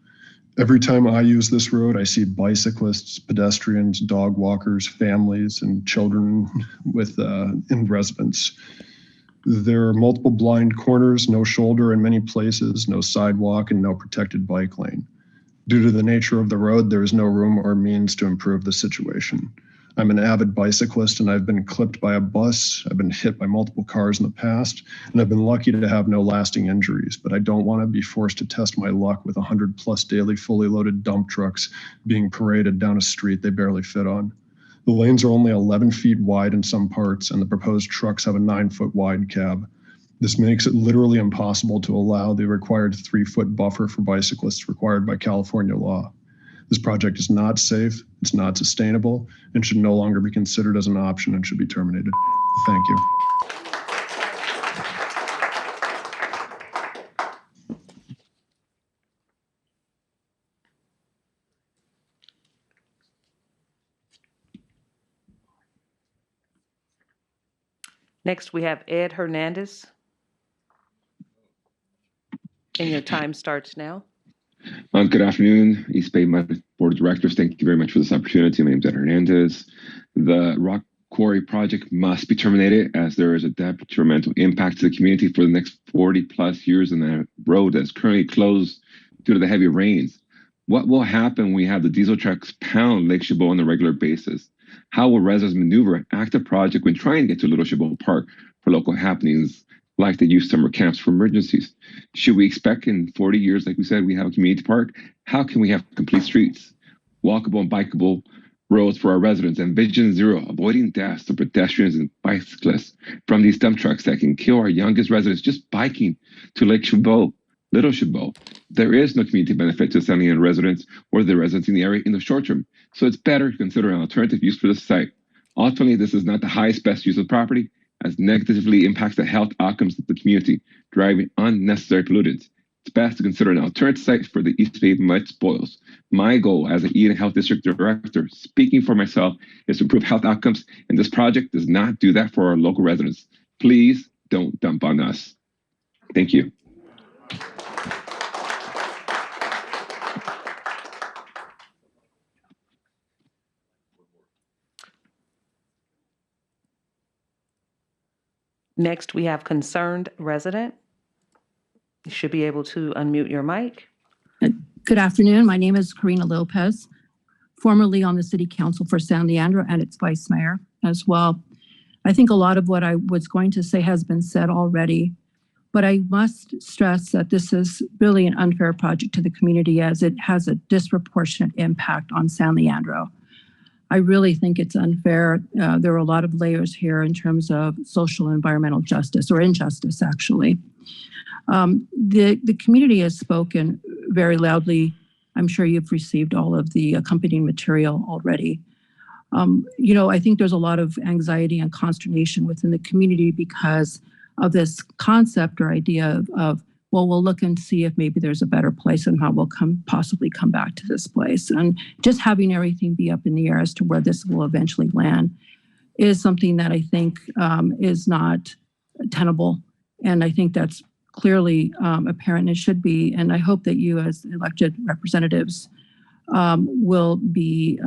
Every time I use this road, I see bicyclists, pedestrians, dog walkers, families, and children in residence. There are multiple blind corners, no shoulder in many places, no sidewalk, and no protected bike lane. Due to the nature of the road, there is no room or means to improve the situation. I'm an avid bicyclist and I've been clipped by a bus. I've been hit by multiple cars in the past, and I've been lucky to have no lasting injuries, but I don't want to be forced to test my luck with 100+ daily fully loaded dump trucks being paraded down a street they barely fit on. The lanes are only 11 feet wide in some parts, and the proposed trucks have a 9-foot wide cab. This makes it literally impossible to allow the required 3-foot buffer for bicyclists required by California law. This project is not safe, it's not sustainable, and should no longer be considered as an option and should be terminated. Thank you. Next, we have Ed Hernandez. And your time starts now. Good afternoon, East Bay MUD Board of Directors. Thank you very much for this opportunity. My name is Ed Hernandez. The rock quarry project must be terminated as there is a detrimental impact to the community for the next 40+ years on the road that's currently closed due to the heavy rains. What will happen when we have the diesel trucks pound Lake Chabot on a regular basis? How will residents maneuver active project when trying to get to Little Chabot Park for local happenings like the youth summer camps for emergencies? Should we expect in 40 years, like we said, we have a community park? How can we have complete streets, walkable and bikeable roads for our residents, and Vision Zero, avoiding deaths of pedestrians and bicyclists from these dump trucks that can kill our youngest residents just biking to Lake Chabot, Little Chabot? There is no community benefit to San Leandro residents or the residents in the area in the short term, so it's better to consider an alternative use for this site. Ultimately, this is not the highest best use of property, as negatively impacts the health outcomes of the community, driving unnecessary pollutants. It's best to consider an alternative site for the East Bay mud spoils. My goal as an Eden Health District Director, speaking for myself, is to improve health outcomes, and this project does not do that for our local residents. Please don't dump on us. Thank you. Next, we have concerned resident. You should be able to unmute your mic. Good afternoon. My name is Karina Lopez, formerly on the City Council for San Leandro and its Vice Mayor as well. I think a lot of what I was going to say has been said already, but I must stress that this is really an unfair project to the community as it has a disproportionate impact on San Leandro. I really think it's unfair. There are a lot of layers here in terms of social and environmental justice, or injustice, actually. The community has spoken very loudly. I'm sure you've received all of the accompanying material already. I think there's a lot of anxiety and consternation within the community because of this concept or idea of, well, we'll look and see if maybe there's a better place and how we'll possibly come back to this place. And just having everything be up in the air as to where this will eventually land is something that I think is not tenable. And I think that's clearly apparent. It should be. And I hope that you as elected representatives will be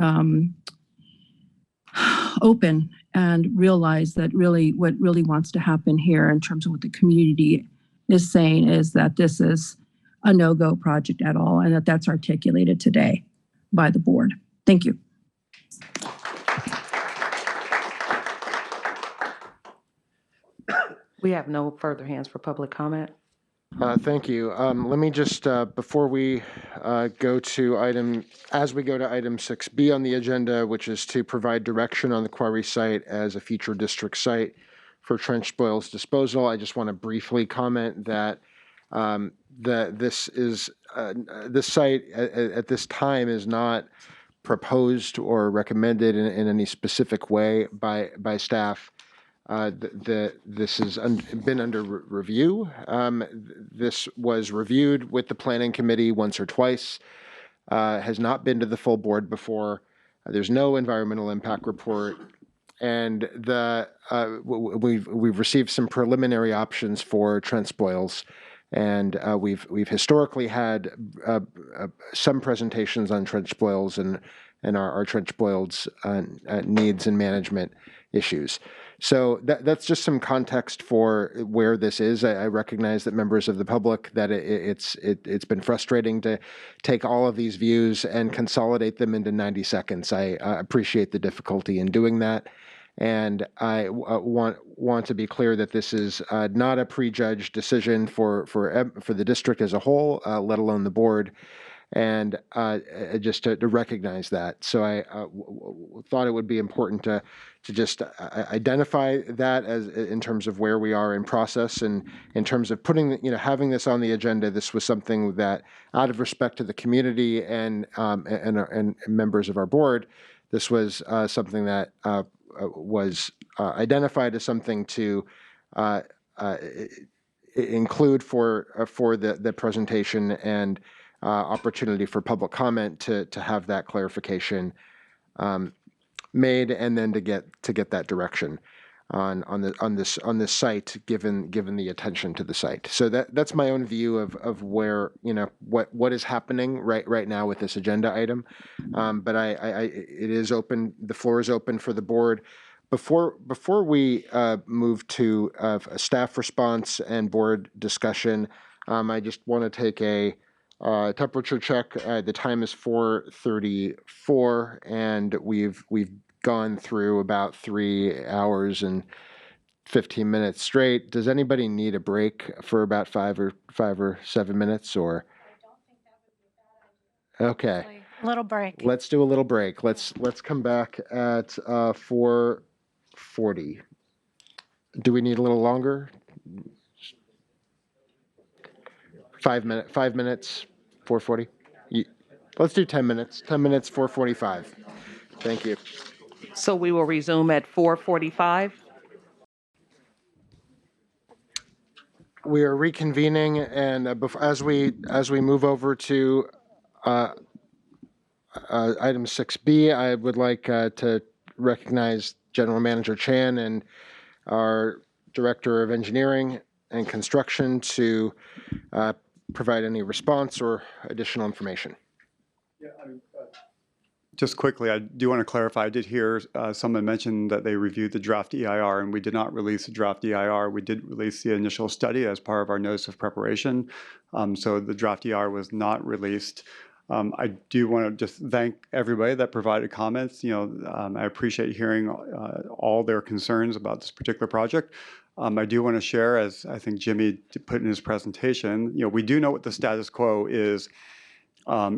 open and realize that really what really wants to happen here in terms of what the community is saying is that this is a no-go project at all, and that's articulated today by the board. Thank you. We have no further hands for public comment. Thank you. Let me just, before we go to item 6B on the agenda, which is to provide direction on the quarry site as a future district site for trench spoils disposal, I just want to briefly comment that this site at this time is not proposed or recommended in any specific way by staff. This has been under review. This was reviewed with the planning committee once or twice, has not been to the full board before. There's no environmental impact report, and we've received some preliminary options for trench spoils, and we've historically had some presentations on trench spoils, and our trench boils needs and management issues. So that's just some context for where this is. I recognize that members of the public, that it's been frustrating to take all of these views and consolidate them into 90 seconds. I appreciate the difficulty in doing that. And I want to be clear that this is not a prejudged decision for the district as a whole, let alone the board. And just to recognize that. So I thought it would be important to just identify that as in terms of where we are in process, and in terms of putting, having this on the agenda. This was something that, out of respect to the community and members of our board, this was something that was identified as something to include for the presentation and opportunity for public comment to have that clarification made, and then to get that direction on this site, given the attention to the site. So that's my own view of where, what is happening right now with this agenda item. But it is open. The floor is open for the board. Before we move to a staff response and board discussion, I just want to take a temperature check. The time is 4:34, and we've gone through about 3 hours and 15 minutes straight. Does anybody need a break for about 5 or 7 minutes? Or okay, A little break. let's do a little break. Let's come back at 4:40. Do we need a little longer? 5 minutes. 4:40. Let's do 10 minutes. 10 minutes. 4:45. Thank you. So we will resume at 4:45. We are reconvening, and as we move over to item 6B, I would like to recognize General Manager Chan and our Director of Engineering and Construction to provide any response or additional information. Yeah, just quickly, I do want to clarify. I did hear someone mention that they reviewed the draft EIR, and we did not release the draft EIR. We did release the initial study as part of our notice of preparation. So the draft EIR was not released. I do want to just thank everybody that provided comments. I appreciate hearing all their concerns about this particular project. I do want to share, as I think Jimmy put in his presentation, we do know what the status quo is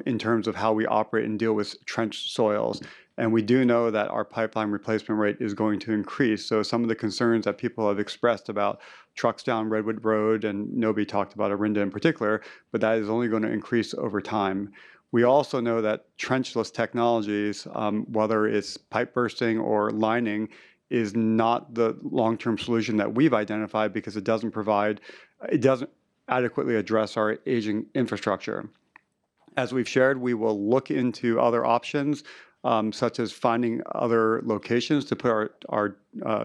in terms of how we operate and deal with trench soils. And we do know that our pipeline replacement rate is going to increase. So some of the concerns that people have expressed about trucks down Redwood Road, and nobody talked about Orinda in particular, but that is only going to increase over time. We also know that trenchless technologies, whether it's pipe bursting or lining, is not the long-term solution that we've identified, because it doesn't adequately address our aging infrastructure. As we've shared, we will look into other options, such as finding other locations to put our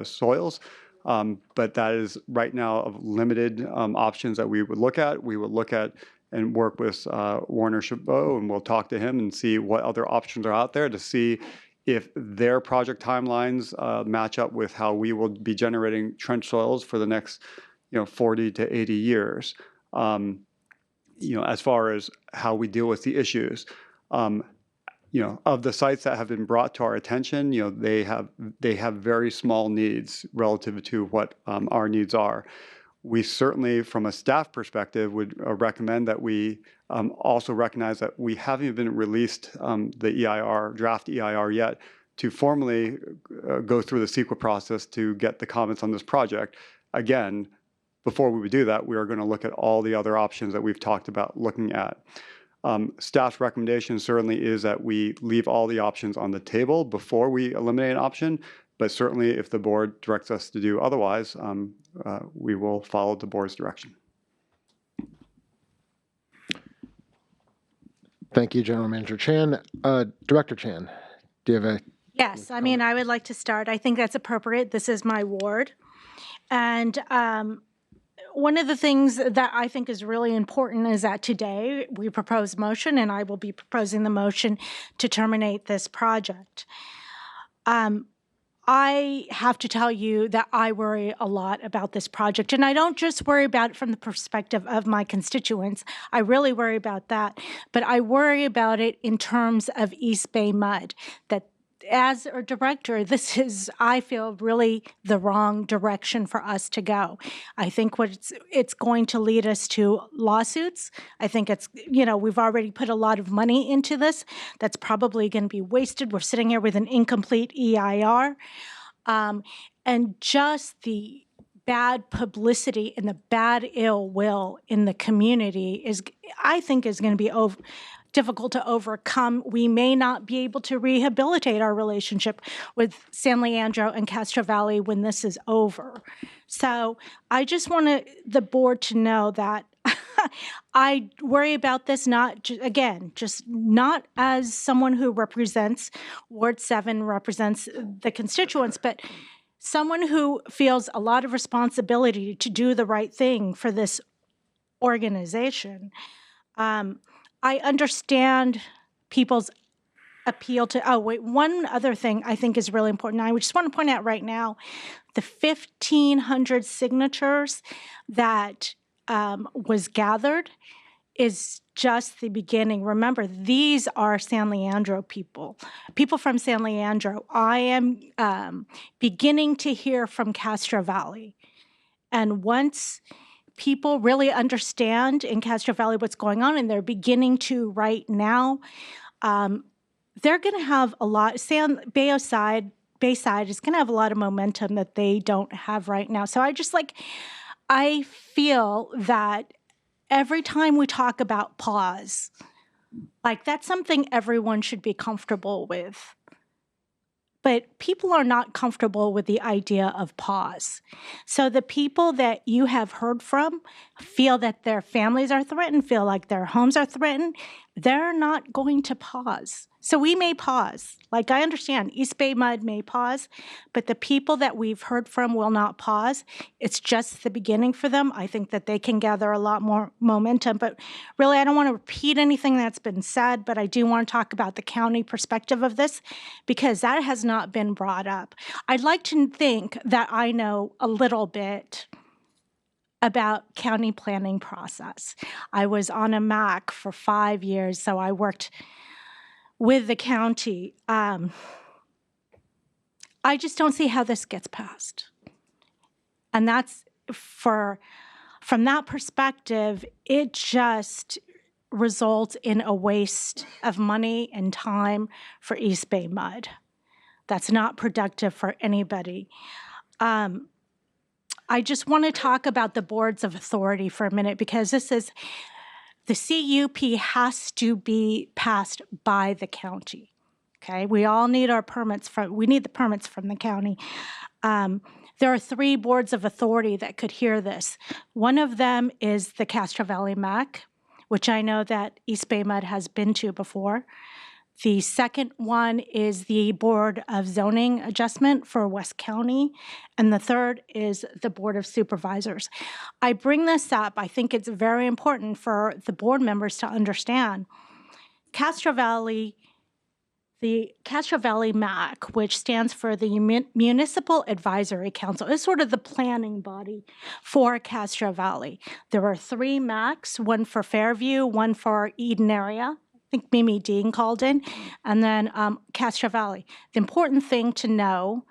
soils. But that is right now of limited options that we would look at. We would look at and work with Warner Chabot, and we'll talk to him and see what other options are out there to see if their project timelines match up with how we will be generating trench soils for the next 40 to 80 years. As far as how we deal with the issues. Of the sites that have been brought to our attention, they have very small needs relative to what our needs are. We certainly, from a staff perspective, would recommend that we also recognize that we haven't even released the EIR, draft EIR yet, to formally go through the CEQA process to get the comments on this project. Again, before we would do that, we are going to look at all the other options that we've talked about looking at. Staff's recommendation certainly is that we leave all the options on the table before we eliminate an option, but certainly if the board directs us to do otherwise, we will follow the board's direction. Thank you, General Manager Chan. Director Chan, do you have a... Yes, I mean, I would like to start. I think that's appropriate. This is my ward. And one of the things that I think is really important is that today we propose motion, and I will be proposing the motion to terminate this project. I have to tell you that I worry a lot about this project, and I don't just worry about it from the perspective of my constituents. I really worry about that, but I worry about it in terms of East Bay MUD, that as a director, this is, I feel, really the wrong direction for us to go. I think it's going to lead us to lawsuits. I think it's, we've already put a lot of money into this. That's probably going to be wasted. We're sitting here with an incomplete EIR. And just the bad publicity and the bad ill will in the community I think is going to be difficult to overcome. We may not be able to rehabilitate our relationship with San Leandro and Castro Valley when this is over. So I just want the board to know that I worry about this just not as someone who represents Ward 7, represents the constituents, but someone who feels a lot of responsibility to do the right thing for this organization. I understand people's appeal to, one other thing I think is really important. I just want to point out right now, the 1,500 signatures that was gathered is just the beginning. Remember, these are San Leandro people from San Leandro. I am beginning to hear from Castro Valley. And once people really understand in Castro Valley what's going on, and they're beginning to right now, they're going to have a lot. Bayside is going to have a lot of momentum that they don't have right now. So I feel that every time we talk about pause, that's something everyone should be comfortable with. But people are not comfortable with the idea of pause. So the people that you have heard from feel that their families are threatened, feel like their homes are threatened. They're not going to pause. So we may pause. I understand East Bay MUD may pause, but the people that we've heard from will not pause. It's just the beginning for them. I think that they can gather a lot more momentum. But really, I don't want to repeat anything that's been said, but I do want to talk about the county perspective of this because that has not been brought up. I'd like to think that I know a little bit about county planning process. I was on a MAC for 5 years, so I worked with the county. I just don't see how this gets passed. And that's from that perspective, it just results in a waste of money and time for East Bay MUD. That's not productive for anybody. I just want to talk about the boards of authority for a minute because the CUP has to be passed by the county, okay? We all need our permits we need the permits from the county. There are 3 boards of authority that could hear this. One of them is the Castro Valley MAC, which I know that East Bay MUD has been to before. The second one is the Board of Zoning Adjustment for West County, and the third is the Board of Supervisors. I bring this up, I think it's very important for the board members to understand. The Castro Valley MAC, which stands for the Municipal Advisory Council, is sort of the planning body for Castro Valley. There are 3 MACs, one for Fairview, one for Eden area. I think Mimi Dean called in, and then Castro Valley. The important thing to know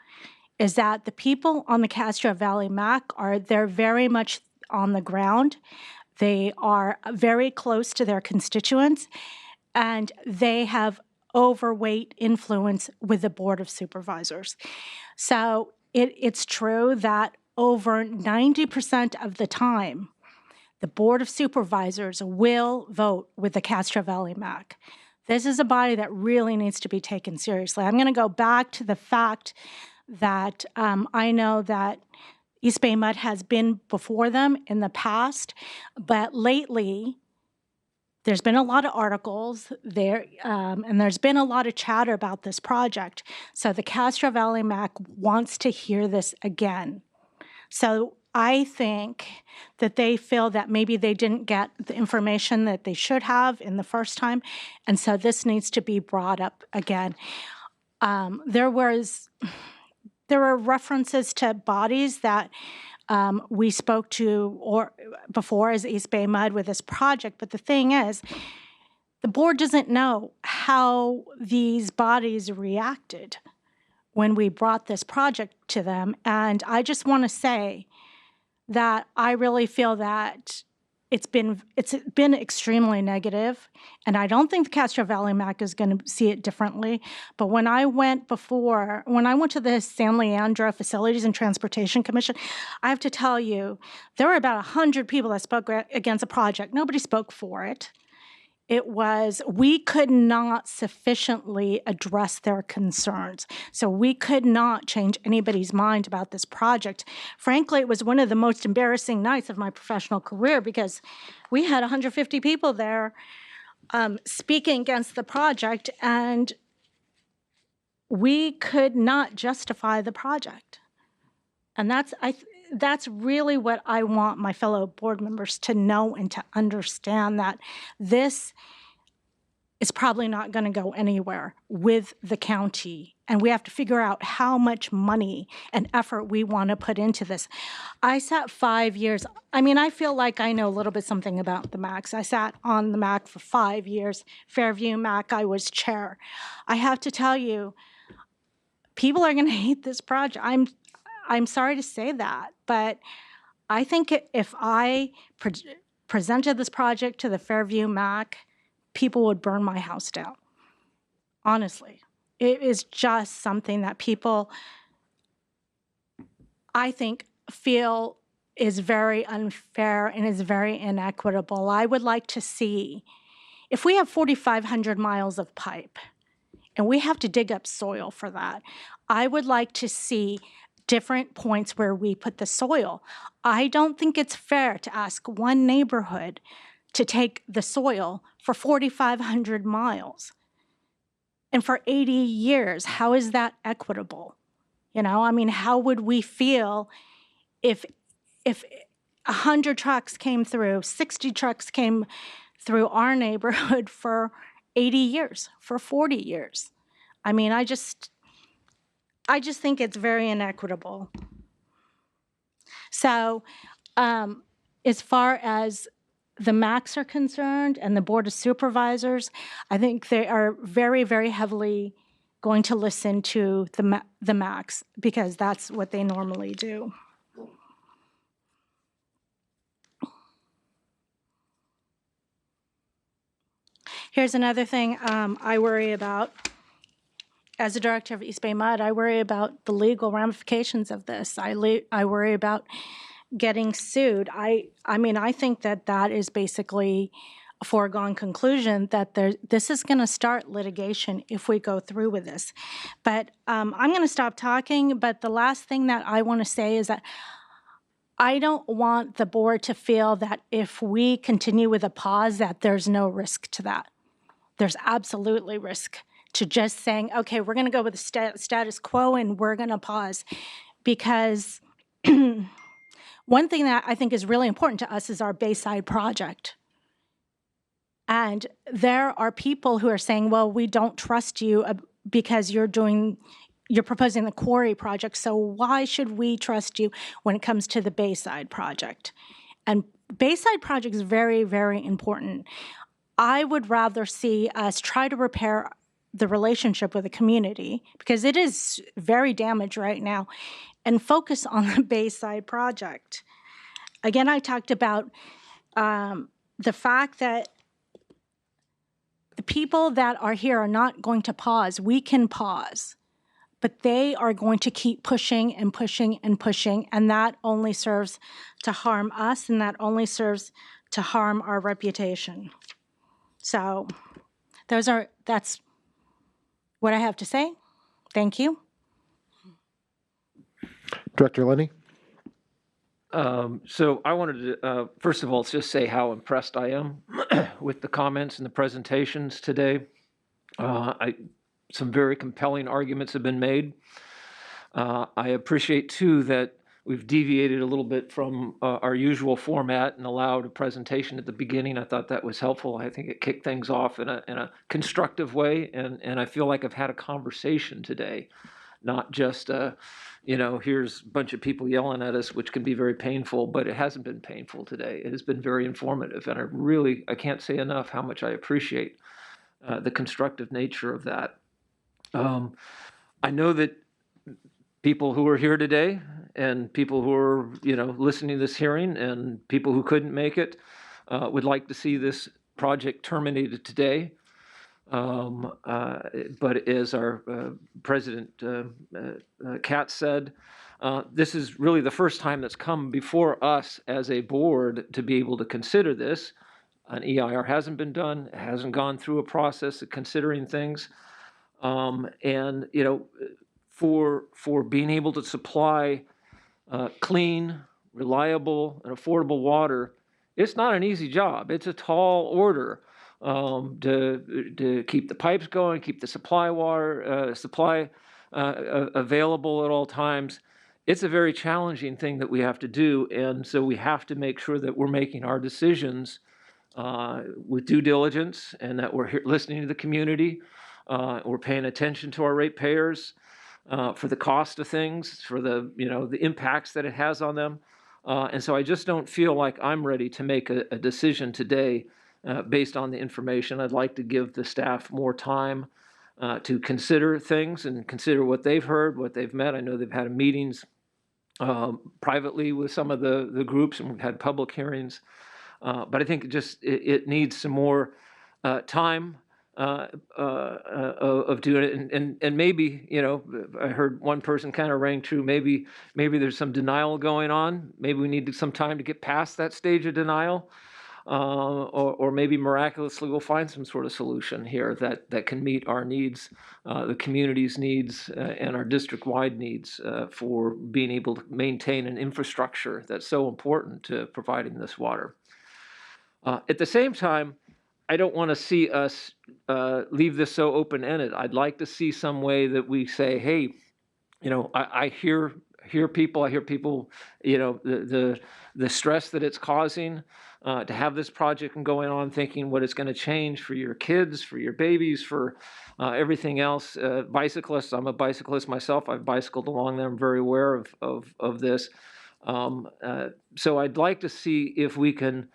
is that the people on the Castro Valley MAC they're very much on the ground. They are very close to their constituents, and they have overweight influence with the Board of Supervisors. So it's true that over 90% of the time, the Board of Supervisors will vote with the Castro Valley MAC. This is a body that really needs to be taken seriously. I'm going to go back to the fact that I know that East Bay MUD has been before them in the past, but lately there's been a lot of articles there, and there's been a lot of chatter about this project. So the Castro Valley MAC wants to hear this again. So I think that they feel that maybe they didn't get the information that they should have in the first time, and so this needs to be brought up again. There were references to bodies that we spoke to or before as East Bay MUD with this project, but the thing is, the board doesn't know how these bodies reacted when we brought this project to them. And I just want to say that I really feel that it's been extremely negative, and I don't think the Castro Valley MAC is going to see it differently. But when I went to the San Leandro Facilities and Transportation Commission, I have to tell you, there were about 100 people that spoke against a project. Nobody spoke for it. We could not sufficiently address their concerns. So we could not change anybody's mind about this project. Frankly, it was one of the most embarrassing nights of my professional career because we had 150 people there speaking against the project, and we could not justify the project. And that's really what I want my fellow board members to know and to understand, that this is probably not going to go anywhere with the county. And we have to figure out how much money and effort we want to put into this. I sat 5 years. I mean, I feel like I know a little bit something about the MACs. I sat on the MAC for 5 years. Fairview MAC, I was chair. I have to tell you, people are going to hate this project. I'm sorry to say that, but I think if I presented this project to the Fairview MAC, people would burn my house down. Honestly, it is just something that people, I think, feel is very unfair and is very inequitable. I would like to see, if we have 4,500 miles of pipe and we have to dig up soil for that, I would like to see different points where we put the soil. I don't think it's fair to ask one neighborhood to take the soil for 4,500 miles. And for 80 years, how is that equitable? You know, I mean, how would we feel if 100 trucks came through, 60 trucks came through our neighborhood for 80 years, for 40 years? I mean, I just think it's very inequitable. So as far as the MACs are concerned and the Board of Supervisors, I think they are very, very heavily going to listen to the MACs because that's what they normally do. Here's another thing I worry about. As a director of East Bay MUD, I worry about the legal ramifications of this. I worry about getting sued. I mean, I think that is basically a foregone conclusion that this is going to start litigation if we go through with this. But I'm going to stop talking, but the last thing that I want to say is that I don't want the board to feel that if we continue with a pause that there's no risk to that. There's absolutely risk to just saying, okay, we're going to go with the status quo and we're going to pause. Because one thing that I think is really important to us is our Bayside project. And there are people who are saying, well, we don't trust you because you're proposing the quarry project, so why should we trust you when it comes to the Bayside project? And Bayside project is very, very important. I would rather see us try to repair the relationship with the community, because it is very damaged right now, and focus on the Bayside project. Again, I talked about the fact that the people that are here are not going to pause. We can pause, but they are going to keep pushing and pushing and pushing, and that only serves to harm us, and that only serves to harm our reputation. So that's what I have to say. Thank you. Director Lenny? So I wanted to, first of all, just say how impressed I am with the comments and the presentations today. Some very compelling arguments have been made. I appreciate, too, that we've deviated a little bit from our usual format and allowed a presentation at the beginning. I thought that was helpful. I think it kicked things off in a constructive way, and I feel like I've had a conversation today, not just here's a bunch of people yelling at us, which can be very painful, but it hasn't been painful today. It has been very informative, and I can't say enough how much I appreciate the constructive nature of that. I know that people who are here today and people who are, listening to this hearing and people who couldn't make it would like to see this project terminated today. But as our President Katz said, this is really the first time that's come before us as a board to be able to consider this. An EIR hasn't been done, it hasn't gone through a process of considering things. And for being able to supply clean, reliable, and affordable water, it's not an easy job. It's a tall order to keep the pipes going, keep the supply available at all times. It's a very challenging thing that we have to do, and so we have to make sure that we're making our decisions with due diligence and that we're listening to the community. We're paying attention to our ratepayers for the cost of things, for the impacts that it has on them. And so I just don't feel like I'm ready to make a decision today based on the information. I'd like to give the staff more time to consider things and consider what they've heard, what they've met. I know they've had meetings privately with some of the groups, and we've had public hearings. But I think it needs some more time of doing it, and maybe I heard one person kind of rang true. Maybe there's some denial going on. Maybe we need some time to get past that stage of denial, or maybe miraculously we'll find some sort of solution here that can meet our needs, the community's needs, and our district-wide needs for being able to maintain an infrastructure that's so important to providing this water. At the same time, I don't want to see us leave this so open-ended. I'd like to see some way that we say, hey, I hear people, the stress that it's causing to have this project going on, thinking what it's going to change for your kids, for your babies, for everything else. Bicyclists, I'm a bicyclist myself. I've bicycled along there. I'm very aware of this. So I'd like to see if we can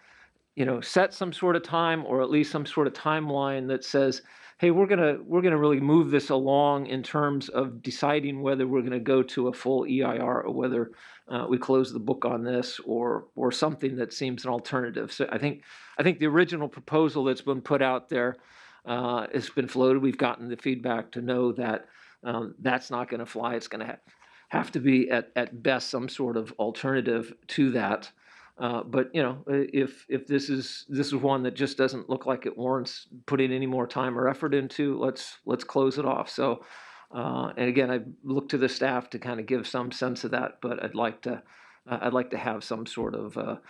set some sort of time, or at least some sort of timeline that says, hey, we're gonna really move this along in terms of deciding whether we're gonna go to a full EIR or whether we close the book on this or something that seems an alternative. So I think the original proposal that's been put out there has been floated. We've gotten the feedback to know that that's not gonna fly. It's gonna have to be at best some sort of alternative to that. But if this is one that just doesn't look like it warrants putting any more time or effort into, let's close it off. So, and again, I look to the staff to kind of give some sense of that, but I'd like to have some sort of a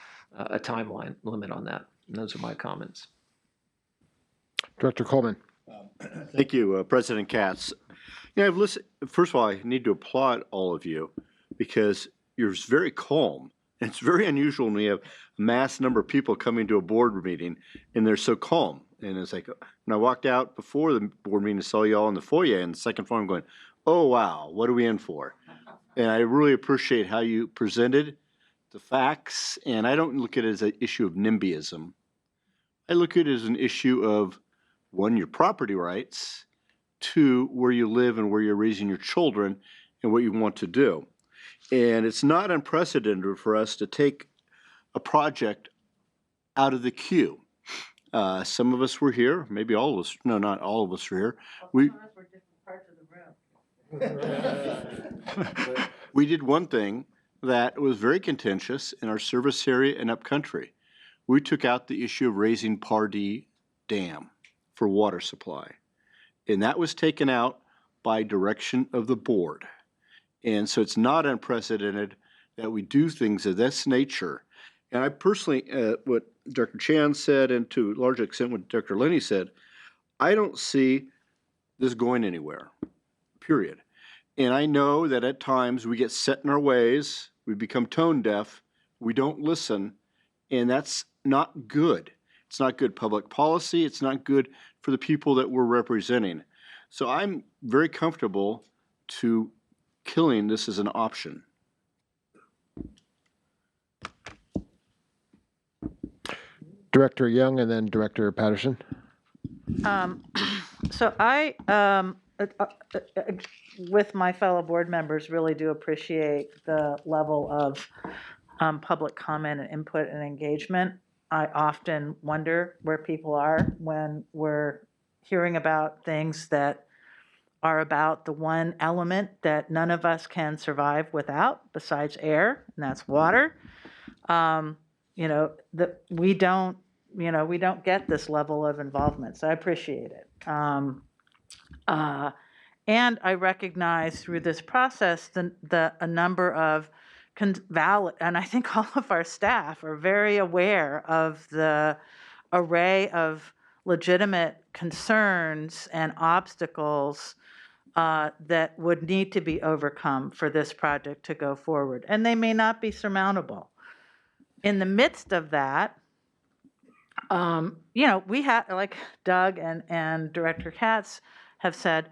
timeline limit on that. And those are my comments. Director Coleman. Thank you, President Katz. I've listened. First of all, I need to applaud all of you because you're very calm. It's very unusual when we have a mass number of people coming to a board meeting and they're so calm. And it's like, when I walked out before the board meeting, I saw you all in the foyer and the second floor, I'm going, oh, wow, what are we in for? And I really appreciate how you presented the facts. And I don't look at it as an issue of NIMBYism. I look at it as an issue of, one, your property rights, two, where you live and where you're raising your children and what you want to do. And it's not unprecedented for us to take a project out of the queue. Some of us were here, maybe all of us, no, not all of us were here. We did one thing that was very contentious in our service area and upcountry. We took out the issue of raising Pardee Dam for water supply. And that was taken out by direction of the board. And so it's not unprecedented that we do things of this nature. And I personally, what Dr. Chan said, and to a large extent what Dr. Lenny said, I don't see this going anywhere, period. And I know that at times we get set in our ways. We become tone deaf. We don't listen, and that's not good. It's not good public policy. It's not good for the people that we're representing. So I'm very comfortable to killing this as an option. Director Young and then Director Patterson. So I, with my fellow board members, really do appreciate the level of public comment and input and engagement. I often wonder where people are when we're hearing about things that are about the one element that none of us can survive without, besides air, and that's water. We don't get this level of involvement, so I appreciate it. And I recognize through this process a number of valid, and I think all of our staff are very aware of the array of legitimate concerns and obstacles that would need to be overcome for this project to go forward, and they may not be surmountable. In the midst of that, we have, like Doug and Director Katz have said,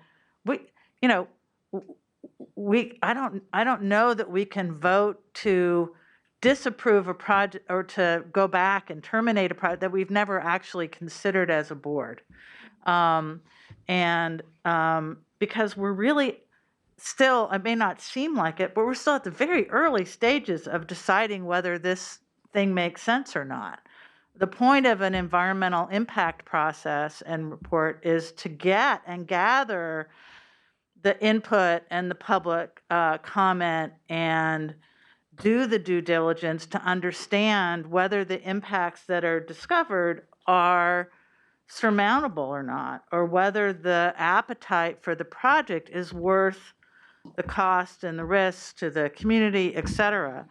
I don't know that we can vote to disapprove a project or to go back and terminate a project that we've never actually considered as a board. Because we're really still, it may not seem like it, but we're still at the very early stages of deciding whether this thing makes sense or not. The point of an environmental impact process and report is to get and gather the input and the public comment and do the due diligence to understand whether the impacts that are discovered are surmountable or not, or whether the appetite for the project is worth the cost and the risks to the community, et cetera.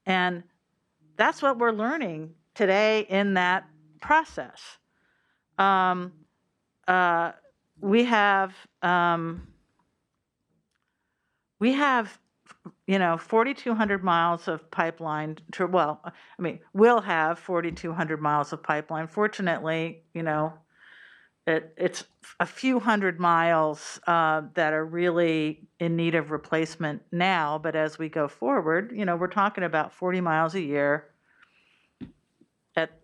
And that's what we're learning today in that process. We have 4,200 miles of pipeline. We'll have 4,200 miles of pipeline. Fortunately, it's a few hundred miles that are really in need of replacement now. But as we go forward, we're talking about 40 miles a year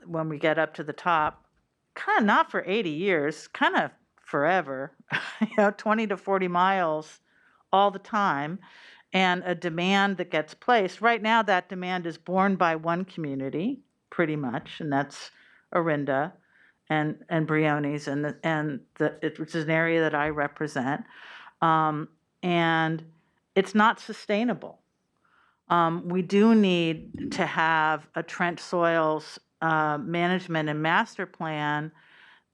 when we get up to the top, kind of not for 80 years, kind of forever, 20 to 40 miles all the time, and a demand that gets placed. Right now, that demand is borne by one community, pretty much, and that's Orinda and Briones, which is an area that I represent. And it's not sustainable. We do need to have a trench soils management and master plan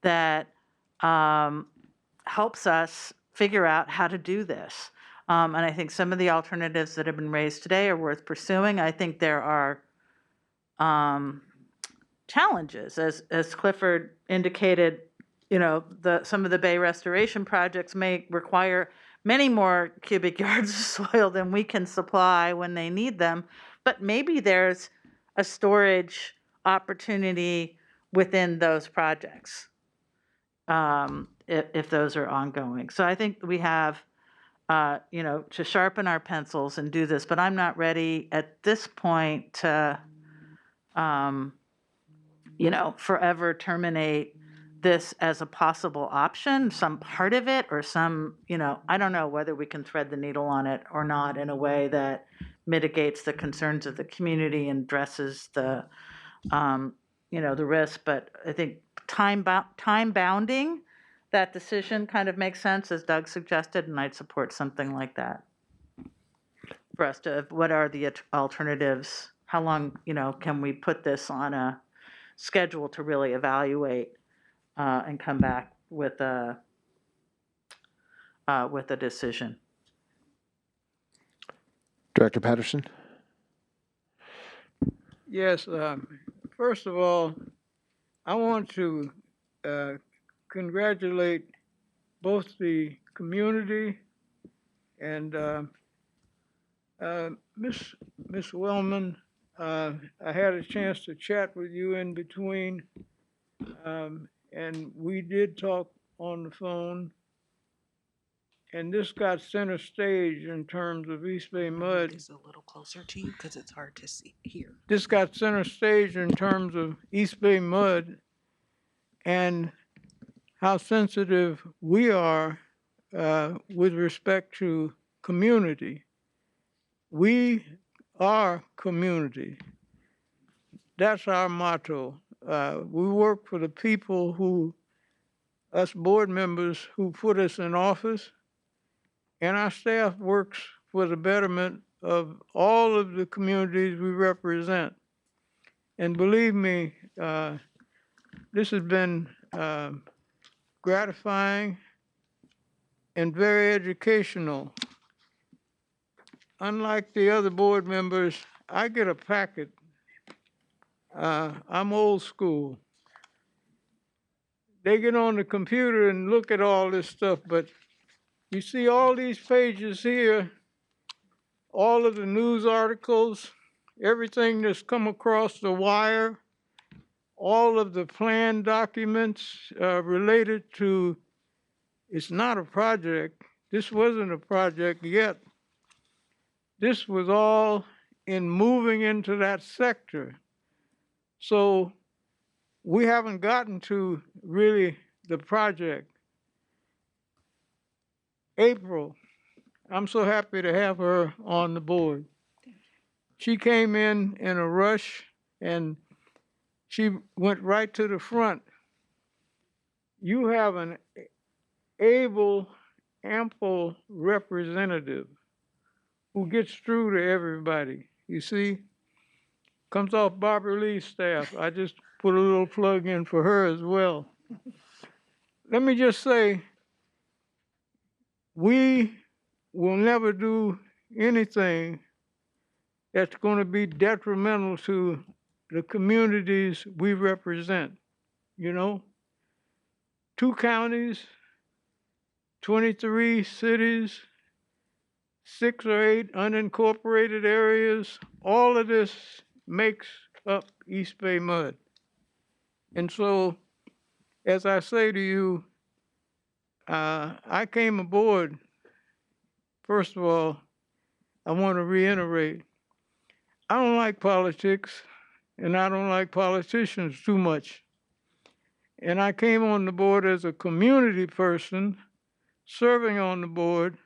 that helps us figure out how to do this. And I think some of the alternatives that have been raised today are worth pursuing. I think there are challenges, as Clifford indicated. Some of the bay restoration projects may require many more cubic yards of soil than we can supply when they need them. But maybe there's a storage opportunity within those projects, if those are ongoing. So I think we have, to sharpen our pencils and do this. But I'm not ready at this point to, forever terminate this as a possible option, some part of it, or some, I don't know whether we can thread the needle on it or not in a way that mitigates the concerns of the community and addresses the risk. But I think time bounding that decision kind of makes sense, as Doug suggested, and I'd support something like that. For us to, what are the alternatives? How long, can we put this on a schedule to really evaluate and come back with a decision? Director Patterson. Yes. First of all, I want to congratulate both the community and Miss Wellman, I had a chance to chat with you in between, and we did talk on the phone. And this got center stage in terms of East Bay Mud. Is a little closer to you because it's hard to see here. This got center stage in terms of East Bay Mud and how sensitive we are with respect to community. We are community. That's our motto. We work for the people who, us board members who put us in office, and our staff works for the betterment of all of the communities we represent. And believe me, this has been gratifying and very educational. Unlike the other board members, I get a packet. I'm old school. They get on the computer and look at all this stuff, but you see all these pages here, all of the news articles, everything that's come across the wire, all of the plan documents related to, it's not a project. This wasn't a project yet. This was all in moving into that sector. So we haven't gotten to really the project. April, I'm so happy to have her on the board. She came in a rush and she went right to the front. You have an able, ample representative who gets through to everybody. You see, comes off Barbara Lee's staff. I just put a little plug in for her as well. Let me just say, we will never do anything that's going to be detrimental to the communities we represent. You know, 2 counties, 23 cities, 6 or 8 unincorporated areas, all of this makes up East Bay Mud. And so, as I say to you, I came aboard, first of all, I want to reiterate, I don't like politics and I don't like politicians too much. And I came on the board as a community person, serving on the board,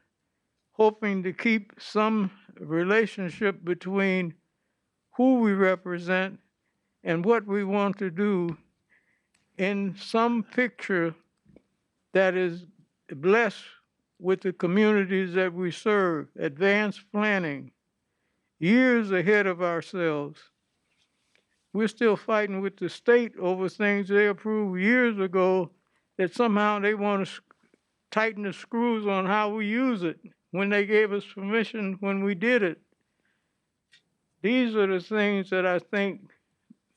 hoping to keep some relationship between who we represent and what we want to do in some picture that is blessed with the communities that we serve, advanced planning, years ahead of ourselves. We're still fighting with the state over things they approved years ago that somehow they want to tighten the screws on how we use it when they gave us permission when we did it. These are the things that I think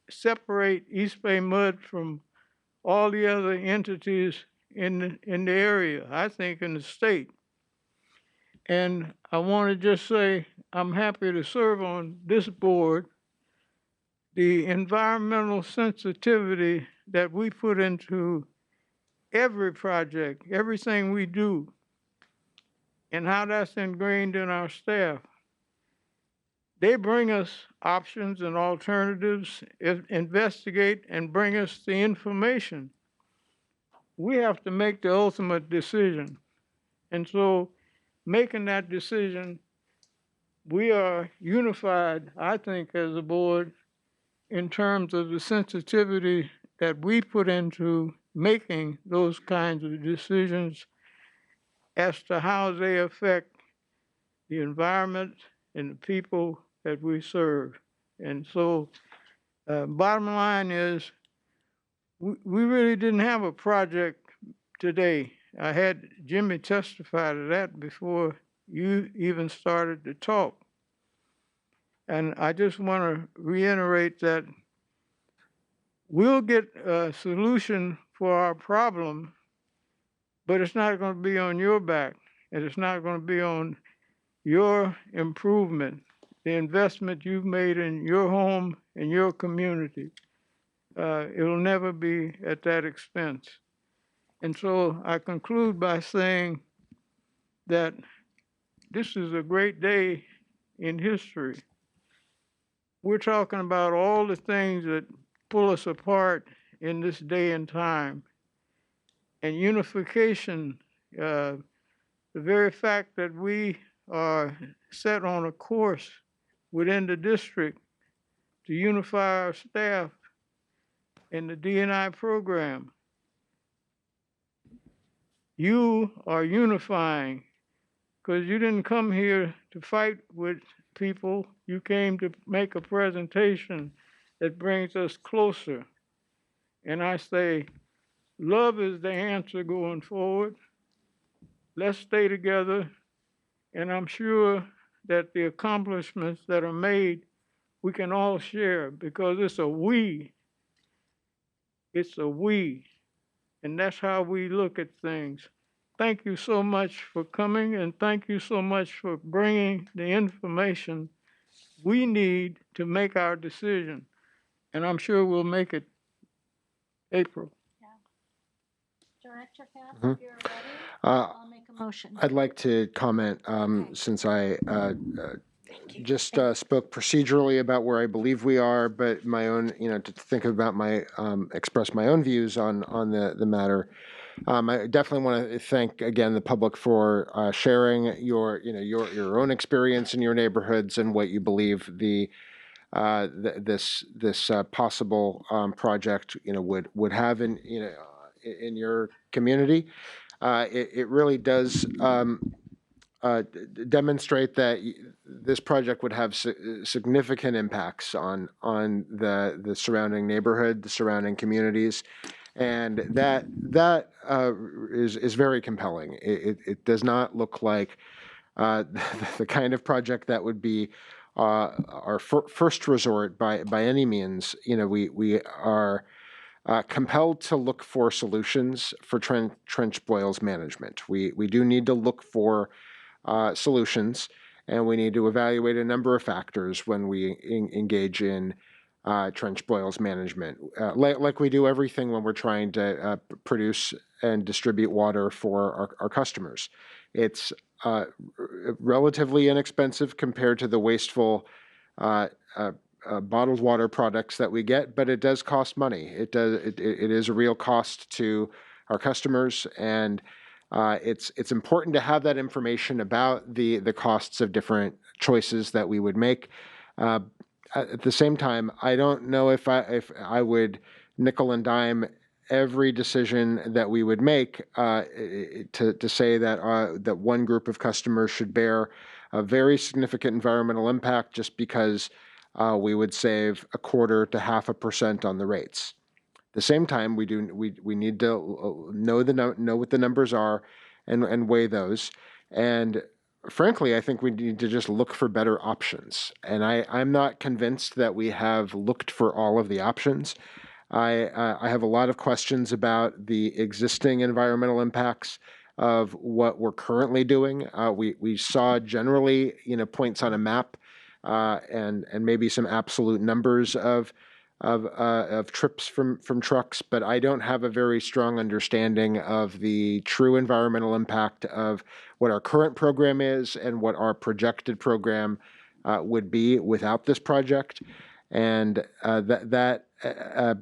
separate East Bay Mud from all the other entities in the area, I think in the state. And I want to just say, I'm happy to serve on this board. The environmental sensitivity that we put into every project, everything we do, and how that's ingrained in our staff. They bring us options and alternatives, investigate and bring us the information. We have to make the ultimate decision. And so making that decision, we are unified, I think, as a board in terms of the sensitivity that we put into making those kinds of decisions as to how they affect the environment and the people that we serve. And so bottom line is, we really didn't have a project today. I had Jimmy testify to that before you even started to talk. And I just want to reiterate that we'll get a solution for our problem, but it's not going to be on your back, and it's not going to be on your improvement, the investment you've made in your home and your community. It'll never be at that expense. And so I conclude by saying that this is a great day in history. We're talking about all the things that pull us apart in this day and time. And unification, the very fact that we are set on a course within the district to unify our staff in the D&I program. You are unifying because you didn't come here to fight with people. You came to make a presentation that brings us closer. And I say, love is the answer going forward. Let's stay together. And I'm sure that the accomplishments that are made, we can all share because it's a we. It's a we. And that's how we look at things. Thank you so much for coming, and thank you so much for bringing the information we need to make our decision. And I'm sure we'll make it April. Director Katz, Mhm. if you're ready, Uh, I'll make a motion. I'd like to comment since I just spoke procedurally about where I believe we are, but my own, to think about my, express my own views on the matter. I definitely want to thank again the public for sharing your own experience in your neighborhoods and what you believe this possible project would have in your community. It really does demonstrate that this project would have significant impacts on the surrounding neighborhood, the surrounding communities, and that is very compelling. It does not look like the kind of project that would be our first resort by any means. We are compelled to look for solutions for trench boils management. We do need to look for solutions, and we need to evaluate a number of factors when we engage in trench boils management, like we do everything when we're trying to produce and distribute water for our customers. It's relatively inexpensive compared to the wasteful bottled water products that we get, but it does cost money. It is a real cost to our customers, and it's important to have that information about the costs of different choices that we would make. At the same time, I don't know if I would nickel and dime every decision that we would make to say that one group of customers should bear a very significant environmental impact just because we would save 1/4 to 0.5% on the rates. At the same time, we need to know what the numbers are and weigh those. And frankly, I think we need to just look for better options. And I'm not convinced that we have looked for all of the options. I have a lot of questions about the existing environmental impacts of what we're currently doing. We saw generally, points on a map and maybe some absolute numbers of trips from trucks, but I don't have a very strong understanding of the true environmental impact of what our current program is and what our projected program would be without this project. And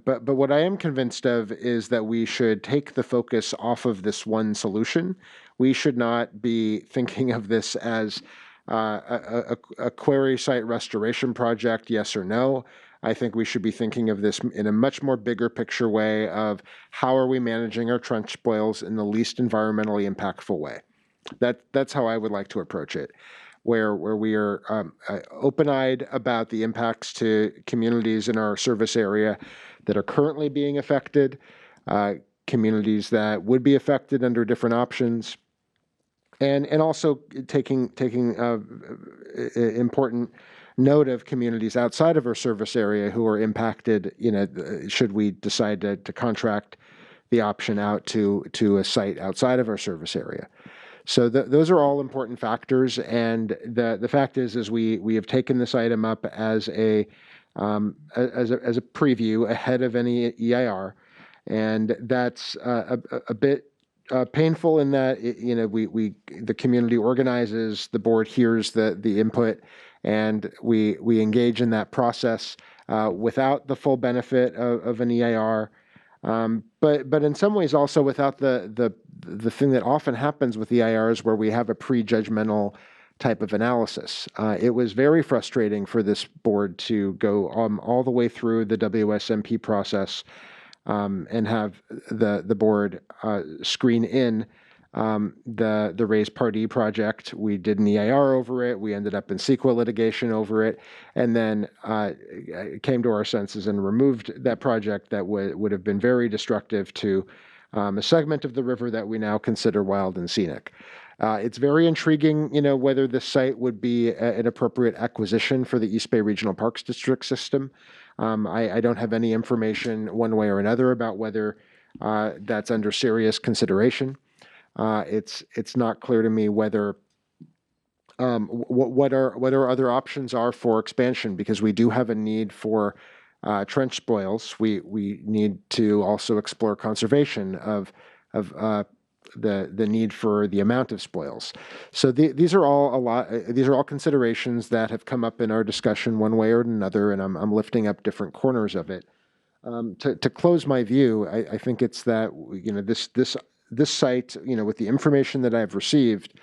but what I am convinced of is that we should take the focus off of this one solution. We should not be thinking of this as a quarry site restoration project, yes or no. I think we should be thinking of this in a much more bigger picture way of how are we managing our trench boils in the least environmentally impactful way. That's how I would like to approach it, where we are open-eyed about the impacts to communities in our service area that are currently being affected, communities that would be affected under different options, and also taking important note of communities outside of our service area who are impacted, should we decide to contract the option out to a site outside of our service area. So those are all important factors. And the fact is we have taken this item up as a preview ahead of any EIR, and that's a bit painful in that the community organizes, the board hears the input, and we engage in that process without the full benefit of an EIR. But in some ways also without the thing that often happens with EIRs where we have a prejudgmental type of analysis. It was very frustrating for this board to go all the way through the WSMP process and have the board screen in the Raise Part E project. We did an EIR over it. We ended up in CEQA litigation over it, and then came to our senses and removed that project that would have been very destructive to a segment of the river that we now consider wild and scenic. It's very intriguing, whether this site would be an appropriate acquisition for the East Bay Regional Parks District system. I don't have any information one way or another about whether that's under serious consideration. It's not clear to me whether what our other options are for expansion, because we do have a need for trench spoils. We need to also explore conservation of the need for the amount of spoils. So these are all considerations that have come up in our discussion one way or another, and I'm lifting up different corners of it. To close my view, I think it's that this site, with the information that I've received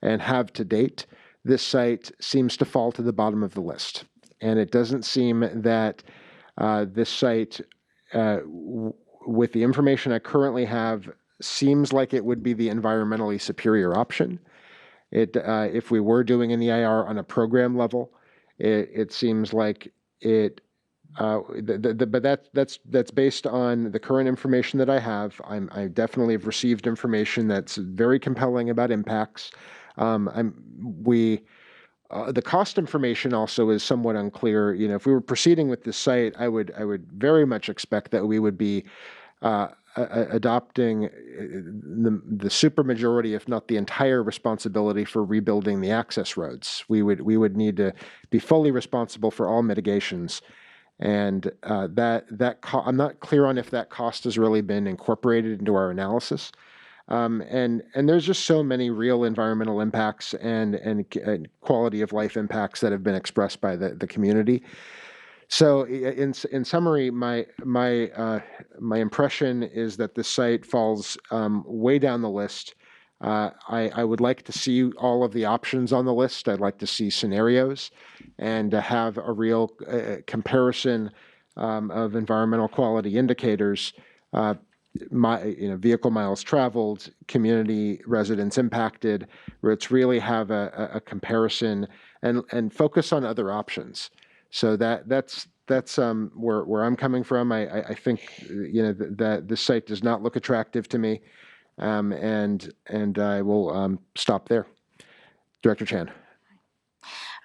and have to date, this site seems to fall to the bottom of the list. And it doesn't seem that this site, with the information I currently have, seems like it would be the environmentally superior option. If we were doing an EIR on a program level, it seems like it. But that's based on the current information that I have. I definitely have received information that's very compelling about impacts. The cost information also is somewhat unclear. If we were proceeding with this site, I would very much expect that we would be adopting the supermajority, if not the entire responsibility for rebuilding the access roads. We would need to be fully responsible for all mitigations. And I'm not clear on if that cost has really been incorporated into our analysis. And there's just so many real environmental impacts and quality of life impacts that have been expressed by the community. So in summary, my impression is that this site falls way down the list. I would like to see all of the options on the list. I'd like to see scenarios and to have a real comparison of environmental quality indicators, vehicle miles traveled, community residents impacted, where it's really have a comparison and focus on other options. So that's where I'm coming from. I think that this site does not look attractive to me. And I will stop there. Director Chan.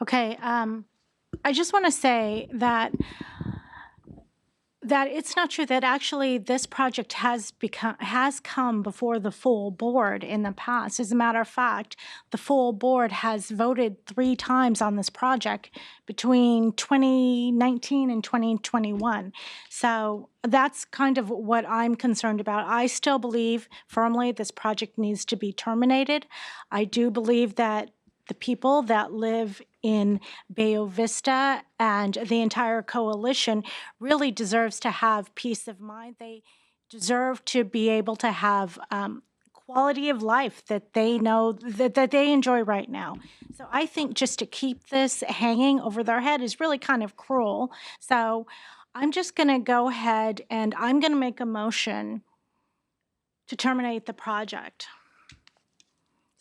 Okay, I just want to say that it's not true that actually this project has come before the full board in the past. As a matter of fact, the full board has voted 3 times on this project between 2019 and 2021. So that's kind of what I'm concerned about. I still believe firmly this project needs to be terminated. I do believe that the people that live in Bayo Vista and the entire coalition really deserves to have peace of mind. They deserve to be able to have quality of life that they know that they enjoy right now. So I think just to keep this hanging over their head is really kind of cruel. So I'm just going to go ahead and I'm going to make a motion to terminate the project.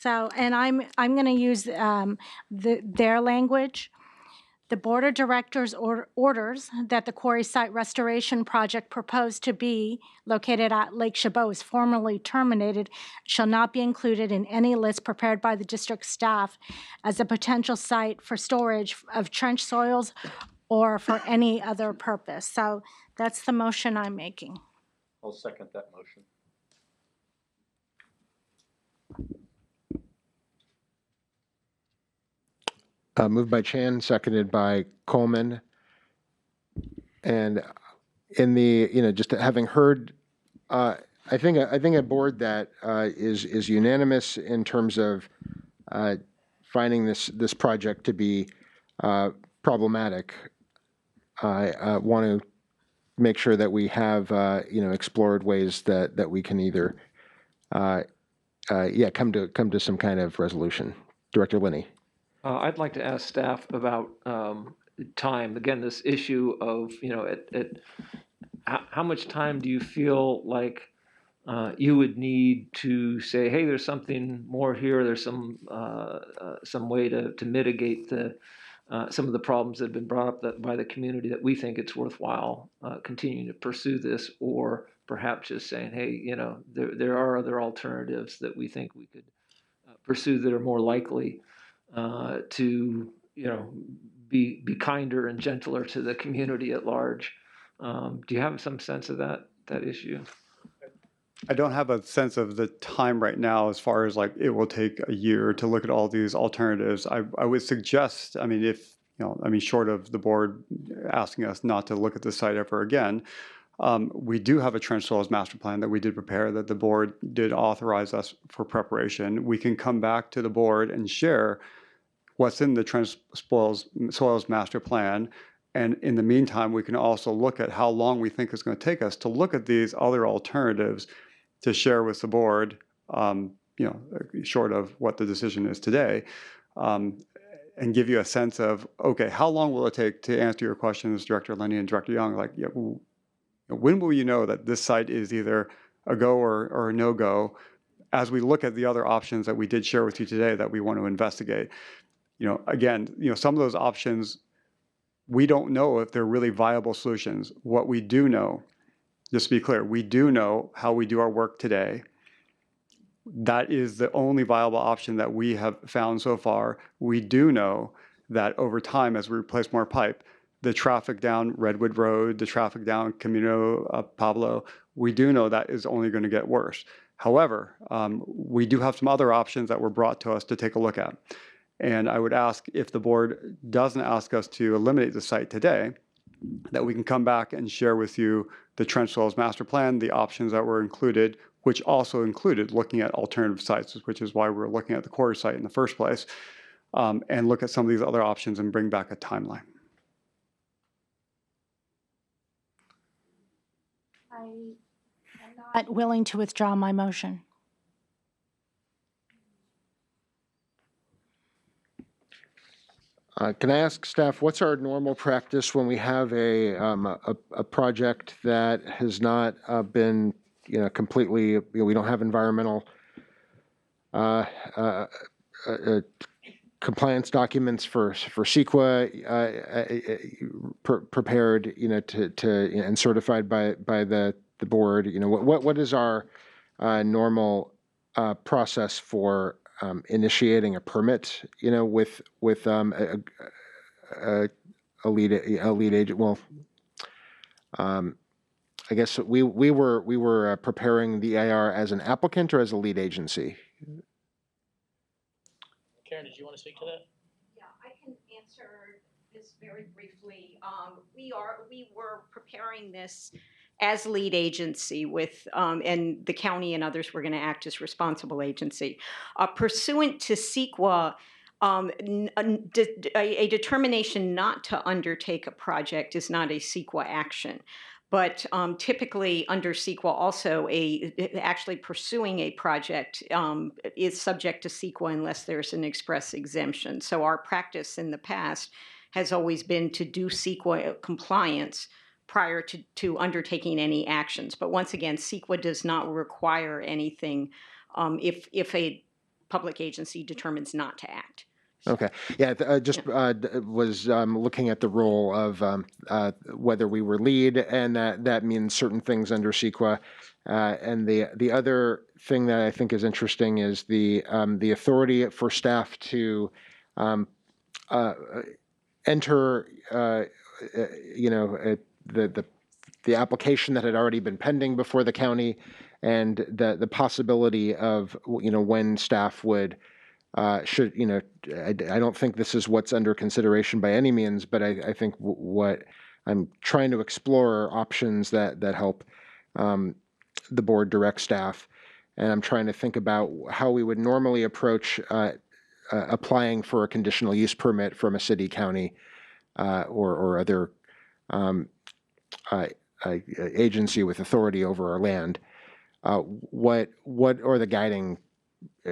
So, and I'm going to use their language. The Board of Directors orders that the quarry site restoration project proposed to be located at Lake Chabot is formally terminated, shall not be included in any list prepared by the district staff as a potential site for storage of trench soils or for any other purpose. So that's the motion I'm making. I'll second that motion. Moved by Chan, seconded by Coleman. And in the, just having heard, I think a board that is unanimous in terms of finding this project to be problematic. I want to make sure that we have explored ways that we can either come to some kind of resolution. Director Linney. I'd like to ask staff about time. Again, this issue of, how much time do you feel like you would need to say, hey, there's something more here. There's some way to mitigate some of the problems that have been brought up by the community that we think it's worthwhile continuing to pursue this, or perhaps just saying, hey, there are other alternatives that we think we could pursue that are more likely to, be kinder and gentler to the community at large. Do you have some sense of that issue? I don't have a sense of the time right now as far as like it will take a year to look at all these alternatives. I would suggest, short of the board asking us not to look at the site ever again, we do have a trench soils master plan that we did prepare, that the board did authorize us for preparation. We can come back to the board and share what's in the trench soils master plan. And in the meantime, we can also look at how long we think it's going to take us to look at these other alternatives to share with the board, short of what the decision is today, and give you a sense of, okay, how long will it take to answer your questions, Director Lenny and Director Young? Like, when will you know that this site is either a go or a no-go as we look at the other options that we did share with you today that we want to investigate? Again, some of those options, we don't know if they're really viable solutions. What we do know, just to be clear, we do know how we do our work today. That is the only viable option that we have found so far. We do know that over time, as we replace more pipe, the traffic down Redwood Road, the traffic down Camino Pablo, we do know that is only going to get worse. However, we do have some other options that were brought to us to take a look at. And I would ask, if the board doesn't ask us to eliminate the site today, that we can come back and share with you the trench soils master plan, the options that were included, which also included looking at alternative sites, which is why we're looking at the quarry site in the first place, and look at some of these other options and bring back a timeline. I am not willing to withdraw my motion. Can I ask staff, what's our normal practice when we have a project that has not been, completely, we don't have environmental compliance documents for CEQA prepared, and certified by the board? What is our normal process for initiating a permit, with a lead agent? Well, I guess we were preparing the EIR as an applicant or as a lead agency. Karen, did you want to speak to that? Yeah, I can answer this very briefly. We were preparing this as lead agency with, and the county and others were going to act as responsible agency. Pursuant to CEQA, a determination not to undertake a project is not a CEQA action. But typically under CEQA also, actually pursuing a project is subject to CEQA unless there's an express exemption. So our practice in the past has always been to do CEQA compliance prior to undertaking any actions. But once again, CEQA does not require anything if a public agency determines not to act. Okay. Yeah, was looking at the role of whether we were lead, and that means certain things under CEQA. And the other thing that I think is interesting is the authority for staff to enter, the application that had already been pending before the county, and the possibility of when staff would should, I don't think this is what's under consideration by any means, but I think what I'm trying to explore are options that help the board direct staff. And I'm trying to think about how we would normally approach applying for a conditional use permit from a city, county, or other agency with authority over our land. What are the guiding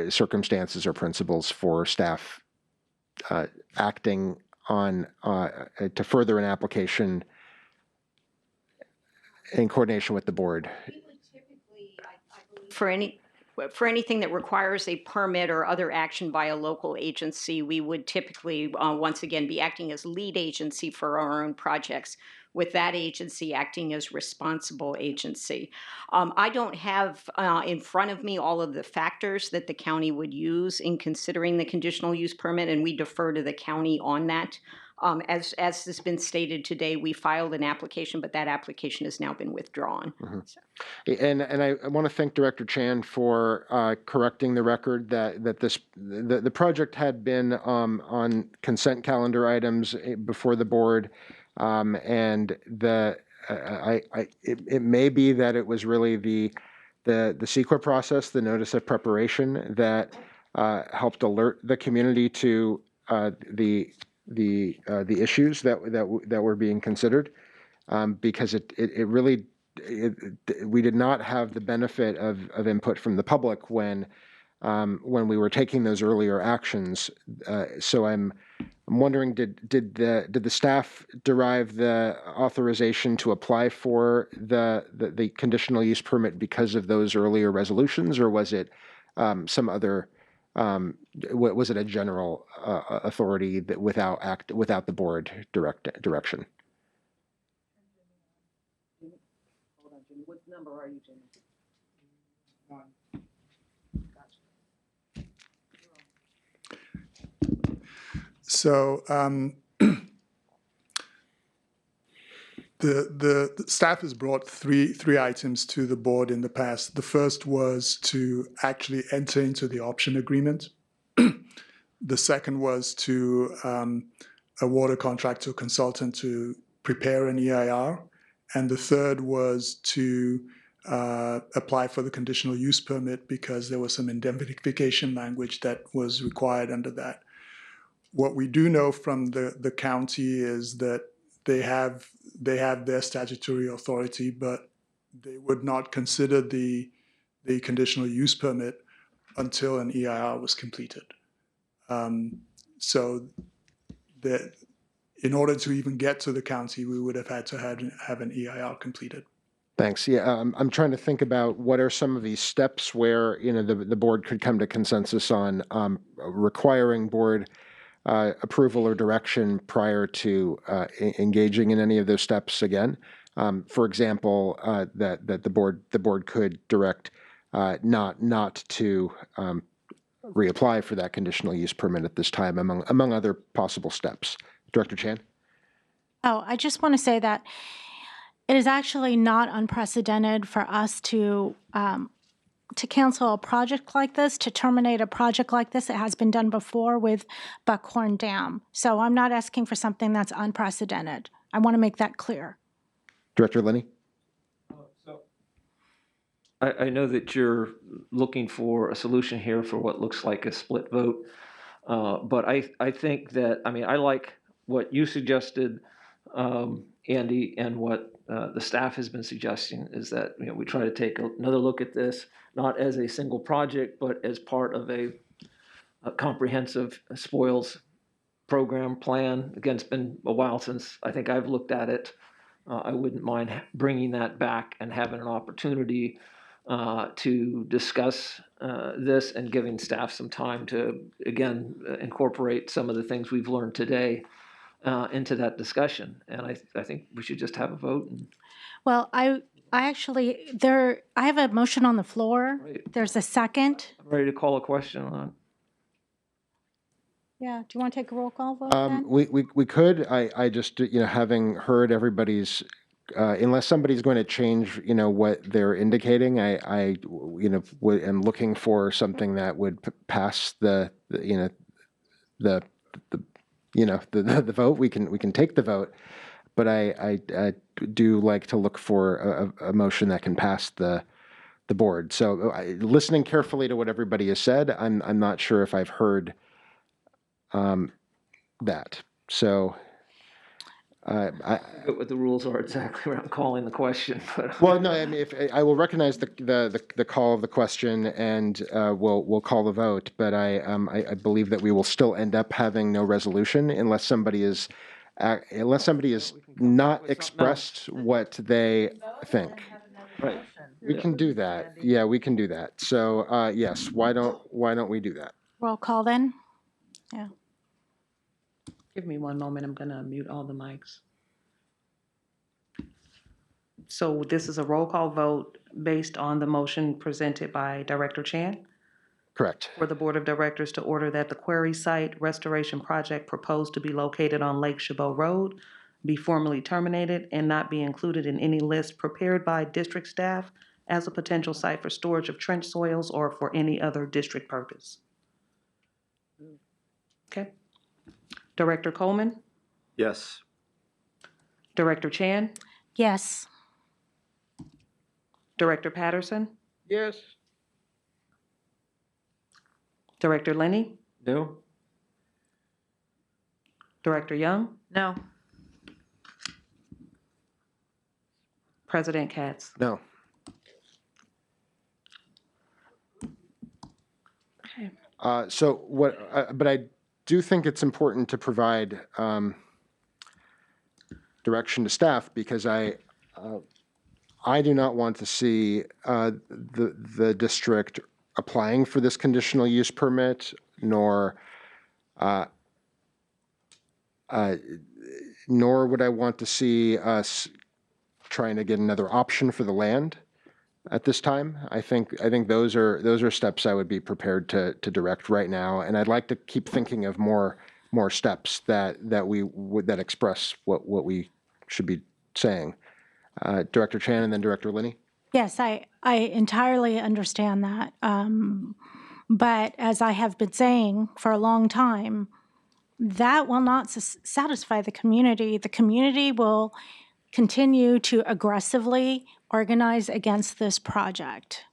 circumstances or principles for staff acting on to further an application in coordination with the board? For anything that requires a permit or other action by a local agency, we would typically, once again, be acting as lead agency for our own projects, with that agency acting as responsible agency. I don't have in front of me all of the factors that the county would use in considering the conditional use permit, and we defer to the county on that. As has been stated today, we filed an application, but that application has now been withdrawn. Mm-hmm. So. And I want to thank Director Chan for correcting the record that the project had been on consent calendar items before the board, and it may be that it was really the CEQA process, the notice of preparation, that helped alert the community to the issues that were being considered, because we did not have the benefit of input from the public when we were taking those earlier actions. So I'm wondering, did the staff derive the authorization to apply for the conditional use permit because of those earlier resolutions, or was it some other? Was it a general authority that without the board direction? Hold on, Jimmy. What number are you, Jimmy? So the staff has brought three items to the board in the past. The first was to actually enter into the option agreement. The second was to award a contract to a consultant to prepare an EIR. And the third was to apply for the conditional use permit because there was some indemnification language that was required under that. What we do know from the county is that they have their statutory authority, but they would not consider the conditional use permit until an EIR was completed. So that in order to even get to the county, we would have had to have an EIR completed. Thanks. Yeah, I'm trying to think about what are some of these steps where the board could come to consensus on requiring board approval or direction prior to engaging in any of those steps again. For example, that the board could direct not to reapply for that conditional use permit at this time, among other possible steps. Director Chan? Oh, I just want to say that it is actually not unprecedented for us to cancel a project like this, to terminate a project like this. It has been done before with Buckhorn Dam. So I'm not asking for something that's unprecedented. I want to make that clear. Director Linney? I know that you're looking for a solution here for what looks like a split vote, but I think that, I like what you suggested, Andy, and what the staff has been suggesting is that we try to take another look at this, not as a single project, but as part of a comprehensive spoils program plan. Again, it's been a while since I think I've looked at it. I wouldn't mind bringing that back and having an opportunity to discuss this and giving staff some time to, again, incorporate some of the things we've learned today into that discussion. And I think we should just have a vote. Well, I have a motion on the floor. Right. There's a second. I'm ready to call a question on. Yeah. Do you want to take a roll call vote then? We could. I just, having heard everybody's unless somebody's going to change, what they're indicating, I am looking for something that would pass the vote. We can take the vote, but I do like to look for a motion that can pass the board. So listening carefully to what everybody has said, I'm not sure if I've heard that. So I forget what the rules are exactly around calling the question. But well, no, I mean, if I will recognize the call of the question, and we'll call the vote. But I believe that we will still end up having no resolution unless somebody is not expressed what they think. Right. We can do that. Yeah, we can do that. So yes, why don't we do that? Roll call then? Yeah. Give me one moment. I'm going to mute all the mics. So this is a roll call vote based on the motion presented by Director Chan Correct. for the Board of Directors to order that the quarry site restoration project proposed to be located on Lake Chabot Road be formally terminated and not be included in any list prepared by district staff as a potential site for storage of trench soils or for any other district purpose. Okay. Director Coleman? Yes. Director Chan? Yes. Director Patterson? Yes. Director Lenny? No. Director Young? No. President Katz? No. Okay. So what? But I do think it's important to provide direction to staff, because I do not want to see the district applying for this conditional use permit, nor would I want to see us trying to get another option for the land at this time. I think those are steps I would be prepared to direct right now, and I'd like to keep thinking of more steps that express what we should be saying. Director Chan and then Director Linney. Yes, I entirely understand that. But as I have been saying for a long time, that will not satisfy the community. The community will continue to aggressively organize against this project.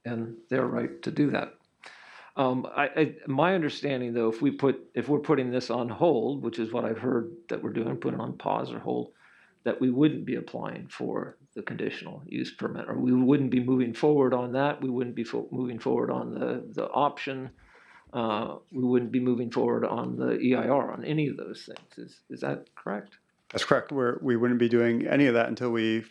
And they're right to do that. My understanding, though, if we're putting this on hold, which is what I've heard that we're doing, put it on pause or hold, that we wouldn't be applying for the conditional use permit, or we wouldn't be moving forward on that. We wouldn't be moving forward on the option. We wouldn't be moving forward on the EIR, on any of those things. Is that correct? That's correct. We wouldn't be doing any of that until we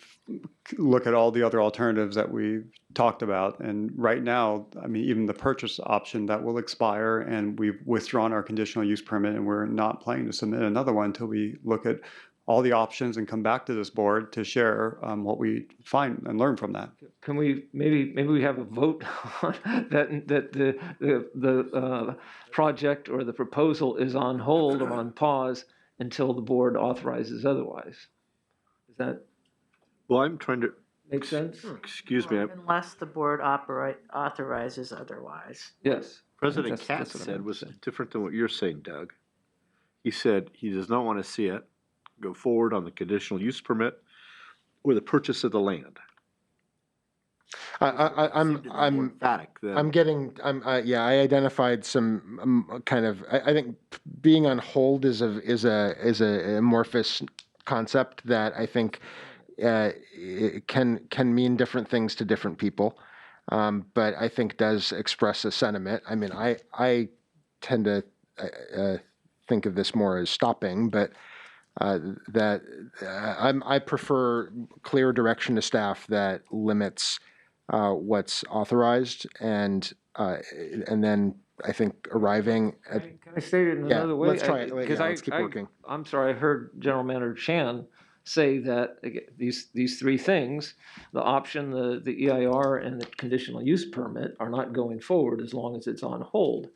look at all the other alternatives that we've talked about. And right now, I mean, even the purchase option that will expire, and we've withdrawn our conditional use permit, and we're not planning to submit another one until we look at all the options and come back to this board to share what we find and learn from that. Can we maybe we have a vote on that the project or the proposal is on hold or on pause until the board authorizes otherwise? Is that? Well, I'm trying to. Make sense? Excuse me. Unless the board authorizes otherwise. Yes. President Katz said was different than what you're saying, Doug. He said he does not want to see it go forward on the conditional use permit or the purchase of the land. I identified some kind of. I think being on hold is a amorphous concept that I think it can mean different things to different people, but I think does express a sentiment. I mean, I tend to think of this more as stopping, but. I prefer clear direction to staff that limits what's authorized, and then I think arriving at. Can I state it in another way? Let's try it. Let's keep working. I'm sorry, I heard General Manager Chan say that these three things, the option, the EIR, and the conditional use permit, are not going forward as long as it's on hold.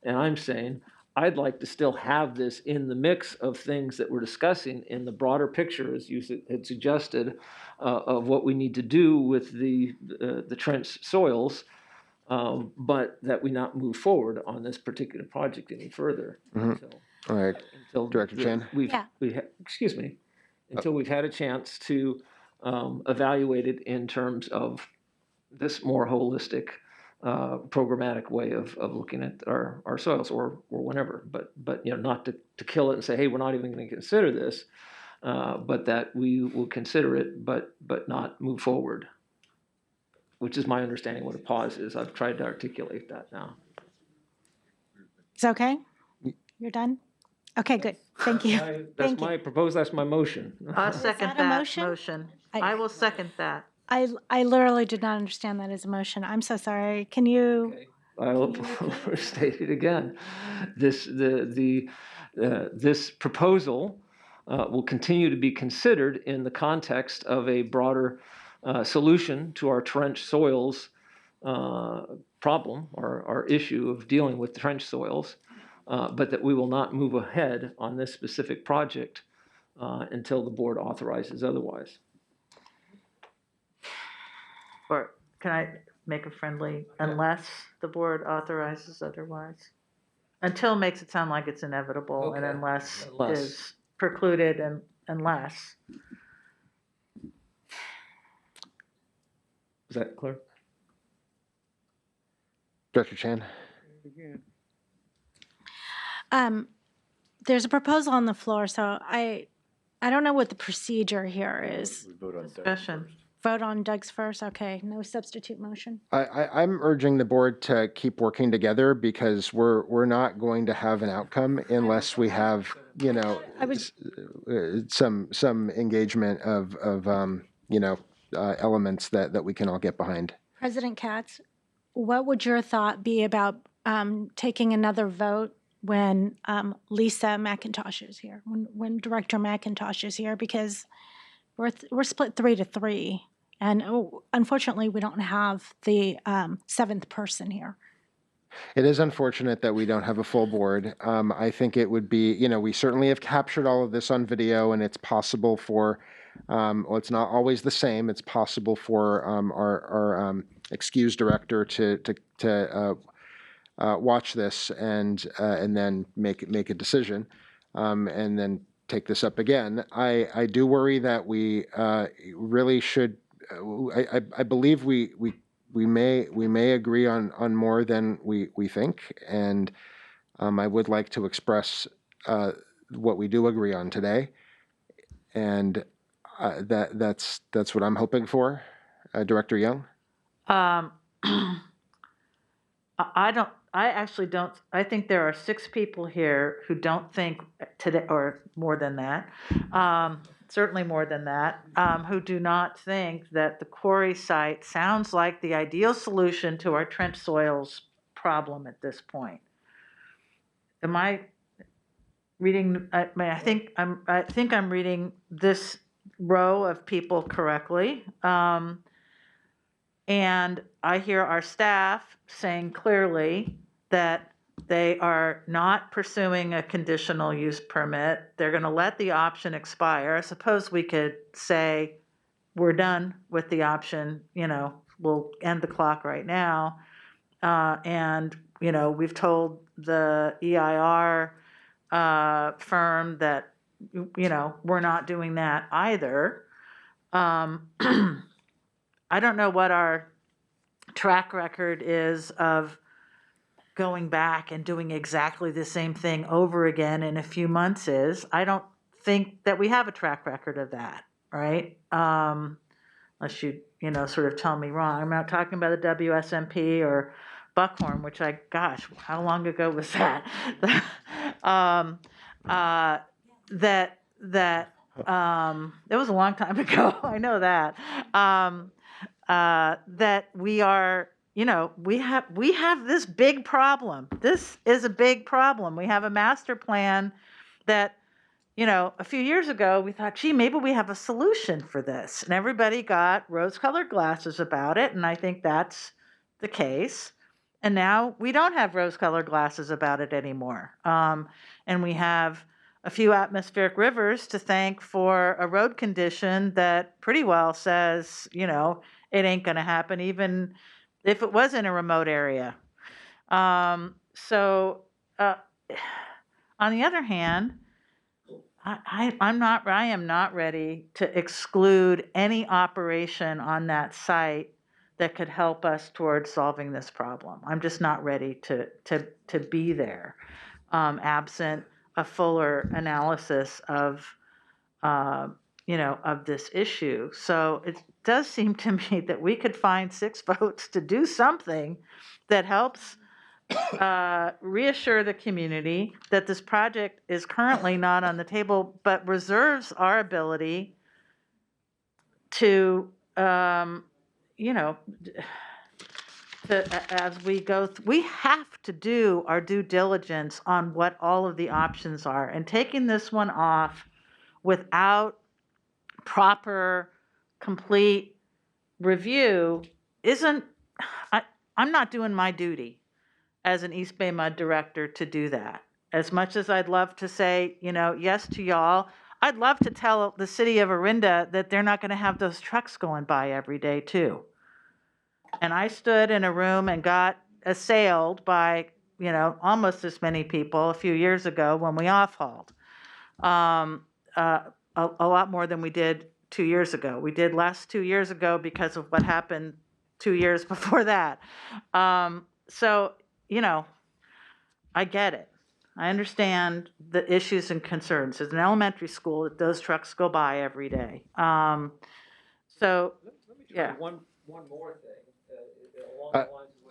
And I'm saying, I'd like to still have this in the mix of things that we're discussing in the broader picture, as you had suggested, of what we need to do with the trench soils, but that we not move forward on this particular project any further. Mhm. All right, Director Chan. Excuse me, until we've had a chance to evaluate it in terms of this more holistic, programmatic way of looking at our soils, or whenever, but not to kill it and say, hey, we're not even going to consider this, but that we will consider it, but not move forward, which is my understanding what a pause is. I've tried to articulate that now. It's okay? You're done? Okay, good. Thank you. That's my motion. I'll second that a that motion? motion. I will second that. I literally did not understand that as a motion. I'm so sorry. Can you? I'll state it again. This proposal will continue to be considered in the context of a broader solution to our trench soils problem, or our issue of dealing with trench soils, but that we will not move ahead on this specific project until the board authorizes otherwise. Or can I make a friendly, unless the board authorizes otherwise? Until makes it sound like it's inevitable, and unless is precluded, and unless. Is that clear? Director Chan. There's a proposal on the floor, so I don't know what the procedure here is. Discussion. Vote on Doug's first. Okay, no substitute motion. I'm urging the board to keep working together, because we're not going to have an outcome unless we have, some engagement of elements that we can all get behind. President Katz, what would your thought be about taking another vote when Lisa McIntosh is here, when Director McIntosh is here, because we're split 3-3, and unfortunately we don't have the seventh person here. It is unfortunate that we don't have a full board. I think it would be, we certainly have captured all of this on video, and it's possible for, it's not always the same. It's possible for our excused director to watch this and then make a decision, and then take this up again. I do worry that we really should. I believe we may agree on more than we think, and I would like to express what we do agree on today, and that's what I'm hoping for. Director Young. I think there are 6 people here who don't think today, or more than that, certainly more than that, who do not think that the quarry site sounds like the ideal solution to our trench soils problem at this point. Am I reading? I think I'm reading this row of people correctly. And I hear our staff saying clearly that they are not pursuing a conditional use permit. They're going to let the option expire. I suppose we could say we're done with the option, we'll end the clock right now. And, we've told the EIR firm that, we're not doing that either. I don't know what our track record is of going back and doing exactly the same thing over again in a few months is. I don't think that we have a track record of that, right? Unless you, sort of tell me wrong. I'm not talking about the WSMP or Buckhorn, which how long ago was that? It was a long time ago. I know that. That we are, we have this big problem. This is a big problem. We have a master plan that, a few years ago we thought, gee, maybe we have a solution for this. And everybody got rose-colored glasses about it. And I think that's the case. And now we don't have rose-colored glasses about it anymore. And we have a few atmospheric rivers to thank for a road condition that pretty well says, you know, it ain't going to happen even if it was in a remote area. So on the other hand, I am not ready to exclude any operation on that site that could help us towards solving this problem. I'm just not ready to be there, absent a fuller analysis of, of this issue. So it does seem to me that we could find 6 votes to do something that helps reassure the community that this project is currently not on the table, but reserves our ability to, as we go, we have to do our due diligence on what all of the options are. And taking this one off without proper, complete review isn't, I'm not doing my duty as an East Bay MUD director to do that. As much as I'd love to say, yes to y'all, I'd love to tell the city of Orinda that they're not going to have those trucks going by every day too. And I stood in a room and got assailed by, almost as many people a few years ago when we off-hauled. A lot more than we did 2 years ago. We did less 2 years ago because of what happened 2 years before that. So, I get it. I understand the issues and concerns. As an elementary school, those trucks go by every day. So, yeah. One more thing.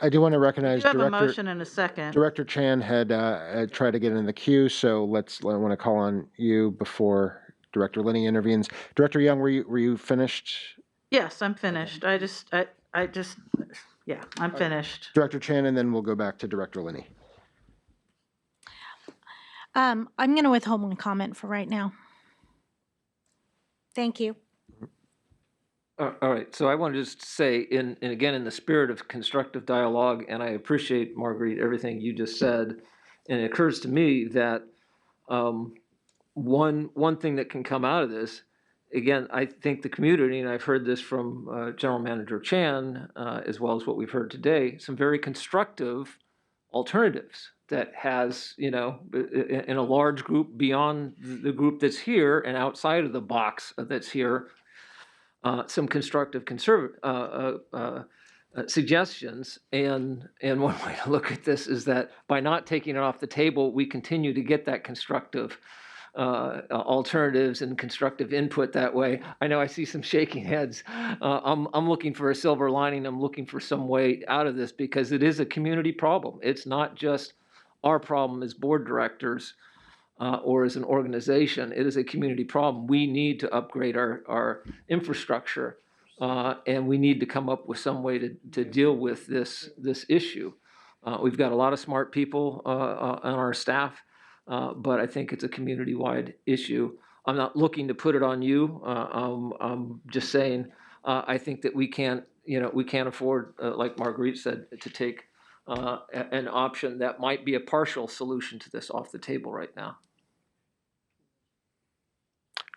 I do want to recognize You have a motion in a second. Director Chan had tried to get in the queue, so I want to call on you before Director Linney intervenes. Director Young, were you finished? Yes, I'm finished. I'm finished. Director Chan, and then we'll go back to Director Linney. I'm going to withhold my comment for right now. Thank you. All right, so I want to just say, and again, in the spirit of constructive dialogue, and I appreciate, Marguerite, everything you just said, and it occurs to me that one thing that can come out of this, again, I think the community, and I've heard this from General Manager Chan, as well as what we've heard today, some very constructive alternatives that has, in a large group beyond the group that's here and outside of the box that's here, some constructive suggestions. And one way to look at this is that by not taking it off the table, we continue to get that constructive alternatives and constructive input that way. I know I see some shaking heads. I'm looking for a silver lining. I'm looking for some way out of this because it is a community problem. It's not just our problem as board directors or as an organization. It is a community problem. We need to upgrade our infrastructure and we need to come up with some way to deal with this issue. We've got a lot of smart people on our staff. But I think it's a community-wide issue. I'm not looking to put it on you. I'm just saying I think that we can't afford, like Marguerite said, to take an option that might be a partial solution to this off the table right now.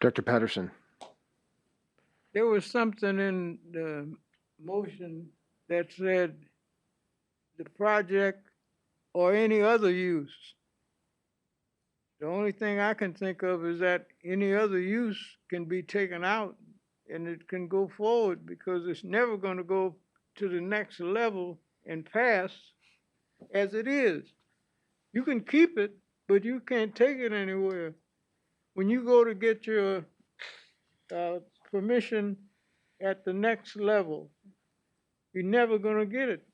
Director Patterson. There was something in the motion that said the project or any other use. The only thing I can think of is that any other use can be taken out and it can go forward because it's never going to go to the next level and pass as it is. You can keep it, but you can't take it anywhere. When you go to get your permission at the next level, you're never going to get it.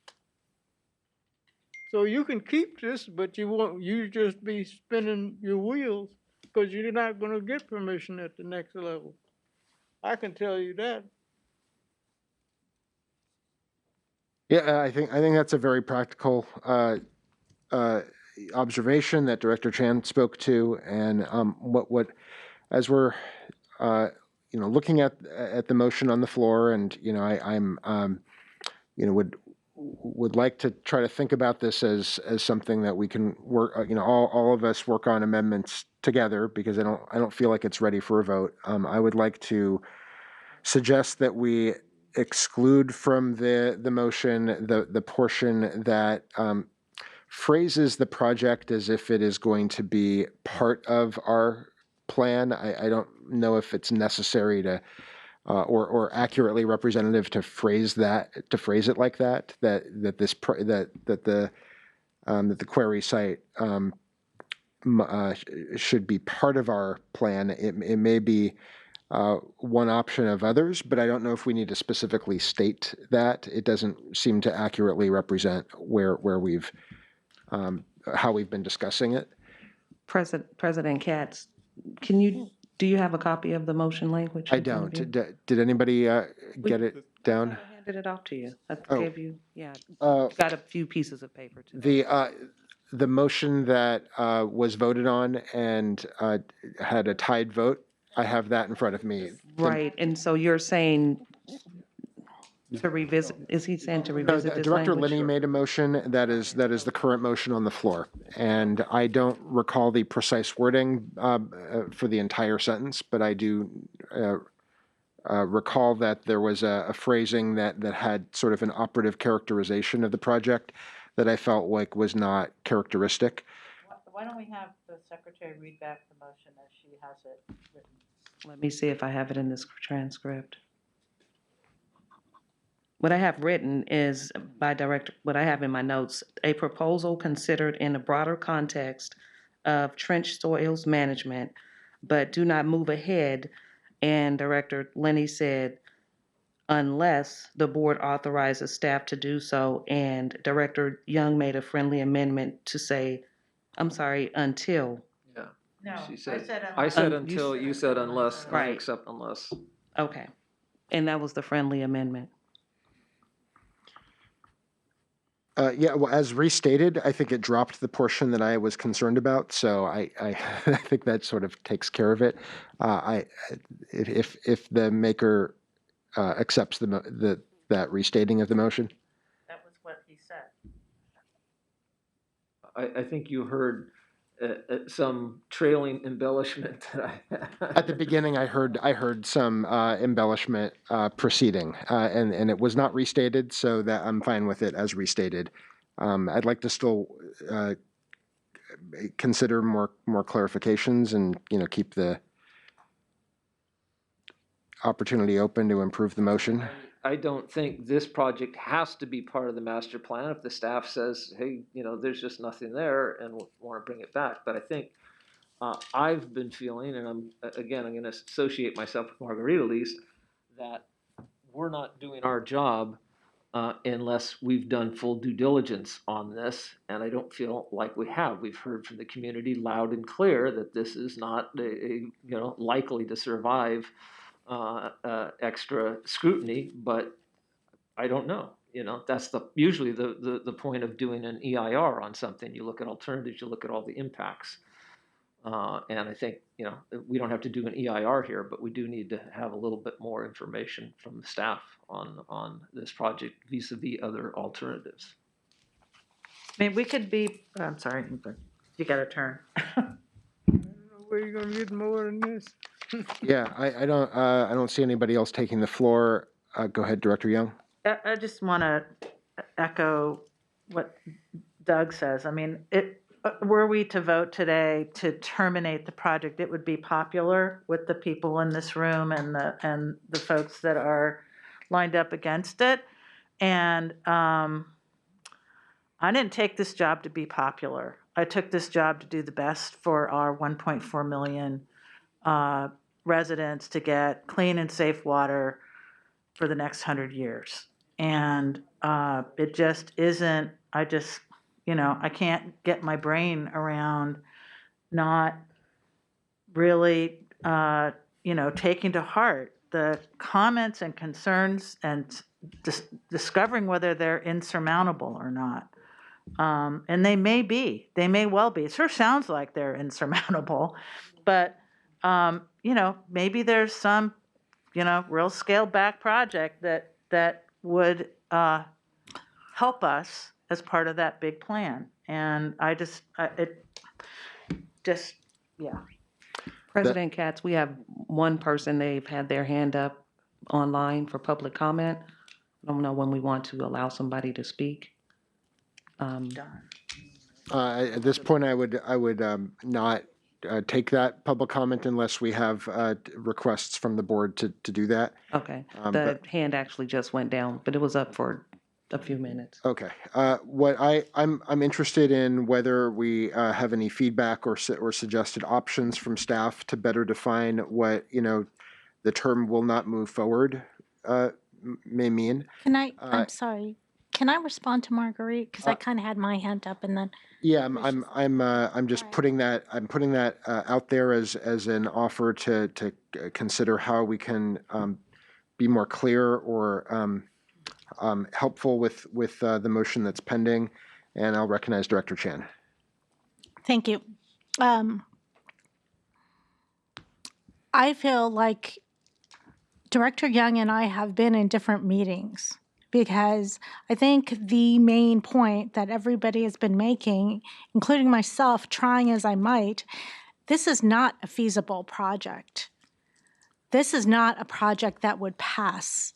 So you can keep this, but you just be spinning your wheels because you're not going to get permission at the next level. I can tell you that. Yeah, I think that's a very practical observation that Director Chan spoke to, and what as we're looking at the motion on the floor, and I'm would like to try to think about this as something that we can work, all of us work on amendments together, because I don't feel like it's ready for a vote. I would like to suggest that we exclude from the motion the portion that phrases the project as if it is going to be part of our plan. I don't know if it's necessary to or accurately representative to phrase it like that the query site should be part of our plan. It may be one option of others, but I don't know if we need to specifically state that. It doesn't seem to accurately represent where we've how we've been discussing it. President Katz, do you have a copy of the motion language? I don't. Did anybody get it down? I handed it off to you. I Oh. gave you, got a few pieces of paper too. The motion that was voted on and had a tied vote, I have that in front of me. Right, and so you're saying to revisit, is he saying to revisit this Director language? Linney made a motion that is the current motion on the floor, and I don't recall the precise wording for the entire sentence, but I do recall that there was a phrasing that had sort of an operative characterization of the project that I felt like was not characteristic. Why don't we have the secretary read back the motion as she has it written? Let me see if I have it in this transcript. What I have written is what I have in my notes, a proposal considered in the broader context of trench soils management, but do not move ahead. And Director Linney said, unless the board authorizes staff to do so. And Director Young made a friendly amendment to say, I'm sorry, until. Yeah. No, She said, I I said You until, said you said unless, I Right. accept unless. Okay. And that was the friendly amendment. Yeah, well, as restated, I think it dropped the portion that I was concerned about, so I I think that sort of takes care of it. If the maker accepts that restating of the motion. That was what he said. I think you heard some trailing embellishment that At the beginning, I heard some embellishment proceeding, and it was not restated, so that I'm fine with it as restated. I'd like to still consider more clarifications, and keep the opportunity open to improve the motion. I don't think this project has to be part of the master plan if the staff says, hey, there's just nothing there and we'll want to bring it back. But I think I've been feeling, and I'm going to associate myself with Margarita at least, that we're not doing our job unless we've done full due diligence on this. And I don't feel like we have. We've heard from the community loud and clear that this is not likely to survive extra scrutiny, but I don't know. That's usually the point of doing an EIR on something. You look at alternatives, you look at all the impacts. And I think, we don't have to do an EIR here, but we do need to have a little bit more information from the staff on this project vis-a-vis other alternatives. I mean, we could be, I'm sorry, you got to turn. Where you gonna get more than this? Yeah, I don't see anybody else taking the floor. Go ahead, Director Young. I just want to echo what Doug says. I mean, were we to vote today to terminate the project, it would be popular with the people in this room and the folks that are lined up against it. And I didn't take this job to be popular. I took this job to do the best for our 1.4 million residents, to get clean and safe water for the next 100 years. And it just isn't, I can't get my brain around not really, taking to heart the comments and concerns and discovering whether they're insurmountable or not. And they may well be. It sure sounds like they're insurmountable, but, maybe there's some, real scaled back project that would help us as part of that big plan. And yeah. President Katz, we have one person, they've had their hand up online for public comment. I don't know when we want to allow somebody to speak. At this point, I would not take that public comment unless we have requests from the board to do that. Okay, the But- hand actually just went down, but it was up for a few minutes. Okay. What I'm interested in whether we have any feedback or suggested options from staff to better define what the term "will not move forward" may mean. Can I, I'm sorry, can I respond to Marguerite? Because I kind of had my hand up and then. Yeah, I'm just putting that out there as an offer to consider how we can be more clear or helpful with the motion that's pending, and I'll recognize Director Chan. Thank you. I feel like Director Young and I have been in different meetings because I think the main point that everybody has been making, including myself, trying as I might, this is not a feasible project. This is not a project that would pass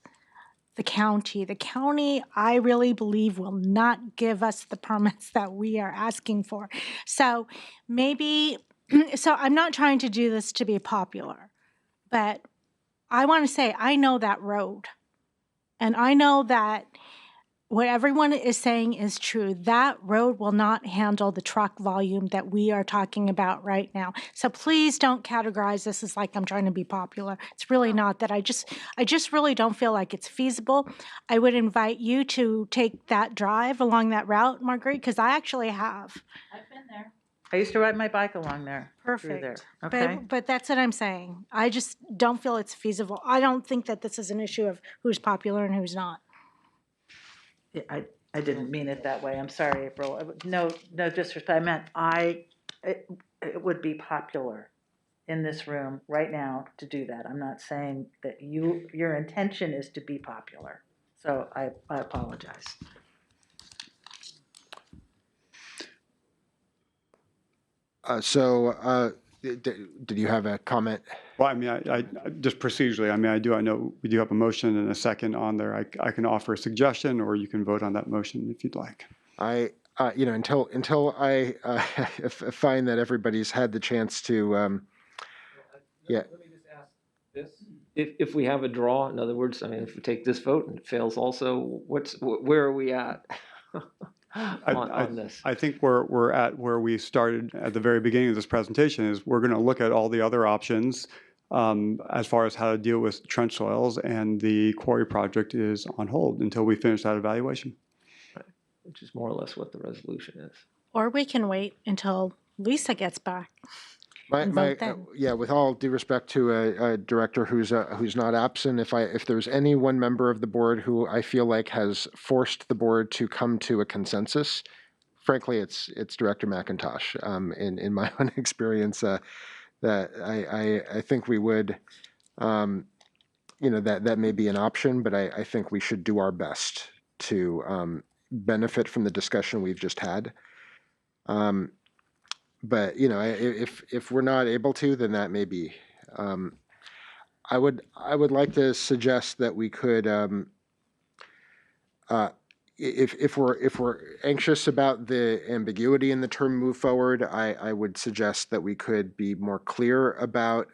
the county. The county, I really believe, will not give us the permits that we are asking for. So maybe, so I'm not trying to do this to be popular, but I want to say I know that road. And I know that what everyone is saying is true. That road will not handle the truck volume that we are talking about right now. So please don't categorize this as like I'm trying to be popular. It's really not that. I just really don't feel like it's feasible. I would invite you to take that drive along that route, Marguerite, because I actually have. I've been there. I used to ride my bike along there. Perfect. Through there. Okay. But that's what I'm saying. I just don't feel it's feasible. I don't think that this is an issue of who's popular and who's not. I didn't mean it that way. I'm sorry, April. No disrespect. I meant it would be popular in this room right now to do that. I'm not saying that your intention is to be popular. So I apologize. Did you have a comment? Well, I mean, I just procedurally, I know we do have a motion and a second on there. I can offer a suggestion, or you can vote on that motion if you'd like. Until I find that everybody's had the chance to, yeah. Let me just ask this. If we have a draw, in other words, I mean, if we take this vote and it fails also, where are we at? on this. I think we're at where we started at the very beginning of this presentation is we're going to look at all the other options as far as how to deal with trench soils, and the quarry project is on hold until we finish that evaluation. Right. Which is more or less what the resolution is. Or we can wait until Lisa gets back. With all due respect to a director who's not absent, if there's any one member of the board who I feel like has forced the board to come to a consensus, frankly, it's Director McIntosh. In my own experience, that I think we would, that may be an option, but I think we should do our best to benefit from the discussion we've just had. But if we're not able to, then that may be. I would like to suggest that we could, if we're anxious about the ambiguity in the term "move forward," I would suggest that we could be more clear about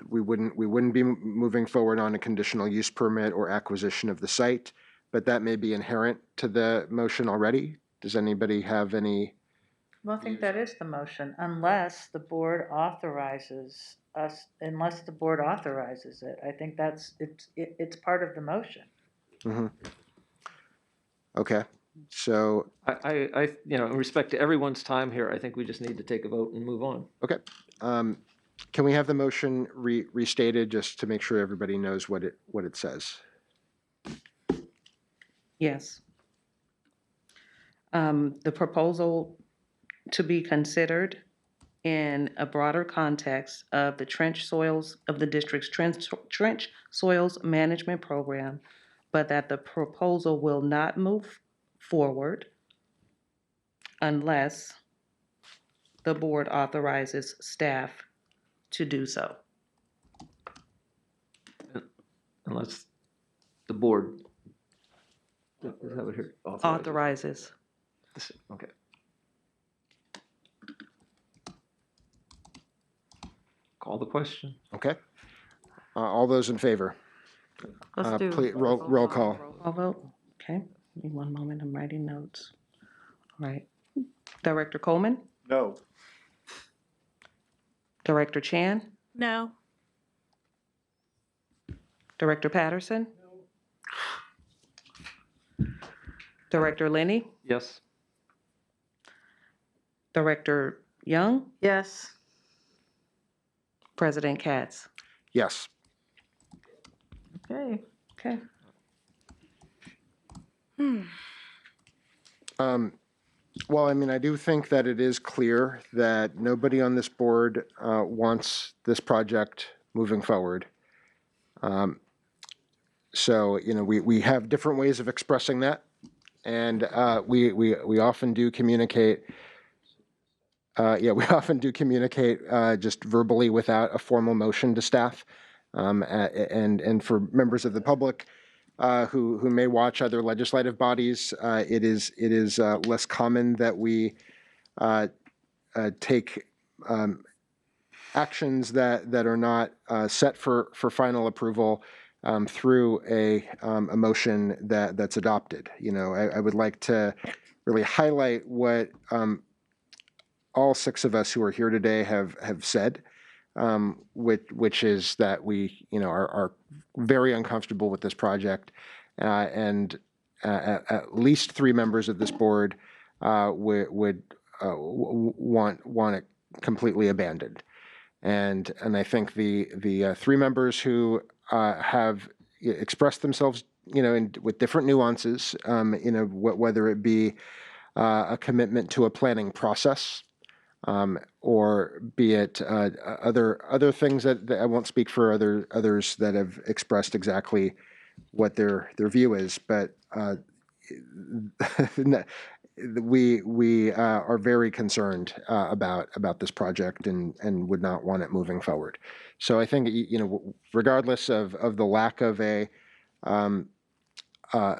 we wouldn't be moving forward on a conditional use permit or acquisition of the site. But that may be inherent to the motion already. Does anybody have any? Well, I think that is the motion, unless the board authorizes us, it. I think it's part of the motion. Mm-hmm. Okay, so. I in respect to everyone's time here, I think we just need to take a vote and move on. Okay. Can we have the motion restated just to make sure everybody knows what it says? Yes. The proposal to be considered in a broader context of the trench soils of the district's trench soils management program, but that the proposal will not move forward unless the board authorizes staff to do so. Unless the board, is that what here? Authorizes. Okay. Call the question. Okay. All those in favor? Let's do Please, roll call. Call vote. Okay. Give me one moment. I'm writing notes. All right. Director Coleman? No. Director Chan? No. Director Patterson? Director Lenny? Yes. Director Young? Yes. President Katz? Yes. Okay. Okay. Well, I mean, I do think that it is clear that nobody on this board wants this project moving forward. So, you know, we have different ways of expressing that, and we often do communicate. We often do communicate just verbally without a formal motion to staff, and for members of the public who may watch other legislative bodies, it is less common that we take actions that are not set for final approval through a motion that's adopted. You know, I would like to really highlight what all six of us who are here today have said, which is that we, you know, are very uncomfortable with this project, and at least three members of this board would want it completely abandoned, and I think the three members who have expressed themselves, you know, with different nuances, you know, whether it be a commitment to a planning process, or be it other things that I won't speak for others that have expressed exactly what their view is, but we are very concerned about this project and would not want it moving forward. So I think, you know, regardless of the lack of a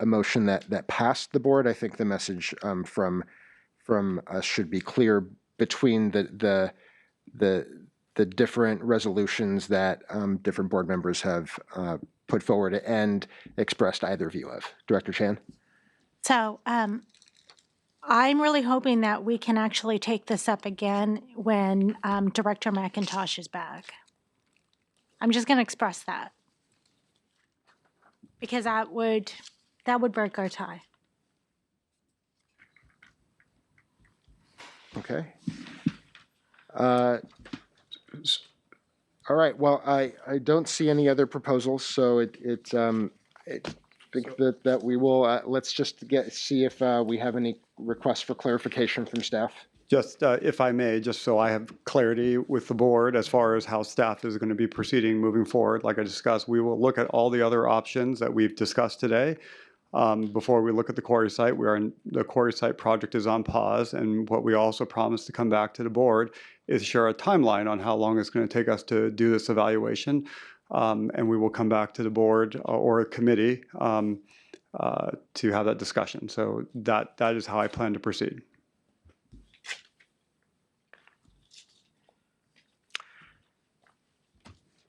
motion that passed the board, I think the message from us should be clear between the different resolutions that different board members have put forward and expressed either view of. Director Chan? So I'm really hoping that we can actually take this up again when Director McIntosh is back. I'm just going to express that, because that would break our tie. Okay. All right. Well, I don't see any other proposals, so I think that we will let's just see if we have any requests for clarification from staff. Just if I may, just so I have clarity with the board as far as how staff is going to be proceeding moving forward. Like I discussed, we will look at all the other options that we've discussed today. Before we look at the quarry site, the quarry site project is on pause, and what we also promised to come back to the board is share a timeline on how long it's going to take us to do this evaluation, and we will come back to the board or a committee to have that discussion. So that is how I plan to proceed.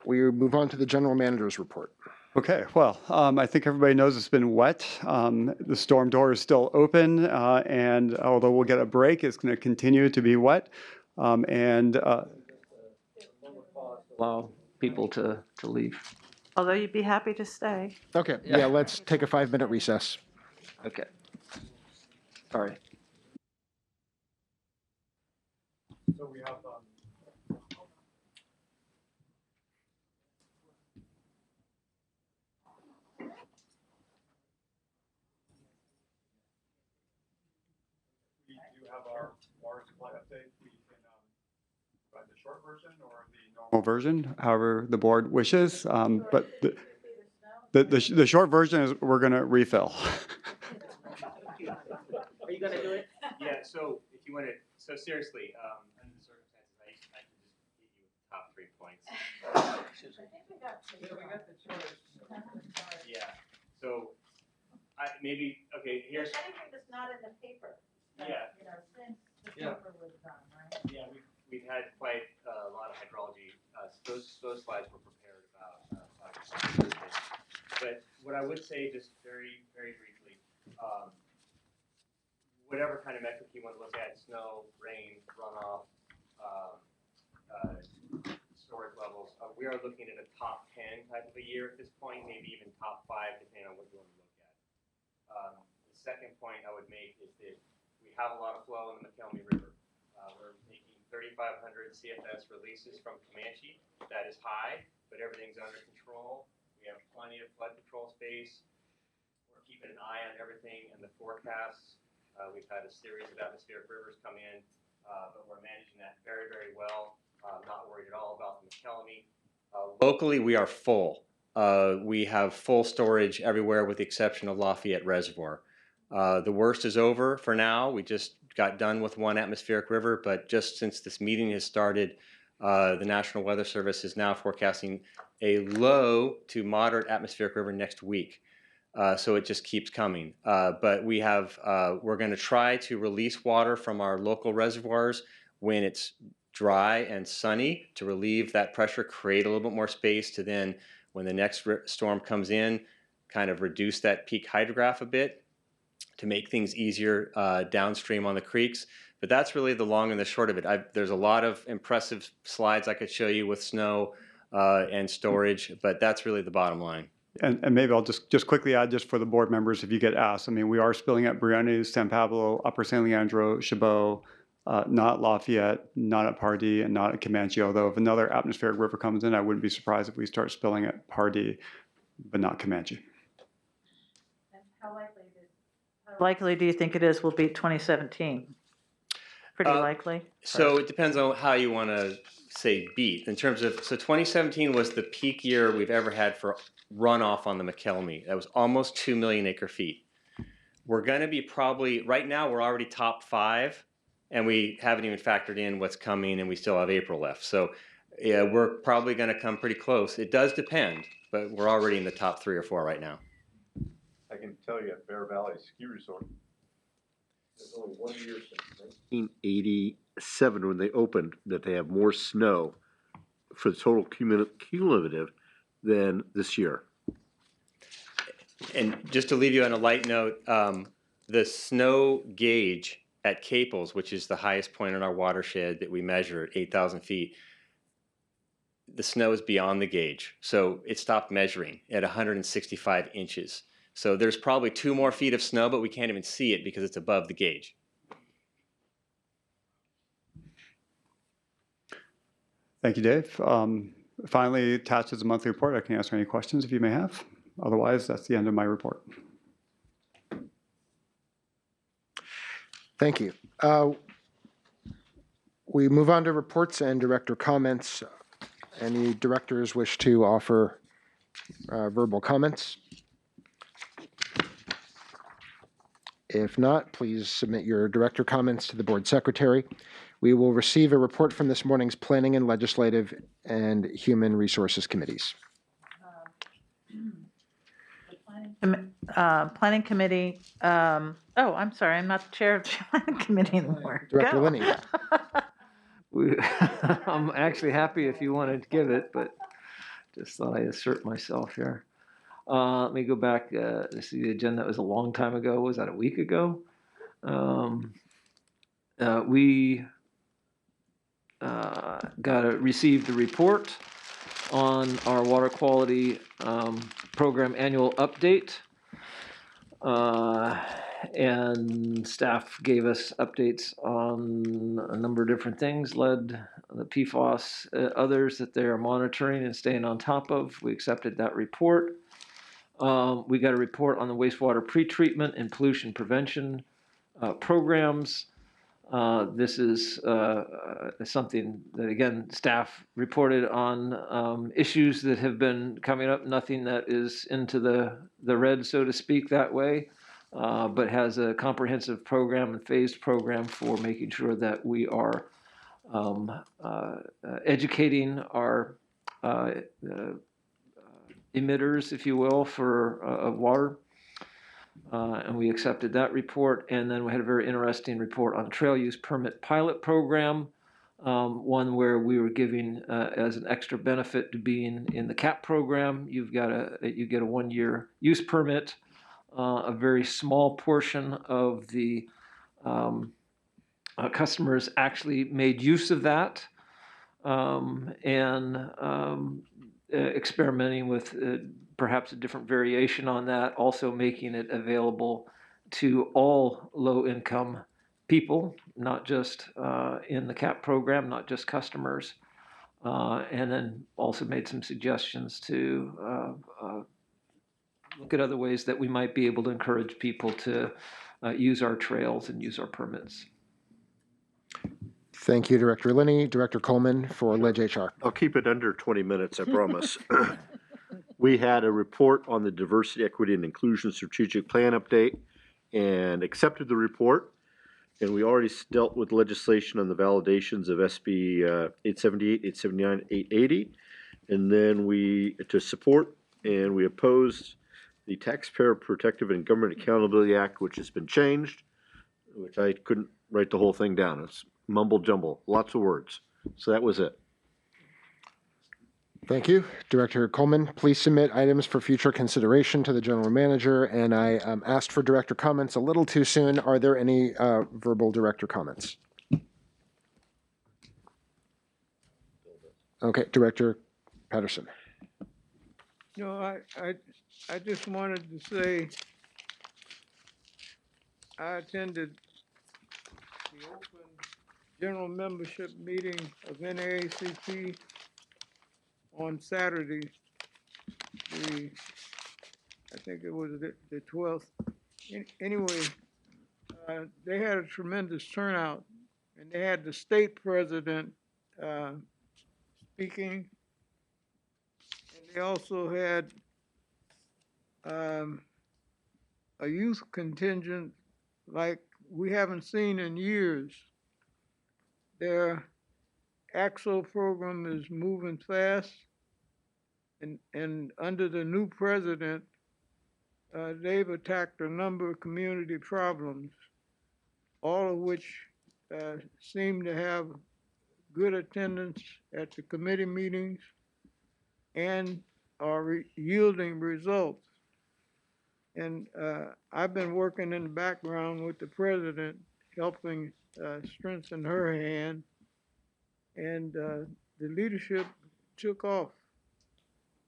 We move on to the general manager's report. Okay, well, I think everybody knows it's been wet. The storm door is still open, and although we'll get a break, it's going to continue to be wet. Allow people to leave. Although you'd be happy to stay. Okay, yeah, let's take a 5-minute recess. Okay. All right. So we have our water supply update. We can normal version, however the board wishes. But the short version is we're going to refill. Are you gonna do it? Yeah, so if you want to, so seriously, under the circumstances, I can just give you the top 3 points. Yeah, so maybe, okay, here's. Anything that's not in the paper. Yeah. You know, since the Yeah. paper was done, right? Yeah, we've had quite a lot of hydrology. Those slides were prepared about 5 years ago. But what I would say, just very, very briefly, whatever kind of metric you want to look at, snow, rain, runoff, storage levels, we are looking at a top 10 type of a year at this point, maybe even top 5, depending on what you want to look at. The second point I would make is that we have a lot of flow in the McKelmy River. We're making 3,500 CFS releases from Comanche. That is high, but everything's under control. We have plenty of flood control space. We're keeping an eye on everything in the forecasts. We've had a series of atmospheric rivers come in, but we're managing that very, very well. Not worried at all about the McKelmy. Locally, we are full. We have full storage everywhere with the exception of Lafayette Reservoir. The worst is over for now. We just got done with one atmospheric river, but just since this meeting has started, the National Weather Service is now forecasting a low to moderate atmospheric river next week. So it just keeps coming. But we have, we're going to try to release water from our local reservoirs when it's dry and sunny to relieve that pressure, create a little bit more space to then, when the next storm comes in, kind of reduce that peak hydrograph a bit to make things easier downstream on the creeks. But that's really the long and the short of it. There's a lot of impressive slides I could show you with snow and storage, but that's really the bottom line. And maybe I'll just quickly add, just for the board members, if you get asked, I mean, we are spilling at Briones, San Pablo, Upper San Leandro, Chabot, not Lafayette, not at Pardee, and not at Comanche. Although if another atmospheric river comes in, I wouldn't be surprised if we start spilling at Pardee, but not Comanche. And how likely do you think it is will be 2017? Pretty likely? So it depends on how you want to say beat. In terms of, so 2017 was the peak year we've ever had for runoff on the McKelmy. That was almost 2 million acre feet. We're going to be probably, right now we're already top 5, and we haven't even factored in what's coming, and we still have April left. So yeah, we're probably going to come pretty close. It does depend, but we're already in the top 3 or 4 right now. I can tell you at Bear Valley Ski Resort, there's only 1 year since 1987 when they opened that they have more snow for the total cumulative than this year. And just to leave you on a light note, the snow gauge at Caples, which is the highest point in our watershed that we measure at 8,000 feet, the snow is beyond the gauge. So it stopped measuring at 165 inches. So there's probably 2 more feet of snow, but we can't even see it because it's above the gauge. Thank you, Dave. Finally, attached is a monthly report. I can answer any questions if you may have. Otherwise, that's the end of my report. Thank you. We move on to reports and director comments. Any directors wish to offer verbal comments? If not, please submit your director comments to the board secretary. We will receive a report from this morning's Planning and Legislative and Human Resources Committees. Planning Committee, oh, I'm sorry, I'm not the chair of the Planning Committee anymore. Director Go. Linney. I'm actually happy if you wanted to give it, but just thought I'd assert myself here. Let me go back to see the agenda. That was a long time ago. Was that a week ago? We received a report on our water quality program annual update. And staff gave us updates on a number of different things, lead, the PFAS, others that they are monitoring and staying on top of. We accepted that report. We got a report on the wastewater pretreatment and pollution prevention programs. This is something that, again, staff reported on issues that have been coming up, nothing that is into the red, so to speak, that way, but has a comprehensive program and phased program for making sure that we are educating our emitters, if you will, for of water. And we accepted that report. And then we had a very interesting report on trail use permit pilot program, one where we were giving as an extra benefit to being in the CAP program, you get a 1-year use permit. A very small portion of the customers actually made use of that, experimenting with perhaps a different variation on that, also making it available to all low-income people, not just in the CAP program, not just customers, and then also made some suggestions to look at other ways that we might be able to encourage people to use our trails and use our permits. Thank you, Director Linney. Director Coleman for Ledge HR. I'll keep it under 20 minutes, I promise. We had a report on the Diversity, Equity, and Inclusion Strategic Plan update and accepted the report. And we already dealt with legislation on the validations of SB 878, 879, 880. And then we, to support, and we opposed the Taxpayer Protective and Government Accountability Act, which has been changed, which I couldn't write the whole thing down. It's mumble jumble, lots of words. So that was it. Thank you. Director Coleman, please submit items for future consideration to the General Manager. And I asked for director comments a little too soon. Are there any verbal director comments? Okay, Director Patterson. No, I just wanted to say I attended the open general membership meeting of NAACP on Saturday, I think it was the 12th. Anyway, they had a tremendous turnout, and they had the state president speaking, and they also had a youth contingent like we haven't seen in years. Their AXO program is moving fast, and under the new president, they've attacked a number of community problems, all of which seem to have good attendance at the committee meetings and are yielding results. And I've been working in the background with the president, helping strengthen her hand, and the leadership took off.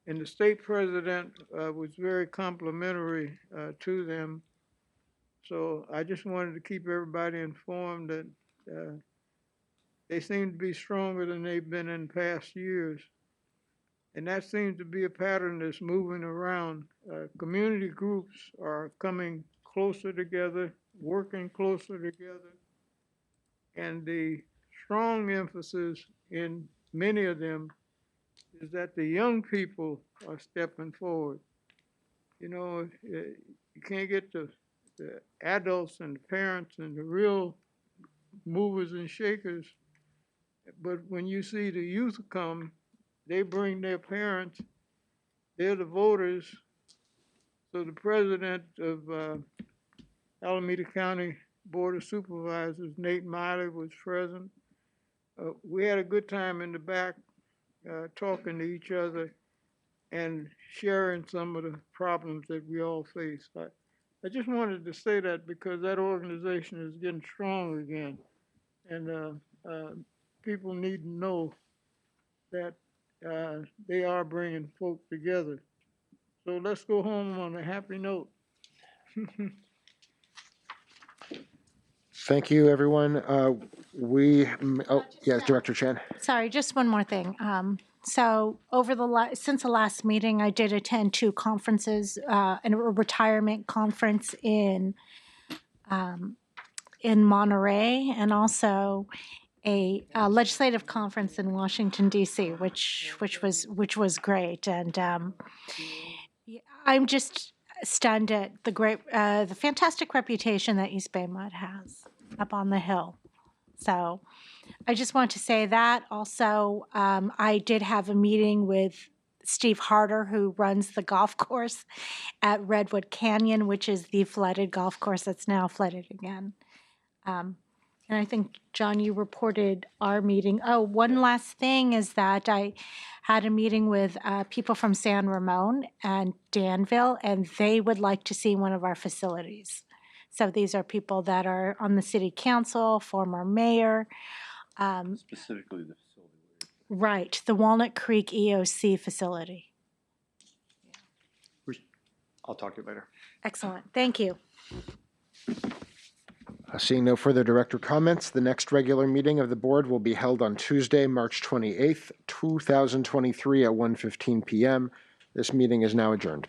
And the state president was very complimentary to them. So I just wanted to keep everybody informed that they seem to be stronger than they've been in past years. And that seems to be a pattern that's moving around. Community groups are coming closer together, working closer together. And the strong emphasis in many of them is that the young people are stepping forward. You know, you can't get the adults and the parents and the real movers and shakers, but when you see the youth come, they bring their parents, they're the voters. So the president of Alameda County Board of Supervisors, Nate Miley, was present. We had a good time in the back talking to each other and sharing some of the problems that we all face. I just wanted to say that because that organization is getting strong again, and people need to know that they are bringing folk together. So let's go home on a happy note. Thank you, everyone. Yes, Director Chan. Sorry, just one more thing. So since the last meeting, I did attend 2 conferences, and a retirement conference in in Monterey and also a legislative conference in Washington D.C., which was great. And I'm just stunned at the fantastic reputation that East Bay Mud has up on the hill. So I just want to say that. Also, I did have a meeting with Steve Harder, who runs the golf course at Redwood Canyon, which is the flooded golf course that's now flooded again. And I think, John, you reported our meeting. Oh, one last thing is that I had a meeting with people from San Ramon and Danville, and they would like to see one of our facilities. So these are people that are on the city council, former mayor. Specifically the facility. Right, the Walnut Creek EOC facility. I'll talk to you later. Excellent, thank you. Seeing no further director comments, the next regular meeting of the board will be held on Tuesday, March 28th, 2023 at 1:15 p.m. This meeting is now adjourned.